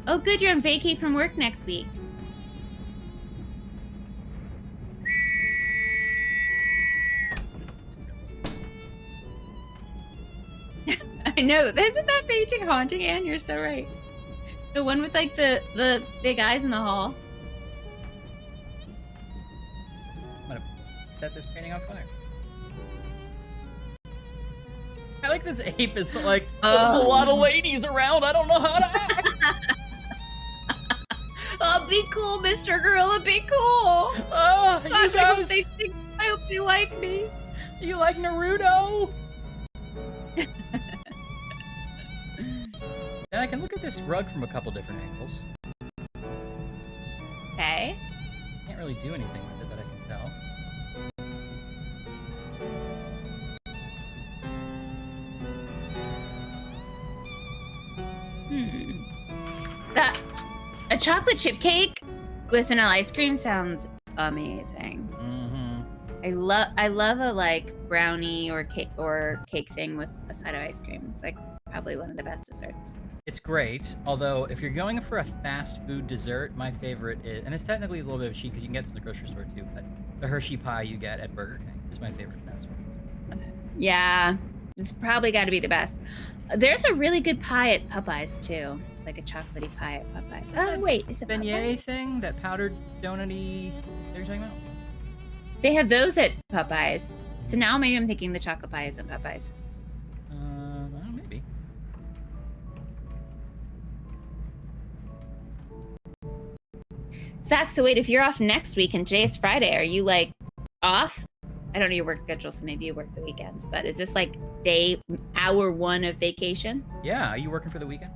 Oh, good, you're on vacay from work next week. I know. Isn't that painting haunting, Anne? You're so right. The one with like the big eyes in the hall. I'm gonna set this painting on fire. I like this ape is like, there's a lot of ladies around. I don't know how to act. Oh, be cool, Mr. Gorilla. Be cool. Oh, Gosh, you guys. I hope they like me. You like Naruto? And I can look at this rug from a couple different angles. Okay. Can't really do anything with it that I can tell. That chocolate chip cake with vanilla ice cream sounds amazing. I love a like brownie or cake thing with a side of ice cream. It's like probably one of the best desserts. It's great, although if you're going for a fast food dessert, my favorite is, and it's technically a little bit of cheat because you can get this at the grocery store too, but the Hershey pie you get at Burger King is my favorite fast food dessert. Yeah, it's probably got to be the best. There's a really good pie at Popeyes too, like a chocolatey pie at Popeyes. Oh wait, is it beignet Popeyes? thing, that powdered donut-y that you're talking about? They have those at Popeyes. So now maybe I'm thinking the chocolate pie is at Popeyes. Well, maybe. Zach, so wait, if you're off next week and today is Friday, are you like off? I don't know your work schedule, so maybe you work the weekends, but is this like hour 1 of vacation? Yeah, are you working for the weekend?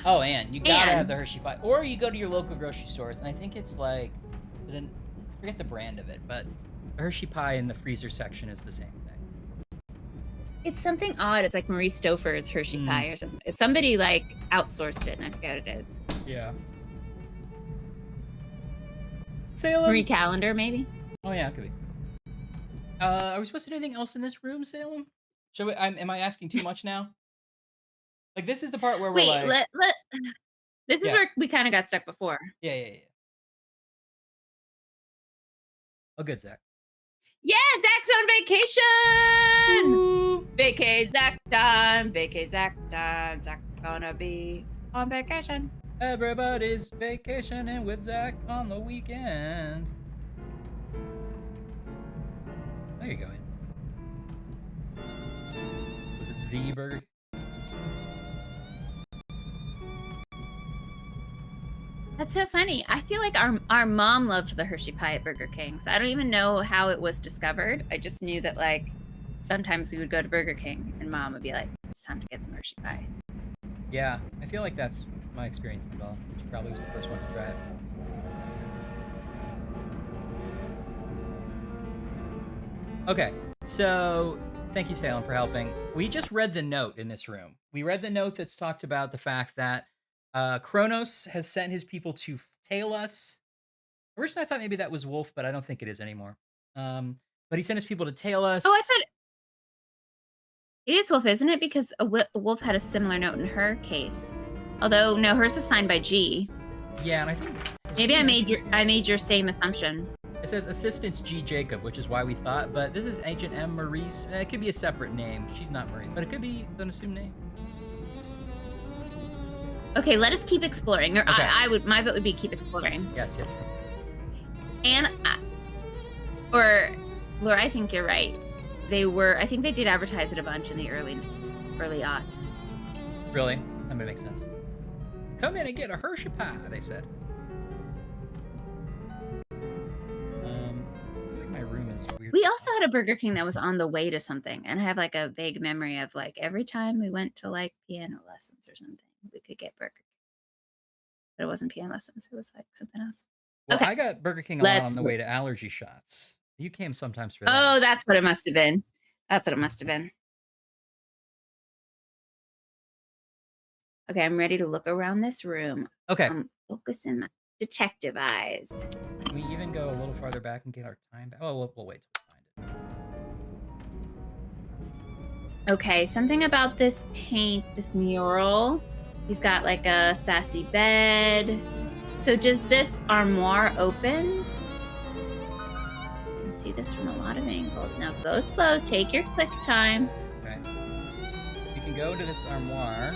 Oh, and you gotta have the Hershey pie. Or you go to your local grocery stores, and I think it's like, I forget the brand of it, but the Hershey pie in the freezer section is the same thing. It's something odd. It's like Marie Stouffer's Hershey pie or something. It's somebody like outsourced it, and I forget what it is. Yeah. Salem? Marie Calendar, maybe? Oh, yeah, it could be. Are we supposed to do anything else in this room, Salem? Am I asking too much now? Like, this is the part where we're like... This is where we kind of got stuck before. Yeah. Oh, good, Zach. Yeah, Zach's on vacation! Vacay Zach time, vacay Zach time. Zach's gonna be on vacation. Everybody's vacationing with Zach on the weekend. There you go. Was it the Burger? That's so funny. I feel like our mom loved the Hershey pie at Burger King. So I don't even know how it was discovered. I just knew that like sometimes we would go to Burger King and mom would be like, it's time to get some Hershey pie. Yeah, I feel like that's my experience as well. She probably was the first one to try it. Okay, so thank you, Salem, for helping. We just read the note in this room. We read the note that's talked about the fact that Kronos has sent his people to tail us. Originally, I thought maybe that was Wolf, but I don't think it is anymore. But he sent his people to tail us. Oh, I thought it is Wolf, isn't it? Because Wolf had a similar note in her case. Although no, hers was signed by G. Yeah, and I think maybe I made your same assumption. It says Assistance G Jacob, which is why we thought, but this is Agent M Maurice. It could be a separate name. She's not Marie, but it could be an assumed name. Okay, let us keep exploring. Or Okay. my vote would be keep exploring. Yes. And or Laura, I think you're right. I think they did advertise it a bunch in the early aughts. Really? That would make sense. Come in and get a Hershey pie, they said. I feel like my room is weird. We also had a Burger King that was on the way to something, and I have like a vague memory of like every time we went to like piano lessons or something, we could get Burger King. But it wasn't piano lessons; it was like something else. Well, Okay. I got Burger King a lot on the way to allergy shots. You came sometimes for that. Oh, that's what it must have been. That's what it must have been. Okay, I'm ready to look around this room. Okay. I'm focusing my detective eyes. Can we even go a little farther back and get our time back? Oh, we'll wait till we find it. Okay, something about this paint, this mural. He's got like a sassy bed. So does this armoire open? You can see this from a lot of angles. Now go slow, take your quick time. Okay. You can go to this armoire.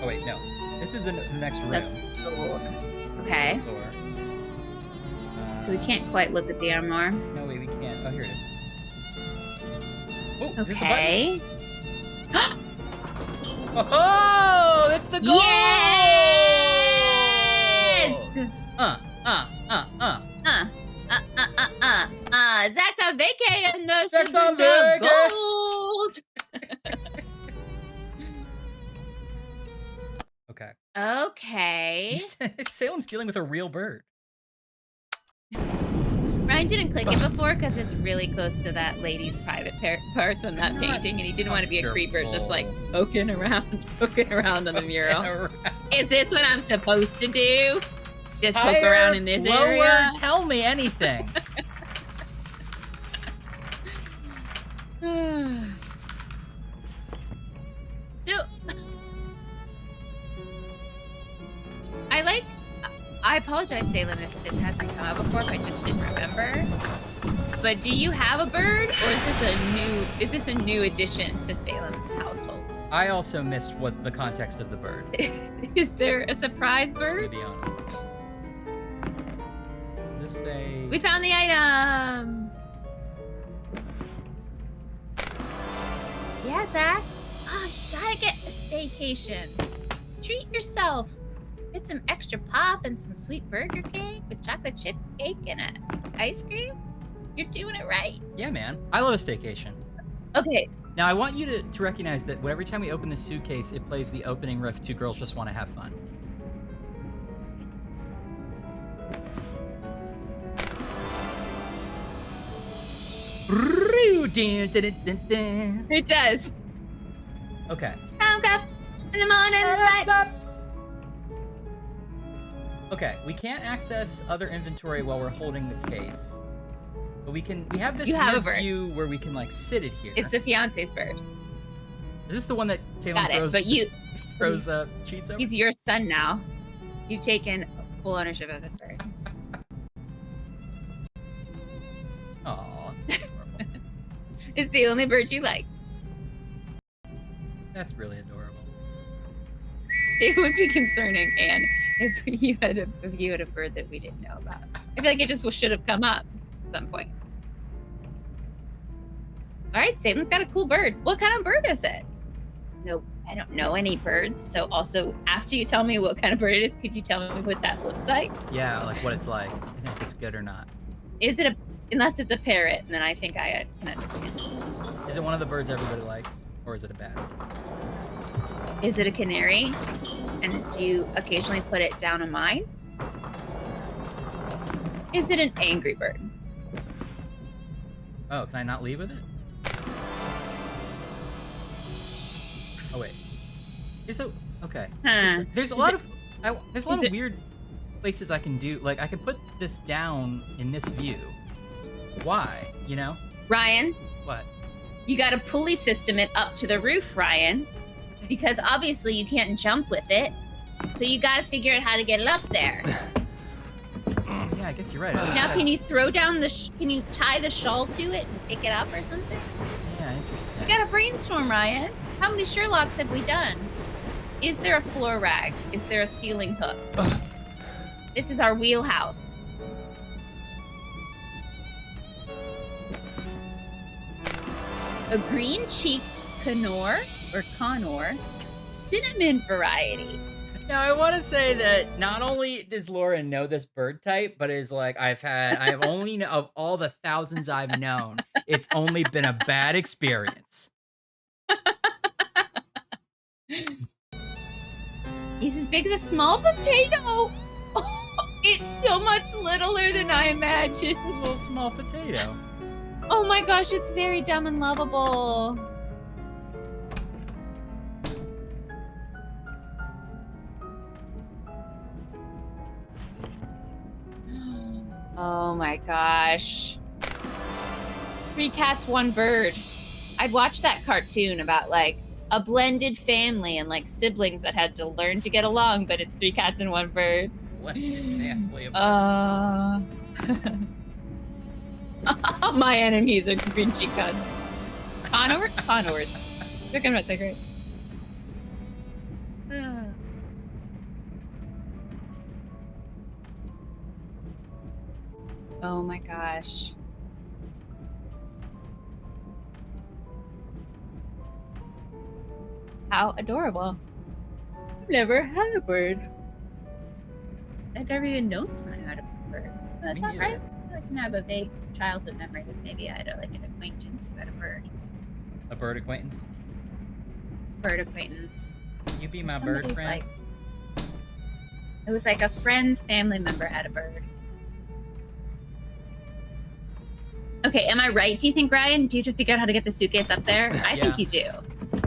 Oh wait, no. This is the next room. That's the door. Okay. Door. So we can't quite look at the armoire. No, wait, we can't. Oh, here it is. Oh, Okay. Oh, that's the goal! Yes! Zach's on vacay and the Zach's on Super vacay. Gold. Okay. Okay. Salem's dealing with a real bird. My Ryan didn't click it before because it's really close to that lady's private parts on that painting, and he didn't want to be a creeper, just like poking around on the mural. Is this what I'm supposed to do? Just poke Higher, around in this lower, area? Tell me anything. So, I apologize, Salem, if this hasn't come up before, if I just didn't remember. But do you have a bird, or is this a new addition to Salem's household? I also missed what the context of the bird. Is there a surprise bird? To be honest. Is this a... We found the item! Yeah, Zach? Oh, you gotta get a staycation. Treat yourself. Get some extra pop and some sweet burger cake with chocolate chip cake and ice cream. You're doing it right. Yeah, man. I love a staycation. Okay. Now, I want you to recognize that every time we open the suitcase, it plays the opening riff, Two Girls Just Want to Have Fun. It does. Okay. Woke up in the morning light. Okay, we can't access other inventory while we're holding the case. But we have this weird view where we can like sit it here. It's the fiance's bird. Is this the one that Salem throws, throws cheats over? He's your son now. You've taken full ownership of this bird. Aw. It's the only bird you like. That's really adorable. It would be concerning, Anne, if you had a bird that we didn't know about. I feel like it just should have come up at some point. All right, Salem's got a cool bird. What kind of bird is it? No, I don't know any birds. So also, after you tell me what kind of bird it is, could you tell me what that looks like? Yeah, like what it's like, and if it's good or not. Is it unless it's a parrot, then I think I can understand. Is it one of the birds everybody likes, or is it a bat? Is it a canary? And do you occasionally put it down on mine? Is it an angry bird? Oh, can I not leave with it? Oh wait. Okay. Huh. There's a lot of weird places I can do. Like I can put this down in this view. Why? You know? Ryan. What? You got to pulley system it up to the roof, Ryan. Because obviously you can't jump with it. So you got to figure out how to get it up there. Yeah, I guess you're right. Now, can you throw down can you tie the shawl to it and pick it up or something? Yeah, interesting. We got to brainstorm, Ryan. How many Sherlocks have we done? Is there a floor rag? Is there a ceiling hook? This is our wheelhouse. A green-cheeked Connor cinnamon variety. Now I want to say that not only does Laura know this bird type, but is like I've only of all the thousands I've known, it's only been a bad experience. He's as big as a small potato. It's so much littler than I imagined. A little small potato. Oh my gosh, it's very dumb and lovable. Oh my gosh. 3 cats, 1 bird. I'd watch that cartoon about like a blended family and like siblings that had to learn to get along, but it's 3 cats and 1 bird. Blended family. My enemies are grinchy Connors. They're not so great. Oh my gosh. How adorable. I've never had a bird. I've never even known someone who had a bird. That's not right. I can have a vague childhood memory that maybe I had an acquaintance who had a bird. A bird acquaintance? Bird acquaintance. Can you be my bird friend? It was like a friend's family member had a bird. Okay, am I right? Do you think, Ryan? Do you have to figure out how to get the suitcase up there? I think you do.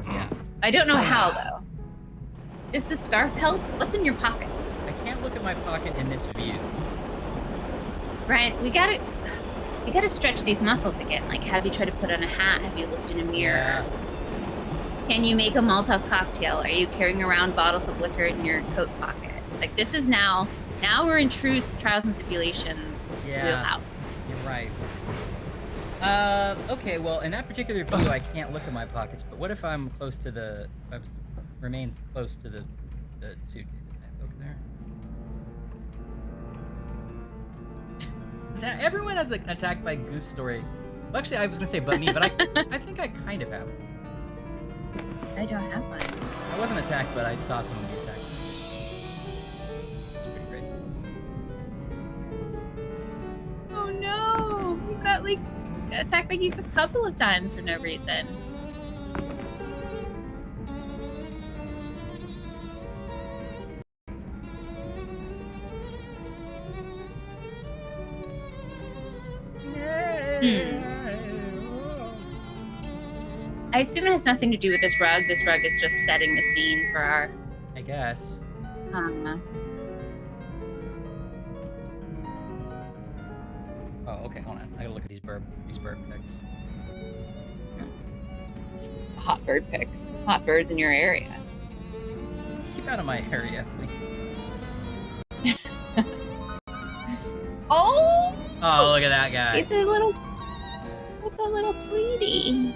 Yeah. I don't know how though. Does the scarf help? What's in your pocket? I can't look at my pocket in this view. Ryan, we gotta stretch these muscles again. Like, have you tried to put on a hat? Have you looked in a mirror? Can you make a Molotov cocktail? Are you carrying around bottles of liquor in your coat pocket? Like, this is now we're in true trials and stipulations wheelhouse. You're right. Okay, well, in that particular view, I can't look at my pockets, but what if I'm close to the... If I remains close to the suitcase? Can I look there? Everyone has like, an attacked by goose story. Well, actually, I was going to say but me, but I think I kind of have it. I don't have one. I wasn't attacked, but I saw someone be attacked. It's pretty great. Oh no! You got like attacked by geese a couple of times for no reason. I assume it has nothing to do with this rug. This rug is just setting the scene for our... I guess. Oh, okay, hold on. I gotta look at these bird pics. Hot bird pics. Hot birds in your area. Keep out of my area, please. Oh! Oh, look at that guy. It's a little sweetie.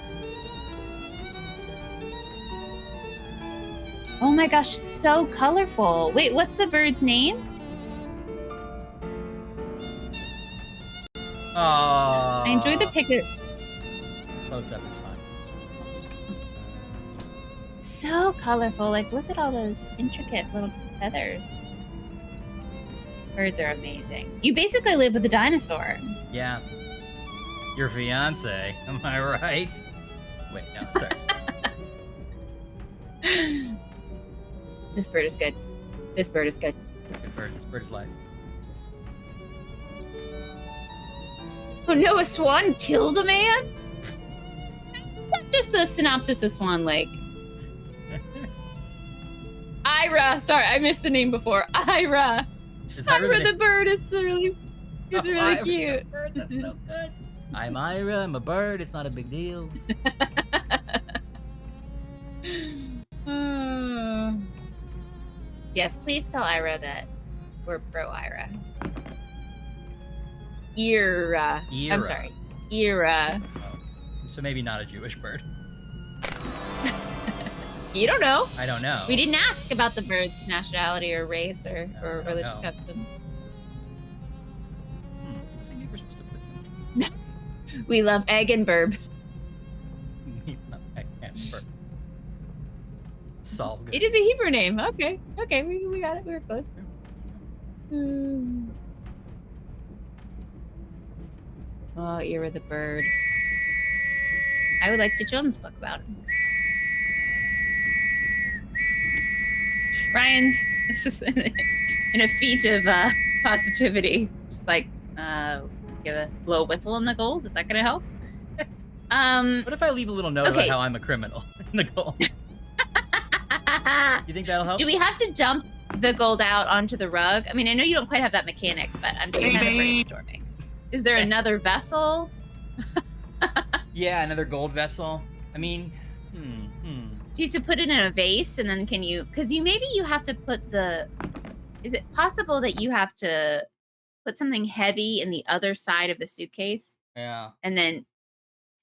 Oh my gosh, so colorful. Wait, what's the bird's name? Oh. I enjoyed the picture. Close up is fun. So colorful. Like, look at all those intricate little feathers. Birds are amazing. You basically live with a dinosaur. Yeah. Your fiance, am I right? Wait, no, sorry. This bird is good. This bird is good. Good bird. This bird is life. Oh no, a swan killed a man? Is that just the synopsis of Swan Lake? Ira! Sorry, I missed the name before. Ira! Ira the bird is really cute. The bird, that's so good. I'm Ira, I'm a bird, it's not a big deal. Yes, please tell Ira that we're pro Ira. Ira. I'm sorry. Ira. Oh, so maybe not a Jewish bird. You don't know. I don't know. We didn't ask about the bird's nationality or race or religious know. customs. Looks like maybe we're supposed to put something. We love egg and burb. We love egg and burb. Saul. It is a Hebrew name. Okay. Okay, we got it. We were close. Oh, Ira the bird. I would like a children's book about him. Ryan's, this is in a feat of positivity. Just like, give a blow whistle in the gold. Is that going to help? What if I leave a little note about how I'm a criminal in the gold? You think that'll help? Do we have to dump the gold out onto the rug? I mean, I know you don't quite have that mechanic, but I'm just kind of brainstorming. Is there another vessel? Yeah, another gold vessel. I mean, Do you have to put it in a vase and then can you, because maybe you have to put is it possible that you have to put something heavy in the other side of the suitcase? Yeah. And then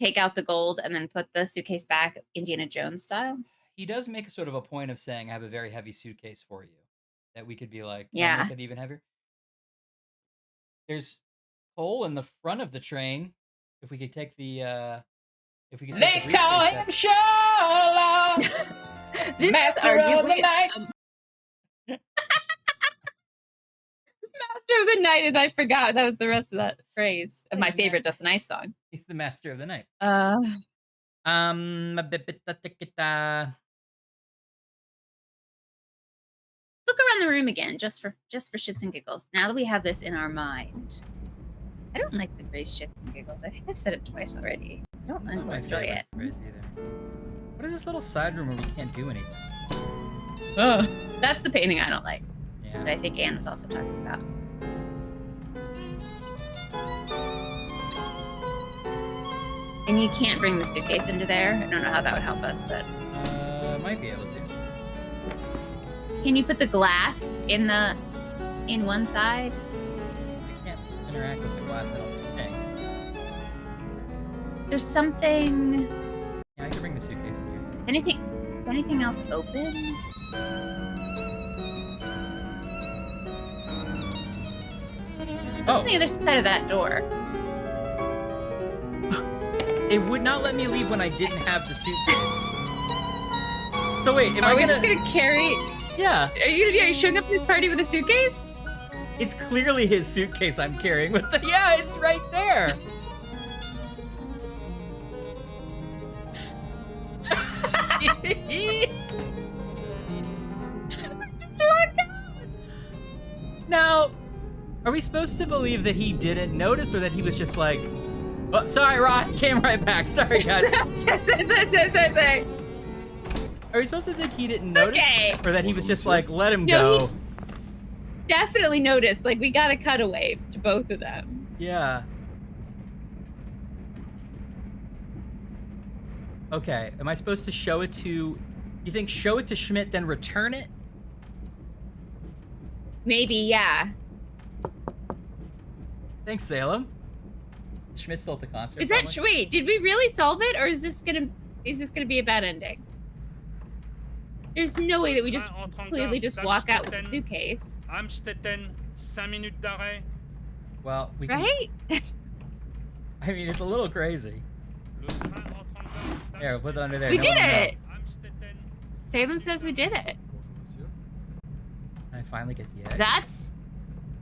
take out the gold and then put the suitcase back Indiana Jones style? He does make a sort of a point of saying, I have a very heavy suitcase for you. That we could be like, Yeah. Make it even heavier. There's coal in the front of the train. If we could take the, They call him Sherlock, Master of the Night. Master of the Night is, I forgot. That was the rest of that phrase of my favorite Dustin Ice song. He's the Master of the Night. Look around the room again, just for shits and giggles. Now that we have this in our mind, I don't like the phrase shits and giggles. I think I've said it twice already. I don't Not my enjoy favorite it. phrase either. What is this little side room where we can't do anything? Oh, that's the painting I don't like. Yeah. That I think Anne was also talking about. And you can't bring the suitcase into there. I don't know how that would help us, but Might be able to. can you put the glass in one side? I can't interact with the glass. I don't think. Is there something? Yeah, I can bring the suitcase in here. Anything? Is anything else open? What's on the other side of that door? It would not let me leave when I didn't have the suitcase. So wait, am Are I we gonna... just gonna carry? Yeah. Are you showing up to this party with a suitcase? It's clearly his suitcase I'm carrying with the... Yeah, it's right there. Just walk out. Now, are we supposed to believe that he didn't notice or that he was just like... Oh, sorry, Rod. Came right back. Sorry, guys. Sorry. Are we supposed to think he didn't notice? Okay. Or that he was just like, let him No, go? he definitely noticed. Like, we got a cutaway to both of them. Yeah. Okay, am I supposed to show it to... You think show it to Schmidt, then return it? Maybe, yeah. Thanks, Salem. Schmidt's still at the concert. Is that probably. wait? Did we really solve it, or is this gonna be a bad ending? There's no way that we just clearly just walk out with a suitcase, Amstetten, 5 minutes d'arrêt. Well, we can... right? I mean, it's a little crazy. Here, we'll put it under there. We No did one will know. it. Salem says we did it. I finally get the edge. That's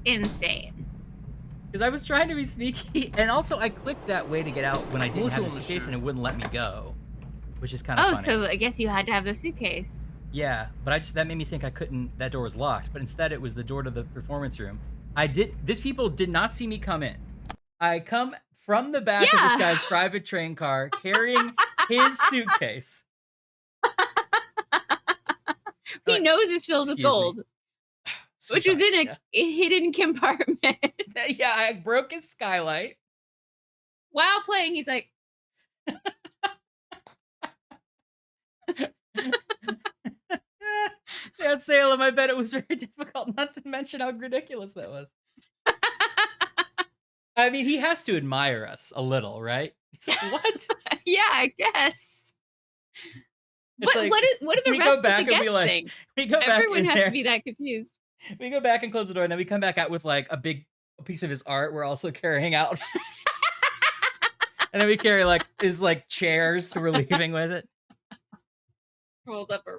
insane. Because I was trying to be sneaky, and also I clicked that way to get out when I didn't have the Bonjour, suitcase, monsieur. and it wouldn't let me go, which is kind of Oh, funny. so I guess you had to have the suitcase. Yeah, but that made me think I couldn't. That door was locked, but instead it was the door to the performance room. These people did not see me come in. I come from the back of this guy's private train car carrying his suitcase. He knows it's filled with Excuse me. gold, which was in a hidden compartment. Yeah, I broke his skylight. While playing, he's like, Yeah, Salem, I bet it was very difficult not to mention how ridiculous that was. I mean, he has to admire us a little, right? He's like, what? yeah, I guess. It's like, What are the we go rest of back the and be guests like- think? we go back Everyone in has there. to be that confused. We go back and close the door, and then we come back out with like a piece of his art we're also carrying out. And then we carry like his like chairs, so we're leaving with it. Rolled up a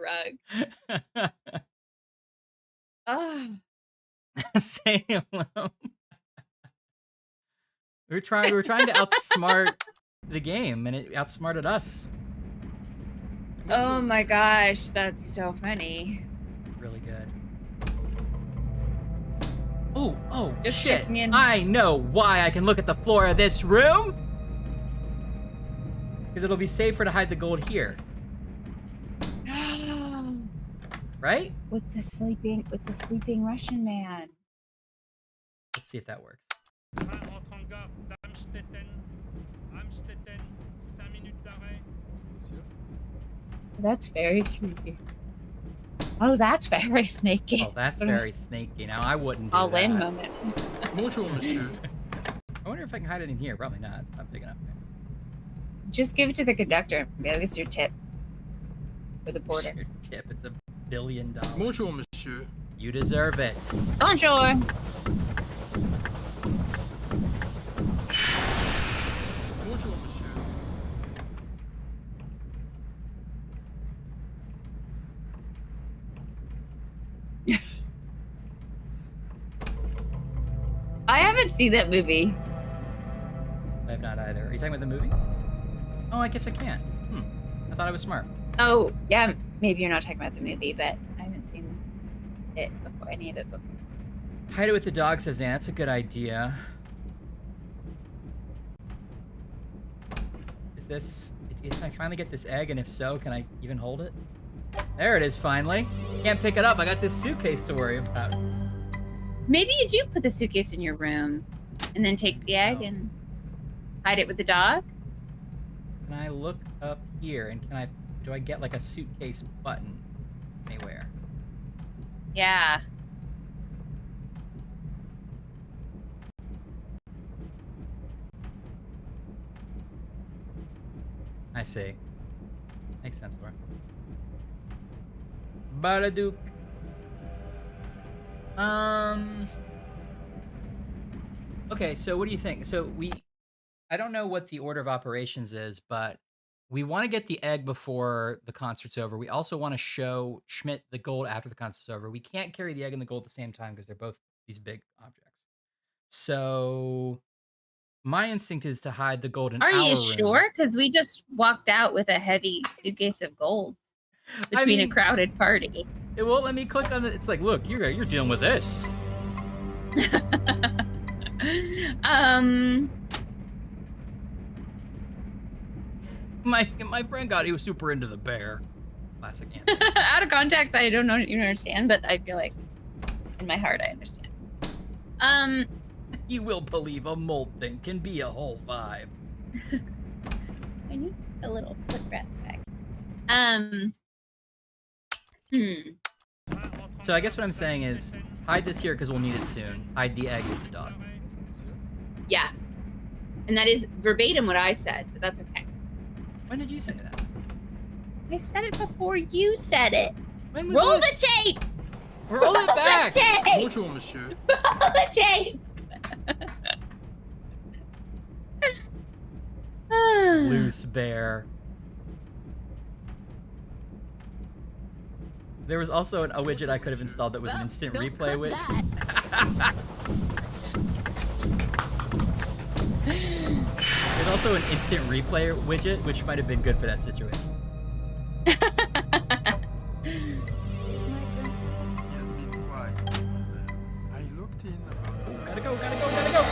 rug. Oh. Salem. We were trying to outsmart the game, and it outsmarted us. Oh my gosh, that's so funny. Really good. Oh, Just shit. checking in. I know why I can look at the floor of this room. Because it'll be safer to hide the gold here. Right? With the sleeping Russian man. Let's see if that works. That's very sneaky. Oh, that's very sneaky. Oh, that's very snaky. Now, I wouldn't do All that. in moment. Bonjour, monsieur. I wonder if I can hide it in here. Probably not. It's not big enough. Just give it to the conductor and be like, "This is your tip." For the porter. Your tip. It's $1 billion. Bonjour, monsieur. You deserve it. Bonjour. Bonjour, monsieur. I haven't seen that movie. I have not either. Are you talking about the movie? Oh, I guess I can. I thought I was smart. Oh, yeah. Maybe you're not talking about the movie, but I haven't seen it before. Any of it before. Hide it with the dog, says Anne. That's a good idea. this... Can I finally get this egg? And if so, can I even hold it? There it is, finally. Can't pick it up. I got this suitcase to worry about. Maybe you do put the suitcase in your room and then take the egg and hide it with the dog? Can I look up here and do I get like a suitcase button anywhere? Yeah. I see. Makes sense, Laura. Baraduke. Okay, so what do you think? So I don't know what the order of operations is, but we want to get the egg before the concert's over. We also want to show Schmidt the gold after the concert's over. We can't carry the egg and the gold at the same time because they're both these big objects. So my instinct is to hide the gold in our room. Are you sure? Because we just walked out with a heavy suitcase of gold between a crowded party. It won't let me click on it. It's like, look, you're dealing with this. My friend got, he was super into the bear. Classic answer. Out of context, I don't know, you understand, but I feel like in my heart I understand. You will believe a mold thing can be a whole vibe. I need a little footrest back. So I guess what I'm saying is hide this here because we'll need it soon. Hide the egg with the dog. Yeah. And that is verbatim what I said, but that's okay. When did you say that? I said it before you said it. When was Roll this? the tape! Roll it back! The tape! Bonjour, monsieur. Roll the tape! Loose bear. There was also a widget I could have installed that was an instant replay widget. There's also an instant replay widget, which might have been good for that situation. Gotta go, gotta go, gotta go!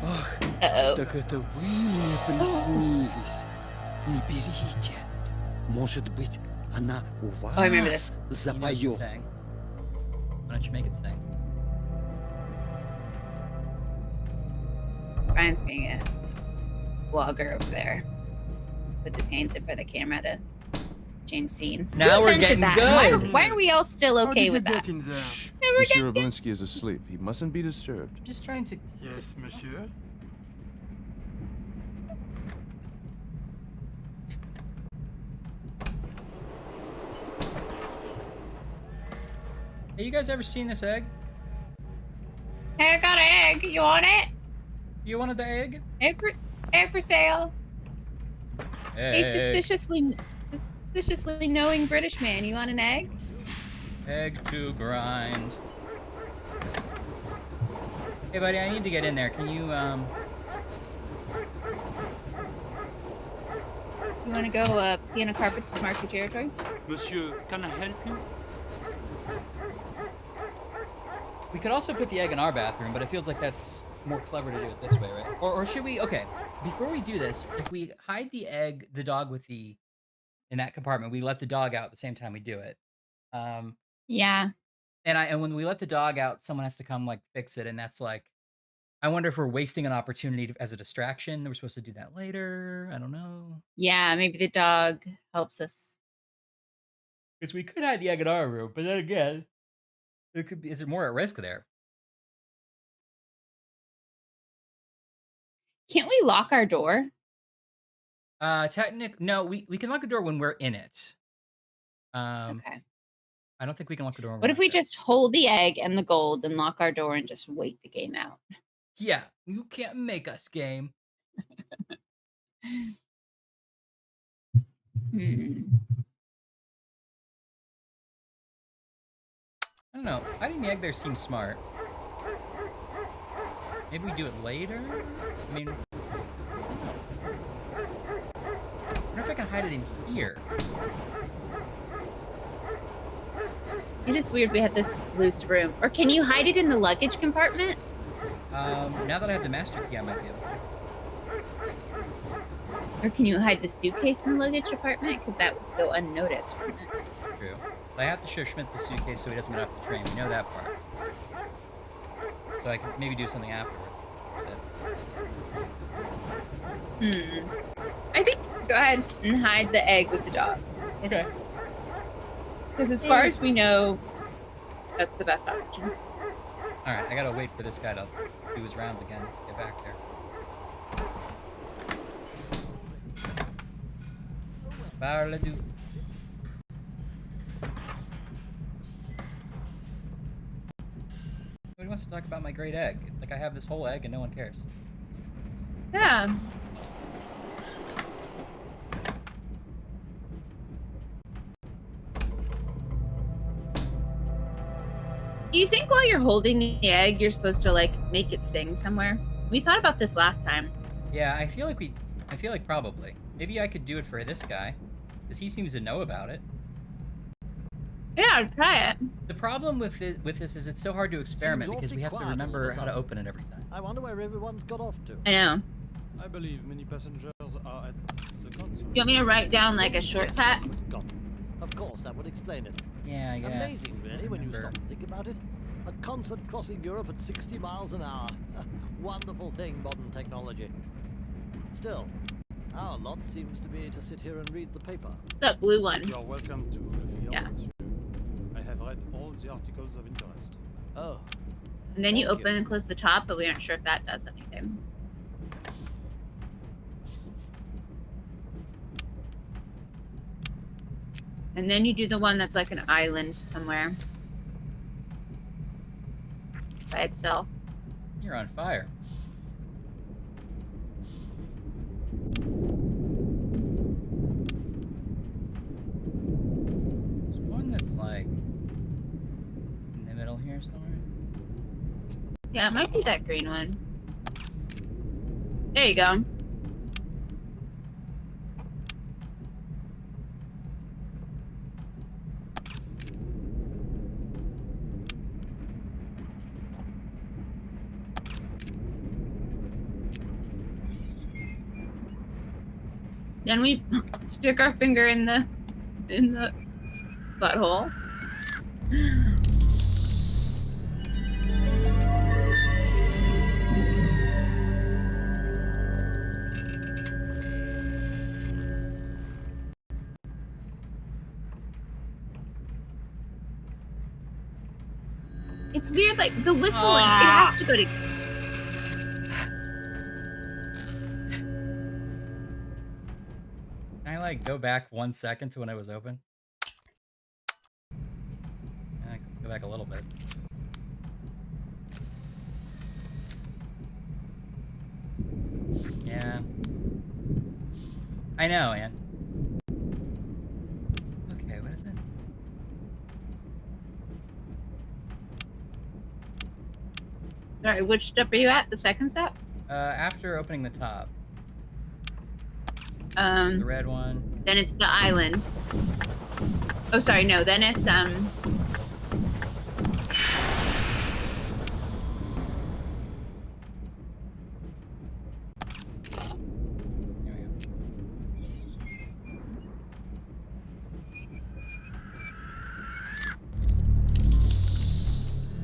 Ах, Uh-oh. так это вы мне приснились. Не берите. Может быть, она у вас I remember this. запоет. Why don't you make it sing? Brian's being a vlogger over there. Puts his hands in front of the camera to change scenes. Now Who we're invented getting that? good. Why are we all still okay with that? Monsieur Oblinsky is asleep. He mustn't be disturbed. Just trying to... Yes, monsieur. Hey, you guys ever seen this egg? Hey, I got an egg. You want it? You wanted the egg? Egg for sale. Hey, suspiciously knowing British man. You want an egg? Egg to grind. Hey, buddy, I need to get in there. Can you, You want to go pee on a carpet to mark your territory? Monsieur, can I help you? We could also put the egg in our bathroom, but it feels like that's more clever to do it this way, right? Or should we... Okay, before we do this, if we hide the egg, the dog with the... in that compartment, we let the dog out at the same time we do it. Yeah. And when we let the dog out, someone has to come, like, fix it, and that's like... I wonder if we're wasting an opportunity as a distraction. We're supposed to do that later. I don't know. Yeah, maybe the dog helps us. Because we could hide the egg in our room, but then again, there could be... Is there more at risk there? Can't we lock our door? No, we can lock the door when we're in it. Okay. I don't think we can lock the door. What if we just hold the egg and the gold and lock our door and just wait the game out? Yeah, you can't make us, game. I don't know. Hiding the egg there seems smart. Maybe we do it later? I mean... I wonder if I can hide it in here. It is weird we have this loose room. Or can you hide it in the luggage compartment? Now that I have the master key, I might be able to. Or can you hide the suitcase in the luggage compartment? Because that would go unnoticed, wouldn't it? True. But I have to show Schmidt the suitcase so he doesn't get off the train. We know that part. So I could maybe do something afterwards. I think go ahead and hide the egg with the dog. Okay. Because as far as we know, that's the best option. Alright, I gotta wait for this guy to do his rounds again. Get back there. Barladoo. Nobody wants to talk about my great egg. It's like I have this whole egg and no one cares. Yeah. Do you think while you're holding the egg, you're supposed to like make it sing somewhere? We thought about this last time. Yeah, I feel like probably. Maybe I could do it for this guy, because he seems to know about it. Yeah, try it. The problem with this is it's so hard to experiment because we have to remember how to open it every time. I wonder where everyone's got off to. I know. I believe many passengers are at the concert. You want me to write down like a shortcut? Of course, that would explain it. Yeah, I guess. Amazing, really, when you stop to think about it. A concert crossing Europe at 60 miles an hour. Wonderful thing, modern technology. Still, our lot seems to be to sit here and read the paper. That blue one. You are welcome to Le Figaro, Yeah. monsieur. I have read all the articles of interest. Oh. And then you open and close the top, but we aren't sure if that does anything. And then you do the one that's like an island somewhere. By itself. You're on fire. There's one that's like in the middle here somewhere. Yeah, it might be that green one. There you go. Then we stick our finger in the butthole. It's weird, like the whistling, it has to go to. Can I like go back 1 second to when it was open? Yeah, go back a little bit. Yeah. I know, Ann. Okay, what is it? Sorry, which step are you at? The second step? After opening the top. The red one. Then it's the island. Oh, sorry, no. Then it's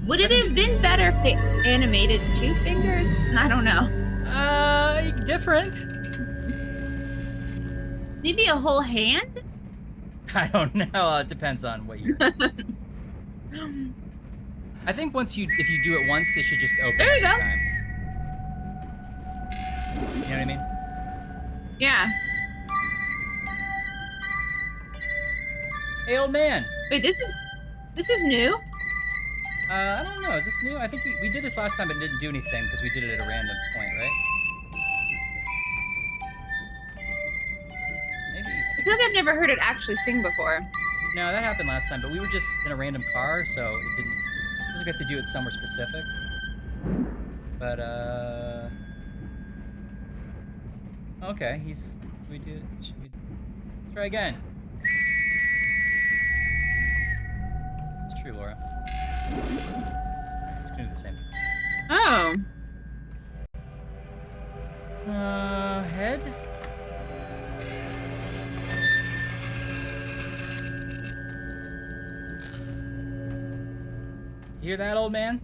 Would it have been better if they animated 2 fingers? I don't know. Different. Maybe a whole hand? I don't know. It depends on what you're. I think if you do it once, it should just open. There we go. Time. You know what I mean? Yeah. Hey, old man. Wait, this is new? I don't know. Is this new? I think we did this last time, but it didn't do anything because we did it at a random point, right? Maybe. I feel like I've never heard it actually sing before. No, that happened last time, but we were just in a random car, so it doesn't have to do it somewhere specific. But okay, should we let's try again. It's true, Laura. It's gonna do the same. Oh. Head? You hear that, old man?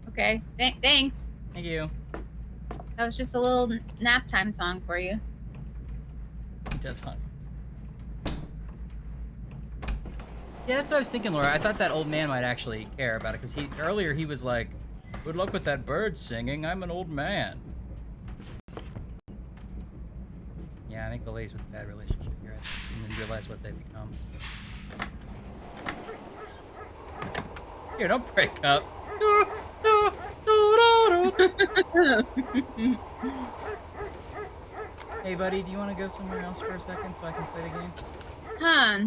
Okay, thanks. Thank you. That was just a little nap time song for you. He does hunt. Yeah, that's what I was thinking, Laura. I thought that old man might actually care about it, because earlier he was like, "Good luck with that bird singing, I'm an old man." Yeah, I think the lady's with a bad relationship here. I didn't realize what they've become. Here, don't break up. Hey, buddy, do you want to go somewhere else for a second so I can play the game? Huh.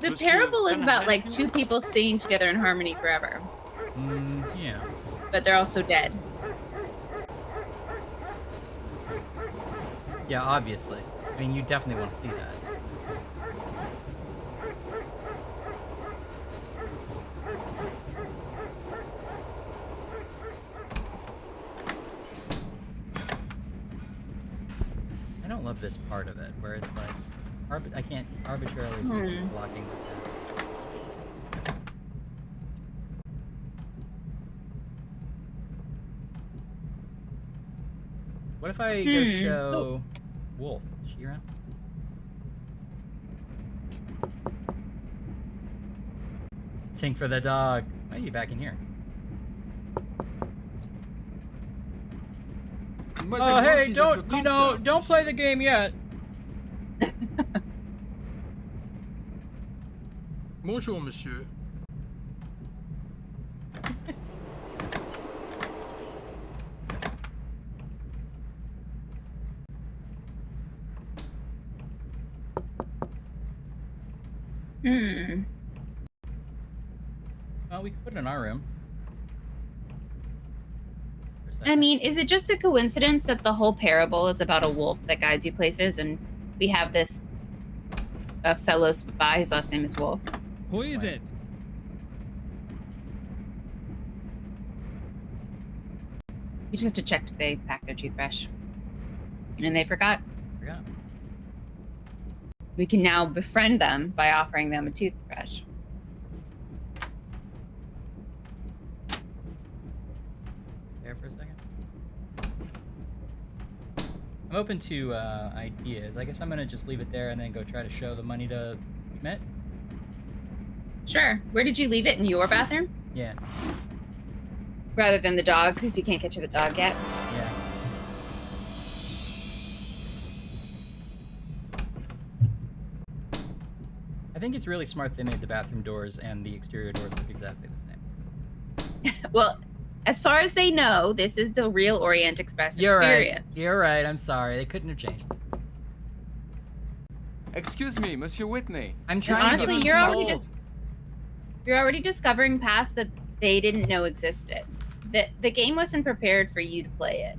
The parable is about like two people singing together in harmony forever. Yeah. But they're also dead. Yeah, obviously. I mean, you definitely want to see that. I don't love this part of it, where it's like, I can't arbitrarily see who's blocking with that. What if I go show Wolf? Is she around? Sing for the dog. Why are you back in here? Oh, hey, don't play the game yet. Bonjour, monsieur. Well, we could put it in our room. I mean, is it just a coincidence that the whole parable is about a wolf that guides you places, and we have this fellow spy, his last name is Wolf? Who is it? You just have to check if they packed their toothbrush. And they forgot. We can now befriend them by offering them a toothbrush. There for a second. I'm open to ideas. I guess I'm gonna just leave it there and then go try to show the money to Schmidt. Sure. Where did you leave it? In your bathroom? Yeah. Rather than the dog, because you can't get to the dog yet? Yeah. I think it's really smart they made the bathroom doors and the exterior doors look exactly the same. Well, as far as they know, this is the real Orient Express experience. Right. You're right. I'm sorry. They couldn't have changed it. Excuse me, Monsieur Whitney. I'm trying Honestly, to you're already discovering paths that they didn't know existed. The game wasn't prepared for you to play it.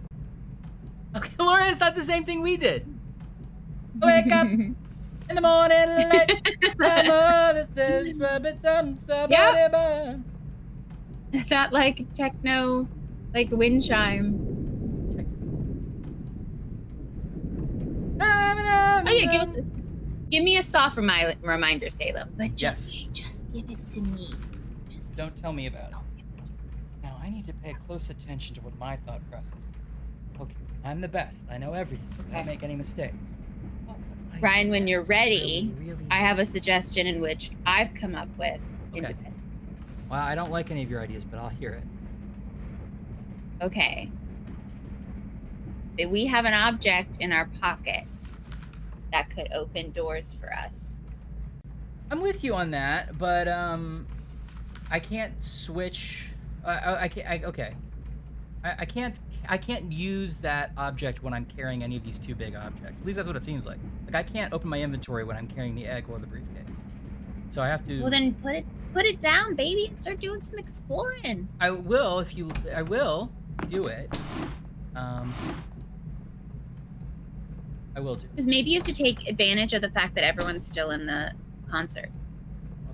Okay, Laura, it's not the same thing we did. Wake up in the morning late. My mother says, Yep. That like techno, like wind chime. Oh yeah, give me a soft reminder, Salem. But just give it to me. Just don't tell me about it. Now I need to pay close attention to what my thought process is. Okay, I'm the best. I know everything. I don't make any mistakes. Ryan, when you're ready, I have a suggestion in which I've come up with. Okay. Well, I don't like any of your ideas, but I'll hear it. Okay. We have an object in our pocket that could open doors for us. I'm with you on that, but I can't switch. I can't use that object when I'm carrying any of these two big objects. At least that's what it seems like. Like I can't open my inventory when I'm carrying the egg or the briefcase. So I have to. Well, then put it down, baby, and start doing some exploring. I will I will do it. I will do. Because maybe you have to take advantage of the fact that everyone's still in the concert.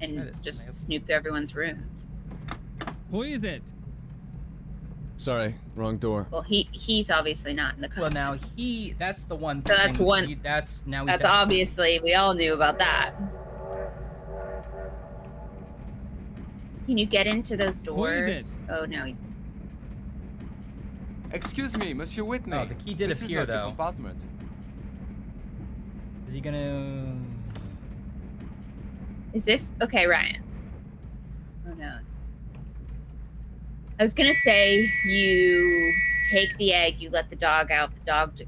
and just snoop through everyone's rooms. Who is it? Sorry, wrong door. Well, he's obviously not in the Well, content. now that's the one. So that's thing one. That's That's obviously we all knew about that. Can you get into those doors? Oh no. Excuse me, Monsieur Whitney. Oh, the key did this appear is not though. The compartment. Is he gonna? Is this okay, Ryan? Oh no. I was gonna say you take the egg, you let the dog out, the dog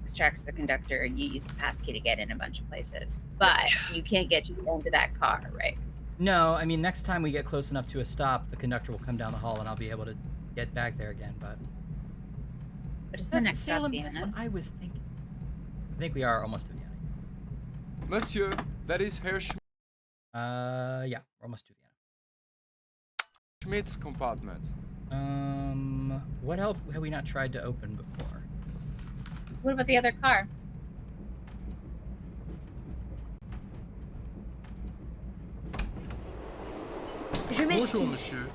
distracts the conductor, and you use the passkey to get in a bunch of places. But you can't get into that car, right? No, I mean next time we get close enough to a stop, the conductor will come down the hall and I'll be able to get back there again. But is the next stop Salem? Vienna? That's what I was thinking. I think we are almost to Vienna. Monsieur, that is Herr Yeah, we're almost to Vienna. Schmidt's compartment. What else have we not tried to open before? What about the other car? Bonjour, monsieur.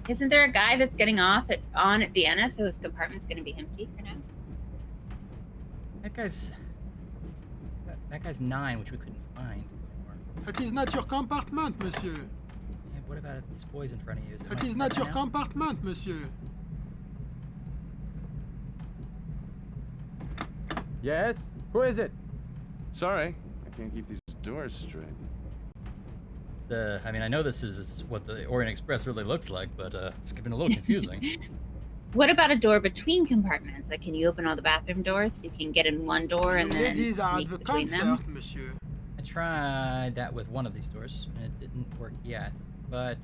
Isn't there a guy that's getting on at Vienna, so his compartment's going to be empty for now? That guy's 9, which we couldn't find before. That is not your compartment, monsieur. Yeah, what about if this boy's in front of you? That is not your compartment, monsieur. Yes? Who is it? Sorry, I can't keep these doors straight. I mean, I know this is what the Orient Express really looks like, but it's been a little confusing. What about a door between compartments? Like, can you open all the bathroom doors so you can get in one door and then Ladies are sneak at the between concert, them? monsieur. I tried that with one of these doors, and it didn't work yet. But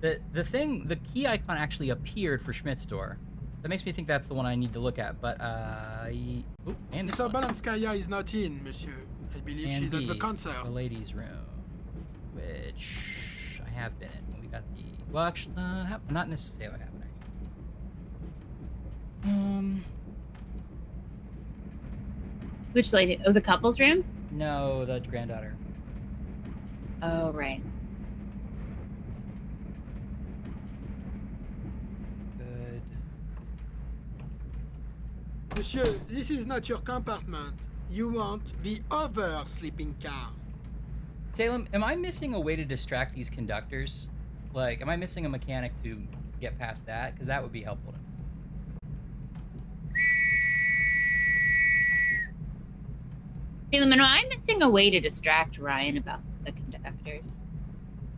the key icon actually appeared for Schmidt's door. That makes me think that's the one I need to look at. But and this Mr. one. Balanskaya is not in, monsieur. I believe And she's at the B, concert. the ladies' room, which I have been in. We got the actually, not necessarily what happened. Which lady? Oh, the couple's room? No, the granddaughter. Oh, right. Good. Monsieur, this is not your compartment. You want the other sleeping car. Salem, am I missing a way to distract these conductors? Like, am I missing a mechanic to get past that? Because that would be helpful to me. Salem, am I missing a way to distract Ryan about the conductors?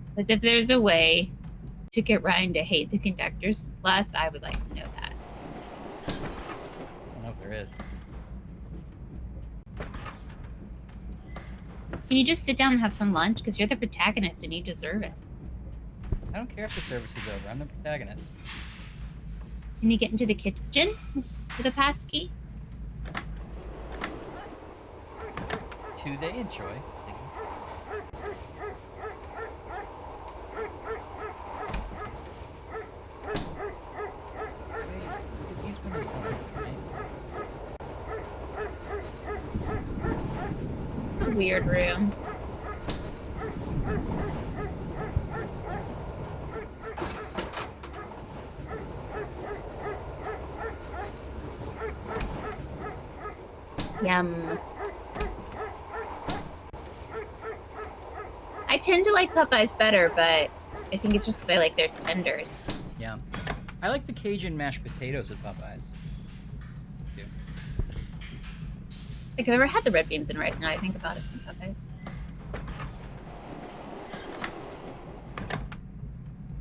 Because if there's a way to get Ryan to hate the conductors less, I would like to know that. I don't know if there is. Can you just sit down and have some lunch? Because you're the protagonist and you deserve it. I don't care if the service is over. I'm the protagonist. Can you get into the kitchen with a passkey? Do they enjoy? These windows don't look right. A weird room. Yum. I tend to like Popeyes better, but I think it's just because I like their tenders. Yeah. I like the Cajun mashed potatoes at Popeyes. Yeah. Like, I've ever had the red beans and rice now I think about it from Popeyes.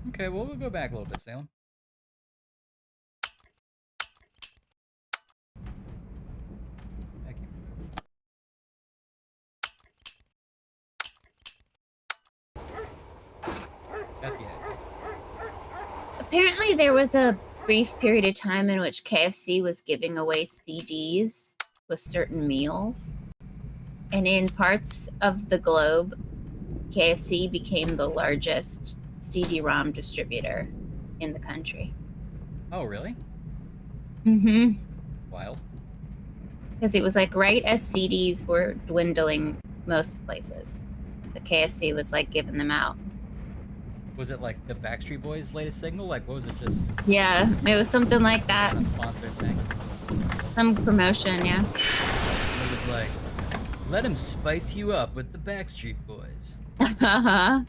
Okay, well, we'll go back a little bit, Salem. Apparently there was a brief period of time in which KFC was giving away CDs with certain meals. And in parts of the globe, KFC became the largest CD-ROM distributor in the country. Oh, really? Mm-hmm. Wild. Because it was like right as CDs were dwindling most places, the KFC was like giving them out. Was it like the Backstreet Boys' latest single? Like, what was it? Just Yeah, it was something like that. a sponsored thing? Some promotion, yeah. It was like, let him spice you up with the Backstreet Boys. Uh-huh.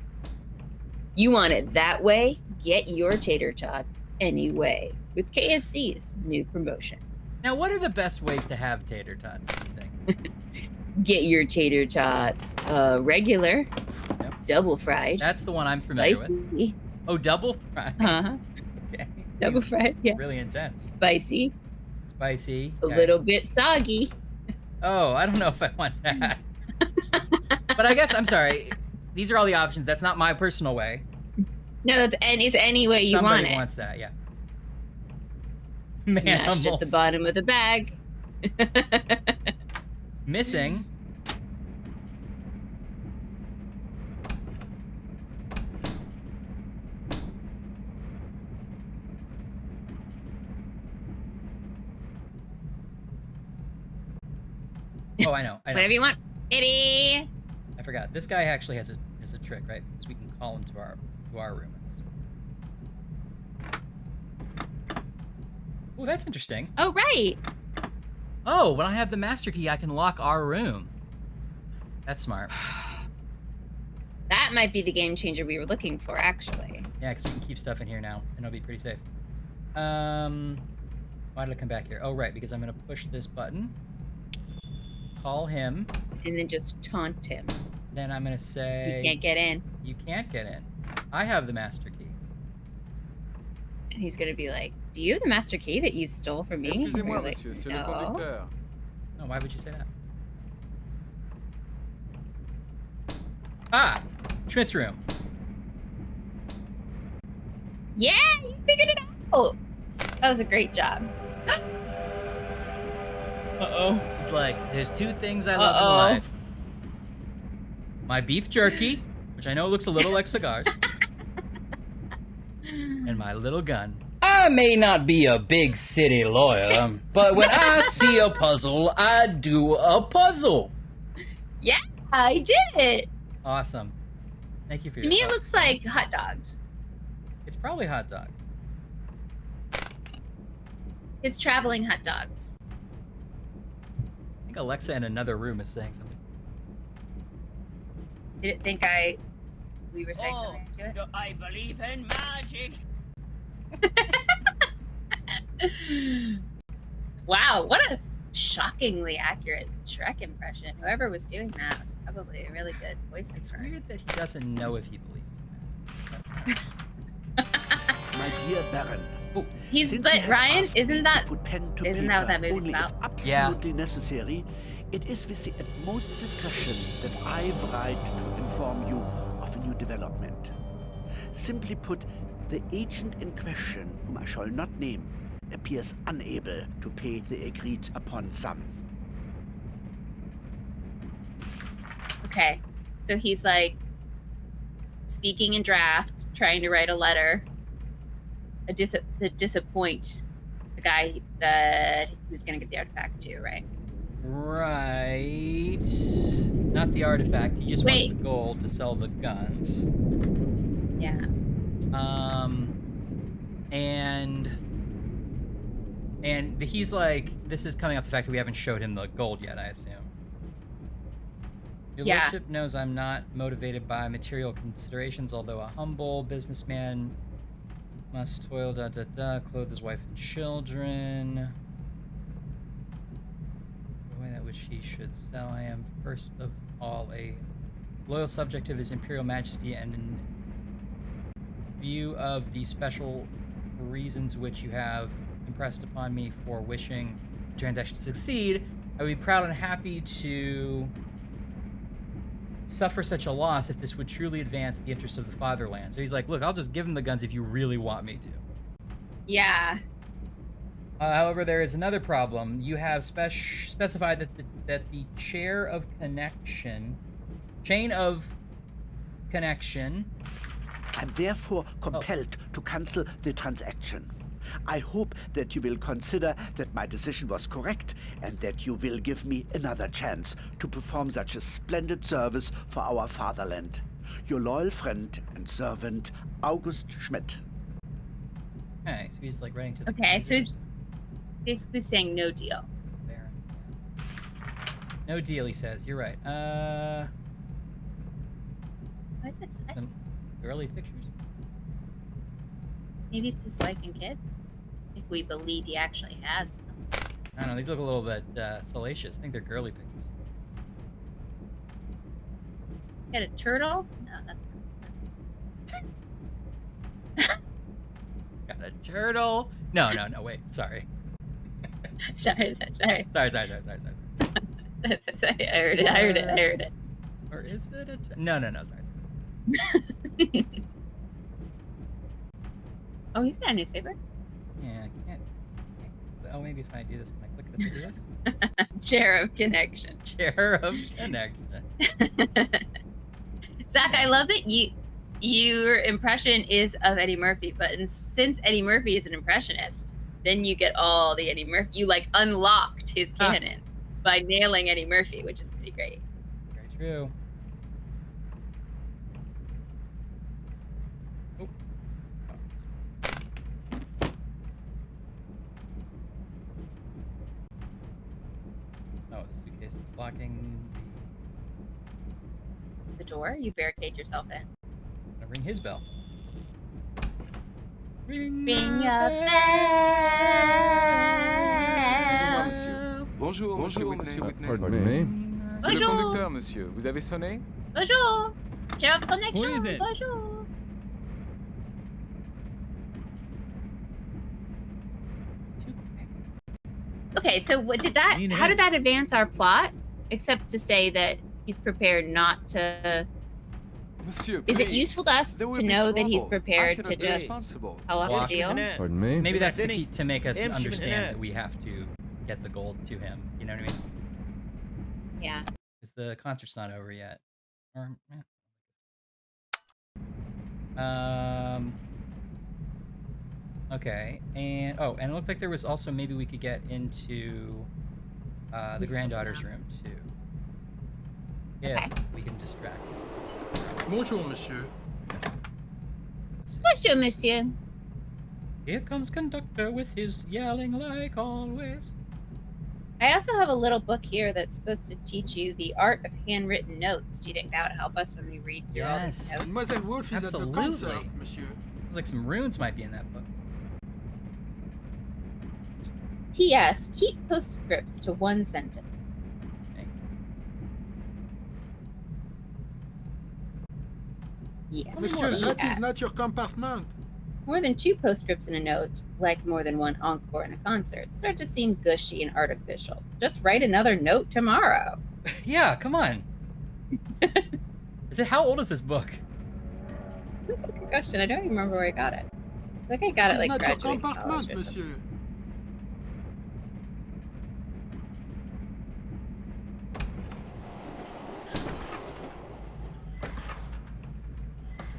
You want it that way? Get your tater tots anyway with KFC's new promotion. Now, what are the best ways to have tater tots, do you think? Get your tater tots regular, double fried. That's the one I'm familiar with. Spicy. Oh, double fried? Uh-huh. Okay. Double fried, yeah. Really intense. Spicy. Spicy. A okay. little bit soggy. Oh, I don't know if I want that. But I guess, I'm sorry, these are all the options. That's not my personal way. No, it's any way you Somebody want it. wants that, yeah. Smashed at the bottom of the bag. Missing. Oh, I know. Whatever you want, baby. I forgot. This guy actually has a trick, right? Because we can call him to our room. Oh, that's interesting. Oh, right. Oh, when I have the master key, I can lock our room. That's smart. That might be the game changer we were looking for, actually. Yeah, because we can keep stuff in here now, and it'll be pretty safe. Why did I come back here? Oh, right, because I'm going to push this button. Call him. And then just taunt him. Then I'm going to say... You can't get in. You can't get in. I have the master key. And he's going to be like, do you have the master key that you stole from me? Excusez-moi, We're like, monsieur, c'est le "No." conducteur. No, why would you say that? Ah! Schmidt's room. Yeah, you figured it out. That was a great job. Uh-oh. It's like, there's two things I love in life. My beef jerky, which I know looks a little like cigars, and my little gun. I may not be a big city lawyer, but when I see a puzzle, I do a puzzle. Yeah, I did it. Awesome. Thank you for To your me, it help. looks like hot dogs. It's probably hot dogs. His traveling hot dogs. I think Alexa in another room is saying something. Didn't think we were saying something to it. I believe in magic. Wow, what a shockingly accurate Shrek impression. Whoever was doing that was probably a really good voice. It's weird that he doesn't know if he believes in My dear Baron. But Ryan, isn't that what that movie's about? Absolutely necessary. It is with the utmost discretion that I write to inform you of a new development. Simply put, the agent in question, whom I shall not name, appears unable to pay the agreed upon sum. Okay, so he's like speaking in draft, trying to write a letter to disappoint the guy that who's going to get the artifact to, right? Right. Not the artifact. He just wants the gold to sell the guns. Yeah. And he's like, this is coming off the fact that we haven't showed him the gold yet, I assume. Your lordship knows I'm not motivated by material considerations, although a humble businessman must toil, clothe his wife and children. The way that which he should sell, I am first of all a loyal subject of His Imperial Majesty, and in view of the special reasons which you have impressed upon me for wishing the transaction to succeed, I would be proud and happy to suffer such a loss if this would truly advance the interests of the fatherland. So he's like, look, I'll just give him the guns if you really want me to. Yeah. However, there is another problem. You have specified that the chain of connection. I'm therefore compelled to cancel the transaction. I hope that you will consider that my decision was correct and that you will give me another chance to perform such a splendid service for our fatherland. Your loyal friend and servant, August Schmidt. Okay, so he's like writing to the Okay, so commander. he's basically saying no deal. Fair. No deal, he says. You're right. What does it say? Some early pictures. Maybe it's his wife and kids? If we believe he actually has them. I don't know, these look a little bit salacious. I think they're girly pictures. Get a turtle? No, that's Got a turtle. No, wait. Sorry. sorry. Sorry. Sorry, I heard it. Or is it a no, sorry. Oh, he's got a newspaper. Yeah, I can't. Oh, maybe if I do this, can I click it to do this? Chair of connection. Chair of connection. Zach, I love that your impression is of Eddie Murphy, but since Eddie Murphy is an impressionist, then you get all the Eddie Murphy. You like unlocked his canon by nailing Eddie Murphy, which is pretty great. Very true. Oh, the suitcase is blocking The door, you barricade yourself in. Gonna ring his bell. Ring your Excusez-moi, monsieur. Bonjour, monsieur Whitney. Pardon me. C'est le Bonjour. conducteur, monsieur. Vous avez sonné? Bonjour. Chair of connection. Who is it? Bonjour. Okay, so what did that? Need How help. did that advance our plot? Except to say that he's prepared not to. Monsieur, Is it please. useful to us There will to be know that he's trouble. prepared I to cannot be just responsible. call off the deal? Pardon me. Maybe that's to, Denny. to make us Imshi understand Manette. that we have to get the gold to him. You know what I mean? Yeah. Because the concert's not over yet. Or, Okay, and and it looked like there was also maybe we could get into the granddaughter's room too. Yeah, we can distract. Bonjour, monsieur. Bonjour, monsieur. Here comes conductor with his yelling like always. I also have a little book here that's supposed to teach you the art of handwritten notes. Do you think that would help us when we read through all these Yes. notes? Mademoiselle Wolf is at the Absolutely. concert, monsieur. It's like some runes might be in that book. P.S. Keep postscripts to one sentence. Yeah. Monsieur, that is Yes. not your compartment. More than two postscripts in a note, like more than one encore in a concert, start to seem gushy and artificial. Just write another note tomorrow. Yeah, come on. How old is this book? That's a good question. I don't even remember where I got it. I think I got This it is like not your graduating college compartment, or something. monsieur.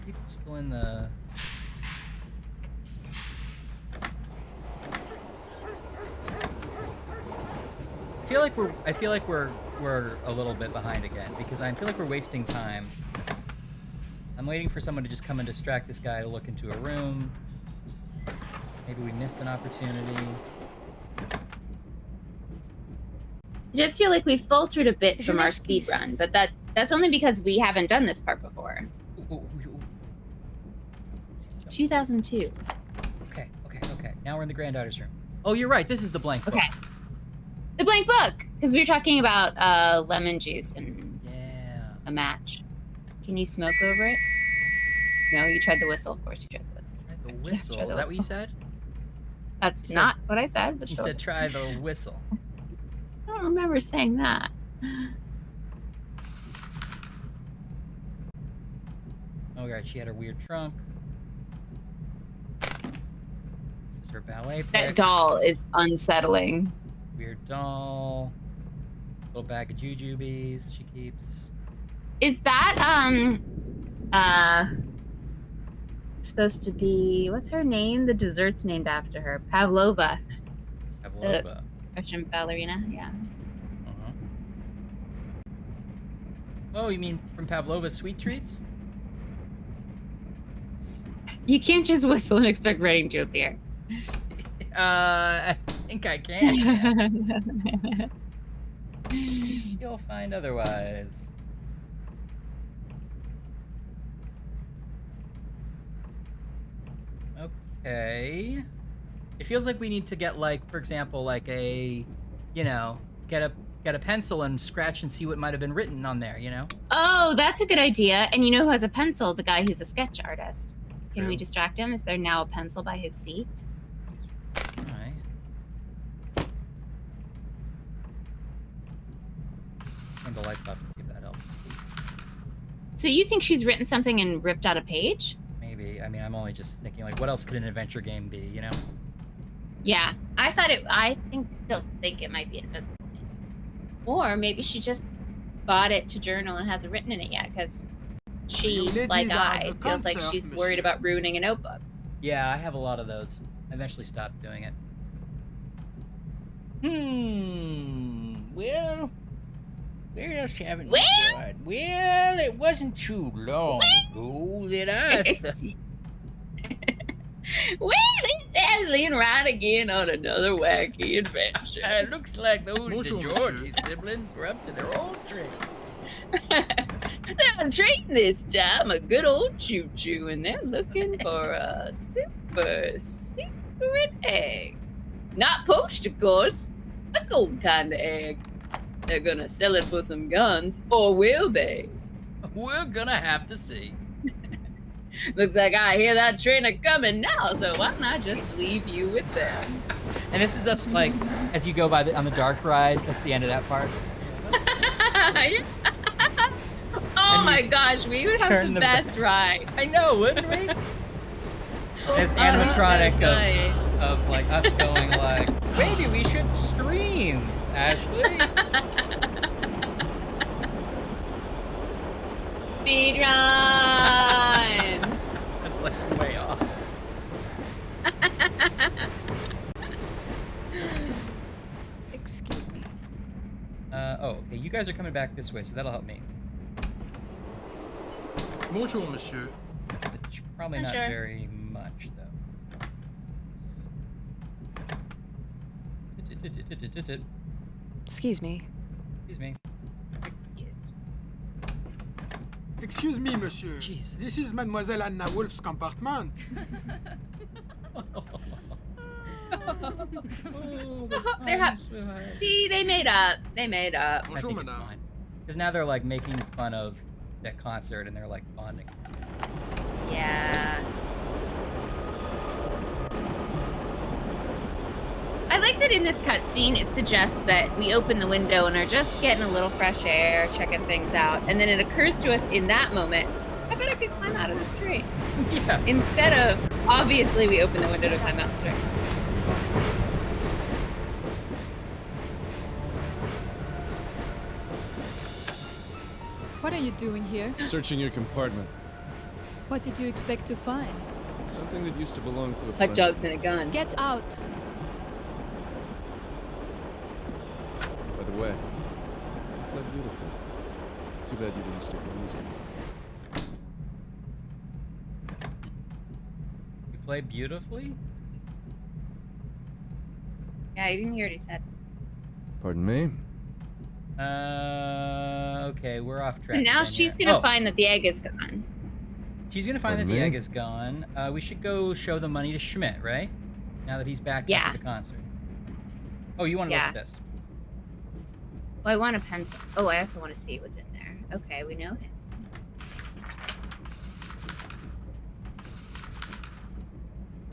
People still in the. I feel like we're a little bit behind again because I feel like we're wasting time. I'm waiting for someone to just come and distract this guy to look into a room. Maybe we missed an opportunity. I just feel like we faltered a bit from our speed run, but that's only because we haven't done this part before. It's 2002. Okay. Now we're in the granddaughter's room. Oh, you're right. This is the blank book. Okay. The blank book, because we were talking about lemon juice and a match. Can you smoke over it? No, you tried the whistle. Of course, you tried the whistle. The whistle. Try the Is that what you whistle. said? That's You not said- what I said. But You sure. said try the whistle. I don't remember saying that. Oh, right. She had her weird trunk. This is her ballet pick. That doll is unsettling. Weird doll. Little bag of jujubes she keeps. Is that supposed to be, what's her name? The dessert's named after her. Pavlova. Pavlova. Russian ballerina, yeah. Oh, you mean from Pavlova's Sweet Treats? You can't just whistle and expect writing to appear. I think I can. You'll find otherwise. Okay. It feels like we need to get, like, for example, like a, you know, get a pencil and scratch and see what might have been written on there, you know? Oh, that's a good idea. And you know who has a pencil? The guy who's a sketch artist. Can we True. distract him? Is there now a pencil by his seat? Alright. Turn the lights off to see if that helps. So you think she's written something and ripped out a page? Maybe. I mean, I'm only just thinking, like, what else could an adventure game be, you know? Yeah, still think it might be invisible. Or maybe she just bought it to journal and hasn't written in it yet, because she, like I, feels like she's worried about ruining a notebook. Yeah, I have a lot of those. I eventually stopped doing it. Well, where else haven't we tried? Well, it wasn't too long ago that I thought... Well, it's Ashley and Ryan again on another wacky adventure. It looks like those Bonjour, Georgie siblings were up to their old trick. They're on train this time, a good old choo-choo, and they're looking for a super secret egg. Not poached, of course. A gold kind of egg. They're gonna sell it for some guns, or will they? We're gonna have to see. Looks like I hear that train a coming now, so why don't I just leave you with them? And this is us, like, as you go by on the dark ride, that's the end of that part. Oh my gosh, we would have the best ride. I know, wouldn't we? There's animatronic of like us going like, maybe we should stream, Ashley. Speed run! That's like way off. Excuse me. Oh, okay. You guys are coming back this way, so that'll help me. Bonjour, monsieur. Which probably not Bonjour. very much, though. Excuse me. Excuse me. Excuse me, monsieur. Jesus. This is Mademoiselle Anna Wolf's compartment. See, they made up. They made up. I think it's fine. Because now they're like making fun of that concert and they're like bonding. Yeah. I like that in this cutscene, it suggests that we open the window and are just getting a little fresh air, checking things out, and then it occurs to us in that moment, I bet I could climb out of this tree. Yeah. Instead of, obviously, we open the window to climb out the tree. What are you doing here? Searching your compartment. What did you expect to find? Something that used to belong to a Hot friend. dogs and a gun. Get out! By the way, you played beautifully. Too bad you didn't stick the music. You play beautifully? Yeah, you already said. Pardon me? Okay, we're off track. So now again, she's yeah. gonna find that the egg is gone. She's gonna find Pardon that the me? egg is gone. We should go show the money to Schmidt, right? Now that he's back Yeah. after the concert. Oh, you want to look at this? Well, I want a pencil. Oh, I also want to see what's in there. Okay, we know him.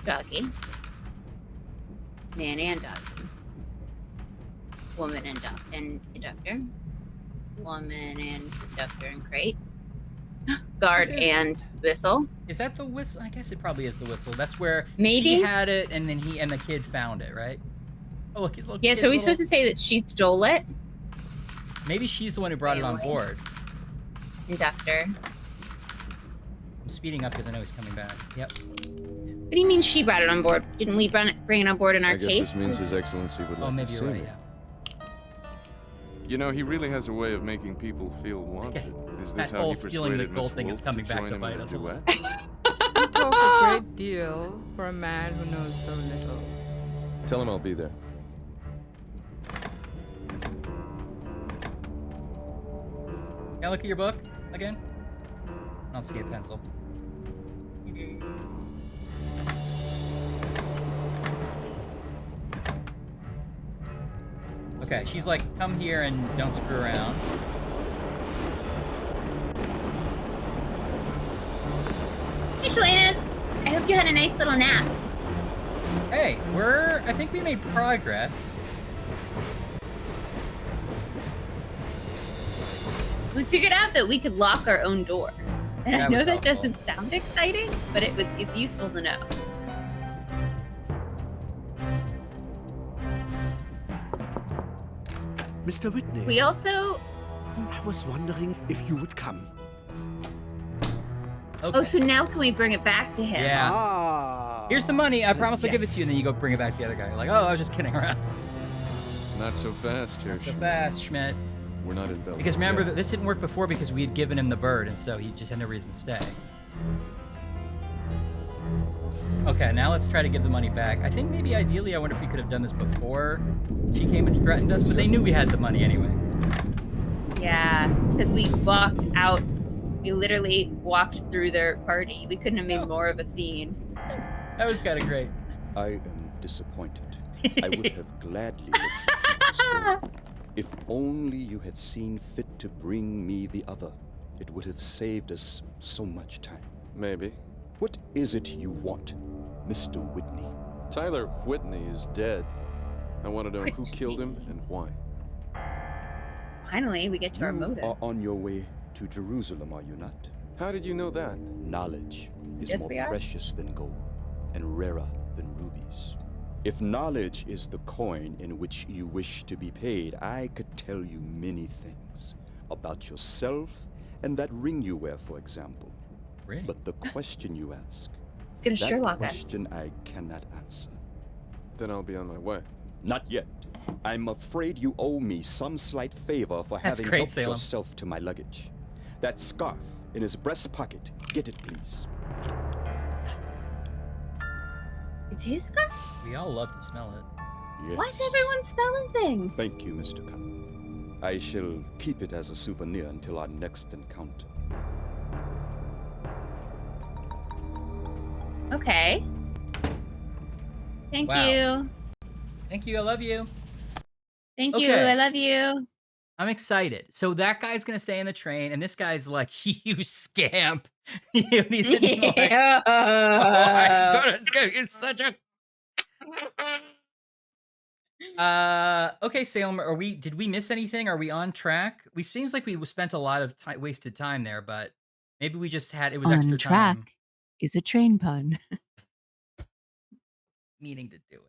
Doggy. Man and doggy. Woman and conductor. Woman and conductor and crate. Guard This is- and whistle. Is that the whistle? I guess it probably is the whistle. That's where Maybe. she had it, and then he and the kid found it, right? Oh, look, he's looking. Yeah, so are we supposed to say that she stole it? Maybe she's the one who brought it on Wait. board. Conductor. I'm speeding up because I know he's coming back. Yep. What do you mean she brought it on board? Didn't we bring it on board in our I guess case? this means His Excellency would like maybe to you're see right, me. yeah. You know, he really has a way of making people feel wanted. guess Is that this how whole he stealing the persuaded gold Miss thing is Wolf coming back join to him bite in a us a duet? You talk a great deal for a man who knows so little. Tell him I'll be there. Can I look at your book again? I don't see a pencil. Okay, she's like, come here and don't screw around. Hey, Shalanis. I hope you had a nice little nap. Hey, I think we made progress. We figured out that we could lock our own door. And I That know was that helpful. doesn't sound exciting, but it's useful to know. Mr. Whitney, We also... I was wondering if you would come. Oh, so now can we bring it back to him? Yeah. Here's the money. I promise I'll give it to you. And then you go bring it back to the other guy. You're like, oh, I was just kidding around. Not so fast here, So Schmidt. fast, Schmidt. We're not in Belgium. Because remember, yet. that this didn't work before because we had given him the bird, and so he just had no reason to stay. Okay, now let's try to give the money back. I think maybe ideally, I wonder if we could have done this before she came and threatened us, but they knew we had the money anyway. Yeah, because we walked out. We literally walked through their party. We couldn't have made more of a scene. That was kind of great. I am disappointed. I would have gladly let you keep this gold. If only you had seen fit to bring me the other. It would have saved us so much time. Maybe. What is it you want, Mr. Whitney? Tyler Whitney is dead. I want to know who killed him and why. Finally, we get to our You motive. are on your way to Jerusalem, are you not? How did you know that? Knowledge is Yes, more we are. precious than gold and rarer than rubies. If knowledge is the coin in which you wish to be paid, I could tell you many things about yourself and that ring you wear, for example. Ring? But the question you ask, It's gonna that Sherlock us. question I cannot answer. Then I'll be on my way. Not yet. I'm afraid you owe me some slight favor for That's having great, helped Salem. yourself to my luggage. That scarf in his breast pocket. Get it, please. It's his scarf? We all love to smell it. Yes. Why is everyone smelling things? Thank you, Mr. Cummings. I shall keep it as a souvenir until our next encounter. Okay. Thank Wow. you. Thank you. I love you. Thank you. Okay. I love you. I'm excited. So that guy's gonna stay in the train, and this guy's like, "You scamp!" You need to like, Yeah. oh my god, it's such a. Okay, Salem. Did we miss anything? Are we on track? We seems like we spent a lot of time, wasted time there, but maybe we just had it was extra time. Is a train pun. Meaning to do it.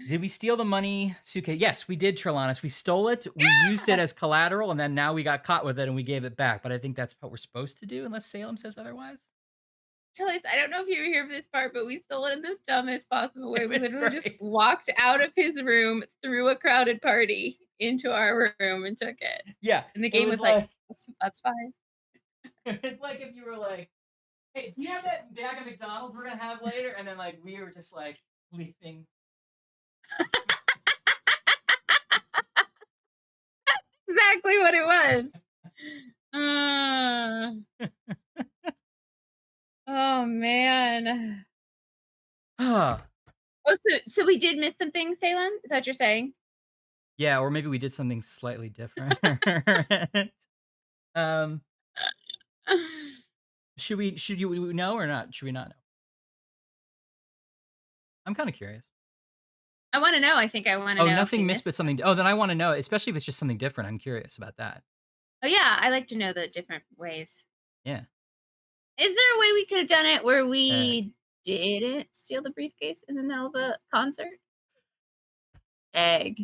Did we steal the money suitcase? Yes, we did, Trelawnus. We stole it. We used it as collateral, and then now we got caught with it, and we gave it back. But I think that's what we're supposed to do, unless Salem says otherwise. Charlize, I don't know if you were here for this part, but we stole it in the dumbest possible way. We It was literally just great. walked out of his room through a crowded party into our room and took it. Yeah, And the it game was like, like that's fine. it's like if you were like, "Hey, do you have that bag of McDonald's we're gonna have later?" And then like we were just like leaving. Exactly what it was. Oh man. Ah, Oh, so we did miss some things, Salem? Is that what you're saying? yeah, or maybe we did something slightly different. um, should you know or not? Should we not know? I'm kind of curious. I want to know. I think I want to Oh, know. if nothing we missed, but something. Oh, then I want to know, especially if it's just something different. I'm curious about that. Oh yeah, I like to know the different ways. Yeah. Is there a way we could have done it where we didn't steal the briefcase in the middle of a concert? Egg.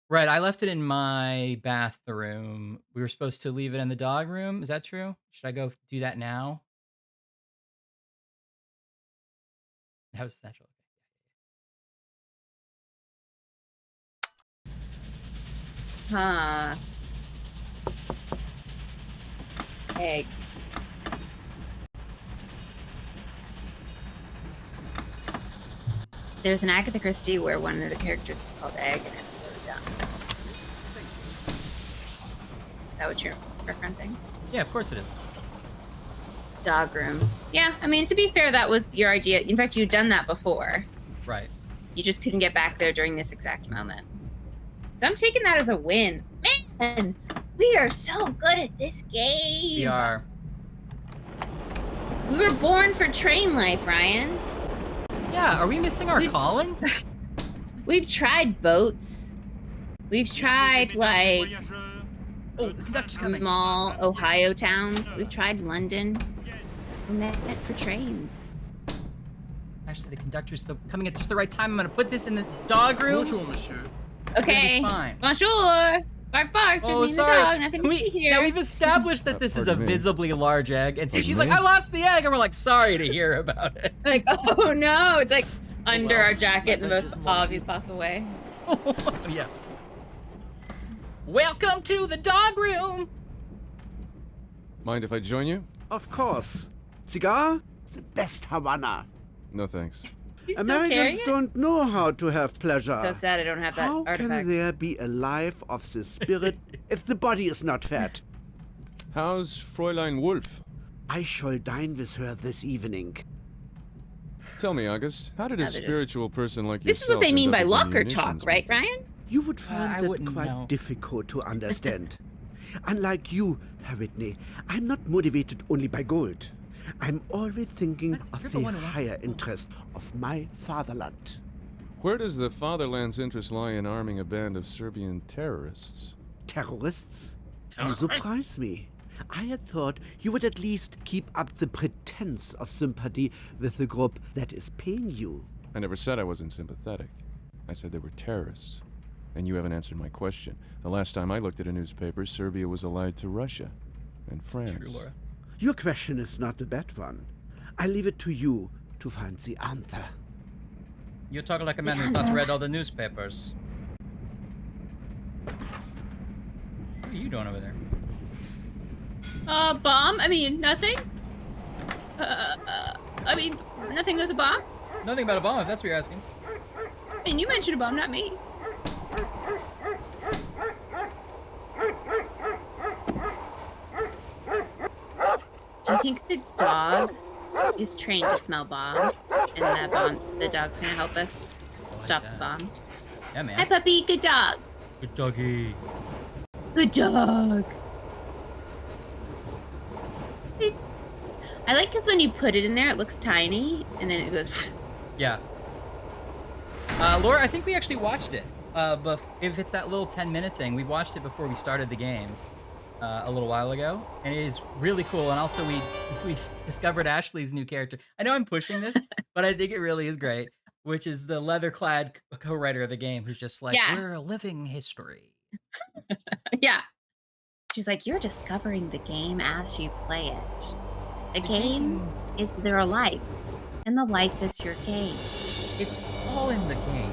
Right, I left it in my bathroom. We were supposed to leave it in the dog room. Is that true? Should I go do that now? That was natural. Huh. Egg. There's an Agatha Christie where one of the characters is called Egg, and it's really dumb. Is that what you're referencing? Yeah, of course it is. Dog room. Yeah, I mean, to be fair, that was your idea. In fact, you'd done that before. Right. You just couldn't get back there during this exact moment. So I'm taking that as a win. Man, we are so good at this game. We are. We were born for train life, Ryan. Yeah, are we missing our calling? We've tried boats. We've tried, like, small Ohio towns. We've tried London. We met for trains. Actually, the conductor's coming at just the right time. I'm gonna put this in the dog room. Bonjour, monsieur. Okay. Fine. Bonjour. Bark, bark. Just me and the dog. Nothing to see here. Now we've established that this is a pardon me. visibly large egg, and so she's like, me? "I lost the egg," and we're like, "Sorry to hear about it." Like, oh no, it's like under our jacket in the most obvious possible way. Yeah. Welcome to the dog room. Mind if I join you? Of course. Cigar? The best Havana. No thanks. He's still carrying Americans it? don't know how to have pleasure. So sad I don't have that How artifact. can there be a life of the spirit if the body is not fed? How's Fräulein Wolf? I shall dine with her this evening. Tell me, August, how did a Now they're just- spiritual person like This is yourself what they mean end up by as a locker munitions talk, right, Ryan? You would find I that wouldn't quite know. difficult to understand. Unlike you, Herr Whitney, I'm not motivated only by gold. I'm always thinking You're of the the one who wants higher the gold. interest of my fatherland. Where does the fatherland's interest lie in arming a band of Serbian terrorists? Terrorists? You surprise me. I had thought you would at least keep up the pretense of sympathy with the group that is paying you. I never said I wasn't sympathetic. I said they were terrorists. And you haven't answered my question. The last time I looked at a newspaper, Serbia was allied to Russia and France. True, Laura. Your question is not a bad one. I leave it to you to find the answer. You talk like a man who's not read all the newspapers. What are you doing over there? Bomb? I mean, nothing? I mean, nothing with a bomb? Nothing about a bomb, if that's what you're asking. I mean, you mentioned a bomb, not me. Do you think the dog is trained to smell bombs? And that bomb, the dog's gonna help us stop the bomb? Yeah, man. Hi, puppy. Good dog. Good doggy. Good dog. I like because when you put it in there, it looks tiny, and then it goes. Yeah. Laura, I think we actually watched it. But if it's that little 10-minute thing, we watched it before we started the game a little while ago, and it is really cool. And also, we discovered Ashley's new character. I know I'm pushing this, but I think it really is great. Which is the leather-clad co-writer of the game, who's just like, Yeah. we're a living history. Yeah. She's like, you're discovering the game as you play it. The game is their life, and the life is your game. It's all in the game.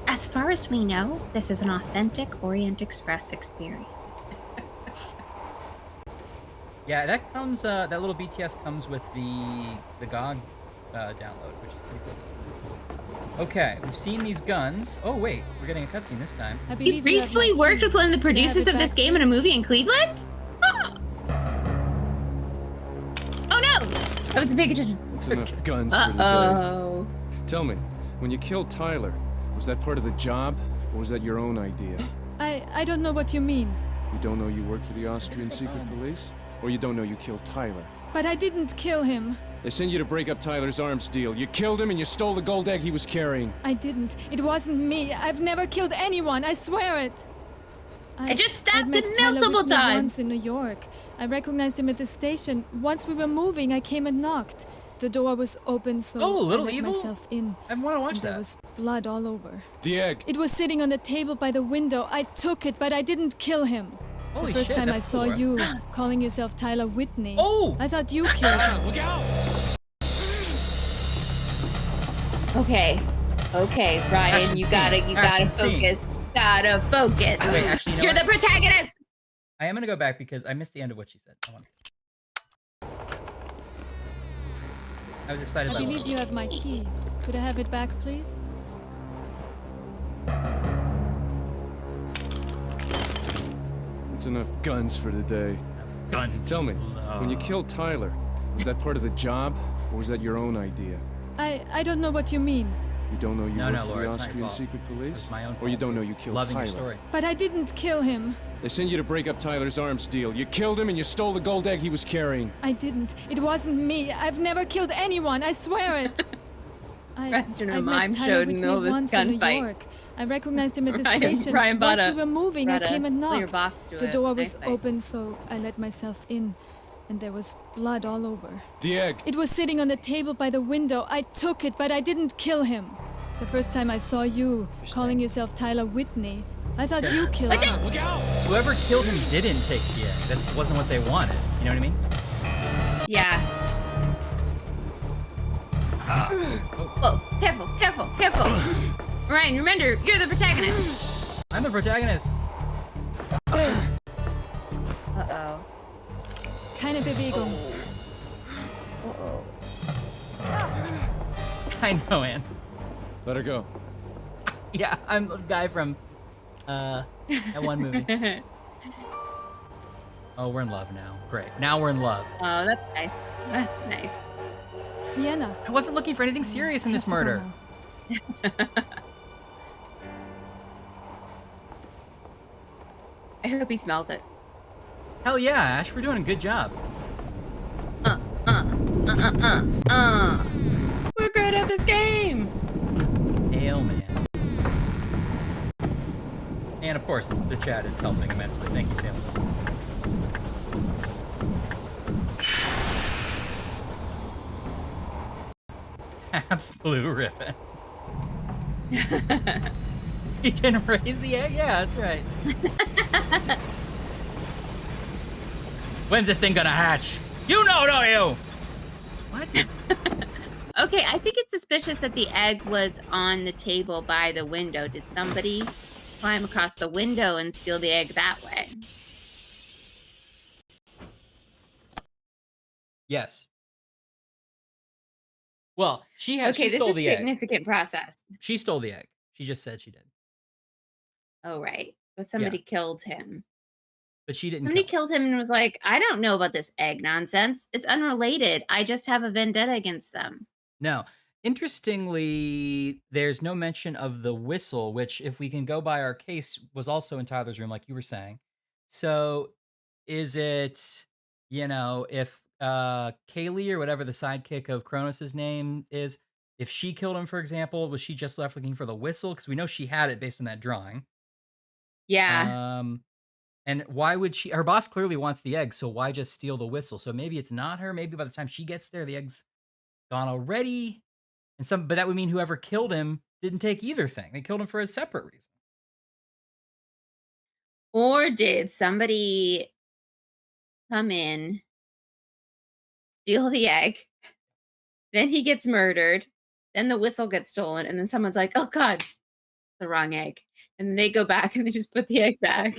As far as we know, this is an authentic Orient Express experience. Yeah, that comes. That little BTS comes with the GOG download, which is pretty cool. Okay, we've seen these guns. Oh wait, we're getting a cutscene this time. You recently worked with one of the producers of this game in a movie in Cleveland? Oh, oh no! I wasn't paying attention. That's enough guns for the day. Uh-oh. Tell me, when you killed Tyler, was that part of the job, or was that your own idea? I don't know what you mean. You don't know you work for the Austrian secret police? Or you don't know you killed Tyler? But I didn't kill him. They sent you to break up Tyler's arms deal. You killed him and you stole the gold egg he was carrying. I didn't. It wasn't me. I've never killed anyone. I swear it. I just stabbed met him Tyler multiple Whitney times. once in New York. I recognized him at the station. Once we were moving, I came and knocked. The door was open, so Oh, I Little let Evil? myself in. I want to watch and there that. was blood all over. The egg. It was sitting on the table by the window. I took it, but I didn't kill him. Holy the first shit, time I that's saw cool, right? you calling yourself Tyler Whitney, Oh! I thought you killed him. Look out! Okay. Okay, Ryan, Action you scene. gotta Action scene. focus. Gotta focus. Wait, actually, you know You're what? the protagonist. I am gonna go back because I missed the end of what she said. I was excited I about believe you have my key. Could I have it back, please? That's enough guns for today. Guns. Tell me, when you killed Tyler, was that part of the job, or was that your own idea? I don't know what you mean. You don't know you No, work no, for Laura, the it's not your Austrian fault. secret police? It's my own Or you fault. don't know you killed Loving Tyler? your story. But I didn't kill him. They sent you to break up Tyler's arms deal. You killed him and you stole the gold egg he was carrying. I didn't. It wasn't me. I've never killed anyone. I swear it. Rest in a I mime met Tyler showed in the middle Whitney of this once in New gunfight. York. I recognized him at the Ryan- station. Ryan Once bought we were moving, I came and clear knocked. box to The a door was knife fight. open, so I let myself in, and there was blood all over. The egg. It was sitting on the table by the window. I took it, but I didn't kill him. The first time I saw you calling yourself Tyler Whitney, I thought you killed him. Look out! Whoever killed him didn't take the egg. That wasn't what they wanted. You know what I mean? Yeah. Whoa, careful, careful, careful. Ryan, remember, you're the protagonist. I'm the protagonist. Uh-oh. Keine Bewegung. I know, Ann. Let her go. Yeah, I'm the guy from that one movie. Oh, we're in love now. Great. Now we're in love. Oh, that's nice. That's nice. Vienna. I wasn't looking for anything serious in this murder. I hope he smells it. Hell yeah, Ash. We're doing a good job. We're great at this game. Ale, man. And of course, the chat is helping immensely. Thank you, Sam. Absolute ripping. You can raise the egg? Yeah, that's right. When's this thing gonna hatch? You know, don't you? What? Okay, I think it's suspicious that the egg was on the table by the window. Did somebody climb across the window and steal the egg that way? Yes. Well, she Okay, this stole is the egg. significant process. She stole the egg. She just said she did. Oh, right. But somebody killed him. But she didn't Somebody kill killed him and was like, I don't know about this egg nonsense. It's unrelated. I just have a vendetta against them. No. Interestingly, there's no mention of the whistle, which, if we can go by our case, was also in Tyler's room, like you were saying. So is it, if Kaylee or whatever the sidekick of Kronos' name is, if she killed him, for example, was she just left looking for the whistle? Because we know she had it based on that drawing. Yeah. And why would she? Her boss clearly wants the egg, so why just steal the whistle? So maybe it's not her. Maybe by the time she gets there, the egg's gone already. But that would mean whoever killed him didn't take either thing. They killed him for a separate reason. Or did somebody come in, steal the egg, then he gets murdered, then the whistle gets stolen, and then someone's like, oh God, the wrong egg. And then they go back and they just put the egg back.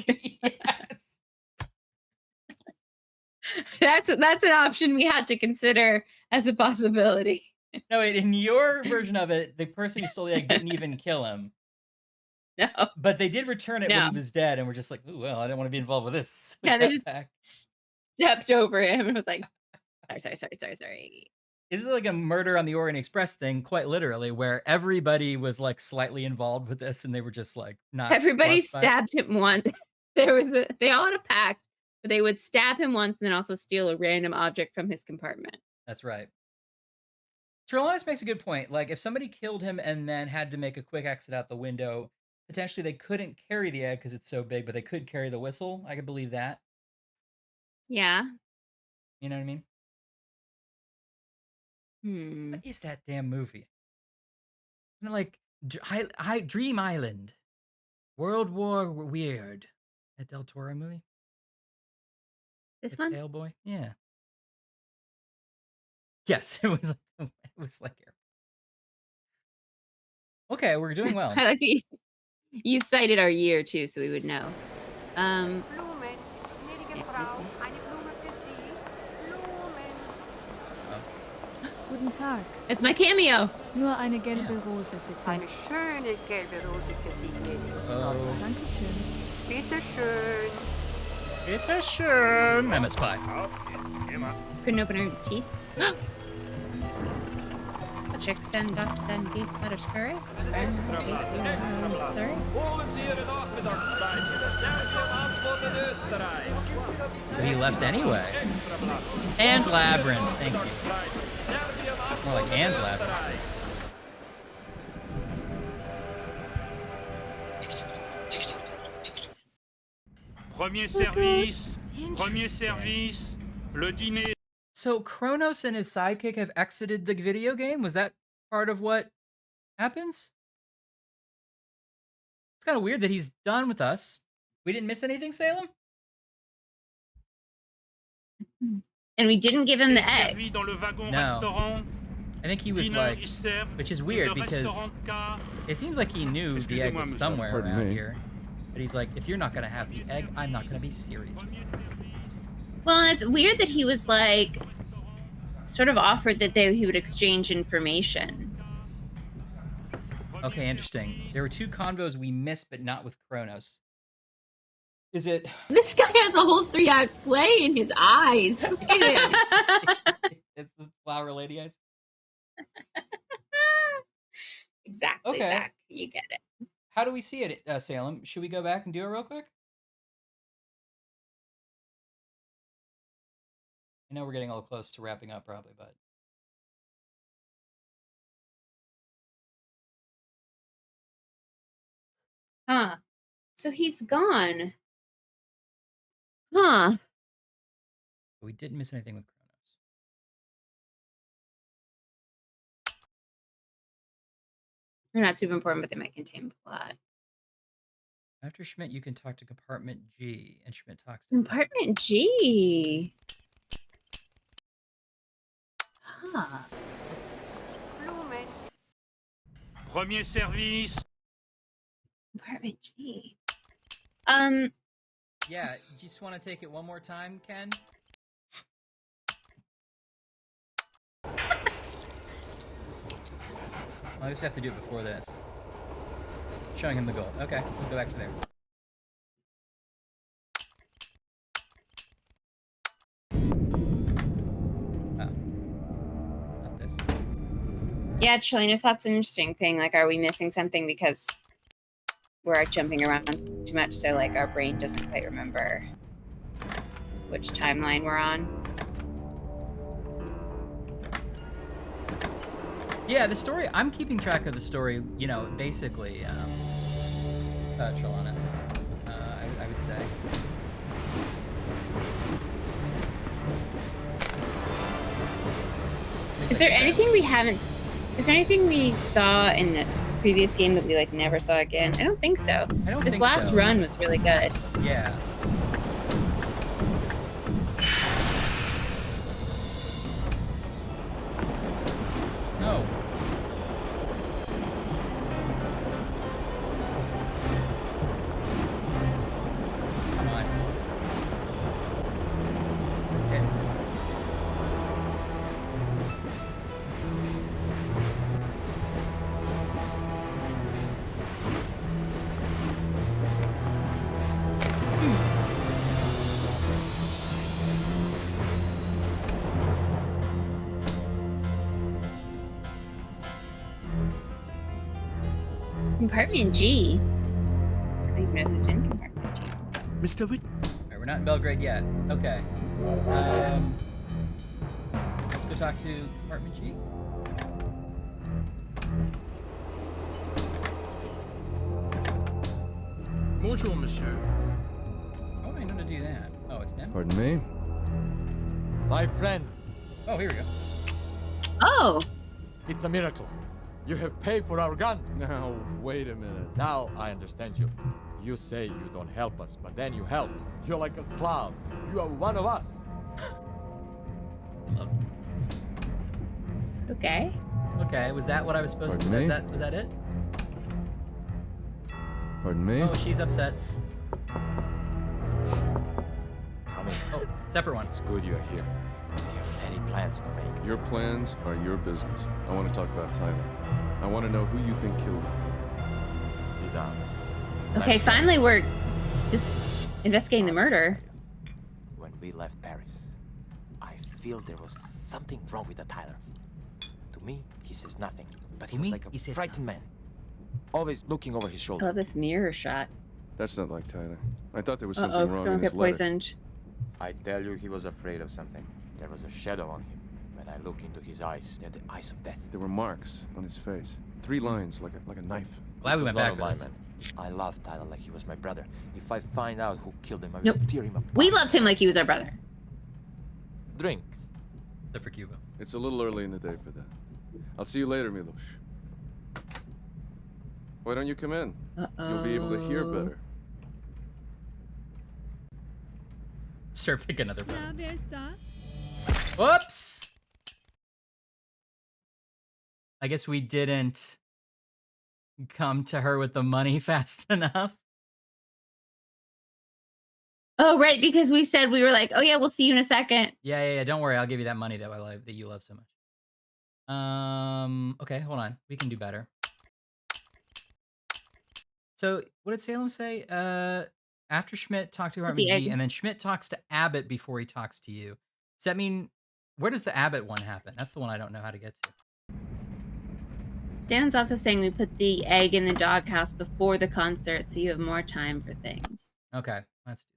That's an option we had to consider as a possibility. No, wait, in your version of it, the person who stole the egg didn't even kill him. No. But they did return it when No. he was dead, and we're just like, ooh, well, I didn't want to be involved with this. Yeah, they just Back. stepped over him and was like, sorry. This is like a Murder on the Orient Express thing, quite literally, where everybody was like slightly involved with this, and they were just like not. Everybody fussed by it. stabbed him once. They all had a pact, but they would stab him once and then also steal a random object from his compartment. That's right. Trelawney makes a good point. Like, if somebody killed him and then had to make a quick exit out the window, potentially they couldn't carry the egg because it's so big, but they could carry the whistle. I could believe that. Yeah. You know what I mean? What is that damn movie? Like Dream Island, World War Weird, that Del Toro movie. This The one? Pale Boy. Yeah. Yes, it was. It was like. Okay, we're doing well. I like you cited our year too, so we would know. Blumen, gnädige Frau, eine Blume für Sie. Blumen. Guten Tag. It's my cameo. Nur eine gelbe Rose, bitte. Eine schöne gelbe Rose für Sie, gnädige Frau. Dankeschön. Bitte schön. Bitte schön. I'm a spy. Couldn't open her teeth. Chicks and ducks and geese, butter curry. Extra Blatt, Extra Blatt. Sorry. Holen Sie Ihre Nachmittagszeit in der Serbien antwortet Österreich. But he left anyway. Extra Blatt. Anne's Labyrinth. Thank you. Serbien More like antwortet Anne's Labyrinth. Premier service. Premier service. Le dîner. So Kronos and his sidekick have exited the video game? Was that part of what happens? It's kind of weird that he's done with us. We didn't miss anything, Salem? And we didn't give him the egg. No. I think he was like, which is weird because it seems like he knew the egg was somewhere Pardon around me. here. But he's like, if you're not going to have the egg, I'm not going to be serious with you. Well, and it's weird that he was like, sort of offered that he would exchange information. Okay, interesting. There were 2 convos we missed, but not with Kronos. Is it? This guy has a whole 3-act play in his eyes. Look at him. It's the flower lady eyes. Exactly, Okay. Zach. You get it. How do we see it, Salem? Should we go back and do it real quick? I know we're getting a little close to wrapping up, probably, but Huh. So he's gone. Huh. we didn't miss anything with Kronos. They're not super important, but they might contain plot. After Schmidt, you can talk to Compartment G, and Schmidt talks to Compartment G. Huh. Blumen. Premier service. Compartment G. Yeah, just want to take it one more time, Ken? I just have to do it before this. Showing him the goal. Okay, we'll go back to there. Oh. Not this. Yeah, Chilenos, that's an interesting thing. Like, are we missing something because we're jumping around too much, so like our brain doesn't quite remember which timeline we're on? Yeah, the story, I'm keeping track of the story, you know, basically, Trelawney, I would say. Is there anything we haven't? Is there anything we saw in the previous game that we like never saw again? I don't think so. I don't This think last so. run was really good. Yeah. No. Come on. Yes. Compartment G. I don't even know who's in Compartment G. Mr. Whit. Alright, we're not in Belgrade yet. Okay. Let's go talk to Compartment G. Bonjour, monsieur. How would I know to do that? Oh, it's him? Pardon me? My friend, Oh, here we go. Oh. It's a miracle. You have paid for our guns. Now, wait a minute. Now I understand you. You say you don't help us, but then you help. You're like a Slav. You are one of us. Okay. Okay, was that what I was supposed to? Was that it? Pardon me? Oh, she's upset. Come in. Oh, separate one. It's good you're here. We have many plans to make. Your plans are your business. I want to talk about Tyler. I want to know who you think killed him. Sit down. Okay, finally we're just investigating the murder. When we left Paris, I feel there was something wrong with the Tyler. To me, he says nothing, but he was like a frightened man. Always looking over his shoulder. Oh, this mirror shot. That's not like Tyler. I thought there was Uh-oh, something wrong don't in his get letter. poisoned. I tell you, he was afraid of something. There was a shadow on him. When I look into his eyes, they're the eyes of death. There were marks on his face. 3 lines, like a knife. Glad we went back for this. I love Tyler like he was my brother. If I find out who killed him, I will Nope. tear him apart. We loved him like he was our brother. Drink. Except for Cuba. It's a little early in the day for that. I'll see you later, Milos. Why don't you come in? You'll be able to hear better. Sir, pick another brother. Now there's that. Whoops! I guess we didn't come to her with the money fast enough. Oh, right, because we said we were like, oh yeah, we'll see you in a second. Yeah. Don't worry, I'll give you that money that that you love so much. Okay, hold on. We can do better. So, what did Salem say? After Schmidt talked to The egg. RPG, and then Schmidt talks to Abbott before he talks to you. Does that mean, where does the Abbott one happen? That's the one I don't know how to get to. Sam's also saying we put the egg in the doghouse before the concert so you have more time for things. Okay, let's do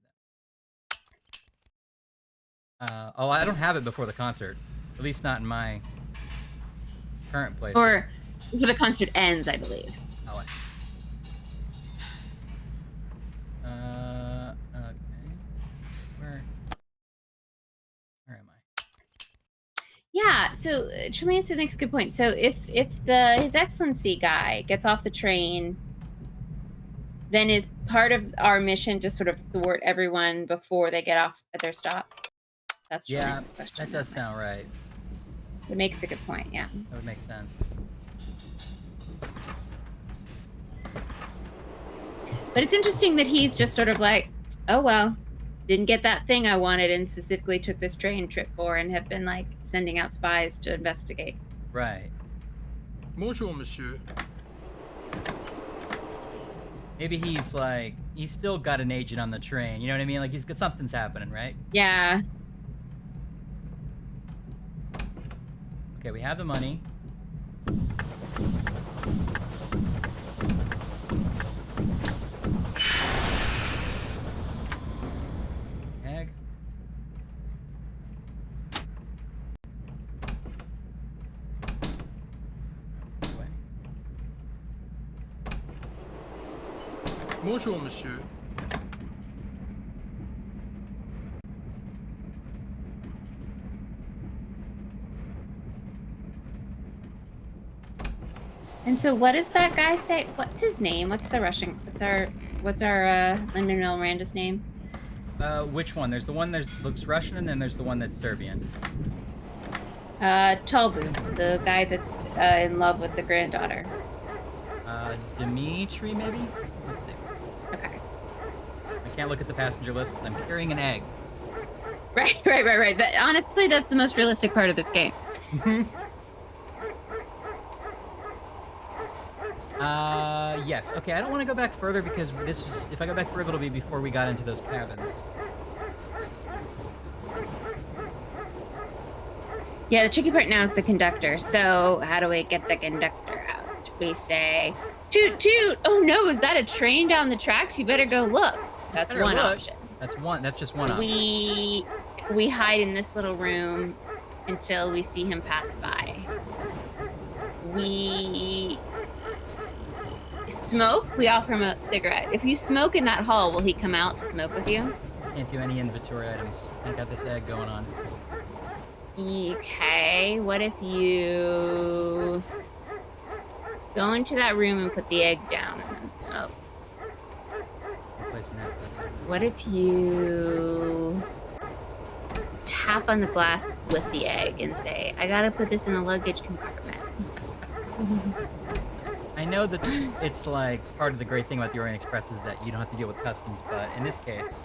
that. Oh, I don't have it before the concert. At least not in my current place. Or before the concert ends, I believe. Oh, okay. Where am I? Yeah, so Trelian makes a good point. So if His Excellency guy gets off the train, then is part of our mission to sort of thwart everyone before they get off at their stop? That's Trelian's question. That does sound right. It makes a good point, yeah. That would make sense. But it's interesting that he's just sort of like, oh well, didn't get that thing I wanted and specifically took this train trip for and have been like sending out spies to investigate. Right. Bonjour, monsieur. Maybe he's like, he's still got an agent on the train. You know what I mean? Like he's got something's happening, right? Yeah. Okay, we have the money. Egg. Bonjour, monsieur. And so what does that guy say? What's his name? What's the Russian? What's our Lin-Manuel Miranda's name? Which one? There's the one that looks Russian, and then there's the one that's Serbian. Tall Boots, the guy that's in love with the granddaughter. Dimitri, maybe? Let's see. Okay. I can't look at the passenger list because I'm carrying an egg. Right. Honestly, that's the most realistic part of this game. Yes. Okay, I don't want to go back further because this was, if I go back further, it'll be before we got into those cabins. Yeah, the tricky part now is the conductor. So how do we get the conductor out? We say, toot toot. Oh no, is that a train down the tracks? You better go look. That's one option. That's just one option. We hide in this little room until we see him pass by. We smoke. We offer him a cigarette. If you smoke in that hall, will he come out to smoke with you? Can't do any inventory items. I got this egg going on. Okay, what if you go into that room and put the egg down and then smoke? What if you tap on the glass with the egg and say, I gotta put this in the luggage compartment? I know that it's like part of the great thing about the Orient Express is that you don't have to deal with customs, but in this case,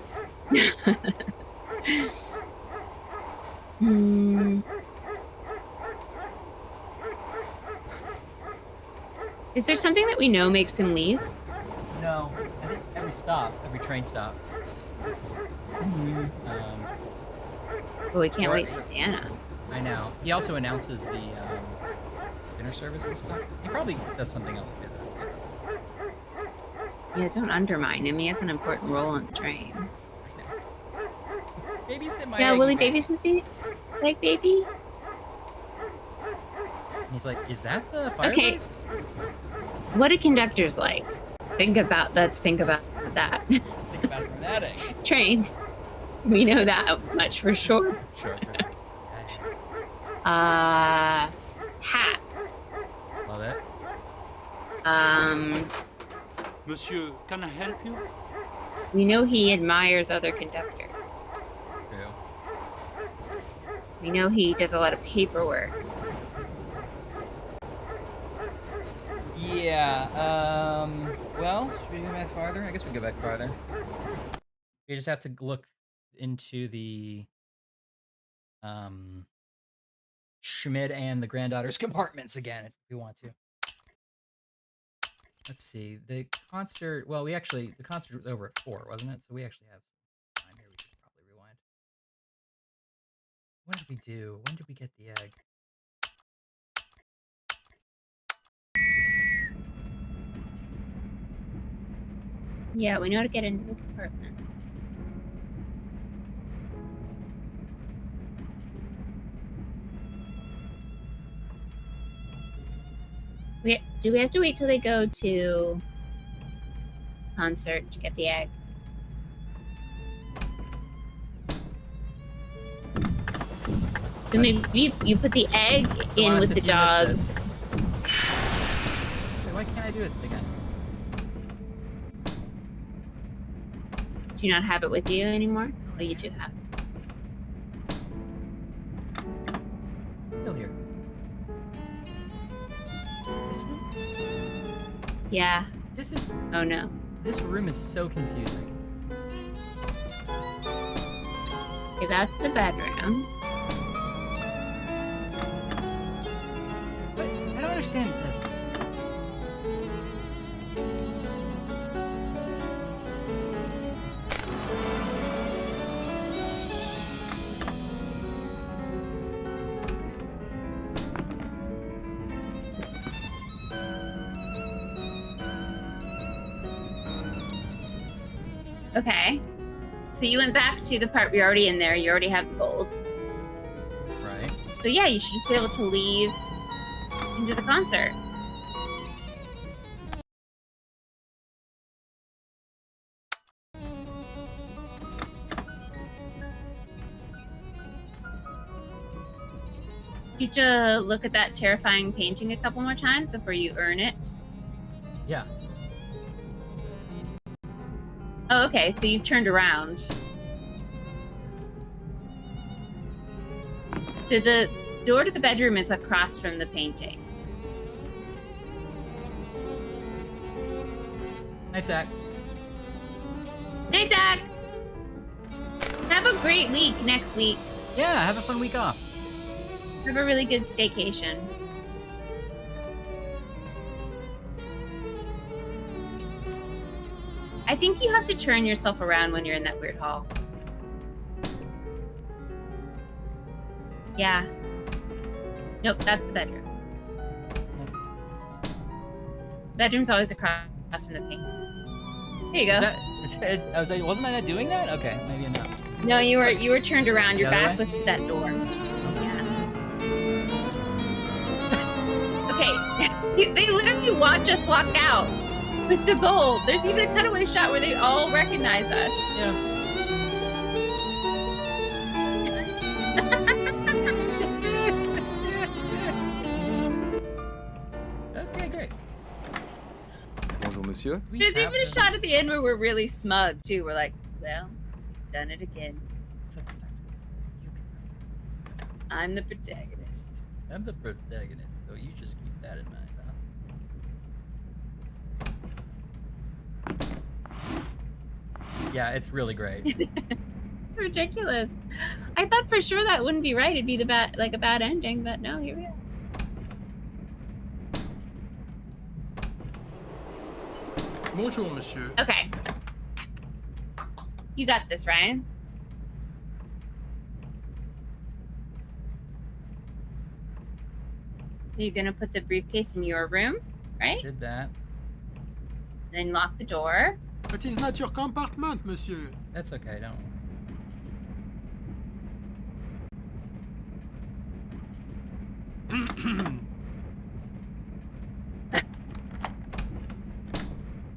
Is there something that we know makes him leave? no. I think every train stop. But we can't wait for Anna. I know. He also announces the dinner service and stuff. He probably does something else to do that. Yeah, don't undermine him. He has an important role on the train. Babysit my Yeah, egg, will he you bet. babysit the egg baby? And he's like, is that the fire? Okay. What do conductors like? Let's think about that. Think about it from that angle. Trains. We know that much for sure. Sure. Hats. Love it. Monsieur, can I help you? We know he admires other conductors. True. We know he does a lot of paperwork. Yeah, well, should we go back farther? I guess we go back farther. We just have to look into the, Schmidt and the granddaughter's compartments again, if we want to. Let's see, the concert, well, the concert was over at 4, wasn't it? So we actually have some time here, we should probably rewind. What did we do? When did we get the egg? Yeah, we know how to get into the compartment. Do we have to wait till they go to concert to get the egg? So maybe you put the egg in Unless with if the you missed dog. this. Wait, why can't I do it again? Do you not have it with you anymore? Oh, you do have it. Still here. This one? Yeah. This is... Oh, no. This room is so confusing. Okay, that's the bedroom. But I don't understand this. Okay. So you went back to the part where you're already in there. You already have the gold. Right. So yeah, you should just be able to leave into the concert. You to look at that terrifying painting a couple more times before you earn it. Yeah. Oh, okay. So you've turned around. So the door to the bedroom is across from the painting. Hi, Zach. Hey, Zach! Have a great week next week. Yeah, have a fun week off. Have a really good staycation. I think you have to turn yourself around when you're in that weird hall. Yeah. Nope, that's the bedroom. Bedroom's always across from the paint. There you go. Wasn't I not doing that? Okay, maybe I'm not. No, you were turned around. Your The other back way? was to that door. Yeah. Okay. They literally watch us walk out with the gold. There's even a cutaway shot where they all recognize us. Yeah. monsieur? There's even a shot at the end where we're really smug too. We're like, well, done it again. I'm the protagonist. I'm the protagonist, so you just keep that in mind, huh? Yeah, it's really great. Ridiculous. I thought for sure that wouldn't be right. It'd be a bad ending, but no, here we are. Bonjour, monsieur. Okay. You got this, Ryan. So you're gonna put the briefcase in your room, right? Did that. Then lock the door. But it's not your compartment, monsieur. That's okay, don't.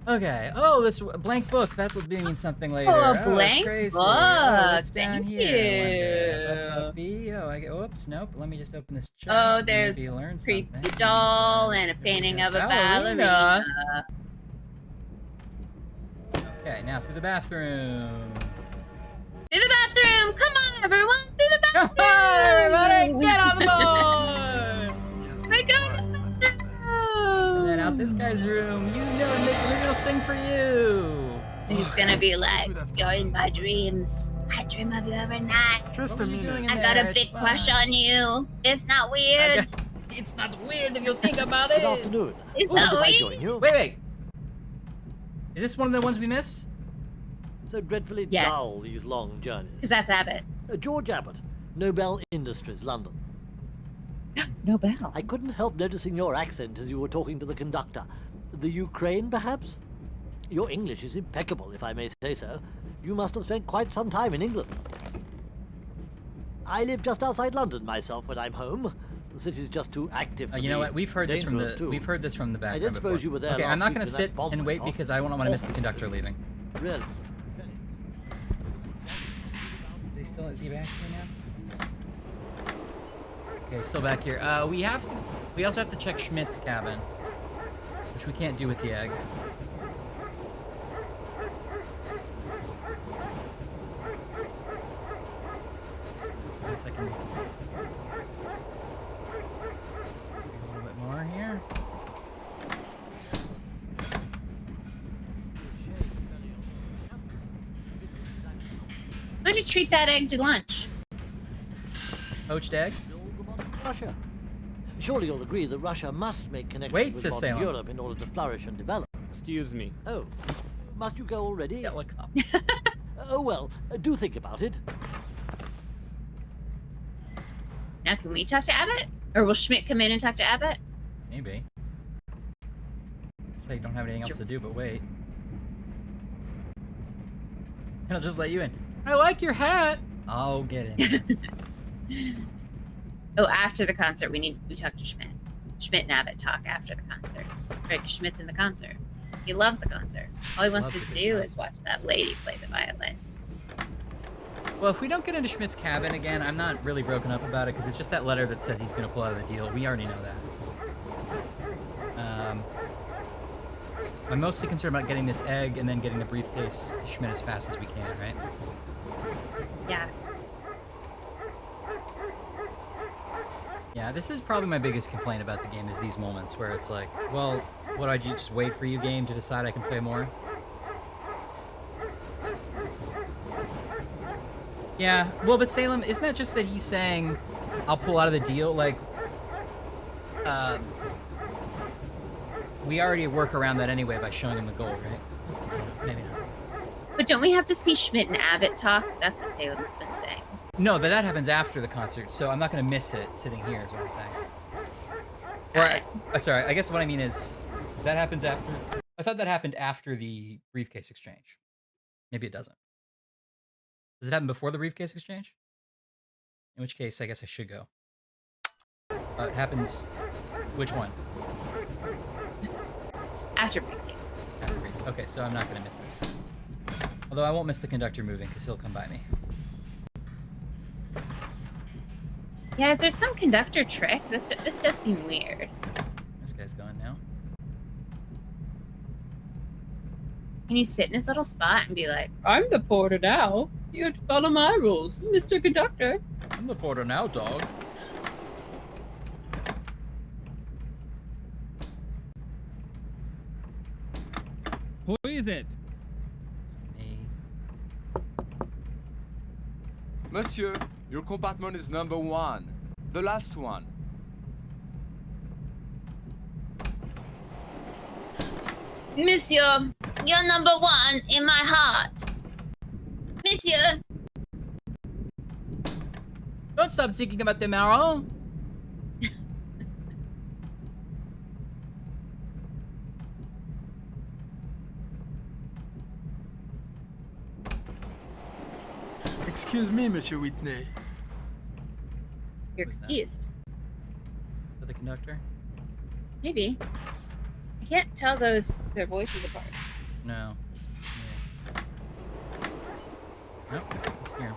Okay. Oh, this blank book. That would mean something later. Oh, a it's blank crazy. book. Oh, it's down Thank here. you. Oh, oops, nope. Let me just open this chest. Oh, and there's maybe learn creepy something. doll and a painting of a ballerina. Okay, now through the bathroom. Through the bathroom! Come on, everyone! Through the bathroom! Come on, everybody! Get on the board! We're going to the bathroom! And then out this guy's room. You know, maybe he'll sing for you. He's gonna be like, you're in my dreams. I dream of you every night. Just a minute. I got a big crush on you. It's not weird. It's not weird if you think about it. Good afternoon. It's Ooh, not I weird. join you? Wait. Is this one of the ones we missed? So dreadfully Yes. dull, these long journeys. Because that's Abbott. George Abbott, Nobel Industries, London. Nobel? I couldn't help noticing your accent as you were talking to the conductor. The Ukraine, perhaps? Your English is impeccable, if I may say so. You must have spent quite some time in England. I live just outside London myself when I'm home. The city's just too active for You know me. what? We've heard this from Dangerous, the too. background. don't suppose before. you were there Okay, last I'm not week going to when that sit bomb and went wait off. because I don't want to miss the conductor leaving. Really? Is he back here now? Okay, still back here. We also have to check Schmidt's cabin, which we can't do with the egg. One second. A little bit more here. Why don't you treat that egg to lunch? Poached egg? Russia. Surely you'll agree that Russia must make connections Wait, with says modern Salem. Europe in order to flourish and develop. Excuse me. Oh, must you go already? Helicopter. Oh well, do think about it. Now, can we talk to Abbott? Or will Schmidt come in and talk to Abbott? Maybe. So you don't have anything else to do but wait. And I'll just let you in. I like your hat. I'll get in. Oh, after the concert, we talk to Schmidt. Schmidt and Abbott talk after the concert. Right, 'cause Schmidt's in the concert. He loves the concert. All he wants Loves to a do good is watch that lady play the violin. Well, if we don't get into Schmidt's cabin again, I'm not really broken up about it because it's just that letter that says he's going to pull out of the deal. We already know that. I'm mostly concerned about getting this egg and then getting the briefcase to Schmidt as fast as we can, right? Yeah. Yeah, this is probably my biggest complaint about the game is these moments where it's like, well, what do I do? Just wait for you, game, to decide I can play more? Yeah, well, but Salem, isn't that just that he's saying, I'll pull out of the deal? Like, we already work around that anyway by showing him the goal, right? Maybe not. But don't we have to see Schmidt and Abbott talk? That's what Salem's been saying. No, but that happens after the concert, so I'm not going to miss it sitting here, is what I'm saying. Or, sorry, I guess what I mean is, that happens after... I thought that happened after the briefcase exchange. Maybe it doesn't. Does it happen before the briefcase exchange? In which case, I guess I should go. It happens... Which one? After briefcase. After briefcase. Okay, so I'm not going to miss it. Although I won't miss the conductor moving, because he'll come by me. Yeah, is there some conductor trick? This does seem weird. This guy's going now. Can you sit in his little spot and be like, I'm the porter now. You have to follow my rules, Mr. Conductor. I'm the porter now, dog. Who is it? Monsieur, your compartment is number 1. The last one. Monsieur, you're number 1 in my heart. Monsieur. Don't stop thinking about the marrow. Excuse me, Monsieur Whitney. You're excused. For the conductor? Maybe. I can't tell their voices apart. No. Yeah. Nope. It's here.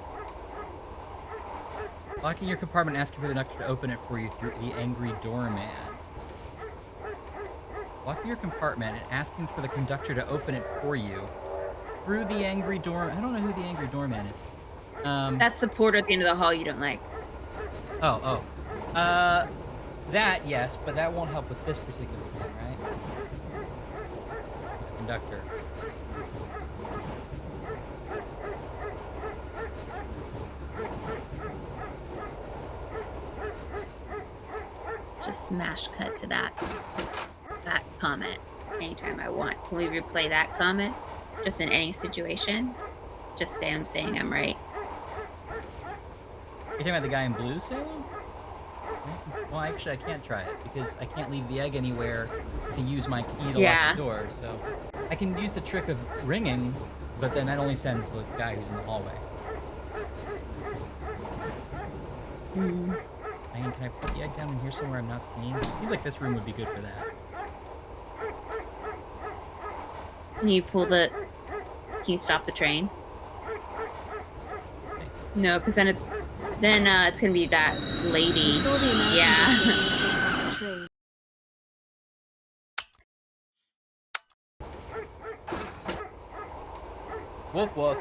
Locking your compartment, asking for the conductor to open it for you through the angry doorman. Locking your compartment and asking for the conductor to open it for you through the angry door. I don't know who the angry doorman is. That's the porter at the end of the hall you don't like. That, yes, but that won't help with this particular thing, right? The conductor. Let's just smash cut to that comment anytime I want. Can we replay that comment? Just in any situation? Just say I'm saying I'm right. You're talking about the guy in blue, Salem? Well, actually, I can't try it because I can't leave the egg anywhere to use my key to lock the door. So I can use the trick of ringing, but then that only sends the guy who's in the hallway. Can I put the egg down in here somewhere I'm not seeing? It seems like this room would be good for that. Can you pull the... Can you stop the train? No, because then it's gonna be that lady. Yeah. Woof woof.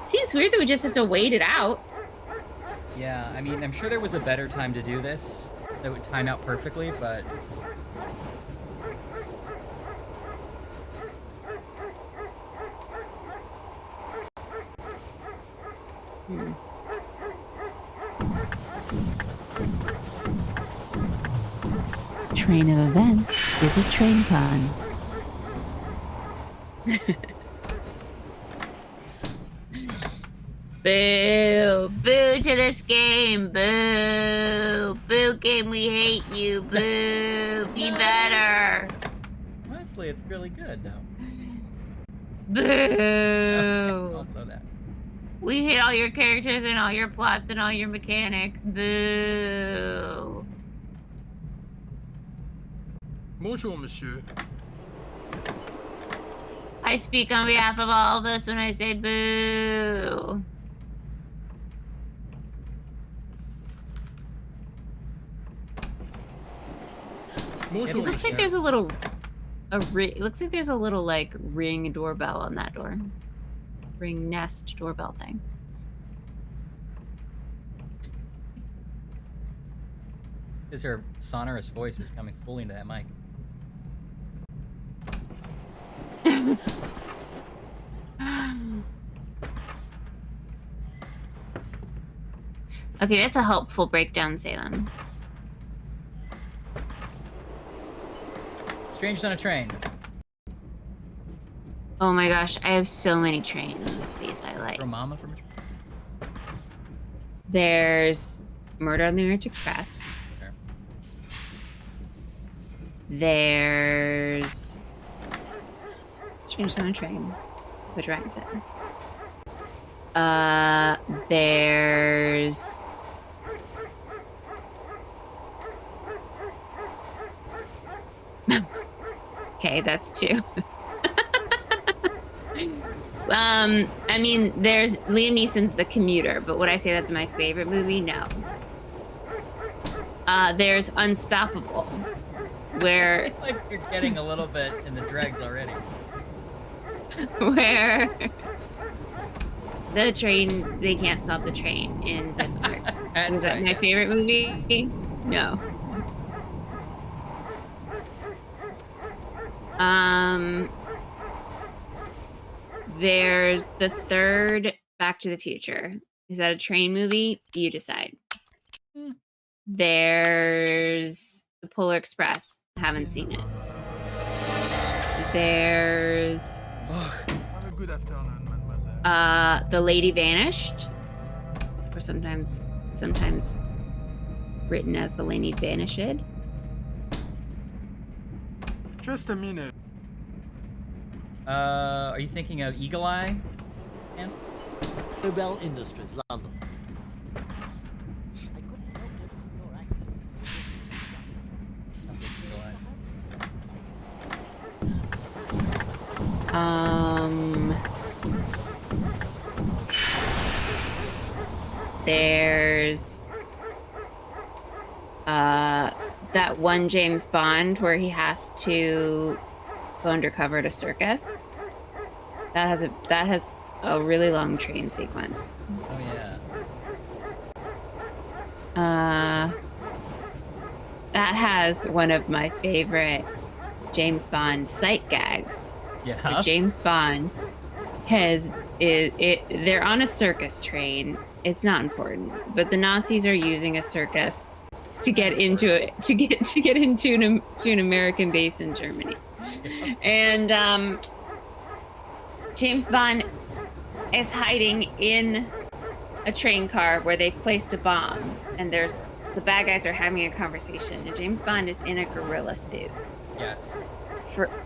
Seems weird that we just have to wait it out. Yeah, I mean, I'm sure there was a better time to do this that would time out perfectly, but... Train of events is a train con. Boo! Boo to this game! Boo! Boo game, we hate you! Boo! Be better! Honestly, it's really good, though. Boo! Also that. We hate all your characters and all your plots and all your mechanics. Boo! Bonjour, monsieur. I speak on behalf of all of us when I say boo. Bonjour, It looks like there's a little, it looks like there's a little like ring doorbell on that door, ring Nest doorbell thing. Because her sonorous voice is coming fully into that mic. Okay, that's a helpful breakdown, Salem. Strangers on a Train. Oh my gosh, I have so many trains these I like. From Mama from a Train. There's Murder on the Orient Express. Sure. There's Strangers on a Train, which Ryan said. There's okay, that's two. I mean, there's Liam Neeson's The Commuter, but would I say that's my favorite movie? No. There's Unstoppable, where Like you're getting a little bit in the dregs already. where the train, they can't stop the train in Pittsburgh. Was that my favorite movie? No. There's the third Back to the Future. Is that a train movie? You decide. There's the Polar Express. Haven't seen it. There's Have a good afternoon, mademoiselle. The Lady Vanished, or sometimes written as the Lady Vanished. Just a minute. Are you thinking of Eagle Eye? Ann? Nobel Industries, London. There's that one James Bond where he has to go undercover at a circus. That has a really long train sequence. Oh yeah. That has one of my favorite James Bond sight gags. Yeah. Where James Bond they're on a circus train. It's not important, but the Nazis are using a circus to get into an American base in Germany. And James Bond is hiding in a train car where they've placed a bomb, and the bad guys are having a conversation, and James Bond is in a gorilla suit. Yes.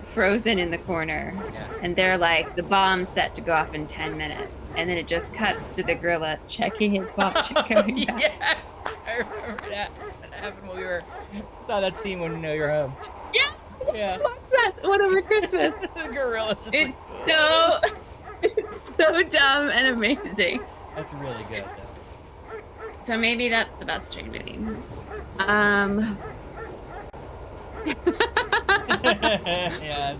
Frozen in the corner. Yes. And they're like, the bomb's set to go off in 10 minutes. And then it just cuts to the gorilla checking his watch and coming back. Yes! I remember that. That happened when we saw that scene when you were home. Yeah! Yeah. That's one over Christmas. The gorilla's just it's so dumb and amazing. That's really good, though. So maybe that's the best train movie. Yeah.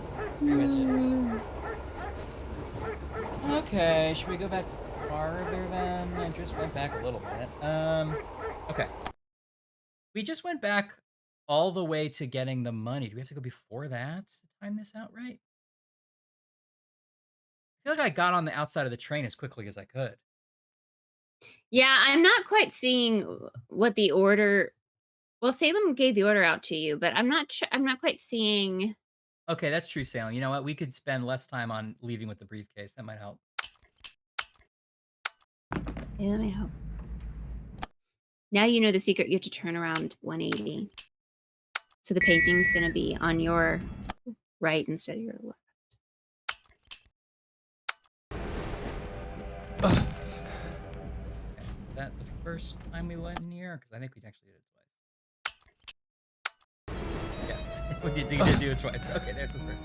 Okay, should we go back farther then? I just went back a little bit. Okay. We just went back all the way to getting the money. Do we have to go before that to time this out right? I feel like I got on the outside of the train as quickly as I could. Yeah, I'm not quite seeing what the order. Well, Salem gave the order out to you, but I'm not quite seeing. Okay, that's true, Salem. You know what? We could spend less time on leaving with the briefcase. That might help. Yeah, that might help. Now you know the secret. You have to turn around 180. So the painting's going to be on your right instead of your left. Is that the first time we went in here? Because I think we actually did it twice. Yes, we did do it twice. Okay, there's the first.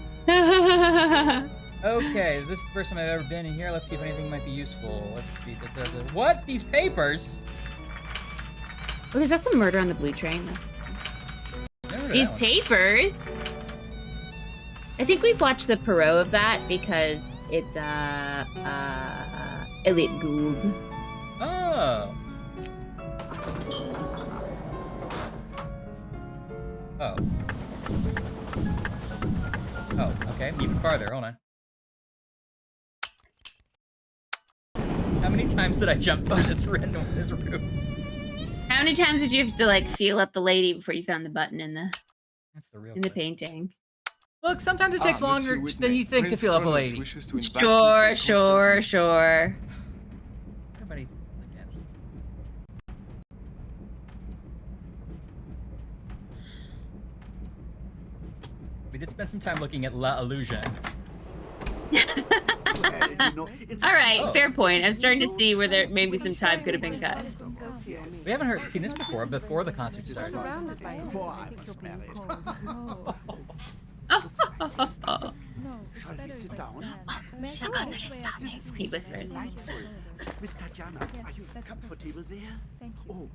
Okay, this is the first time I've ever been in here. Let's see if anything might be useful. Let's see. What? These papers? Oh, there's also murder on the blue train. These papers? I think we've watched the Perot of that because it's Elliot Gould. Oh. Oh. Oh, okay. Even farther. Hold on. How many times did I jump through this room? How many times did you have to like feel up the lady before you found the button in the painting? Look, sometimes it takes longer than you think to feel up a lady. Sure. Everybody against. We did spend some time looking at La Illusions. All right, fair point. I'm starting to see where there maybe some time could have been cut. We haven't seen this before the concert started. Shall we sit down? The concert is starting, he whispers. Miss Tatiana, are you comfortable there? Thank you. Oh,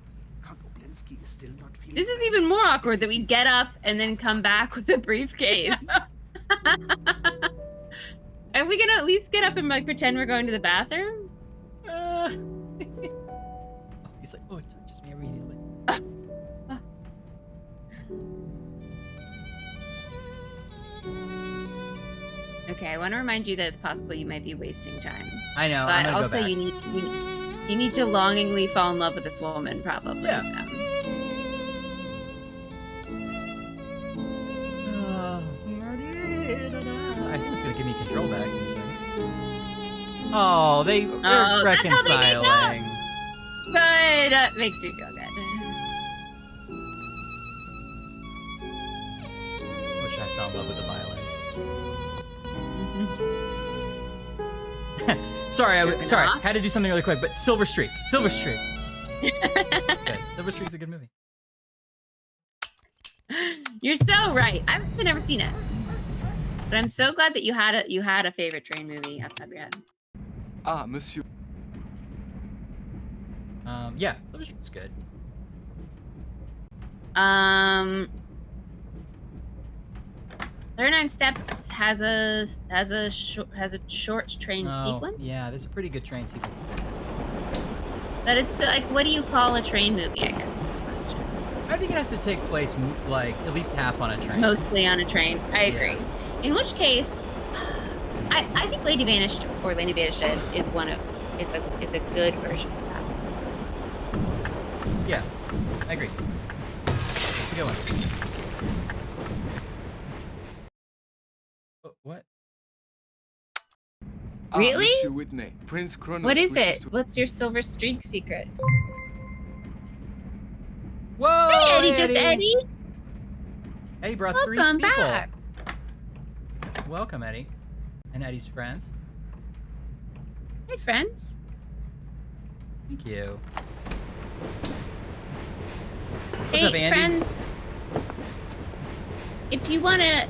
Oblensky is still not feeling This is even more awkward that we get up and then come back with a briefcase. Are we gonna at least get up and like pretend we're going to the bathroom? He's like, oh, it touches me immediately. Okay, I want to remind you that it's possible you might be wasting time. I know. But I'm gonna also, go back. you need to longingly fall in love with this woman, probably. Yeah. So. I think it's gonna give me control back in a second. Oh, they're Oh, that's how they make up. reconciling. Good. Makes you feel good. Wish I fell in love with the violin. Sorry, sorry. off. Had to do something really quick, but Silver Streak. Silver Streak. Good. Silver Streak's a good movie. You're so right. I've never seen it, but I'm so glad that you had a favorite train movie outside your head. Ah, monsieur. Yeah, Silver Streak's good. 39 Steps has a short train sequence. Yeah, there's a pretty good train sequence. But it's like, what do you call a train movie? I guess is the question. I think it has to take place like at least half on a train. Mostly on a train. I agree. In which case, I think Lady Vanished or Lady Vanished is a good version of that. Yeah, I agree. It's a good one. What? Really? Monsieur Whitney, Prince Kronos What is wishes it? to- What's your Silver Streak secret? Whoa! Hey, Eddie, just Eddie. Eddie brought Welcome 3 people. back. Welcome, Eddie. And Eddie's friends. Hey, friends. Thank you. What's Hey, up, Andy? friends. If you wanna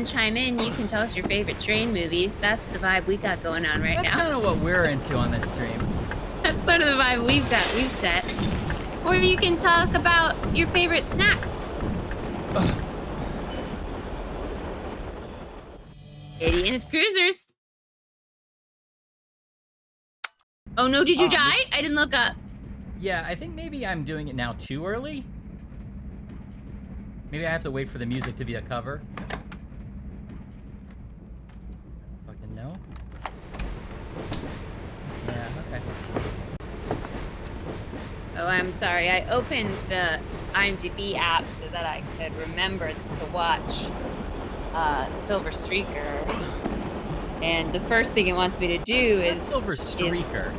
chime in, you can tell us your favorite train movies. That's the vibe we got going on right That's now. kind of what we're into on this stream. That's sort of the vibe we've set. Or you can talk about your favorite snacks. Eddie and his cruisers. Oh no, did you die? I didn't look up. Yeah, I think maybe I'm doing it now too early. Maybe I have to wait for the music to be a cover. Fucking no. Yeah, okay. Oh, I'm sorry. I opened the IMDb app so that I could remember to watch Silver Streaker. And the first thing it wants me to do is Silver Streaker.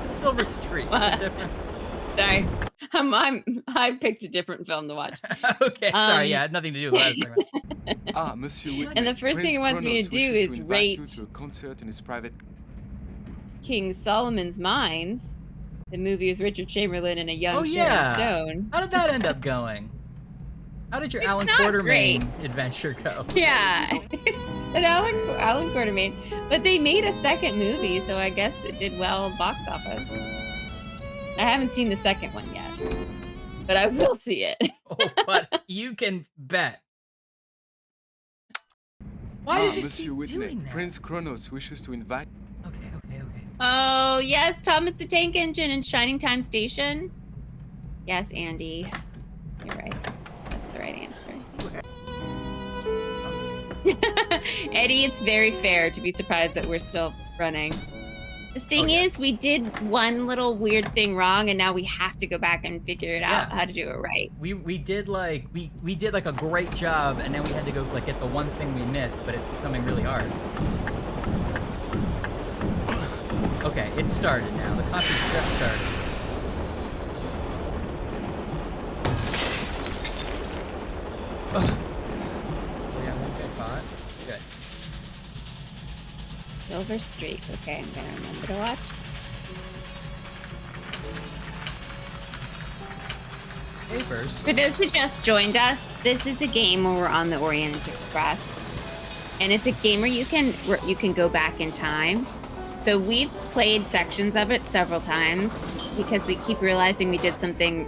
Silver Streak. What? It's a different. Sorry, I picked a different film to watch. Okay, sorry. Yeah, it had nothing to do with what I was talking about. Ah, Monsieur Whitney. And the first thing it wants me to do Kronos wishes is invite you rate to a concert in his private. King Solomon's Mines, the movie with Richard Chamberlain and a young Oh Sharon yeah. Stone. How did that end up going? How did your It's Alan not Quartermain great. adventure go? Yeah, it's an Alan Quartermain, but they made a second movie, so I guess it did well box office. I haven't seen the second one yet, but I will see it. Oh, but you can bet. Why does it Monsieur keep Whitney, doing that? Prince Kronos wishes to invite. Okay. Oh, yes, Thomas the Tank Engine and Shining Time Station. Yes, Andy. You're right. That's the right answer. Eddie, it's very fair to be surprised that we're still running. The thing is, we did one little weird thing wrong, and now we have to go back and figure it out how to do it right. We did like we did like a great job, and then we had to go like get the one thing we missed, but it's becoming really hard. Okay, it started now. The concert just started. Yeah, won't get caught. Good. Silver Streak. Okay, I'm gonna remember to watch. Papers. For those who just joined us, this is a game where we're on the Orient Express, and it's a game where you can go back in time. So we've played sections of it several times because we keep realizing we did something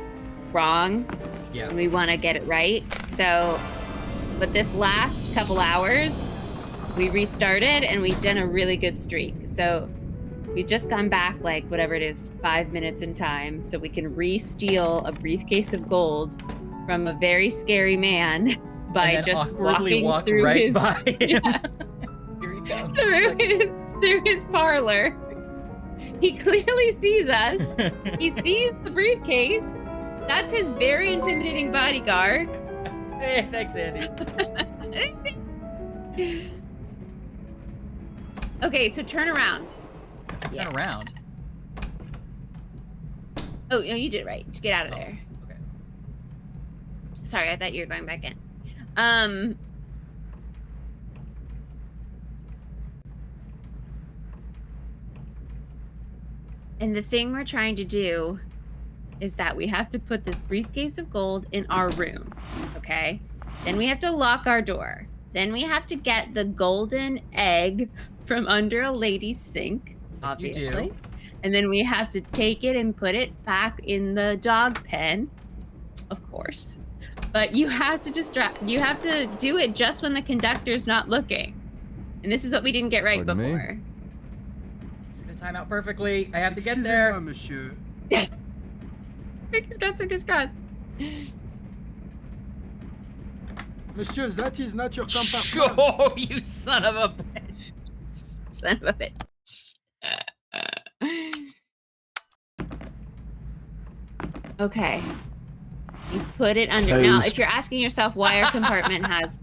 wrong. Yeah. And we want to get it right. So, but this last couple hours, we restarted and we've done a really good streak. So we've just gone back like whatever it is, 5 minutes in time, so we can re-steal a briefcase of gold from a very scary man by just walking through right his by him. Yeah. Here he comes. through his parlor. He clearly sees us. He sees the briefcase. That's his very intimidating bodyguard. Hey, thanks, Andy. Okay, so turn around. Turn around. Oh, no, you did it right. Get out of there. Okay. Sorry, I thought you were going back in. And the thing we're trying to do is that we have to put this briefcase of gold in our room, okay? Then we have to lock our door. Then we have to get the golden egg from under a lady's sink, obviously. And then we have to take it and put it back in the dog pen, of course. But you have to you have to do it just when the conductor's not looking. And this is what we didn't get right before. It's gonna time out perfectly. I have to get there. Monsieur. Fingers crossed. Monsieur, that is not your compartment. Oh, you son of a bitch. Son of a bitch. Okay. You put it under. Now, if you're asking yourself why our compartment has...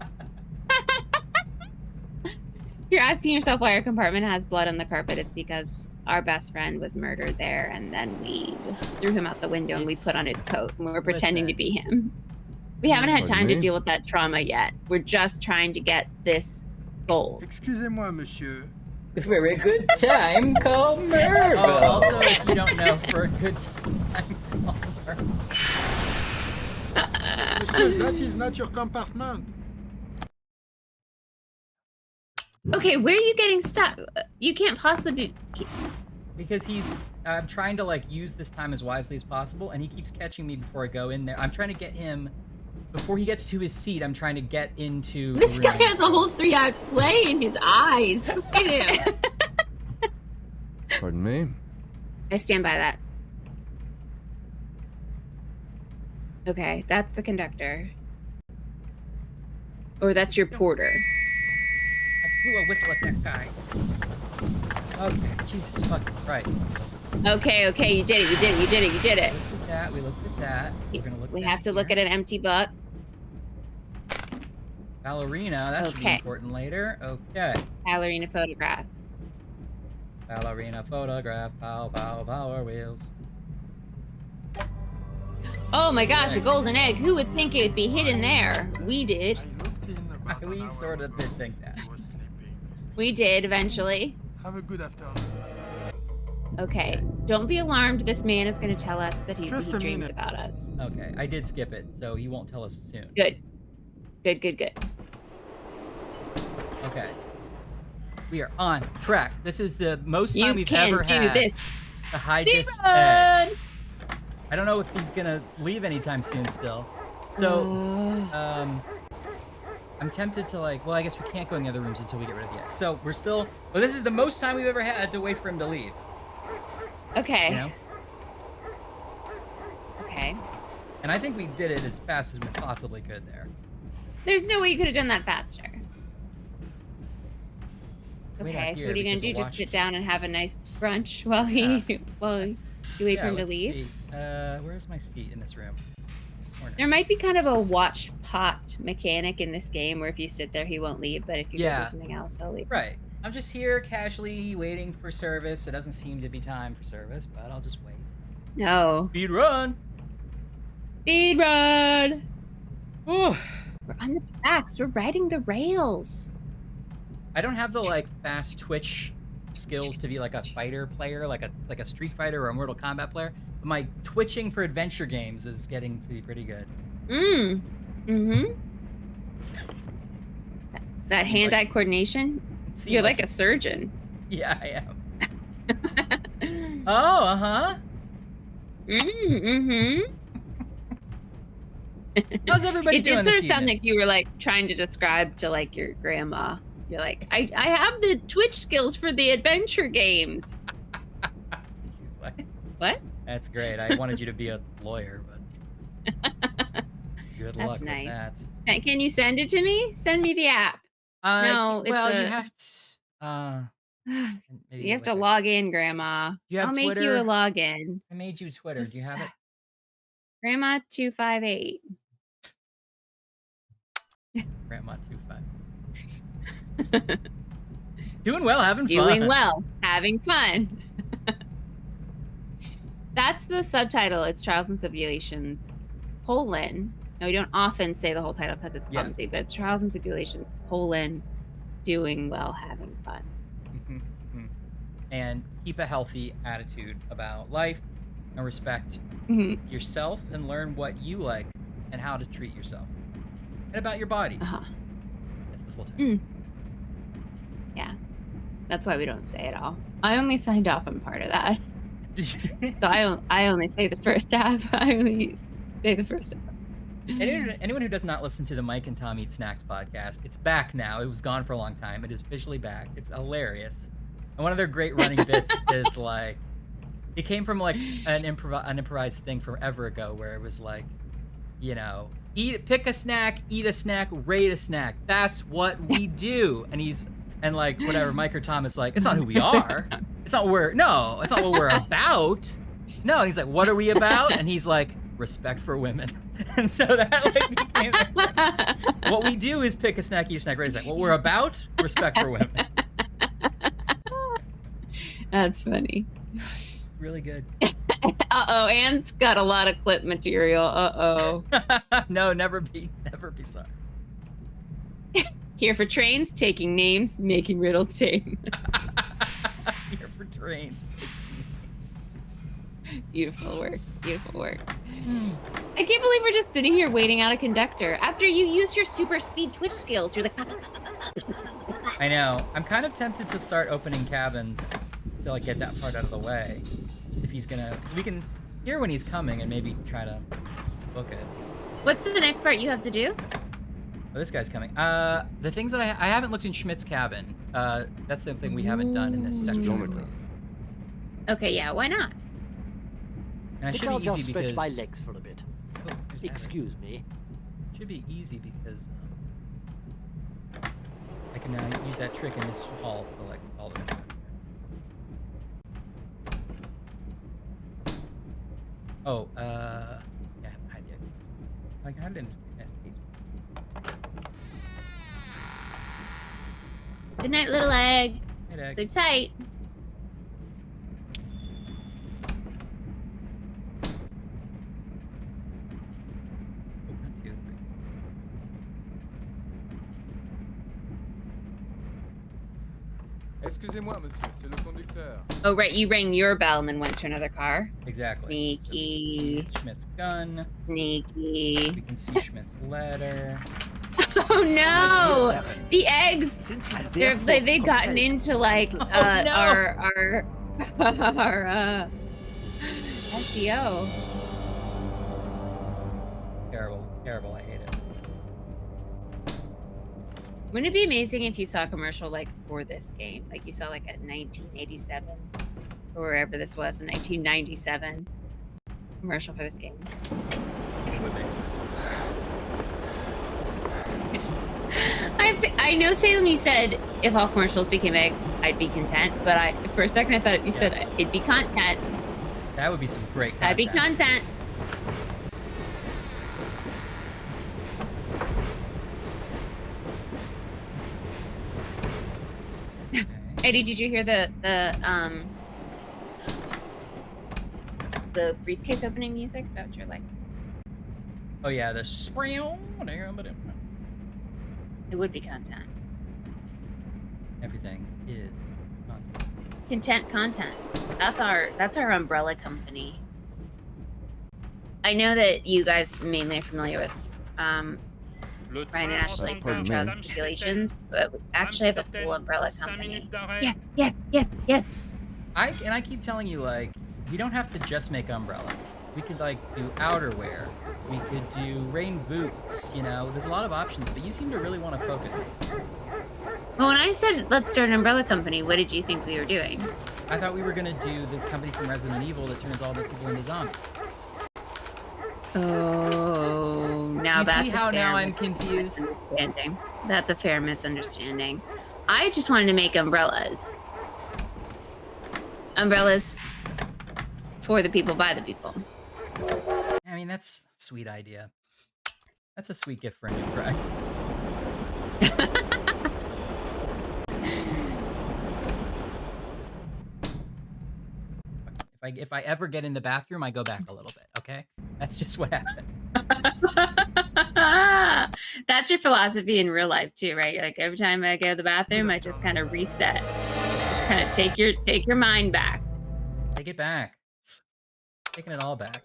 If you're asking yourself why our compartment has blood on the carpet, it's because our best friend was murdered there, and then we threw him out the window and we put on his coat, and we were pretending to be him. We haven't had time to deal with that trauma yet. We're just trying to get this gold. Excusez-moi, monsieur. A very good time called murder. Oh, also, if you don't know, for a good time called murder. Monsieur, that is not your compartment. Okay, where are you getting stuck? You can't possibly be... Because I'm trying to like use this time as wisely as possible, and he keeps catching me before I go in there. I'm trying to get him, before he gets to his seat, I'm trying to get into This guy has a whole 3-act play in his eyes. Look at him. Pardon me? I stand by that. Okay, that's the conductor. Or that's your porter. I blew a whistle at that guy. Okay, Jesus fucking Christ. Okay, you did it. We looked at that. We're gonna look We have to look at an empty book. Ballerina, that should be important later. Okay. Ballerina photograph. Ballerina photograph, power wheels. Oh my gosh, a golden egg. Who would think it would be hidden there? We did. We sort of did think that. We did eventually. Have a good afternoon. Okay, don't be alarmed. This man is going to tell us that he dreams minute. about us. Okay, I did skip it, so he won't tell us soon. Good. Okay. We are on track. This is the most time we've can ever do had this. to hide this egg. I don't know if he's gonna leave anytime soon still. So, I'm tempted to like, well, I guess we can't go in the other rooms until we get rid of the egg. So we're still, well, this is the most time we've ever had to wait for him to leave. Okay. You know? Okay. And I think we did it as fast as we possibly could there. There's no way you could have done that faster. Way Okay, out so here what are you gonna because do? of Just watch- sit down and have a nice brunch while you wait for him to let's leave? see. Where's my seat in this room? There might be kind of a watch pot mechanic in this game where if you sit there, he won't leave, but if you go do something else, he'll leave. Right. I'm just here casually waiting for service. It doesn't seem to be time for service, but I'll just wait. No. Speed run. Speed run. Ooh. We're on the tracks. We're riding the rails. I don't have the like fast twitch skills to be like a fighter player, like a Street Fighter or a Mortal Kombat player. But my twitching for adventure games is getting to be pretty good. That hand-eye coordination. You're like a surgeon. Yeah, I am. Oh, uh-huh. Mm-hmm. How's everybody It doing did sort this of sound evening? like you were like trying to describe to like your grandma. You're like, I have the Twitch skills for the adventure games. She's like, what? That's great. I wanted you to be a lawyer, but good luck That's with nice. that. Can you send it to me? Send me the app. No, it's well, a... you have to. Maybe You have to like log in, Grandma. You have I'll make you Twitter? a login. I made you Twitter. Do you have it? Grandma 258. Grandma 25. Doing well, having fun. Doing well, having fun. That's the subtitle. It's Trials and Tribulations, colon. No, we don't often say the whole title because it's clumsy, but it's Trials and Tribulations, colon, doing well, having fun. And keep a healthy attitude about life and respect yourself and learn what you like and how to treat yourself. And about your body. That's the full title. Yeah. That's why we don't say it all. I only signed off on part of that. So I only say the first half. I only say the first half. Anyone who does not listen to the Mike and Tom Eat Snacks podcast, it's back now. It was gone for a long time. It is officially back. It's hilarious. And one of their great running bits is like, it came from like an improvised thing forever ago where it was like, you know, pick a snack, eat a snack, rate a snack. That's what we do. And like whatever, Mike or Tom is like, it's not who we are. It's not what we're about. No, and he's like, what are we about? And he's like, respect for women. And so that like became what we do is pick a snack, eat a snack, rate a snack. What we're about, respect for women. That's funny. Really good. Uh-oh, Anne's got a lot of clip material. Uh-oh. No, never be sorry. Here for trains, taking names, making riddles tame. Here for trains. Beautiful work. Beautiful work. I can't believe we're just sitting here waiting out a conductor. After you use your super speed Twitch skills, you're like... I know. I'm kind of tempted to start opening cabins to like get that part out of the way. If he's gonna... So we can hear when he's coming and maybe try to book it. What's the next part you have to do? Oh, this guy's coming. The things that I haven't looked in Schmidt's cabin. That's the thing we haven't done in this section. Okay, yeah, why not? And I should I'll be just easy stretch because... my legs for a bit. Oh, there's Excuse me. Should be easy because I can now use that trick in this hall to like all the way down. Oh, yeah, hide it. I can hide it in this case. Good night, little egg. Night, egg. Sleep tight. Excusez-moi, monsieur, c'est le conducteur. Oh, right, you rang your bell and then went to another car. Exactly. Sneaky. So Schmidt's gun. Sneaky. We can see Schmidt's letter. Oh no! The eggs. They've gotten into like our SEO. Terrible. I hate it. Wouldn't it be amazing if you saw a commercial like for this game, like you saw like a 1987 or wherever this was in 1997 commercial for this game? I know, Salem, you said if all commercials became eggs, I'd be content. But for a second, I thought you said it'd be content. That would be some great content. That'd be content. Okay. Eddie, did you hear the briefcase opening music? Is that what you're like? Oh yeah, the spring. It would be content. Everything is content. That's our umbrella company. I know that you guys mainly are familiar with Ryan and Ashley from Trials and Tribulations, but we actually have a full umbrella company. Yes. I keep telling you, like, we don't have to just make umbrellas. We could, like, do outerwear. We could do rain boots, you know? There's a lot of options, but you seem to really want to focus. Well, when I said let's start an umbrella company, what did you think we were doing? I thought we were going to do the company from Resident Evil that turns all the people into zombies. Oh, now You that's see how a fair now I'm confused? misunderstanding. That's a fair misunderstanding. I just wanted to make umbrellas. Umbrellas for the people, by the people. I mean, that's a sweet idea. That's a sweet gift for a new Greg. If I ever get in the bathroom, I go back a little bit, okay? That's just what happened. That's your philosophy in real life too, right? Like every time I go to the bathroom, I just kind of reset. Just kind of take your mind back. Take it back. Taking it all back.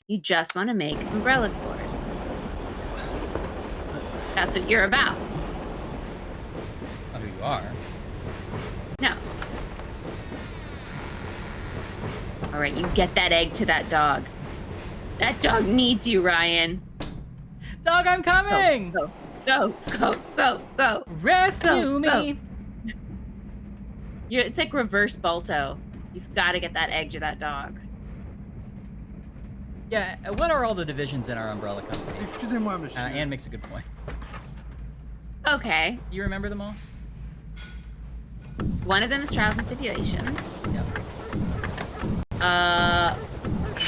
You just want to make umbrella cores. That's what you're about. Not who you are. No. All right, you get that egg to that dog. That dog needs you, Ryan. Dog, I'm coming! Go. Rescue me! It's like reverse Balto. You've got to get that egg to that dog. Yeah, what are all the divisions in our umbrella company? Excusez-moi, monsieur. Anne makes a good point. Okay. You remember them all? One of them is Trials and Stipulations. Yep.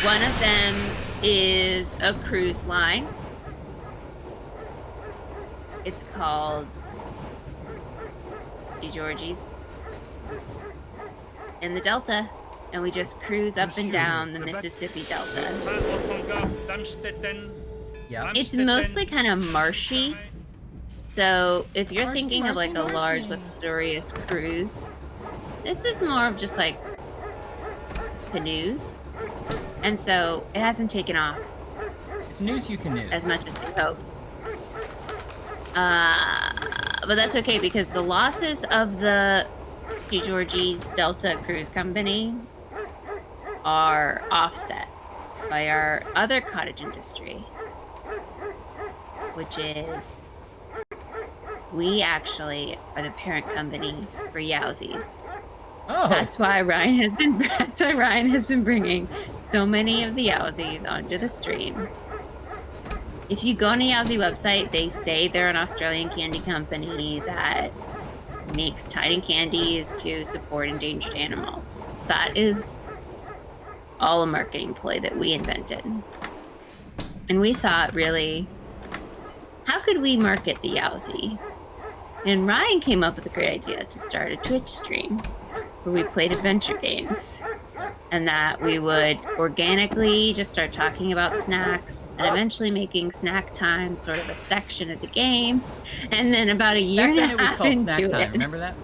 One of them is a cruise line. It's called DeGiorgie's in the Delta, and we just cruise up and down the Mississippi Delta. Yeah. It's mostly kind of marshy. So if you're thinking of like a large, luxurious cruise, this is more of just like canoes. And so it hasn't taken off. It's news you can as much as we hoped. But that's okay because the losses of the DeGiorgie's Delta Cruise Company are offset by our other cottage industry, which is we actually are the parent company for Yowzies. Oh. That's why Ryan has been bringing so many of the Yowzies onto the stream. If you go on a Yowzie website, they say they're an Australian candy company that makes tiny candies to support endangered animals. That is all a marketing ploy that we invented. And we thought, really, how could we market the Yowzie? And Ryan came up with a great idea to start a Twitch stream where we played adventure games. And that we would organically just start talking about snacks and eventually making snack time sort of a section of the game. And then about a year and a half it was called into Snack Time. it, Remember that?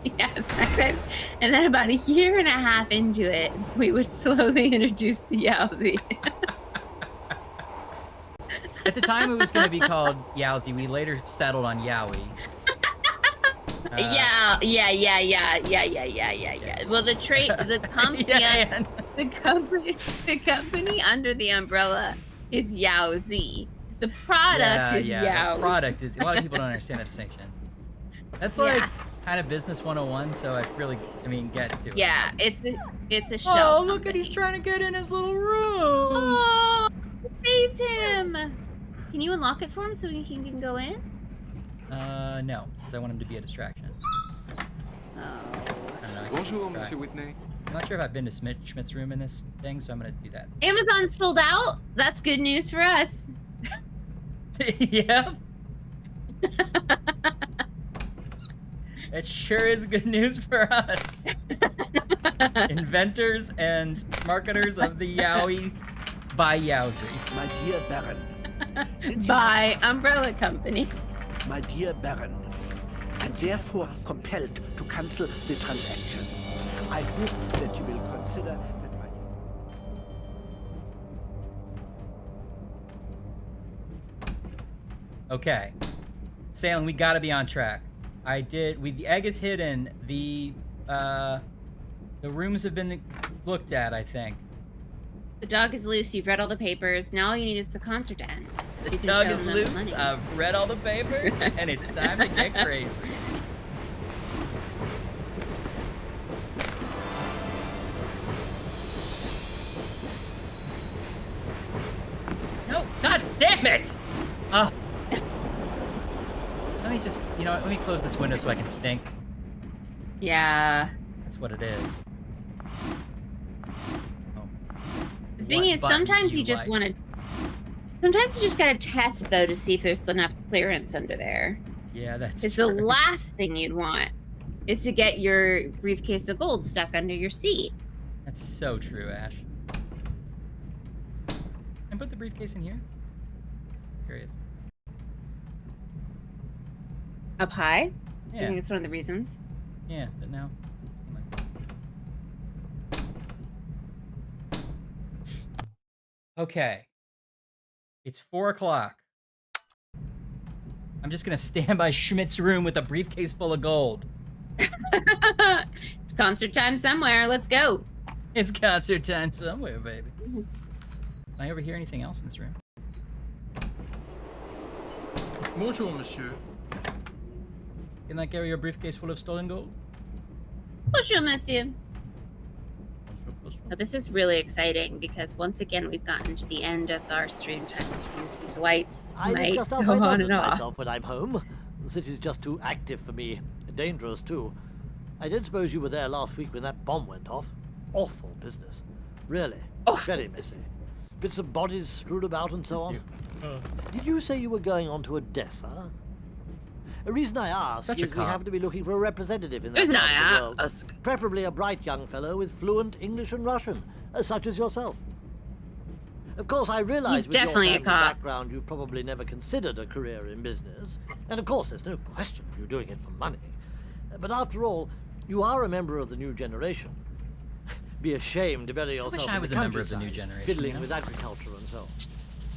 yeah, snack time. And then about a year and a half into it, we would slowly introduce the Yowzie. At the time, it was going to be called Yowzie. We later settled on Yowie. Yeah. Well, the company under the umbrella is Yowzie. The product is Yowie. The product is. A lot of people don't understand that distinction. That's like kind of business 101. So I really, get to it. Yeah, it's a shell. Oh, look at he's trying to get in his little room. Oh, I saved him. Can you unlock it for him so he can go in? No, because I want him to be a distraction. Oh. I don't know. Bonjour, Monsieur Whitney. I'm not sure if I've been to Schmidt's room in this thing, so I'm gonna do that. Amazon sold out. That's good news for us. Yep. It sure is good news for us. Inventors and marketers of the Yowie by Yowzie. My dear Baron. By Umbrella Company. My dear Baron, I'm therefore compelled to cancel the transaction. I hope that you will consider that my... Okay. Salem, we gotta be on track. The egg is hidden. The rooms have been looked at, I think. The dog is loose. You've read all the papers. Now all you need is the concert to end. The dog is loose. I've read all the papers, and it's time to get crazy. No, god damn it! Let me just, let me close this window so I can think. Yeah. That's what it is. The thing is, sometimes you just want to... Sometimes you just gotta test, though, to see if there's enough clearance under there. Yeah, that's Because the last thing you'd want is to get your briefcase of gold stuck under your seat. That's so true, Ash. Can I put the briefcase in here? Curious. Up high? Do Yeah. you think it's one of the reasons? Yeah, but now... Okay. It's 4 o'clock. I'm just gonna stand by Schmidt's room with a briefcase full of gold. It's concert time somewhere. Let's go. It's concert time somewhere, baby. Can I overhear anything else in this room? Bonjour, monsieur. Can I carry your briefcase full of stolen gold? Bonjour, monsieur. Now, this is really exciting because once again we've gotten to the end of our stream time, which means these lights I might live just go outside on London and off. myself when I'm home. The city's just too active for me. Dangerous, too. I did suppose you were there last week when that bomb went off. Awful business. Really. Very messy. Bits of bodies strewn about and so on. Did you say you were going on to Odessa? The reason I ask Such a is we cop. happen to be looking for a representative in that Reason part I of the world. ask. Preferably a bright young fellow with fluent English and Russian, such as yourself. Of course, I realize He's with your definitely a family cop. background, you've probably never considered a career in business. And of course, there's no question of you doing it for money. But after all, you are a member of the new generation. Be ashamed to bury yourself wish in I the was a member of the new countryside, generation, fiddling you know? with agriculture and so on.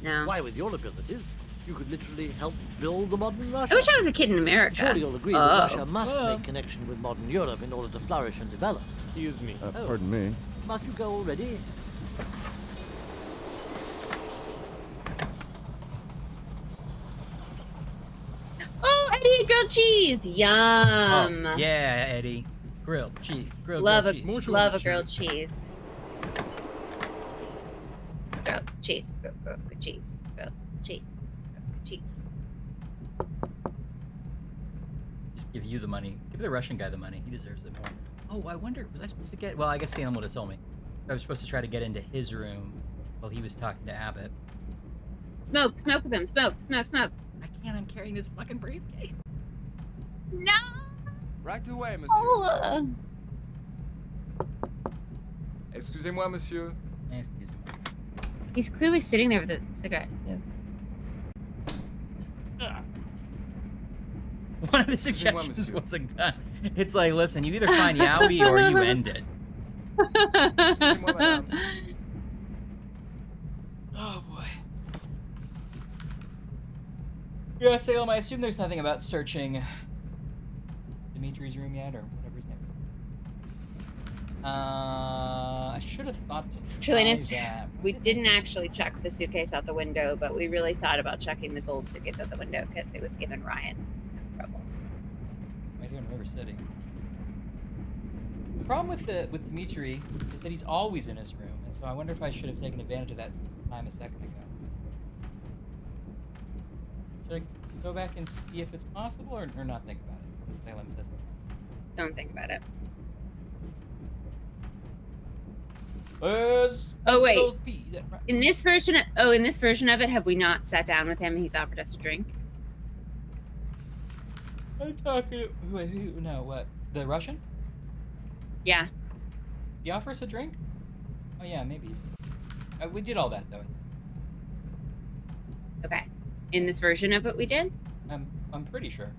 No. Why, with your abilities, you could literally help build the modern Russia. I wish I was a kid in America. Surely you'll agree Oh. that Russia must make connection with modern Europe in order to flourish and develop. Excuse me. Oh. Pardon me. Must you go already? Oh, Eddie and grilled cheese. Yum. Oh, yeah, Eddie. Grilled cheese. Love cheese. a grilled cheese. Grilled cheese. Grilled cheese. Grilled cheese. Grilled cheese. Just give you the money. Give the Russian guy the money. He deserves it more. Oh, I wonder, was I supposed to get... Well, I guess Salem would have told me. I was supposed to try to get into his room while he was talking to Abbott. Smoke with him. Smoke. I can't. I'm carrying this fucking briefcase. No. Right away, monsieur. Oh, Excusez-moi, monsieur. Excuse me. he's clearly sitting there with a cigarette. One of the suggestions was a gun. It's like, listen, you either find Yowie or you end it. Excusez-moi, madame. Oh boy. Yeah, Salem, I assume there's nothing about searching Dimitri's room yet, or whatever his name is. I should have thought to try Chilinus, that. we didn't actually check the suitcase out the window, but we really thought about checking the gold suitcase out the window because it was giving Ryan trouble. Right here in River City. The problem with Dimitri is that he's always in his room, and so I wonder if I should have taken advantage of that time a second ago. Should I go back and see if it's possible, or not think about it? As Salem says it's Don't think about it. Oh wait. In this version of it, have we not sat down with him and he's offered us a drink? I'm talking. Wait, who? No, what? The Russian? Yeah. Did he offer us a drink? Oh yeah, maybe. We did all that though. Okay. In this version of it, we did? I'm pretty sure.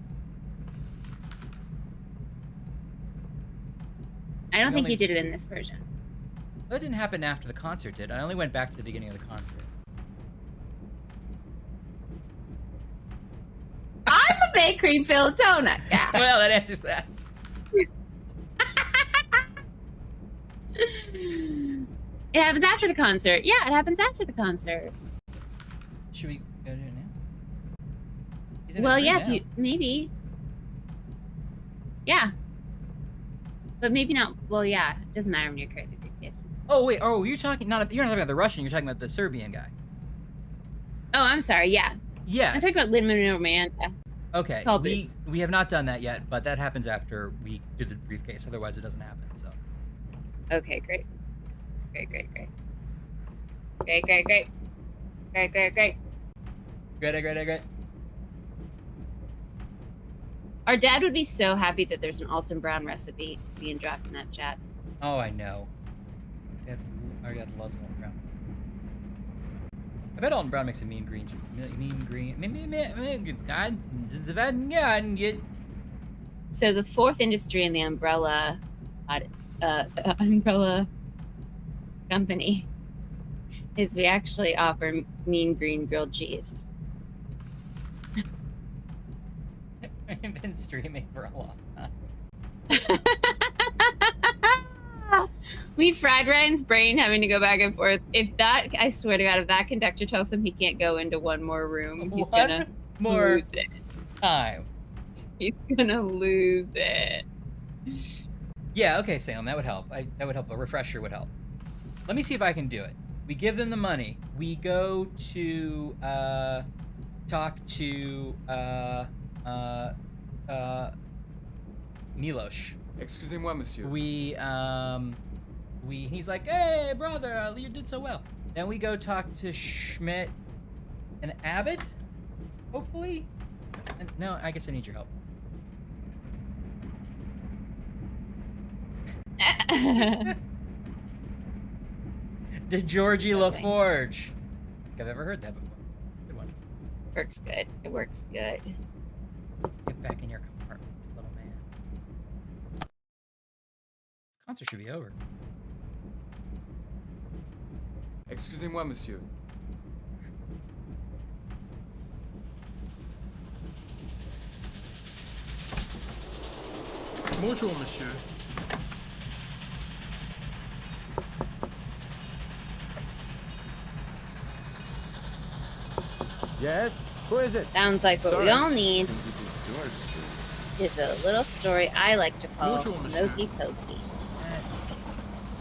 I don't We think only- you did it in this version. That didn't happen after the concert, did it? I only went back to the beginning of the concert. I'm a Strawberry cream filled donut. Yeah. Well, that answers that. It happens after the concert. Yeah, it happens after the concert. Should we go to it now? He's in Well, his room yeah, now. maybe. Yeah. But maybe not. Well, yeah, it doesn't matter when you're carrying the briefcase. Oh wait. Oh, you're not talking about the Russian. You're talking about the Serbian guy. Oh, I'm sorry. Yeah. Yes. I'm talking about Lin-Manuel Miranda. Okay. Tall We boots. have not done that yet, but that happens after we do the briefcase. Otherwise, it doesn't happen. So. Okay, great. Great. Great. Our dad would be so happy that there's an Alton Brown recipe being dropped in that chat. Oh, I know. Our dad loves Alton Brown. I bet Alton Brown makes a mean green. So the fourth industry in the umbrella umbrella company is we actually offer mean green grilled cheese. I've been streaming for a long time. We fried Ryan's brain having to go back and forth. I swear to God, if that conductor tells him he can't go into one more room, he's gonna lose it. Time. He's gonna lose it. Yeah, okay, Sam, that would help. That would help. A refresher would help. Let me see if I can do it. We give them the money. We go to talk to Milos. Excusez-moi, monsieur. He's like, hey, brother, you did so well. Then we go talk to Schmidt and Abbott, hopefully. And, no, I guess I need your help. To Georgie LaForge. I've ever heard that before. Good one. Works good. It works good. Get back in your compartment, little man. This concert should be over. Excusez-moi, monsieur. Bonjour, monsieur. Yes? Who is it? Sounds like what we Sorry. all need is a little story I like to call Bonjour, monsieur. Smoky Pokey.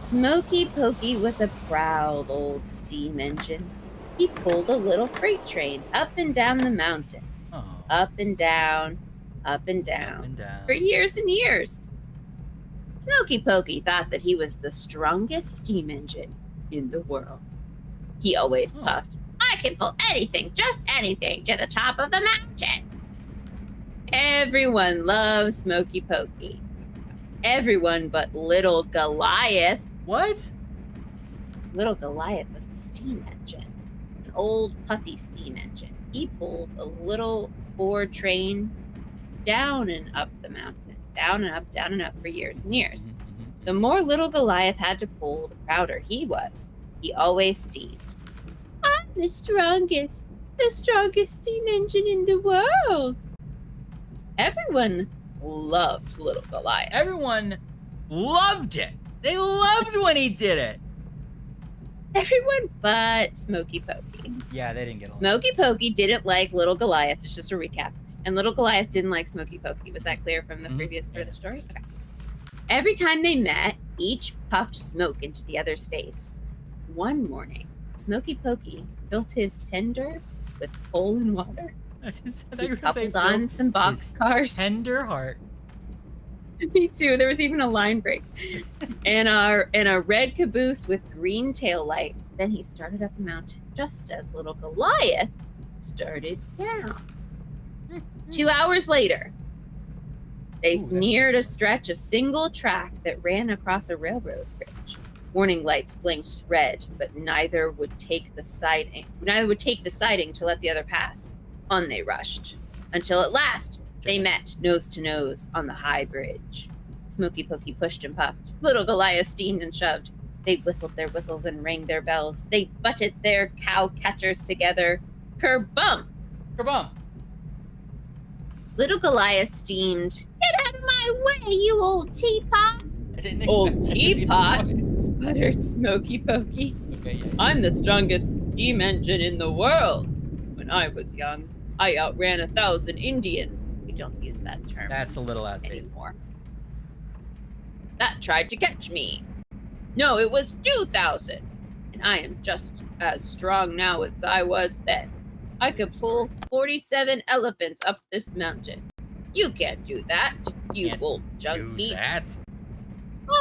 Smoky Pokey was a proud old steam engine. He pulled a little freight train up and down the mountain. Up and down, up and down, for years and years. Smoky Pokey thought that he was the strongest steam engine in the world. He always puffed, I can pull anything, just anything, to the top of the mountain. Everyone loves Smoky Pokey. Everyone but Little Goliath. What? Little Goliath was a steam engine, an old puffy steam engine. He pulled a little Ford train down and up the mountain, down and up for years and years. The more Little Goliath had to pull, the prouder he was. He always steamed. I'm the strongest steam engine in the world. Everyone loved Little Goliath. Everyone loved it. They loved when he did it. Everyone but Smoky Pokey. Yeah, they didn't get along. Smoky Pokey didn't like Little Goliath. It's just a recap. And Little Goliath didn't like Smoky Pokey. Was that clear from the previous part of the story? Okay. Every time they met, each puffed smoke into the other's face. One morning, Smoky Pokey filled his tender with coal and water. He coupled on some boxcars. Tender heart. Me too. There was even a line break. and a red caboose with green tail lights. Then he started up the mountain just as Little Goliath started down. 2 hours later, they neared a stretch of single track that ran across a railroad bridge. Warning lights blinked red, but neither would take the siding to let the other pass. On they rushed, until at last they met nose to nose on the high bridge. Smoky Pokey pushed and puffed. Little Goliath steamed and shoved. They whistled their whistles and rang their bells. They butted their cow catchers together. Kerbump! Kerbump! Little Goliath steamed. Get out of my way, you old teapot! I didn't Old expect it to be teapot, the sputtered Smoky Pokey. Okay, yeah. I'm the strongest steam engine in the world. When I was young, I outran 1,000 Indians. We don't use that term That's a little outdated. anymore. That tried to catch me. No, it was 2,000. And I am just as strong now as I was then. I could pull 47 elephants up this mountain. You can't do that, you old junk heap.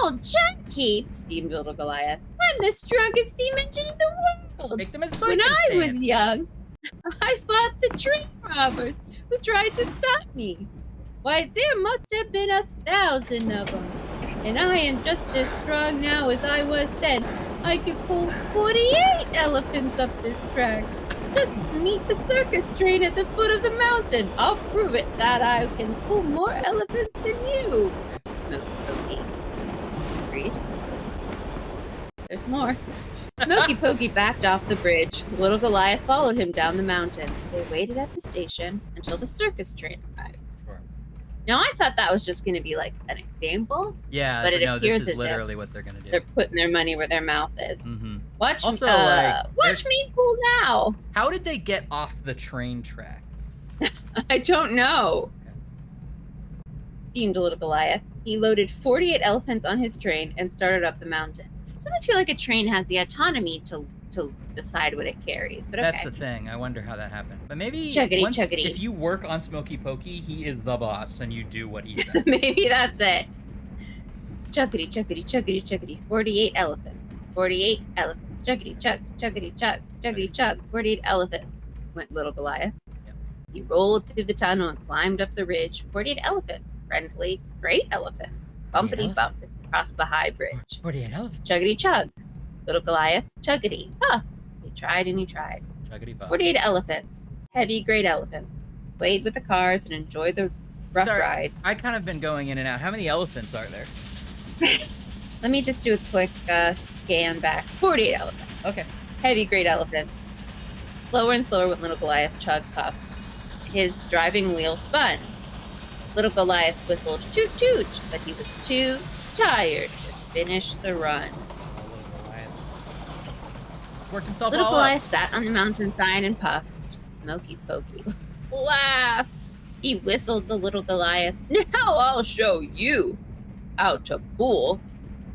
Old junk heap, steamed Little Goliath. I'm the strongest steam engine in the world. Make them a When I was young, I fought the train robbers who tried to stop me. Why, there must have been 1,000 of them. And I am just as strong now as I was then. I could pull 48 elephants up this track. Just meet the circus train at the foot of the mountain. I'll prove it that I can pull more elephants than you. Smoky Pokey. Agreed. There's more. Smoky Pokey backed off the bridge. Little Goliath followed him down the mountain. They waited at the station until the circus train arrived. Sure. Now, I thought that was just going to be like an example. Yeah, but it no, appears this as is literally what they're gonna if do. they're putting their money where their mouth is. Mm-hmm. Watch, Also, watch me pull now. How did they get off the train track? I don't know. Steamed Little Goliath. He loaded 48 elephants on his train and started up the mountain. Doesn't feel like a train has the autonomy to decide what it carries, but okay. That's the thing. I wonder how that happened. But maybe Chuggity. if you work on Smoky Pokey, he is the boss and you do what he says. Maybe that's it. Chuggity. 48 elephants. 48 elephants. Chuggity chug. 48 elephants. Went Little Goliath. Yep. He rolled through the tunnel and climbed up the ridge. 48 elephants. Friendly, great elephants. Bumpity bump across the high bridge. 48 elephants. Chuggity chug. Little Goliath. Chuggity puff. He tried and he tried. Chuggity puff. 48 elephants. Heavy, great elephants. Played with the cars and enjoyed the rough ride. I kind of been going in and out. How many elephants are there? Let me just do a quick scan back. 48 elephants. Okay. Heavy, great elephants. Slower and slower went Little Goliath chug puff. His driving wheel spun. Little Goliath whistled toot toot, but he was too tired to finish the run. Worked himself Little all Goliath up. sat on the mountainside and puffed. Smoky Pokey laughed. He whistled to Little Goliath. Now I'll show you how to pull.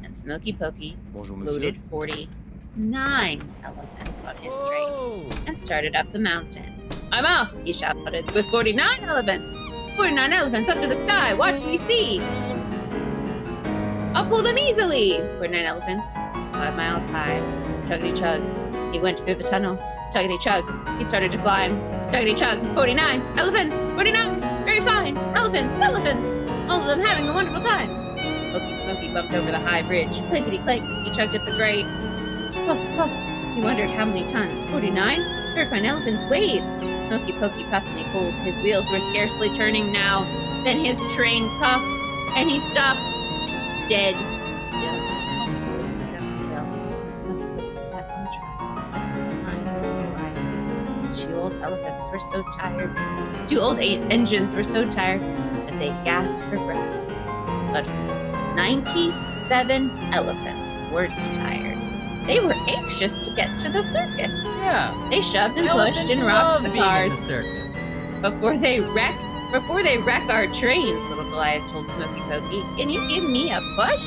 And Smoky Pokey loaded 49 elephants on his train and started up the mountain. I'm off, he shouted, with 49 elephants. 49 elephants up to the sky. Watch me see. I'll pull them easily. 49 elephants, 5 miles high. Chuggity chug. He went through the tunnel. Chuggity chug. He started to climb. Chuggity chug. 49 elephants. 49. Very fine. Elephants. All of them having a wonderful time. Smoky bumped over the high bridge. Clinkety clink. He chugged up the grade. Puff, puff. He wondered how many tons. 49. Very fine elephants weighed. Smoky Pokey puffed and he pulled. His wheels were scarcely turning now. Then his train puffed and he stopped dead still. Smoky Pokey sat on the track. Behind Little Goliath. 2 old elephants were so tired. 2 old engines were so tired that they gasped for breath. But 97 elephants weren't tired. They were anxious to get to the circus. Yeah. They shoved and Elephants pushed and rocked love the being in cars. the circus. Before they wreck our trains, Little Goliath told Smoky Pokey, can you give me a push?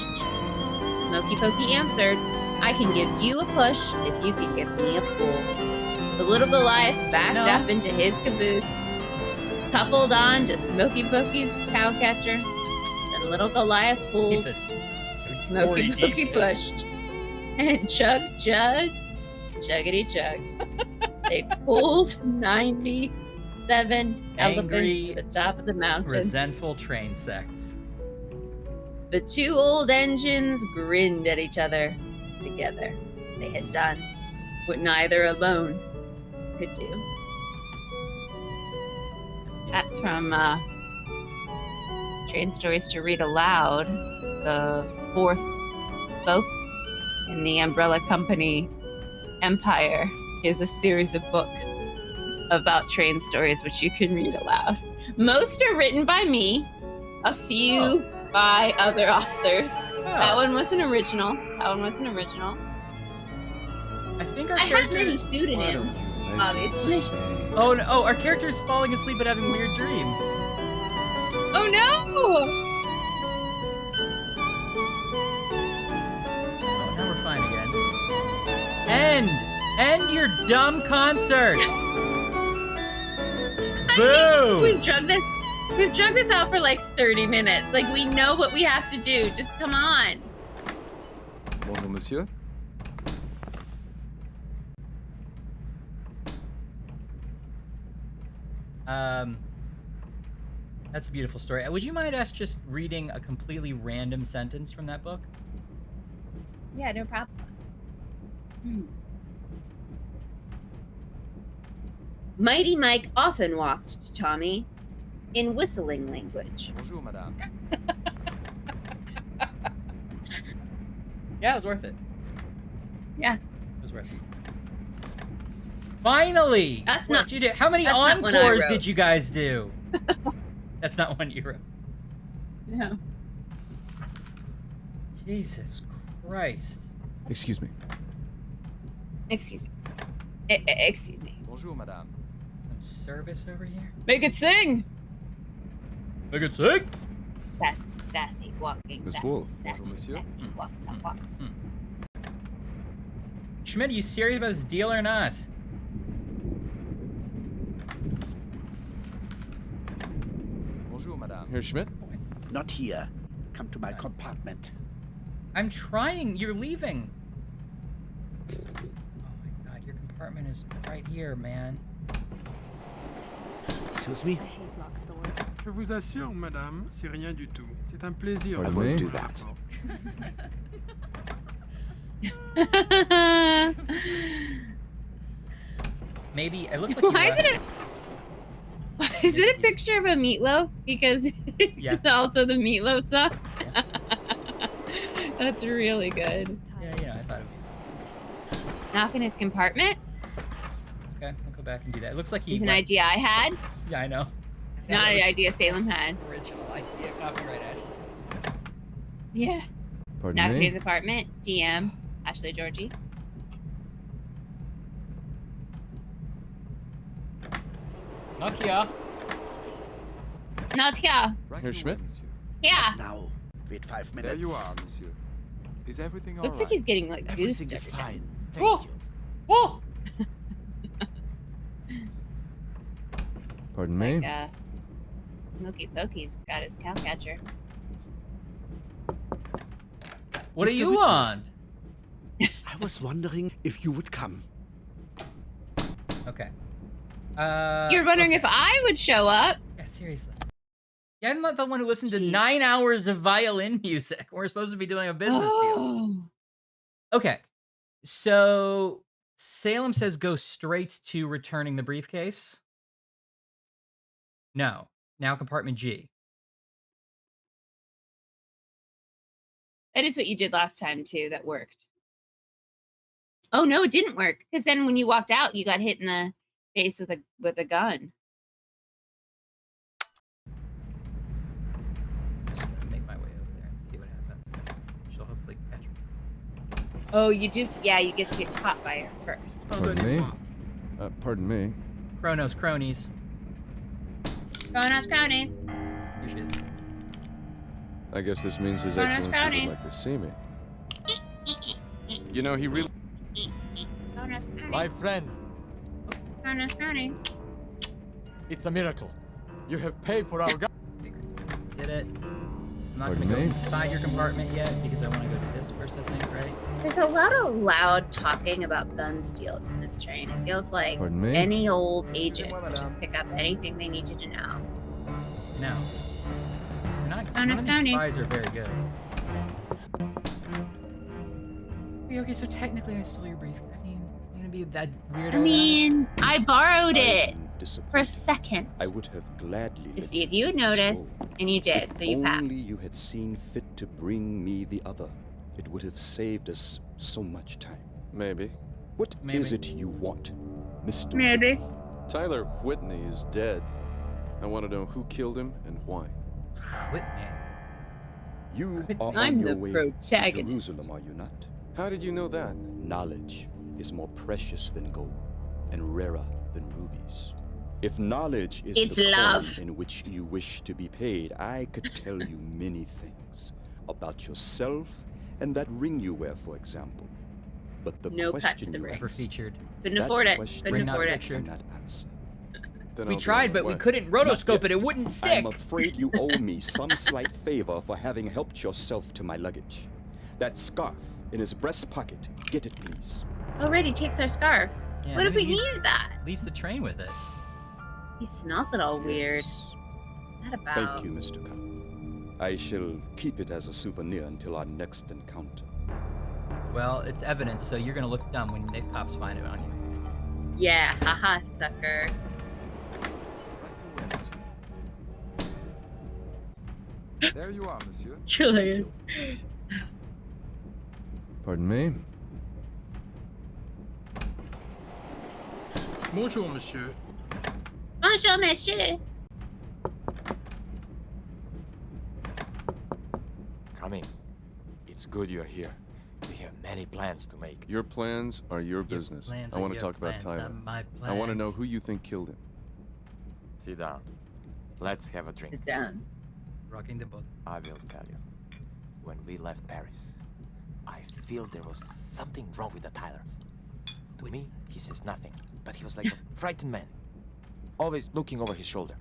Smoky Pokey answered, I can give you a push if you can give me a pull. So Little Goliath backed up into his caboose, coupled on to Smoky Pokey's cowcatcher, and Little Goliath pulled, and Smoky Pokey pushed. And chug, chuggity chug. They pulled 97 elephants to the top of the mountain. Resentful train sex. The 2 old engines grinned at each other. Together, they had done what neither alone could do. That's from Train Stories to Read Aloud, the 4th book in the Umbrella Company Empire is a series of books about train stories which you can read aloud. Most are written by me, a few by other authors. That one was an original. I think our I have character. many pseudonyms, obviously. Oh no! Oh, our character is falling asleep and having weird dreams. Oh no! Oh, now we're fine again. End your dumb concert. Boo! We've drug this out for like 30 minutes. Like, we know what we have to do. Just come on. Bonjour, monsieur. That's a beautiful story. Would you mind us just reading a completely random sentence from that book? Yeah, no problem. Mighty Mike often walked to Tommy in whistling language. Bonjour, madame. Yeah, it was worth it. Yeah. It was worth it. Finally! That's What not- did you do? How many that's not one I encores wrote. did you guys do? That's not one you wrote. No. Jesus Christ. Excuse me. Excuse me. Excuse me. Bonjour, madame. Some service over here? Make it sing! Make it sing? Sassy, walking, Miss sassy, Wolf. sassy, Bonjour, monsieur. sassy, walk. Schmidt, are you serious about this deal or not? Bonjour, madame. Here, Schmidt. Not here. Come to my compartment. I'm trying. You're leaving. Oh my god, your compartment is right here, man. Excuse me? Je vous assure, madame, c'est rien du tout. C'est un plaisir. Pardon de me? vous Do that. Maybe it looks like you Why left. is it a picture of a meatloaf? Because Yeah. also the meatloaf song. That's really good. Yeah, I thought it'd be. Knock in his compartment. Okay, I'll go back and do that. It looks like he. It's an went- idea I had, Yeah, I know. not that an was idea Salem had. Original idea, copyright Ash. Yeah. Pardon Knock in me? his apartment. DM Ashley Georgie. Not here. Not here. Right Here, away, Schmidt. monsieur. Yeah. Now. Wait 5 minutes. There you are, monsieur. Is everything all Looks right? like he's getting like goosed Everything is every time. fine. Thank Oh! you. Oh! Pardon me? Like, Smoky Pokey's got his cow catcher. What do Mr. you Whitney. want? I was wondering if you would come. Okay. You're wondering if I would show up. Yeah, seriously. Yeah, I'm not the one who listened to 9 hours of violin music. We're supposed to be doing a business deal. Oh. Okay. So Salem says go straight to returning the briefcase. No. Now compartment G. That is what you did last time too. That worked. Oh no, it didn't work because then when you walked out, you got hit in the face with a gun. Just gonna make my way over there and see what happens. She'll hopefully catch me. Oh, you do. Yeah, you get to get caught by her first. Pardon me? Pardon me. Chronos cronies. Kronos Crowny. Here she is. I guess this means His Bonus Excellency would brownies. like to see me. You know, he really... Kronos Crowny. My friend, Kronos Crownies. it's a miracle. You have paid for our gun. Did it. I'm not Pardon gonna go me? inside your compartment yet because I want to go to this first, I think, right? There's a lot of loud talking about gun steals in this train. It feels like Pardon me? any old agent would just pick up anything they needed to know. No. Not, Bonus none of these brownie. spies are very good. Okay, so technically I stole your brief. I mean, you're gonna be that weirdo. I mean, I borrowed it I'm for a disappointed. second I would have gladly to let see if you would notice, go. and you did, If so you only passed. you had seen fit to bring me the other, it would have saved us so much time. Maybe. What is Maybe. it you want, Mr. Maybe. Tyler Whitney is dead. I want to know who killed him and why. Whitney. You are I'm on the your way protagonist. to Jerusalem, are you not? How did you know that? Knowledge is more precious than gold and rarer than rubies. If knowledge is It's the love. coin in which you wish to be paid, I could tell you many things about yourself and that ring you wear, for example. But the No cut to question the you ring. Never ask, featured. Couldn't that afford it. question Couldn't not afford it. I pictured. cannot answer. Then We I'll be tried, on my but we way. couldn't rotoscope it. It wouldn't stick. I'm afraid you owe me some slight favor for having helped yourself to my luggage. That scarf in his breast pocket. Get it, please. Already takes our scarf. Yeah, What if we maybe he's- needed that? Leaves the train with it. He smells it all weird. Not about. Thank you, Mr. Cuff. I shall keep it as a souvenir until our next encounter. Well, it's evidence, so you're gonna look dumb when the cops find it on you. Yeah, haha, sucker. There you are, monsieur. Julian. Pardon me? Bonjour, monsieur. Bonjour, monsieur. Come in. It's good you're here. We have many plans to make. Your plans are your business. plans I are want to your talk about plans, Tyler. not my I want to know plans. who you think killed him. Sit down. Let's have a drink. Sit down. Rocking the boat. I will tell you. When we left Paris, I feel there was something wrong with the Tyler. To me, he says nothing, but he was like a frightened man, always looking over his shoulder.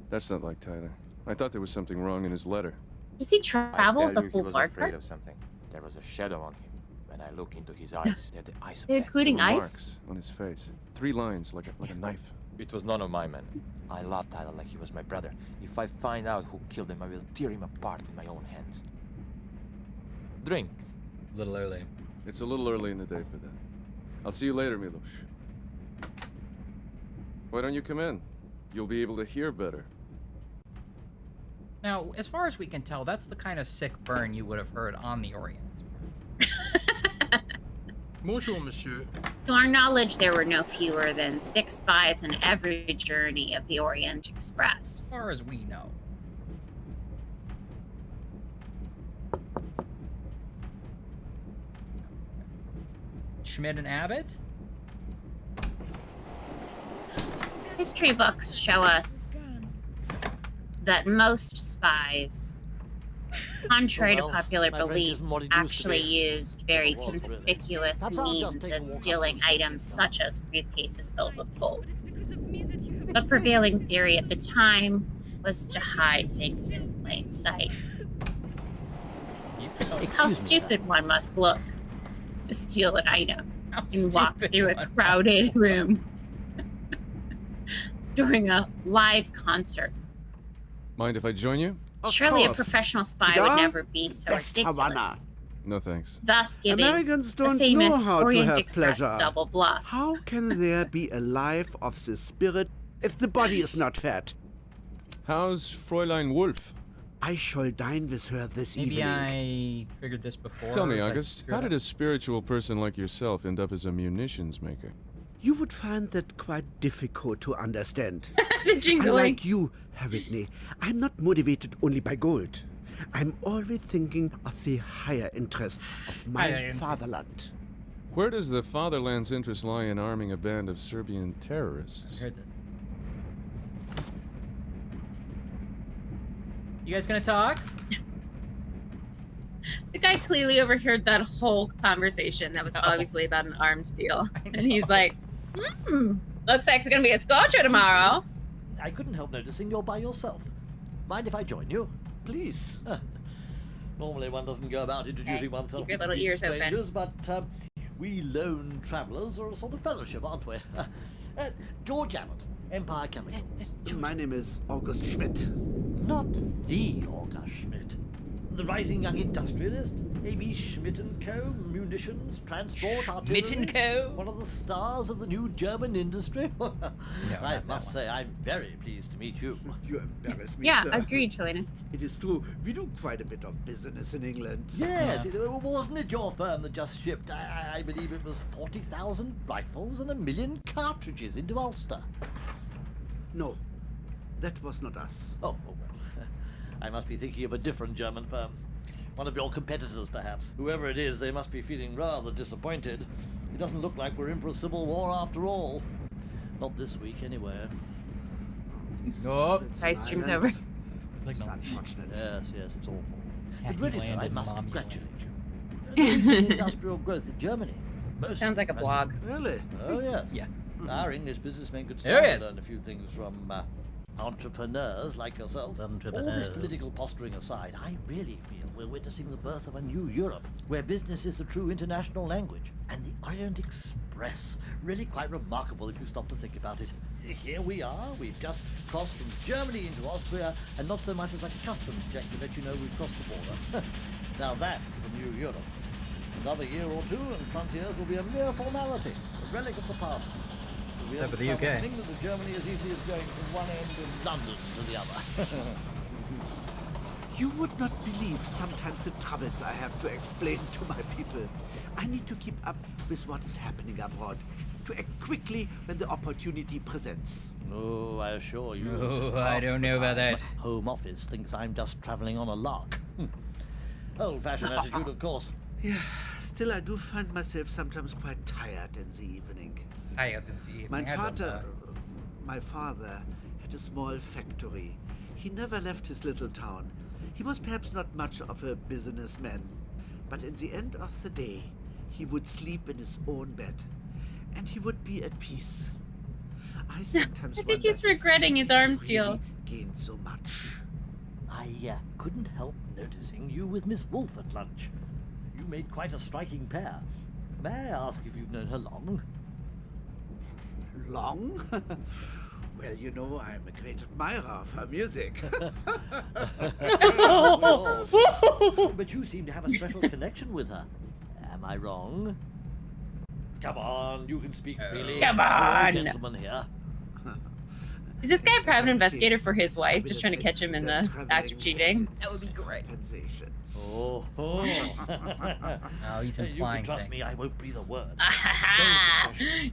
That's not like Tyler. I thought there was something wrong in his letter. Does he I travel tell the you, he full was Clark? afraid of something. There was a shadow on him. When I look into his eyes, they're the eyes of They're death. including There were ice? marks on his face. 3 lines, like a knife. It was none of my men. I love Tyler like he was my brother. If I find out who killed him, I will tear him apart with my own hands. Drink. A little early. It's a little early in the day for that. I'll see you later, Milos. Why don't you come in? You'll be able to hear better. Now, as far as we can tell, that's the kind of sick burn you would have heard on the Orient. Bonjour, monsieur. To our knowledge, there were no fewer than 6 spies on every journey of the Orient As Express. far as we know. Schmidt and Abbott? History books show us that most spies, contrary Well, to popular my friend belief, isn't what it used to actually be. used very Or was, really. conspicuous Perhaps I'll just means take a of walk stealing up the street. items such as briefcases filled with gold. The prevailing theory at the time was to hide things in plain sight. How Excuse me, sir. stupid one must look to steal an item How and walk stupid through a one crowded room during a live concert. Mind if I join you? Surely a course. professional spy Cigar? would never be so Best Havana. ridiculous, No thanks. thus giving Americans the don't famous know how to Orient have Express pleasure. double bluff. How can there be a life of the spirit if the body is not fat? How's Fräulein Wolf? I shall dine with her this Maybe evening. I figured this before. Tell me, if I August, screwed how up. did a spiritual person like yourself end up as a munitions maker? You would find that quite difficult to understand. The jingling. Unlike you, Herr Whitney, I'm not motivated only by gold. I'm always thinking of the higher interest of Higher my interest. fatherland. Where does the fatherland's interest lie in arming a band of Serbian terrorists? I heard this. You guys gonna talk? The guy clearly overheard that whole conversation that was obviously about an arms deal. And he's like, looks like it's going to be a scorcher tomorrow. I couldn't help noticing you're by yourself. Mind if I join you? Please. Normally one doesn't go about introducing Hey, oneself keep your to little complete ears open. strangers, but we lone travellers are a sort of fellowship, aren't we? George Abbott, Empire Chemicals. My name is August Schmidt. Not the August Schmidt. The rising young industrialist, A.B. Schmidt & Co., munitions, transport, artillery. Schmidt & Co.? One of the stars of the new German industry. I not must say, I'm very pleased to meet you. You embarrass me, Yeah, sir. agreed, Helena. It is true. We do quite a bit of business in England. Yes, wasn't it your firm that just shipped, I believe it was 40,000 rifles and 1 million cartridges into Ulster? No. that was not us. Oh, well. I must be thinking of a different German firm. One of your competitors, perhaps. Whoever it is, they must be feeling rather disappointed. It doesn't look like we're in for a civil war after all. Not this week, anyway. Oh, Ice stream's over. It's like It's no. unfortunate. Yes, it's awful. Happy But really, sir, I landed, must Mom, you congratulate you. The recent industrial growth in Germany. Most Sounds like a blog. impressive. Really? Oh, yes. Yeah. Our English businessmen could There stand he to is. learn a few things from entrepreneurs like yourself. All this political posturing aside, I really feel we're witnessing the birth of a new Europe, where business is the true international language. And the Orient Express, really quite remarkable if you stop to think about it. Here we are, we've just crossed from Germany into Austria, and not so much as a customs check to let you know we've crossed the border. Now that's the new Europe. Another year or two, and frontiers will be a mere formality, a relic of the past. We'll be able Except for to the travel UK. from England to Germany as easily as going from one end of London to the other. You would not believe sometimes the troubles I have to explain to my people. I need to keep up with what is happening abroad, to act quickly when the opportunity presents. Oh, I assure you. Oh, I half don't the know about time, that. Home Office thinks I'm just travelling on a lark. Old-fashioned attitude, of course. Yeah, still I do find myself sometimes quite tired in the evening. My father had a small factory. He never left his little town. He was perhaps not much of a businessman, but in the end of the day, he would sleep in his own bed, and he would be at peace. I sometimes I think he's regretting his arms deal. Gained so much. I couldn't help noticing you with Miss Wolf at lunch. You made quite a striking pair. May I ask if you've known her long? Long? Well, you know, I'm a great admirer of her music. But you seem to have a special connection with her. Am I wrong? Come on, you can speak freely. Come We're all on. gentlemen here. Is this guy a private investigator for his wife, just trying to catch him in the act of cheating? That would be great. Oh, Oh, he's you implying can trust things. me, I won't breathe a word.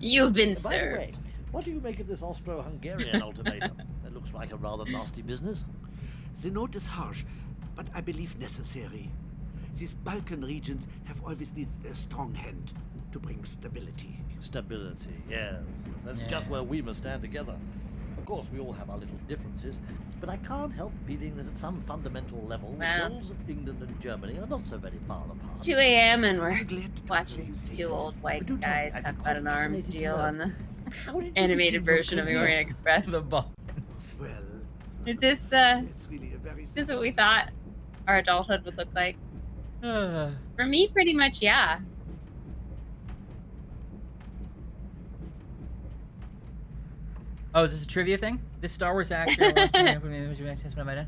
You've been By the served. way, what do you make of this Austro-Hungarian ultimatum? That looks like a rather nasty business. The note is harsh, but I believe necessary. These Balkan regions have always needed a strong hand to bring stability. Stability, yes. That's just where we must stand together. Of course, we all have our little differences, but I can't help feeling that at some fundamental level, Well. the goals of England and Germany are not so very far apart. 2 a.m. and we're watching two old white guys talk about an arms deal on the animated version of the Orient Express. The buttons. Well, Is this it's really a very is this what we thought our adulthood would look like? For me, pretty much, yeah. Oh, is this a trivia thing? This Star Wars actor wants to what have I done?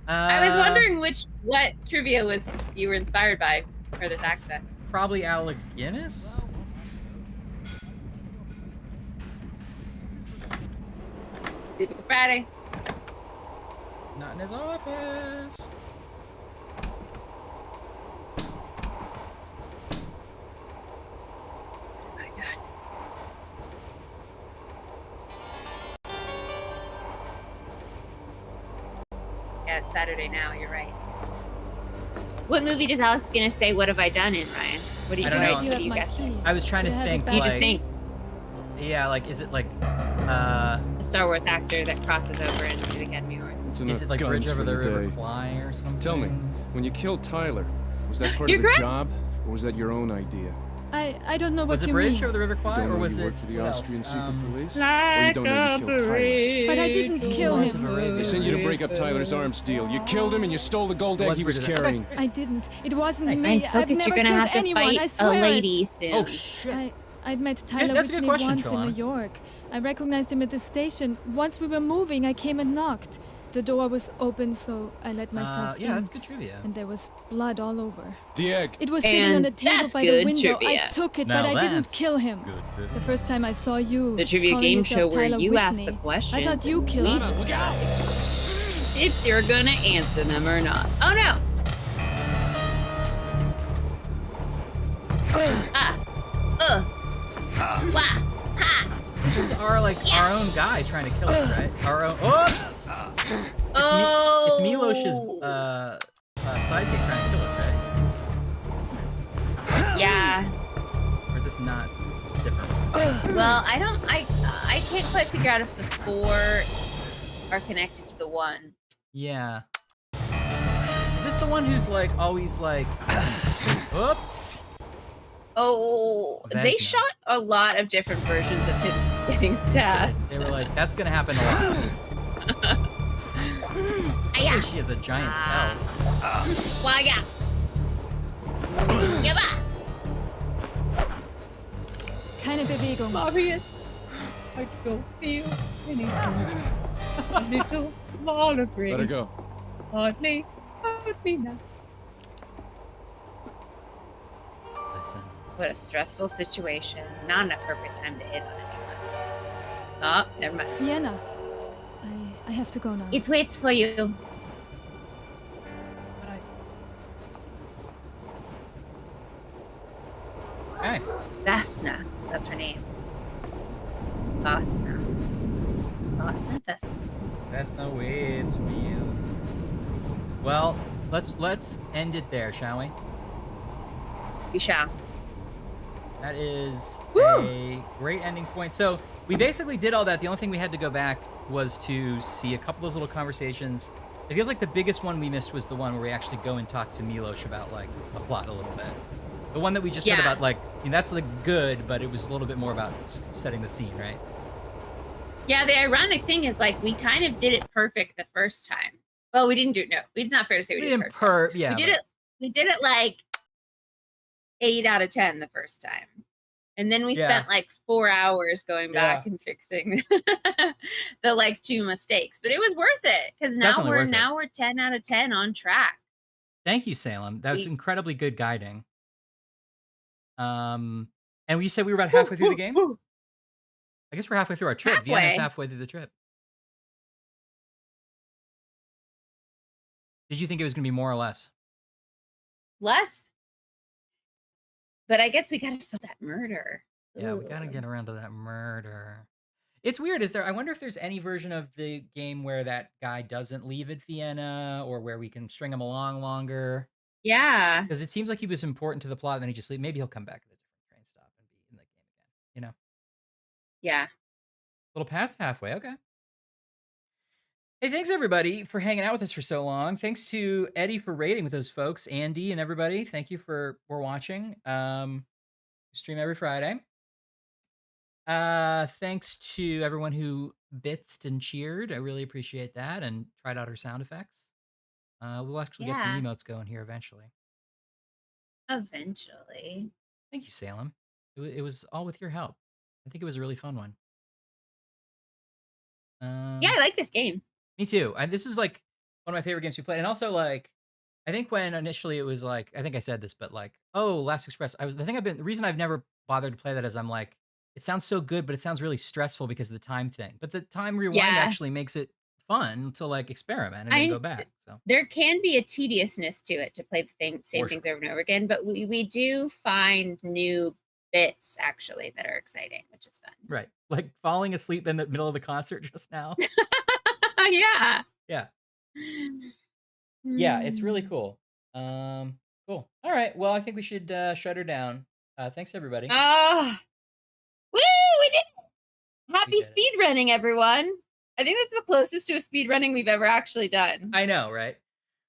I was wondering what trivia was you were inspired by for this accent. Probably Alec Guinness? Typical Friday. Not in his office. My God. Yeah, it's Saturday now. You're right. What movie does Alex Guinness say? What have I done in, Ryan? What do you, I don't know. what do you guess? I was trying to think. You just like- think Yeah, like, is it like, a Star Wars actor that crosses over into the Academy Awards. It's is enough it like guns Bridge Over for the River day. Kwai or something? Tell me, when you killed Tyler, was that part You're of the correct. job, or was that your own idea? I don't know what Was it you Bridge mean. Over the River Kwai, Don't or know was you it worked for the what Austrian else? secret police? Or you don't know you killed Tyler? But I didn't kill Lawrence of him. Arabia. They sent you to break up Tyler's arms deal. You killed him and you stole the gold egg Was he was Bridget- carrying. I didn't. It wasn't Nice. me. And I've focus, never you're gonna killed have to anyone. fight I a swear lady it. soon. Oh, shit. I'd met Tyler that's a good Whitney question, once in New Trelawney. York. I recognized him at the station. Once we were moving, I came and knocked. The door was open, so I let myself Yeah, in. that's good trivia. And there was blood all over. The egg. It was sitting on And the table that's by the good window. trivia. I took it, Now but I didn't that's kill him. good trivia. The first time I saw you, The trivia calling game yourself show where Tyler you ask the Whitney, questions. I thought you and killed we him. decide if you're gonna answer them or not. Oh no! Wah! Ha! This is our, like, our own guy trying to kill us, right? Our own. Oops! It's Milosh's sidekick trying to kill us, right? Yeah. Or is this not different? Well, I can't quite figure out if the 4 are connected to the 1. Yeah. Is this the one who's like always like, oops? Oh, they Vesna. shot a lot of different versions of him getting stabbed. They were like, that's gonna happen a lot. Yeah. She has a giant tail. Why, yeah. Yaba. Keine Bewegung. Marius, I don't feel anything. A little smaller brain. Let her go. Hardly hurt me now. Listen. What a stressful situation. Not an appropriate time to hit on anyone. Oh, never mind. Vienna. I have to go now. It waits for you. Okay. Vesna. That's her name. Vesna. Vesna. Vesna waits for you. Well, let's end it there, shall we? We shall. That is a great ending point. So we basically did all that. The only thing we had to go back was to see a couple of those little conversations. It feels like the biggest one we missed was the one where we actually go and talk to Milos about like a plot a little bit. The one that we just heard about, like, I mean, that's like good, but it was a little bit more about setting the scene, right? Yeah, the ironic thing is, like, we kind of did it perfect the first time. Well, we didn't do it. No, it's not fair to say we did it perfect. Yeah, we did it like 8 out of 10 the first time, and then we spent like 4 hours going back and fixing the like 2 mistakes. But it was worth it because now we're 10 out of 10 on track. Thank you, Salem. That was incredibly good guiding. And you said we were about halfway through the game? I guess we're halfway through our trip. Vienna's halfway through the trip. Did you think it was going to be more or less? Less. But I guess we got to solve that murder. Yeah, we got to get around to that murder. It's weird. I wonder if there's any version of the game where that guy doesn't leave at Vienna or where we can string him along longer. Yeah. Because it seems like he was important to the plot and then he just leaves. Maybe he'll come back at a different train stop and be in the game again, you know? Yeah. A little past halfway. Okay. Hey, thanks everybody for hanging out with us for so long. Thanks to Eddie for raiding with those folks, Andy and everybody. Thank you for watching. Stream every Friday. Thanks to everyone who bitsed and cheered. I really appreciate that and tried out our sound effects. We'll actually get some emotes going here eventually. Eventually. Thank you, Salem. It was all with your help. I think it was a really fun one. Yeah, I like this game. Me too. This is like one of my favorite games we played. And also, like, I think when initially it was like, I think I said this, but like, oh, Last Express. The reason I've never bothered to play that is I'm like, it sounds so good, but it sounds really stressful because of the time thing. But the time rewind actually makes it fun to like experiment and then go back. So there can be a tediousness to it to play the same things over and over again, but we do find new bits actually that are exciting, which is fun. Right. Like falling asleep in the middle of the concert just now. Yeah. Yeah. Yeah, it's really cool. Cool. All right. Well, I think we should shut her down. Thanks everybody. Woo! We did it! Happy speed running, everyone. I think that's the closest to a speed running we've ever actually done. I know, right?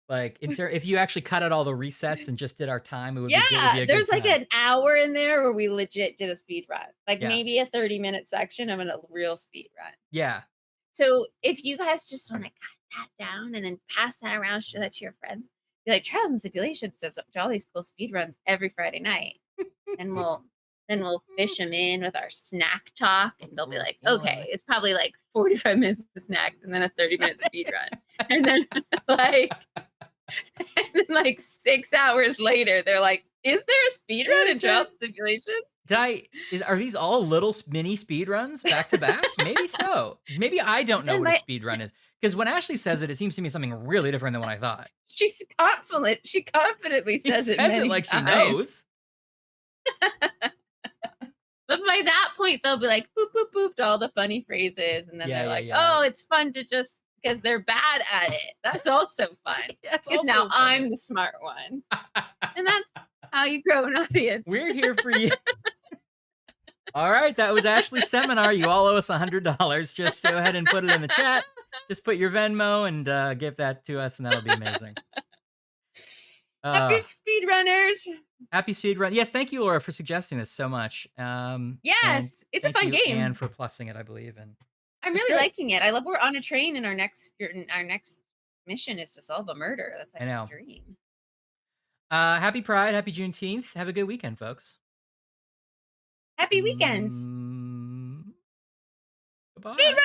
Like, if you actually cut out all the resets and just did our time, it would be a good there's like time. an hour in there where we legit did a speed run. Like maybe a 30-minute section of a real speed run. Yeah. So if you guys just want to cut that down and then pass that around, show that to your friends, be like, Trials and Stipulations does all these cool speed runs every Friday night. And we'll fish them in with our snack talk, and they'll be like, okay, it's probably like 45 minutes of snacks and then a 30-minute speed run. And then like 6 hours later, they're like, is there a speed run in Trials and Stipulations? Are these all little mini speed runs back to back? Maybe so. Maybe I don't know what a speed run is. Because when Ashley says it, it seems to me something really different than what I thought. She's confident. She confidently says it. She says it like she knows. But by that point, they'll be like, boop, boop, boop, to all the funny phrases. And then they're like, oh, it's fun to just because they're bad at it. That's also fun. Because now I'm the smart one. And that's how you grow an audience. We're here for you. All right, that was Ashley's seminar. You all owe us $100. Just go ahead and put it in the chat. Just put your Venmo and give that to us, and that'll be amazing. Happy speedrunners. Happy speedrun. Yes, thank you, Laura, for suggesting this so much. Yes, it's a fun game. And for plussing it, I believe. And I'm really liking it. I love we're on a train, and our next mission is to solve a murder. That's like a dream. Happy Pride, happy Juneteenth. Have a good weekend, folks. Happy weekend. Goodbye. Speedrun!